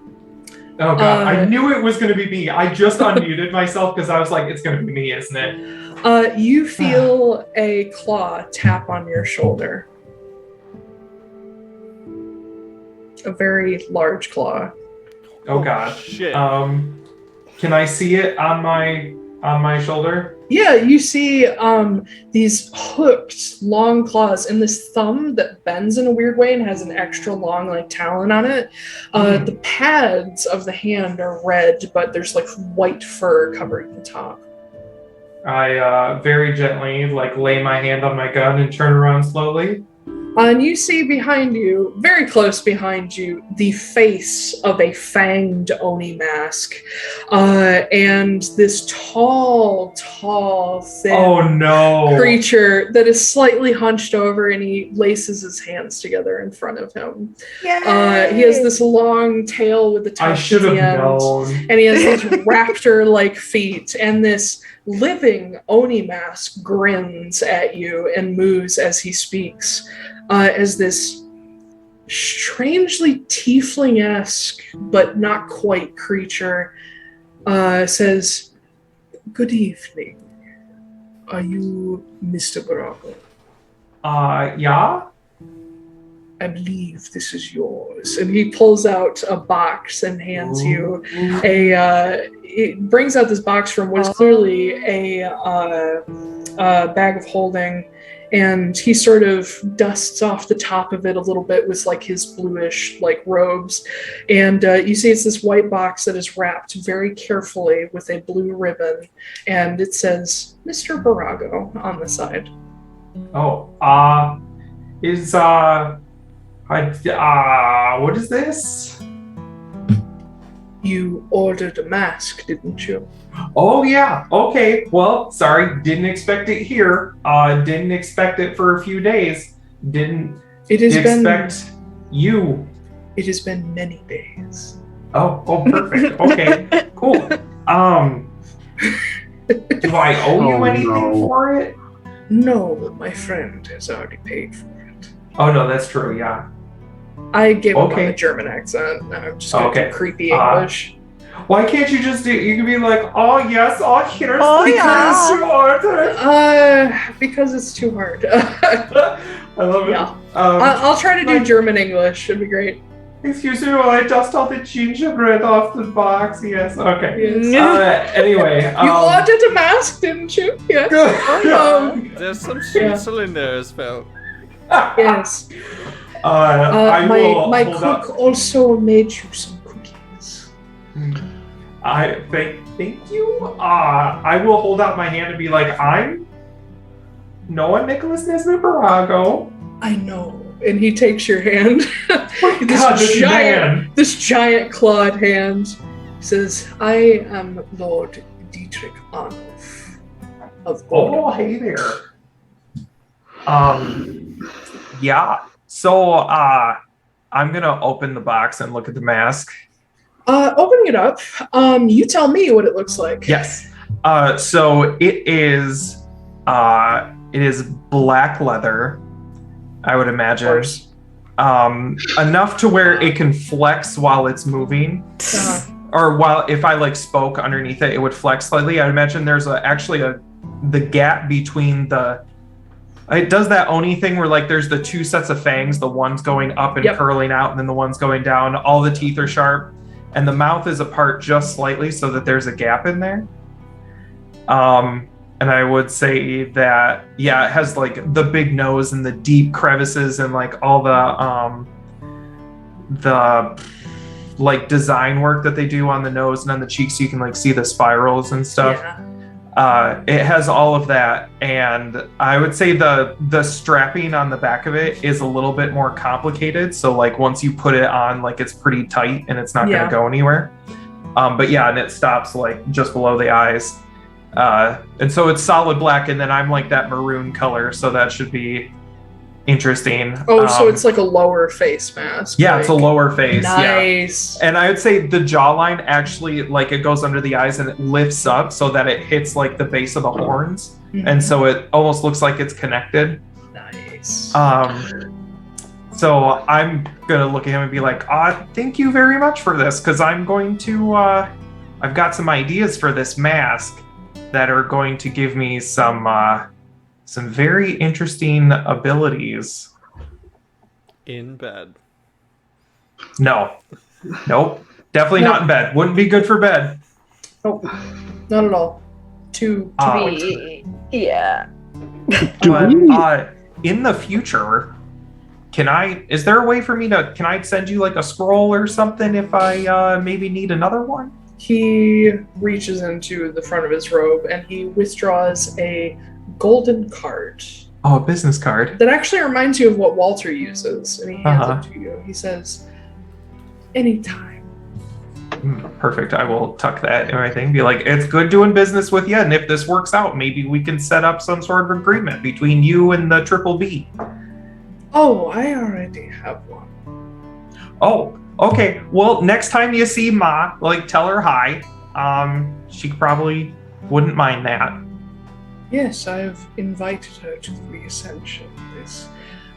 [SPEAKER 8] Oh god, I knew it was going to be me. I just unmuted myself because I was like, it's going to be me, isn't it?
[SPEAKER 7] You feel a claw tap on your shoulder. A very large claw.
[SPEAKER 8] Oh god.
[SPEAKER 9] Shit.
[SPEAKER 8] Can I see it on my shoulder?
[SPEAKER 7] Yeah, you see these hooked long claws and this thumb that bends in a weird way and has an extra long like talon on it. The pads of the hand are red, but there's like white fur covering the top.
[SPEAKER 8] I very gently like lay my hand on my gun and turn around slowly.
[SPEAKER 7] And you see behind you, very close behind you, the face of a fanged Oni mask. And this tall, thin creature that is slightly hunched over, and he laces his hands together in front of him. He has this long tail with the tusk at the end.
[SPEAKER 8] Known.
[SPEAKER 7] And he has these raptor-like feet, and this living Oni mask grins at you and moves as he speaks. As this strangely tiefling-esque, but not quite creature says, good evening. Are you Mr. Borago?
[SPEAKER 8] Yeah?
[SPEAKER 7] I believe this is yours. And he pulls out a box and hands you it brings out this box from what is clearly a bag of holding. And he sort of dusts off the top of it a little bit with like his bluish like robes. And you see it's this white box that is wrapped very carefully with a blue ribbon. And it says, Mr. Borago on the side.
[SPEAKER 8] Oh, what is this?
[SPEAKER 7] You ordered a mask, didn't you?
[SPEAKER 8] Oh, yeah. Okay. Well, sorry. Didn't expect it here. Didn't expect it for a few days. Didn't expect you.
[SPEAKER 7] It has been many days.
[SPEAKER 8] Oh, perfect. Okay, cool. Do I owe you anything for it?
[SPEAKER 7] No, my friend has already paid for it.
[SPEAKER 8] Oh, no, that's true. Yeah.
[SPEAKER 7] I gave him a German accent. I'm just going to do creepy English.
[SPEAKER 8] Why can't you just do? You can be like, oh yes, here's the order.
[SPEAKER 7] Because it's too hard.
[SPEAKER 8] I love it.
[SPEAKER 7] Yeah. I'll try to do German English. It'd be great.
[SPEAKER 8] Excuse me while I dust all the gingerbread off the box. Yes. Okay.
[SPEAKER 7] Yes.
[SPEAKER 8] Anyway.
[SPEAKER 7] You ordered a mask, didn't you? Yes.
[SPEAKER 9] There's some schnitzel in there as well.
[SPEAKER 7] Yes. My cook also made you some cookies.
[SPEAKER 8] I thank you. I will hold out my hand and be like, I'm Noah Nicholas Nesbitt Borago.
[SPEAKER 7] I know. And he takes your hand.
[SPEAKER 8] This
[SPEAKER 7] giant clawed hand. He says, I am Lord Dietrich Arnulf of Golden.
[SPEAKER 8] Oh, hey there. Yeah. So, I'm gonna open the box and look at the mask.
[SPEAKER 7] Opening it up, you tell me what it looks like.
[SPEAKER 8] Yes. So it is It is black leather, I would imagine.
[SPEAKER 7] Of course.
[SPEAKER 8] Enough to where it can flex while it's moving. Or while if I like spoke underneath it, it would flex slightly. I imagine there's the gap between it does that Oni thing where like there's the two sets of fangs, the one's going up and curling out, and then the one's going down. All the teeth are sharp, and the mouth is apart just slightly so that there's a gap in there. And I would say that it has like the big nose and the deep crevices and like all the like design work that they do on the nose and on the cheeks, so you can like see the spirals and stuff. It has all of that, and I would say the strapping on the back of it is a little bit more complicated. So like once you put it on, like it's pretty tight and it's not going to go anywhere. And it stops like just below the eyes. And so it's solid black, and then I'm like that maroon color, so that should be interesting.
[SPEAKER 7] So it's like a lower face mask.
[SPEAKER 8] Yeah, it's a lower face.
[SPEAKER 7] Nice.
[SPEAKER 8] Yeah. And I would say the jawline actually, like it goes under the eyes and it lifts up so that it hits like the base of the horns. Mm-hmm. And so it almost looks like it's connected.
[SPEAKER 7] Nice.
[SPEAKER 8] So I'm going to look at him and be like, thank you very much for this, because I'm going to, I've got some ideas for this mask that are going to give me some very interesting abilities.
[SPEAKER 9] In bed.
[SPEAKER 8] No. Nope. Definitely not in bed. Wouldn't be good for bed.
[SPEAKER 7] Nope. Not at all.
[SPEAKER 6] To be.
[SPEAKER 8] Yeah. In the future, is there a way for me can I send you like a scroll or something if I maybe need another one?
[SPEAKER 7] He reaches into the front of his robe and he withdraws a golden card.
[SPEAKER 8] Oh, a business card.
[SPEAKER 7] That actually reminds you of what Walter uses, and he hands it to you. He says, anytime.
[SPEAKER 8] Perfect. I will tuck that in my thing. Be like, it's good doing business with you, and if this works out, maybe we can set up some sort of agreement between you and the Triple B.
[SPEAKER 7] Oh, I already have one.
[SPEAKER 8] Oh, okay. Well, next time you see Ma, like, tell her hi. She probably wouldn't mind that.
[SPEAKER 7] Yes, I have invited her to the reascension this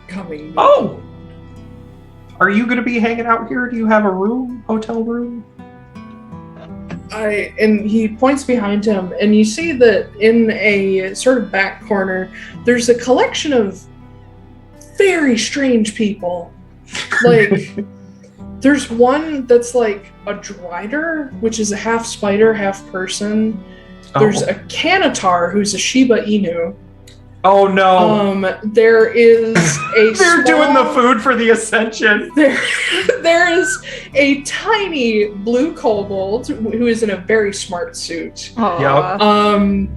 [SPEAKER 7] coming.
[SPEAKER 8] Oh! Are you going to be hanging out here? Do you have a room? Hotel room?
[SPEAKER 7] And he points behind him, and you see that in a sort of back corner, there's a collection of very strange people. Like, there's one that's like a drider, which is a half spider, half person. There's a Canatar, who's a Shiba Inu.
[SPEAKER 8] Oh no!
[SPEAKER 7] There is a.
[SPEAKER 8] They're doing the food for the Ascension.
[SPEAKER 7] There is a tiny blue kobold who is in a very smart suit.
[SPEAKER 8] Yep.
[SPEAKER 7] And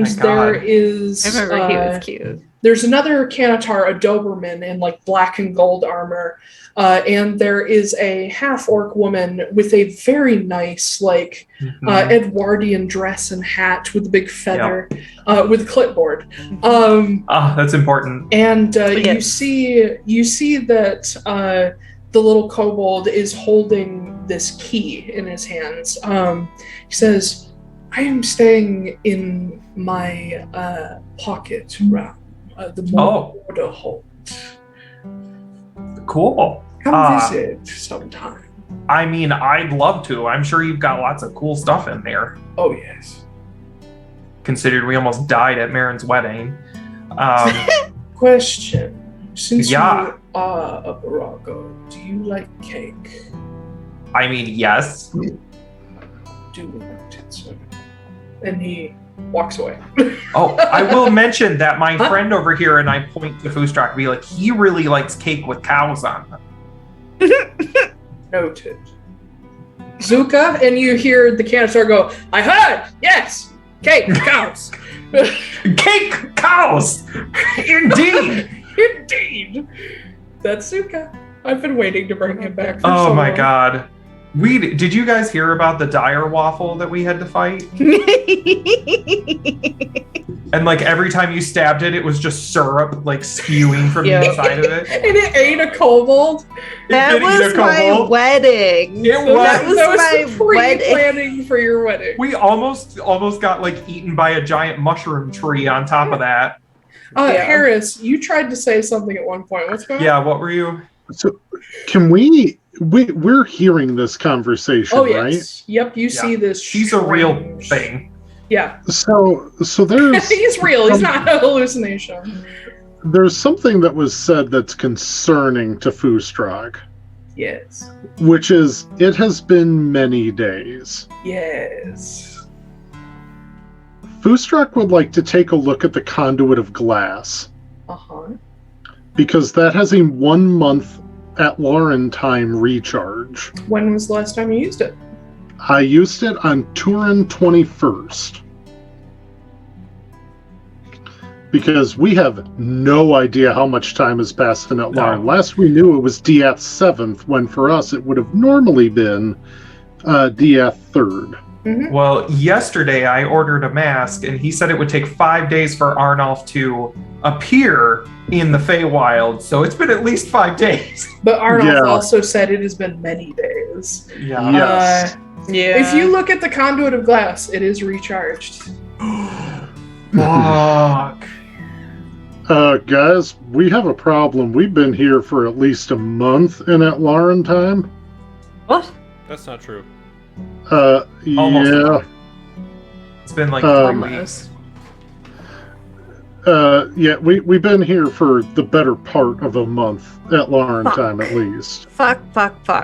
[SPEAKER 7] there is.
[SPEAKER 3] I remember he was cute.
[SPEAKER 7] There's another Canatar, a Doberman, in like black and gold armor. And there is a half-orc woman with a very nice, like, Edwardian dress and hat with a big feather, with a clipboard.
[SPEAKER 8] That's important.
[SPEAKER 7] And you see that the little kobold is holding this key in his hands. He says, I am staying in my pocket round the border hold.
[SPEAKER 8] Cool.
[SPEAKER 7] Come visit sometime.
[SPEAKER 8] I mean, I'd love to. I'm sure you've got lots of cool stuff in there.
[SPEAKER 7] Oh, yes.
[SPEAKER 8] Considered we almost died at Marin's wedding.
[SPEAKER 7] Question. Since you are a Borago, do you like cake?
[SPEAKER 8] I mean, yes.
[SPEAKER 7] Do note it, sir. And he walks away.
[SPEAKER 8] Oh, I will mention that my friend over here, and I point to Foostrak and be like, he really likes cake with cows on them.
[SPEAKER 7] Noted. Zuka, and you hear the Canister go, I heard! Yes! Cake, cows!
[SPEAKER 8] Cake, cows! Indeed!
[SPEAKER 7] Indeed! That's Zuka. I've been waiting to bring him back for so long.
[SPEAKER 8] Oh my god. Did you guys hear about the dire waffle that we had to fight? And like every time you stabbed it, it was just syrup like spewing from the inside of it.
[SPEAKER 7] And it ate a kobold.
[SPEAKER 6] That was my wedding.
[SPEAKER 7] That was my pre-planning for your wedding.
[SPEAKER 8] We almost got like eaten by a giant mushroom tree on top of that.
[SPEAKER 7] Harris, you tried to say something at one point. What's going on?
[SPEAKER 8] Yeah, what were you?
[SPEAKER 5] So, can we're hearing this conversation,
[SPEAKER 7] Oh, yes.
[SPEAKER 5] right?
[SPEAKER 7] Yep, you see this.
[SPEAKER 8] He's a real thing.
[SPEAKER 7] Yeah.
[SPEAKER 5] So there's
[SPEAKER 7] He's real. He's not a hallucination.
[SPEAKER 5] there's something that was said that's concerning to Foostrak,
[SPEAKER 7] Yes.
[SPEAKER 5] which is it has been many days.
[SPEAKER 7] Yes.
[SPEAKER 5] Foostrak would like to take a look at the conduit of glass
[SPEAKER 7] Uh-huh.
[SPEAKER 5] because that has a 1 month Atlaran time recharge.
[SPEAKER 7] When was the last time you used it?
[SPEAKER 5] I used it on Turin 21st. Because we have no idea how much time has passed in Atlaran.
[SPEAKER 8] No.
[SPEAKER 5] Last we knew it was Diath 7th, when for us it would have normally been Diath 3rd.
[SPEAKER 7] Mm-hmm.
[SPEAKER 8] Well, yesterday I ordered a mask, and he said it would take 5 days for Arnulf to appear in the Feywild, so it's been at least 5 days.
[SPEAKER 7] But Arnold
[SPEAKER 5] Yeah.
[SPEAKER 7] also said it has been many days.
[SPEAKER 8] Yeah.
[SPEAKER 5] Yes.
[SPEAKER 6] Yeah.
[SPEAKER 7] If you look at the conduit of glass, it is recharged.
[SPEAKER 8] Fuck.
[SPEAKER 5] Guys, we have a problem. We've been here for at least a month in Atlaran time.
[SPEAKER 6] What?
[SPEAKER 9] That's not true.
[SPEAKER 8] Almost a
[SPEAKER 5] Yeah.
[SPEAKER 8] month. It's been like
[SPEAKER 5] Um,
[SPEAKER 8] 3 weeks.
[SPEAKER 5] Yeah, we've been here for the better part of a month at Atlaran
[SPEAKER 6] Fuck.
[SPEAKER 5] time at least.
[SPEAKER 6] Fuck.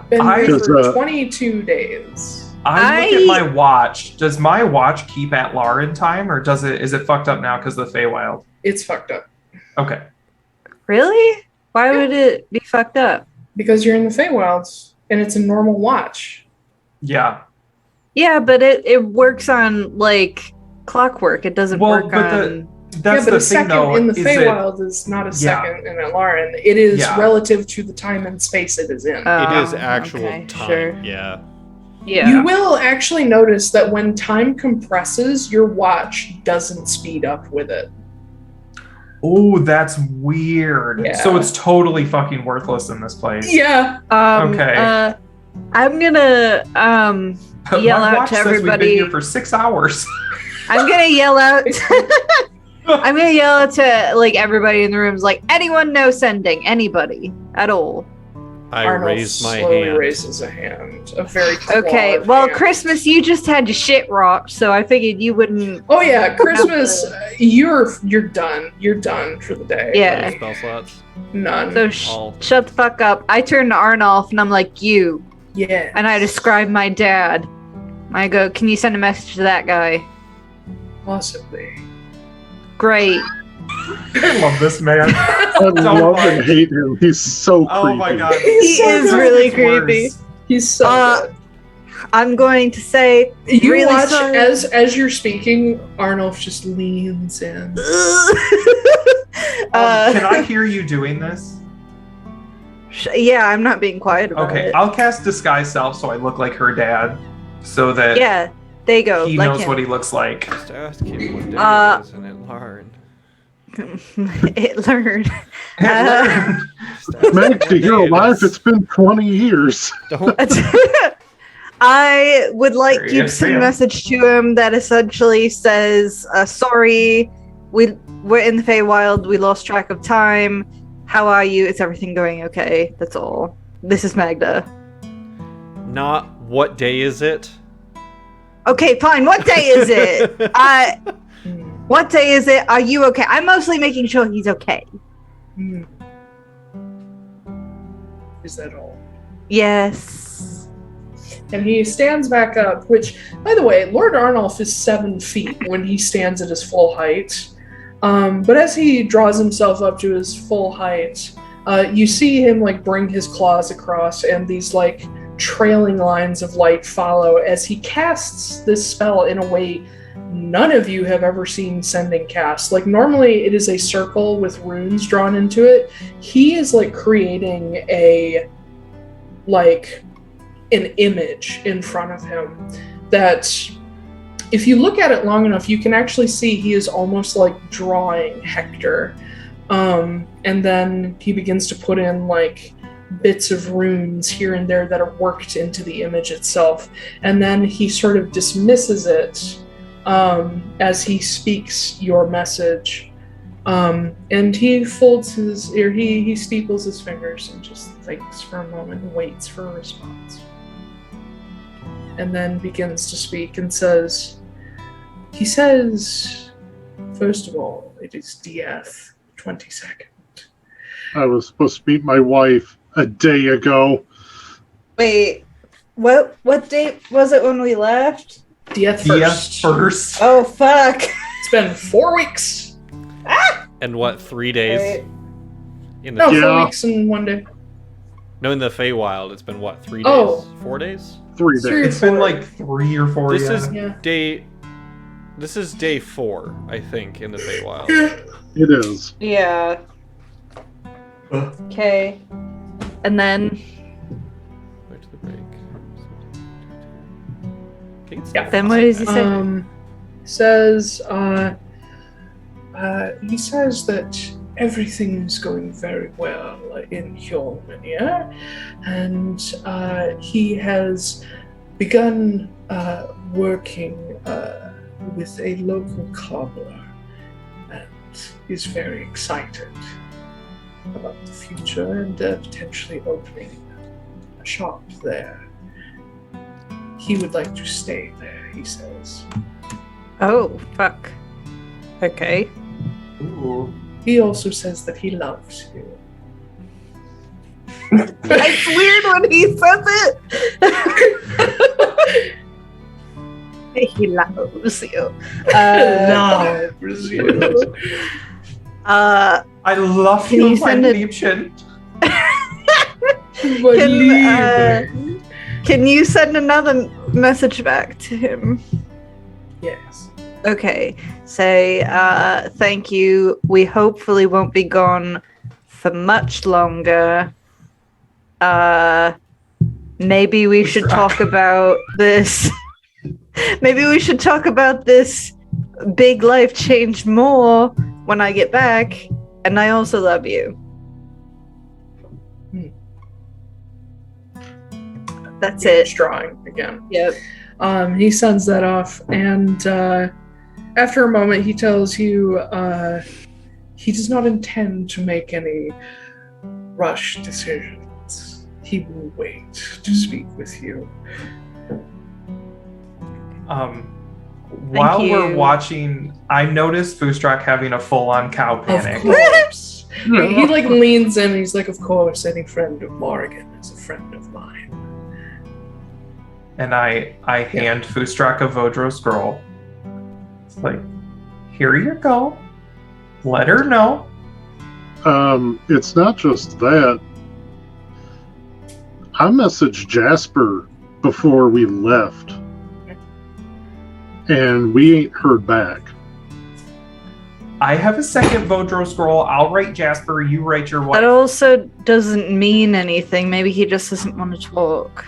[SPEAKER 7] Been
[SPEAKER 8] I-
[SPEAKER 7] here for
[SPEAKER 5] Does,
[SPEAKER 7] 22 days.
[SPEAKER 8] I look at my watch. Does my watch keep Atlaran time, or is it fucked up now because of the Feywild?
[SPEAKER 7] It's fucked up.
[SPEAKER 8] Okay.
[SPEAKER 6] Really? Why would it be fucked up?
[SPEAKER 7] Because you're in the Feywilds, and it's a normal watch.
[SPEAKER 8] Yeah.
[SPEAKER 6] Yeah, but it works on like clockwork. It doesn't
[SPEAKER 8] Well,
[SPEAKER 6] work
[SPEAKER 8] but
[SPEAKER 6] on.
[SPEAKER 8] That's
[SPEAKER 7] but
[SPEAKER 8] the
[SPEAKER 7] a
[SPEAKER 8] thing,
[SPEAKER 7] second
[SPEAKER 8] though.
[SPEAKER 7] in the
[SPEAKER 8] is
[SPEAKER 7] Feywild is not a
[SPEAKER 8] Yeah.
[SPEAKER 7] second in Atlaran. It is
[SPEAKER 8] Yeah.
[SPEAKER 7] relative to the time and space it is in.
[SPEAKER 9] It is actual
[SPEAKER 6] okay,
[SPEAKER 9] time.
[SPEAKER 6] sure.
[SPEAKER 9] Yeah.
[SPEAKER 6] Yeah.
[SPEAKER 7] You will actually notice that when time compresses, your watch doesn't speed up with it.
[SPEAKER 8] Oh, that's weird.
[SPEAKER 7] Yeah.
[SPEAKER 8] So it's totally fucking worthless in this place.
[SPEAKER 7] Yeah.
[SPEAKER 8] Okay.
[SPEAKER 6] I'm gonna
[SPEAKER 8] But
[SPEAKER 6] yell
[SPEAKER 8] my
[SPEAKER 6] out
[SPEAKER 8] watch
[SPEAKER 6] to
[SPEAKER 8] says
[SPEAKER 6] everybody.
[SPEAKER 8] We've been here for 6 hours.
[SPEAKER 6] I'm gonna yell out. I'm gonna yell out to like everybody in the rooms, like anyone know sending anybody at all.
[SPEAKER 9] I
[SPEAKER 7] Arnold
[SPEAKER 9] raise my
[SPEAKER 7] slowly
[SPEAKER 9] hand.
[SPEAKER 7] raises a hand. A very
[SPEAKER 6] Okay,
[SPEAKER 7] clawed
[SPEAKER 6] well,
[SPEAKER 7] hand.
[SPEAKER 6] Christmas, you just had your shit rocked, so I figured you wouldn't.
[SPEAKER 7] Oh yeah, Christmas. You're done. You're done for the day.
[SPEAKER 6] Yeah.
[SPEAKER 9] Spell slots.
[SPEAKER 7] None.
[SPEAKER 6] So
[SPEAKER 9] All.
[SPEAKER 6] shut the fuck up. I turn to Arnulf and I'm like, you.
[SPEAKER 7] yeah.
[SPEAKER 6] And I describe my dad. I go, can you send a message to that guy?
[SPEAKER 7] Possibly.
[SPEAKER 6] Great.
[SPEAKER 8] I love this man.
[SPEAKER 5] I
[SPEAKER 8] So
[SPEAKER 5] love
[SPEAKER 8] much.
[SPEAKER 5] and hate him. He's so creepy.
[SPEAKER 8] Oh my god.
[SPEAKER 6] He is really creepy.
[SPEAKER 8] Worse.
[SPEAKER 7] He's so good.
[SPEAKER 6] I'm going to say,
[SPEAKER 7] You
[SPEAKER 6] really
[SPEAKER 7] watch
[SPEAKER 6] sorry.
[SPEAKER 7] as you're speaking, Arnulf just leans in.
[SPEAKER 8] Can I hear you doing this?
[SPEAKER 6] Yeah, I'm not being quiet about
[SPEAKER 8] Okay,
[SPEAKER 6] it.
[SPEAKER 8] I'll cast Disguise Self so I look like her dad, so that
[SPEAKER 6] Yeah, there you go.
[SPEAKER 8] he
[SPEAKER 6] like
[SPEAKER 8] knows
[SPEAKER 6] him.
[SPEAKER 8] what he looks like.
[SPEAKER 9] Just ask him what day
[SPEAKER 6] Uh,
[SPEAKER 9] it is and it learned.
[SPEAKER 6] It learned.
[SPEAKER 5] Magda, you're alive. It's been 20 years.
[SPEAKER 9] Don't.
[SPEAKER 6] I would like
[SPEAKER 8] There
[SPEAKER 6] you
[SPEAKER 8] you
[SPEAKER 6] to send a
[SPEAKER 8] go.
[SPEAKER 6] message to him that essentially says, sorry, we're in the Feywild, we lost track of time. How are you? Is everything going okay? That's all. This is Magda.
[SPEAKER 9] Not what day is it?
[SPEAKER 6] Okay, fine. What day is it? What day is it? Are you okay? I'm mostly making sure he's okay.
[SPEAKER 7] Hmm. Is that all?
[SPEAKER 6] Yes.
[SPEAKER 7] And he stands back up, which, by the way, Lord Arnulf is 7 feet when he stands at his full height. But as he draws himself up to his full height, you see him like bring his claws across, and these like trailing lines of light follow as he casts this spell in a way none of you have ever seen sending cast. Like normally it is a circle with runes drawn into it. He is like creating an image in front of him that if you look at it long enough, you can actually see he is almost like drawing Hector. And then he begins to put in like bits of runes here and there that are worked into the image itself. And then he sort of dismisses it as he speaks your message. And he folds his, or he steeples his fingers and just thinks for a moment and waits for a response. And then begins to speak and says, first of all, it is DF 22nd.
[SPEAKER 5] I was supposed to meet my wife a day ago.
[SPEAKER 6] Wait, what date was it when we left?
[SPEAKER 7] DF first.
[SPEAKER 6] Oh, fuck.
[SPEAKER 7] It's been 4 weeks.
[SPEAKER 9] And what, 3 days?
[SPEAKER 6] Right.
[SPEAKER 9] In the
[SPEAKER 7] 4 weeks and 1 day.
[SPEAKER 9] No, in the Feywild, it's been what, 3 days?
[SPEAKER 7] Oh.
[SPEAKER 9] 4 days?
[SPEAKER 5] 3 days.
[SPEAKER 8] It's been like 3 or 4.
[SPEAKER 9] This
[SPEAKER 8] yeah.
[SPEAKER 9] is
[SPEAKER 7] Yeah.
[SPEAKER 9] This is day 4, I think, in the Feywild.
[SPEAKER 5] It is.
[SPEAKER 6] Yeah. Okay. And then
[SPEAKER 9] Wait to the break. Okay, it's
[SPEAKER 7] Yeah.
[SPEAKER 3] Then what does he say?
[SPEAKER 7] He says that everything's going very well in Hjolmenir, and he has begun working with a local cobbler and is very excited about the future and potentially opening a shop there. He would like to stay there, he says.
[SPEAKER 3] Oh, fuck. Okay.
[SPEAKER 8] Ooh.
[SPEAKER 7] He also says that he loves you.
[SPEAKER 6] it's weird when he says it. He loves you.
[SPEAKER 7] Loves you.
[SPEAKER 8] I love
[SPEAKER 6] Can
[SPEAKER 8] you,
[SPEAKER 6] you
[SPEAKER 8] my
[SPEAKER 6] send it-
[SPEAKER 8] Liebchen.
[SPEAKER 6] Can you send another message back to him?
[SPEAKER 7] Yes.
[SPEAKER 6] Okay. Say, thank you. We hopefully won't be gone for much longer. Maybe we should talk about this. Maybe we should talk about this big life change more when I get back. And I also love you. That's it.
[SPEAKER 7] Drawing again.
[SPEAKER 6] Yep.
[SPEAKER 7] He sends that off, and after a moment, he tells you he does not intend to make any rush decisions. He will wait to speak with you.
[SPEAKER 8] While we're
[SPEAKER 6] you.
[SPEAKER 8] watching, I noticed Foostrak having a full-on cow panic.
[SPEAKER 7] Of course. he like leans in and he's like, of course, any friend of Morrigan is a friend of mine.
[SPEAKER 8] And I hand Foostrak a Vodro scroll. It's like, here you go. Let her know.
[SPEAKER 5] It's not just that. I messaged Jasper before we left, and we ain't heard back.
[SPEAKER 8] I have a second Vodro scroll. I'll write Jasper. You write your wife.
[SPEAKER 6] That also doesn't mean anything. Maybe he just doesn't want to talk.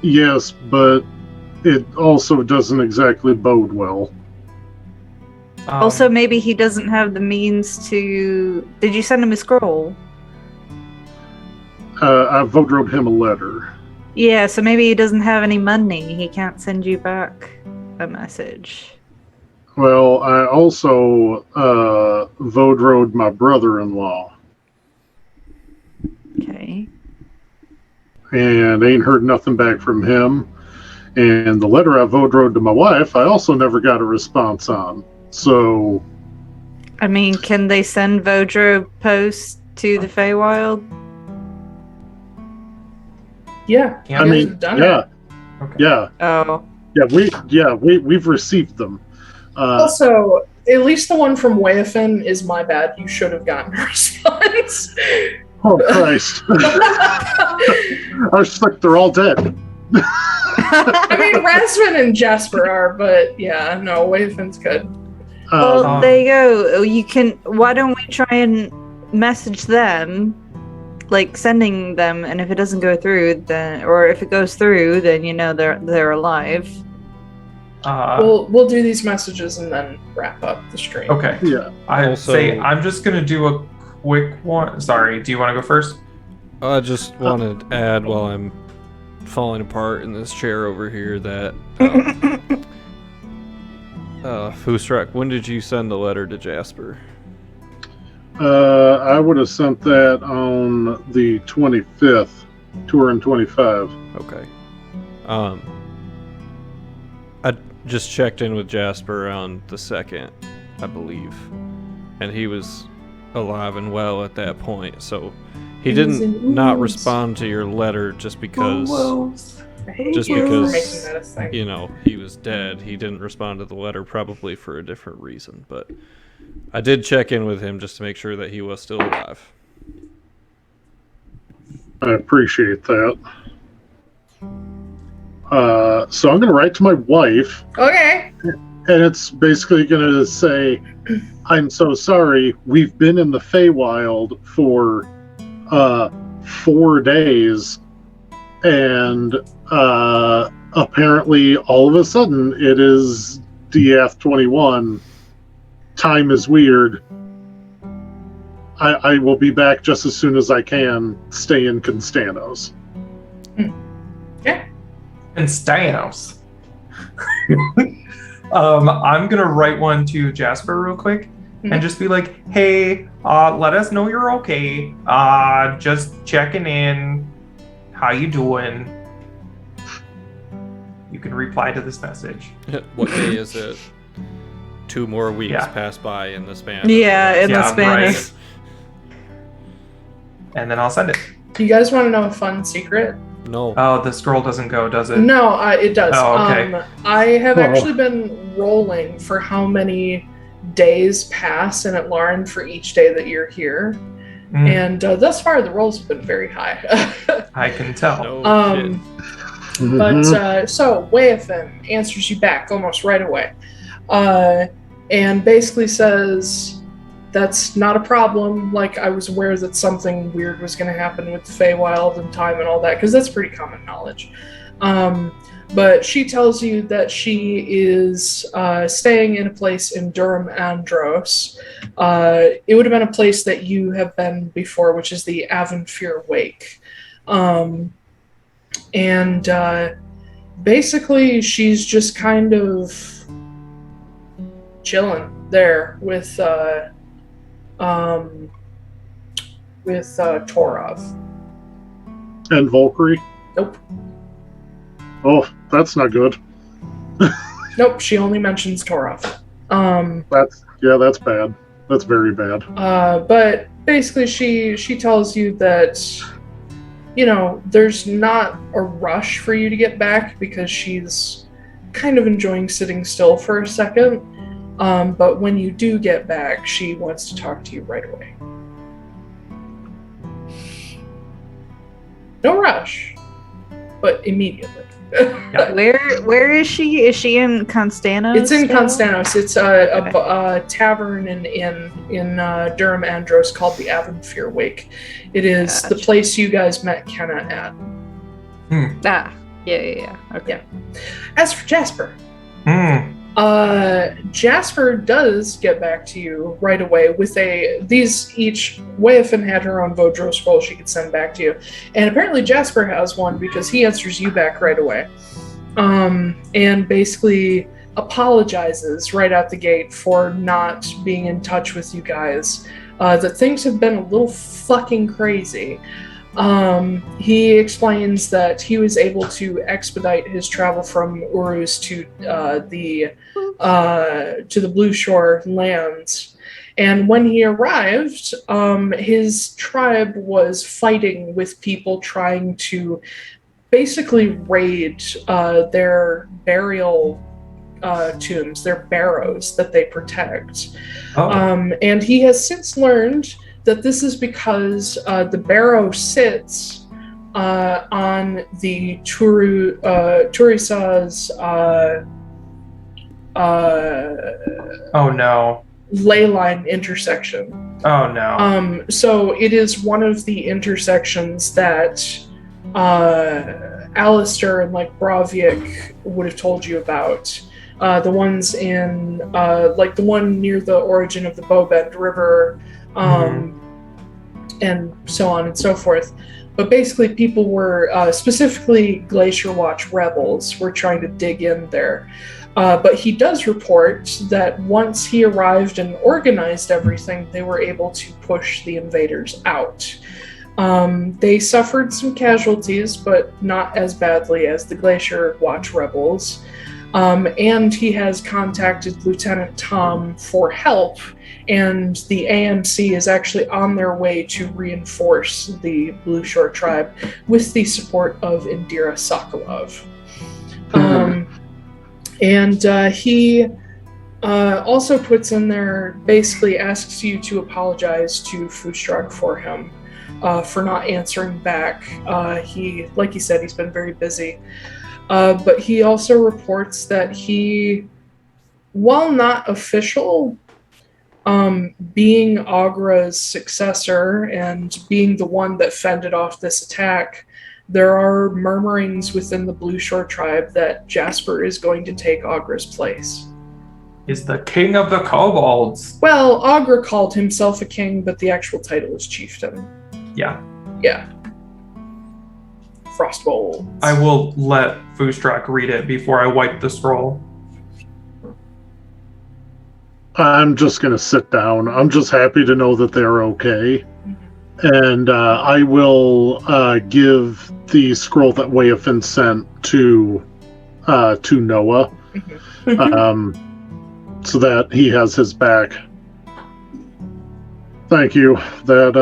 [SPEAKER 5] Yes, but it also doesn't exactly bode well.
[SPEAKER 6] Also, maybe he doesn't have the means to... Did you send him a scroll?
[SPEAKER 5] I Vodroed him a letter.
[SPEAKER 6] Yeah, so maybe he doesn't have any money. He can't send you back a message.
[SPEAKER 5] Well, I also Vodroed my brother-in-law.
[SPEAKER 6] Okay.
[SPEAKER 5] And ain't heard nothing back from him. And the letter I Vodroed to my wife, I also never got a response on. So...
[SPEAKER 6] I mean, can they send Vodro posts to the Feywild?
[SPEAKER 7] Yeah.
[SPEAKER 8] Yeah,
[SPEAKER 5] I mean,
[SPEAKER 7] done
[SPEAKER 5] yeah.
[SPEAKER 7] it.
[SPEAKER 8] Okay.
[SPEAKER 5] Yeah.
[SPEAKER 6] Oh.
[SPEAKER 5] We've received them.
[SPEAKER 7] Also, at least the one from Weafin is my bad. You should have gotten a response.
[SPEAKER 5] Oh, Christ. I was like, they're all dead.
[SPEAKER 7] I mean, Rasvin and Jasper are, but yeah, no, Weafin's good.
[SPEAKER 6] Well, there you go. You can... Why don't we try and message them? Like, sending them, and if it doesn't go through, then... Or if it goes through, then you know they're alive.
[SPEAKER 7] We'll do these messages and then wrap up the stream.
[SPEAKER 8] Okay.
[SPEAKER 5] Yeah.
[SPEAKER 8] I
[SPEAKER 9] Also-
[SPEAKER 8] say I'm just gonna do a quick one. Sorry, do you want to go first?
[SPEAKER 9] I just wanted to add while I'm falling apart in this chair over here that Foostrak, when did you send the letter to Jasper?
[SPEAKER 5] I would have sent that on the 25th, 225.
[SPEAKER 9] Okay. I just checked in with Jasper on the 2nd, I believe. And he was alive and well at that point, so he didn't not respond to your letter just because you know, he was dead. He didn't respond to the letter probably for a different reason, but I did check in with him just to make sure that he was still alive.
[SPEAKER 5] I appreciate that. So I'm going to write to my wife.
[SPEAKER 6] Okay.
[SPEAKER 5] And it's basically going to say, I'm so sorry. We've been in the Feywild for 4 days. And apparently, all of a sudden, it is DF21. Time is weird. I will be back just as soon as I can. Stay in Constanos.
[SPEAKER 6] Okay.
[SPEAKER 8] Constanos. I'm gonna write one to Jasper real quick and just be like, hey, let us know you're okay. Just checking in. How you doing? You can reply to this message.
[SPEAKER 9] What day is it? 2 more weeks pass by in the span.
[SPEAKER 6] Yeah, in the span.
[SPEAKER 8] Right. And then I'll send it.
[SPEAKER 7] You guys want to know a fun secret?
[SPEAKER 9] No.
[SPEAKER 8] Oh, the scroll doesn't go, does it?
[SPEAKER 7] No, it does.
[SPEAKER 8] Oh, okay.
[SPEAKER 7] I have actually been rolling for how many days pass in Atlaran for each day that you're here. And thus far, the rolls have been very high.
[SPEAKER 8] I can tell.
[SPEAKER 9] No shit.
[SPEAKER 7] But so Wayafen answers you back almost right away, and basically says that's not a problem. Like, I was aware that something weird was going to happen with the Feywild and time and all that, because that's pretty common knowledge. But she tells you that she is staying in a place in Durham Andros. It would have been a place that you have been before, which is the Avonfear Wake. And basically, she's just kind of chilling there with Torov.
[SPEAKER 5] And Valkyrie?
[SPEAKER 7] Nope.
[SPEAKER 5] Oh, that's not good.
[SPEAKER 7] Nope, she only mentions Torov.
[SPEAKER 5] That's bad. That's very bad.
[SPEAKER 7] But basically she tells you that, you know, there's not a rush for you to get back because she's kind of enjoying sitting still for a second. But when you do get back, she wants to talk to you right away. No rush, but immediately.
[SPEAKER 6] Where is she? Is she in Constanos?
[SPEAKER 7] It's in Constanos. It's a tavern in Durham Andros called the Avonfear Wake. It is the place you guys met Kenna at.
[SPEAKER 6] Yeah. Okay.
[SPEAKER 7] Yeah. As for Jasper, Jasper does get back to you right away with each Wayafen had her own Vodro scroll she could send back to you. And apparently Jasper has one because he answers you back right away. And basically apologizes right out the gate for not being in touch with you guys. That things have been a little fucking crazy. He explains that he was able to expedite his travel from Uruz to the Blue Shore lands, and when he arrived, his tribe was fighting with people trying to basically raid their burial tombs, their barrows that they protect. And he has since learned that this is because the barrow sits on the Turisa's ley line intersection.
[SPEAKER 8] Oh no.
[SPEAKER 7] So it is one of the intersections that Alistair and like Braviak would have told you about. The ones in like the one near the origin of the Bowbend River. And so on and so forth. But basically people were, specifically Glacier Watch rebels, were trying to dig in there. But he does report that once he arrived and organized everything, they were able to push the invaders out. They suffered some casualties, but not as badly as the Glacier Watch rebels. And he has contacted Lieutenant Tom for help, and the AMC is actually on their way to reinforce the Blue Shore tribe with the support of Indira Sokolov. And he also puts in there, basically asks you to apologize to Foostrak for him, for not answering back. He, like he said, he's been very busy. But he also reports that he, while not official, being Agra's successor and being the one that fended off this attack, there are murmurings within the Blue Shore tribe that Jasper is going to take Agra's place.
[SPEAKER 8] Is the king of the kobolds.
[SPEAKER 7] Well, Agra called himself a king, but the actual title is chieftain.
[SPEAKER 8] Yeah.
[SPEAKER 7] Yeah. Frostbolt.
[SPEAKER 8] I will let Foostrak read it before I wipe the scroll.
[SPEAKER 5] I'm just going to sit down. I'm just happy to know that they're okay. And I will give the scroll that Weofin sent to Noah, so that he has his back. Thank you. That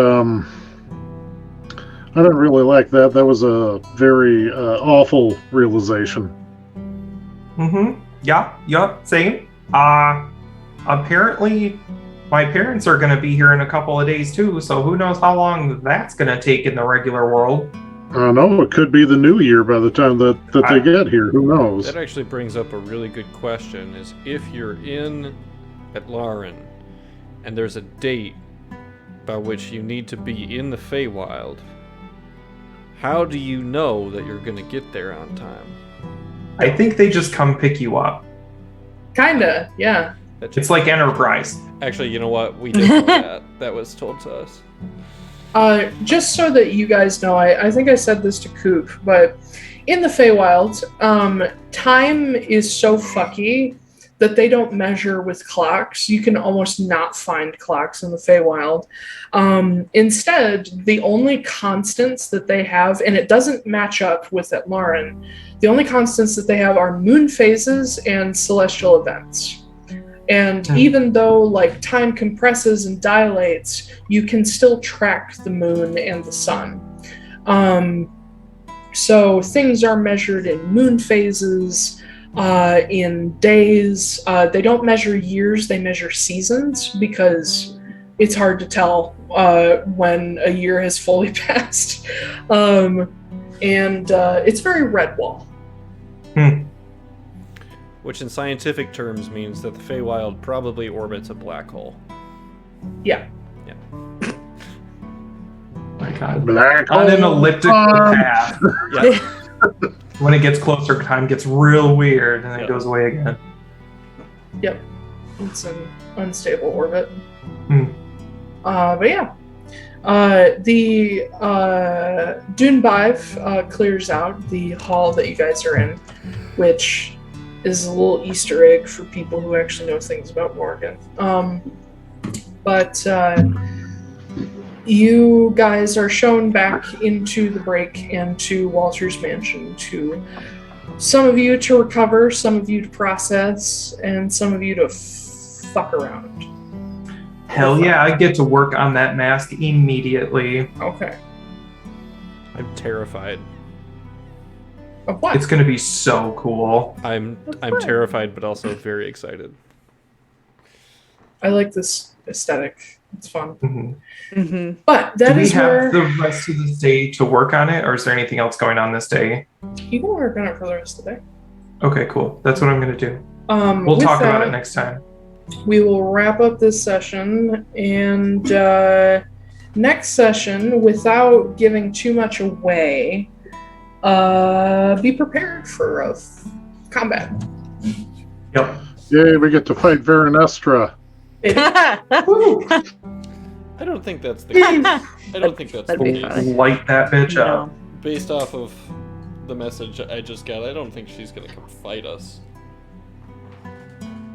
[SPEAKER 5] I didn't really like that. That was a very awful realization.
[SPEAKER 8] Yeah, same. Apparently my parents are going to be here in a couple of days too, so who knows how long that's going to take in the regular world.
[SPEAKER 5] I don't know, it could be the new year by the time that they get here. Who knows?
[SPEAKER 9] That actually brings up a really good question, is if you're in Atlaran and there's a date by which you need to be in the Feywild, how do you know that you're going to get there on time?
[SPEAKER 8] I think they just come pick you up.
[SPEAKER 7] Kinda, yeah.
[SPEAKER 8] It's like Enterprise.
[SPEAKER 9] Actually, you know what? We did know that. That was told to us.
[SPEAKER 7] Just so that you guys know, I think I said this to Koop, but in the Feywild, time is so fucky that they don't measure with clocks. You can almost not find clocks in the Feywild. Instead, the only constants that they have, and it doesn't match up with Atlaran, the only constants that they have are moon phases and celestial events. And even though like time compresses and dilates, you can still track the moon and the sun. So things are measured in moon phases, in days. They don't measure years, they measure seasons, because it's hard to tell when a year has fully passed. And it's very Redwall.
[SPEAKER 9] Which in scientific terms means that the Feywild probably orbits a black hole.
[SPEAKER 7] Yeah.
[SPEAKER 8] My God.
[SPEAKER 5] Black
[SPEAKER 8] On an elliptical path.
[SPEAKER 9] Yeah.
[SPEAKER 8] When it gets closer, time gets real weird and then it goes away again.
[SPEAKER 7] Yep. It's an unstable orbit. But yeah. The Dune Bive clears out the hall that you guys are in, which is a little Easter egg for people who actually know things about Morrigan. But you guys are shown back into the break and to Walter's mansion, to some of you to recover, some of you to process, and some of you to fuck around.
[SPEAKER 8] Hell yeah, I get to work on that mask immediately.
[SPEAKER 7] Okay.
[SPEAKER 9] I'm terrified.
[SPEAKER 7] Of what?
[SPEAKER 8] It's gonna be so cool.
[SPEAKER 9] I'm terrified, but also very excited.
[SPEAKER 7] I like this aesthetic. It's fun. But
[SPEAKER 8] Do
[SPEAKER 7] that
[SPEAKER 8] we
[SPEAKER 7] is
[SPEAKER 8] have
[SPEAKER 7] where
[SPEAKER 8] the rest of this day to work on it, or is there anything else going on this day?
[SPEAKER 7] you can work on it for the rest of the day.
[SPEAKER 8] Okay, cool. That's what I'm gonna do. We'll
[SPEAKER 7] With
[SPEAKER 8] talk about
[SPEAKER 7] that,
[SPEAKER 8] it next time.
[SPEAKER 7] We will wrap up this session, and next session, without giving too much away, be prepared for combat.
[SPEAKER 8] Yep.
[SPEAKER 5] Yay, we get to fight Veronestra.
[SPEAKER 9] I don't think that's the case. I don't think that's the
[SPEAKER 3] That'd be
[SPEAKER 9] case.
[SPEAKER 3] funny.
[SPEAKER 8] Light that bitch up.
[SPEAKER 9] Based off of the message I just got, I don't think she's gonna come fight us.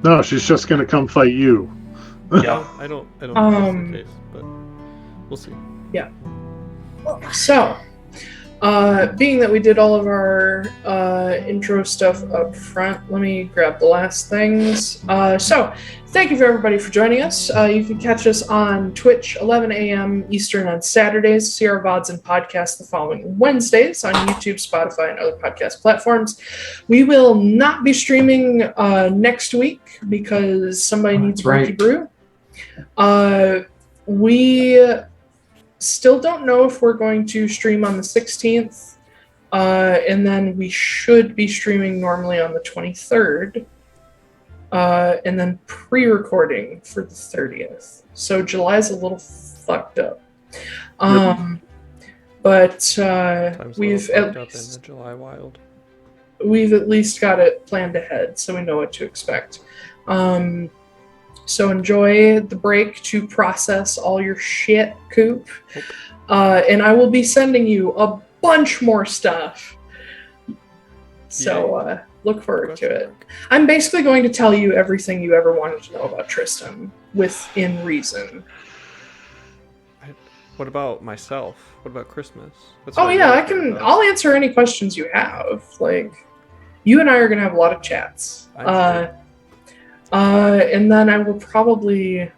[SPEAKER 5] No, she's just gonna come fight you.
[SPEAKER 8] Yeah.
[SPEAKER 9] I don't think that's the case, but we'll see.
[SPEAKER 7] So, being that we did all of our intro stuff up front, let me grab the last things. So, thank you for everybody for joining us. You can catch us on Twitch, 11 a.m. Eastern on Saturdays. See our VODs and podcasts the following Wednesdays on YouTube, Spotify, and other podcast platforms. We will not be streaming next week because somebody needs Monkey Brew. We still don't know if we're going to stream on the 16th, and then we should be streaming normally on the 23rd, and then pre-recording for the 30th. So July's a little fucked up. But we've at least
[SPEAKER 9] in the July wild.
[SPEAKER 7] We've at least got it planned ahead, so we know what to expect. So enjoy the break to process all your shit, Koop. And I will be sending you a bunch more stuff. So look forward to it. I'm basically going to tell you everything you ever wanted to know about Tristan, within reason.
[SPEAKER 9] What about myself? What about Christmas?
[SPEAKER 7] I'll answer any questions you have. Like, you and I are going to have a lot of chats. And then I will probably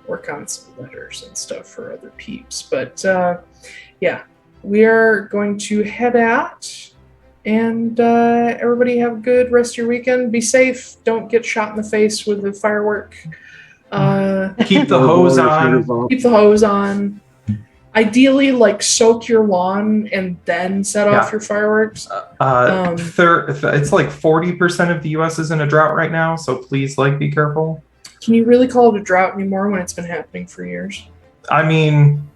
[SPEAKER 7] work on some letters and stuff for other peeps. But we are going to head out. And everybody have a good rest of your weekend. Be safe. Don't get shot in the face with a firework.
[SPEAKER 8] Keep the hose on.
[SPEAKER 7] Keep the hose on. Ideally, soak your lawn and then set off your fireworks.
[SPEAKER 8] It's like 40% of the U.S. is in a drought right now, so please, be careful.
[SPEAKER 7] Can you really call it a drought anymore when it's been happening for years?
[SPEAKER 8] I mean,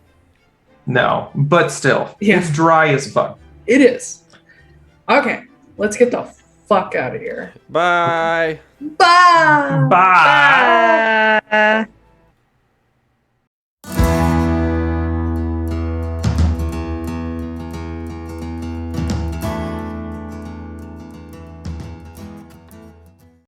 [SPEAKER 8] no, but still, it's dry as fuck.
[SPEAKER 7] It is. Okay, let's get the fuck out of here.
[SPEAKER 9] Bye.
[SPEAKER 7] Bye.
[SPEAKER 8] Bye.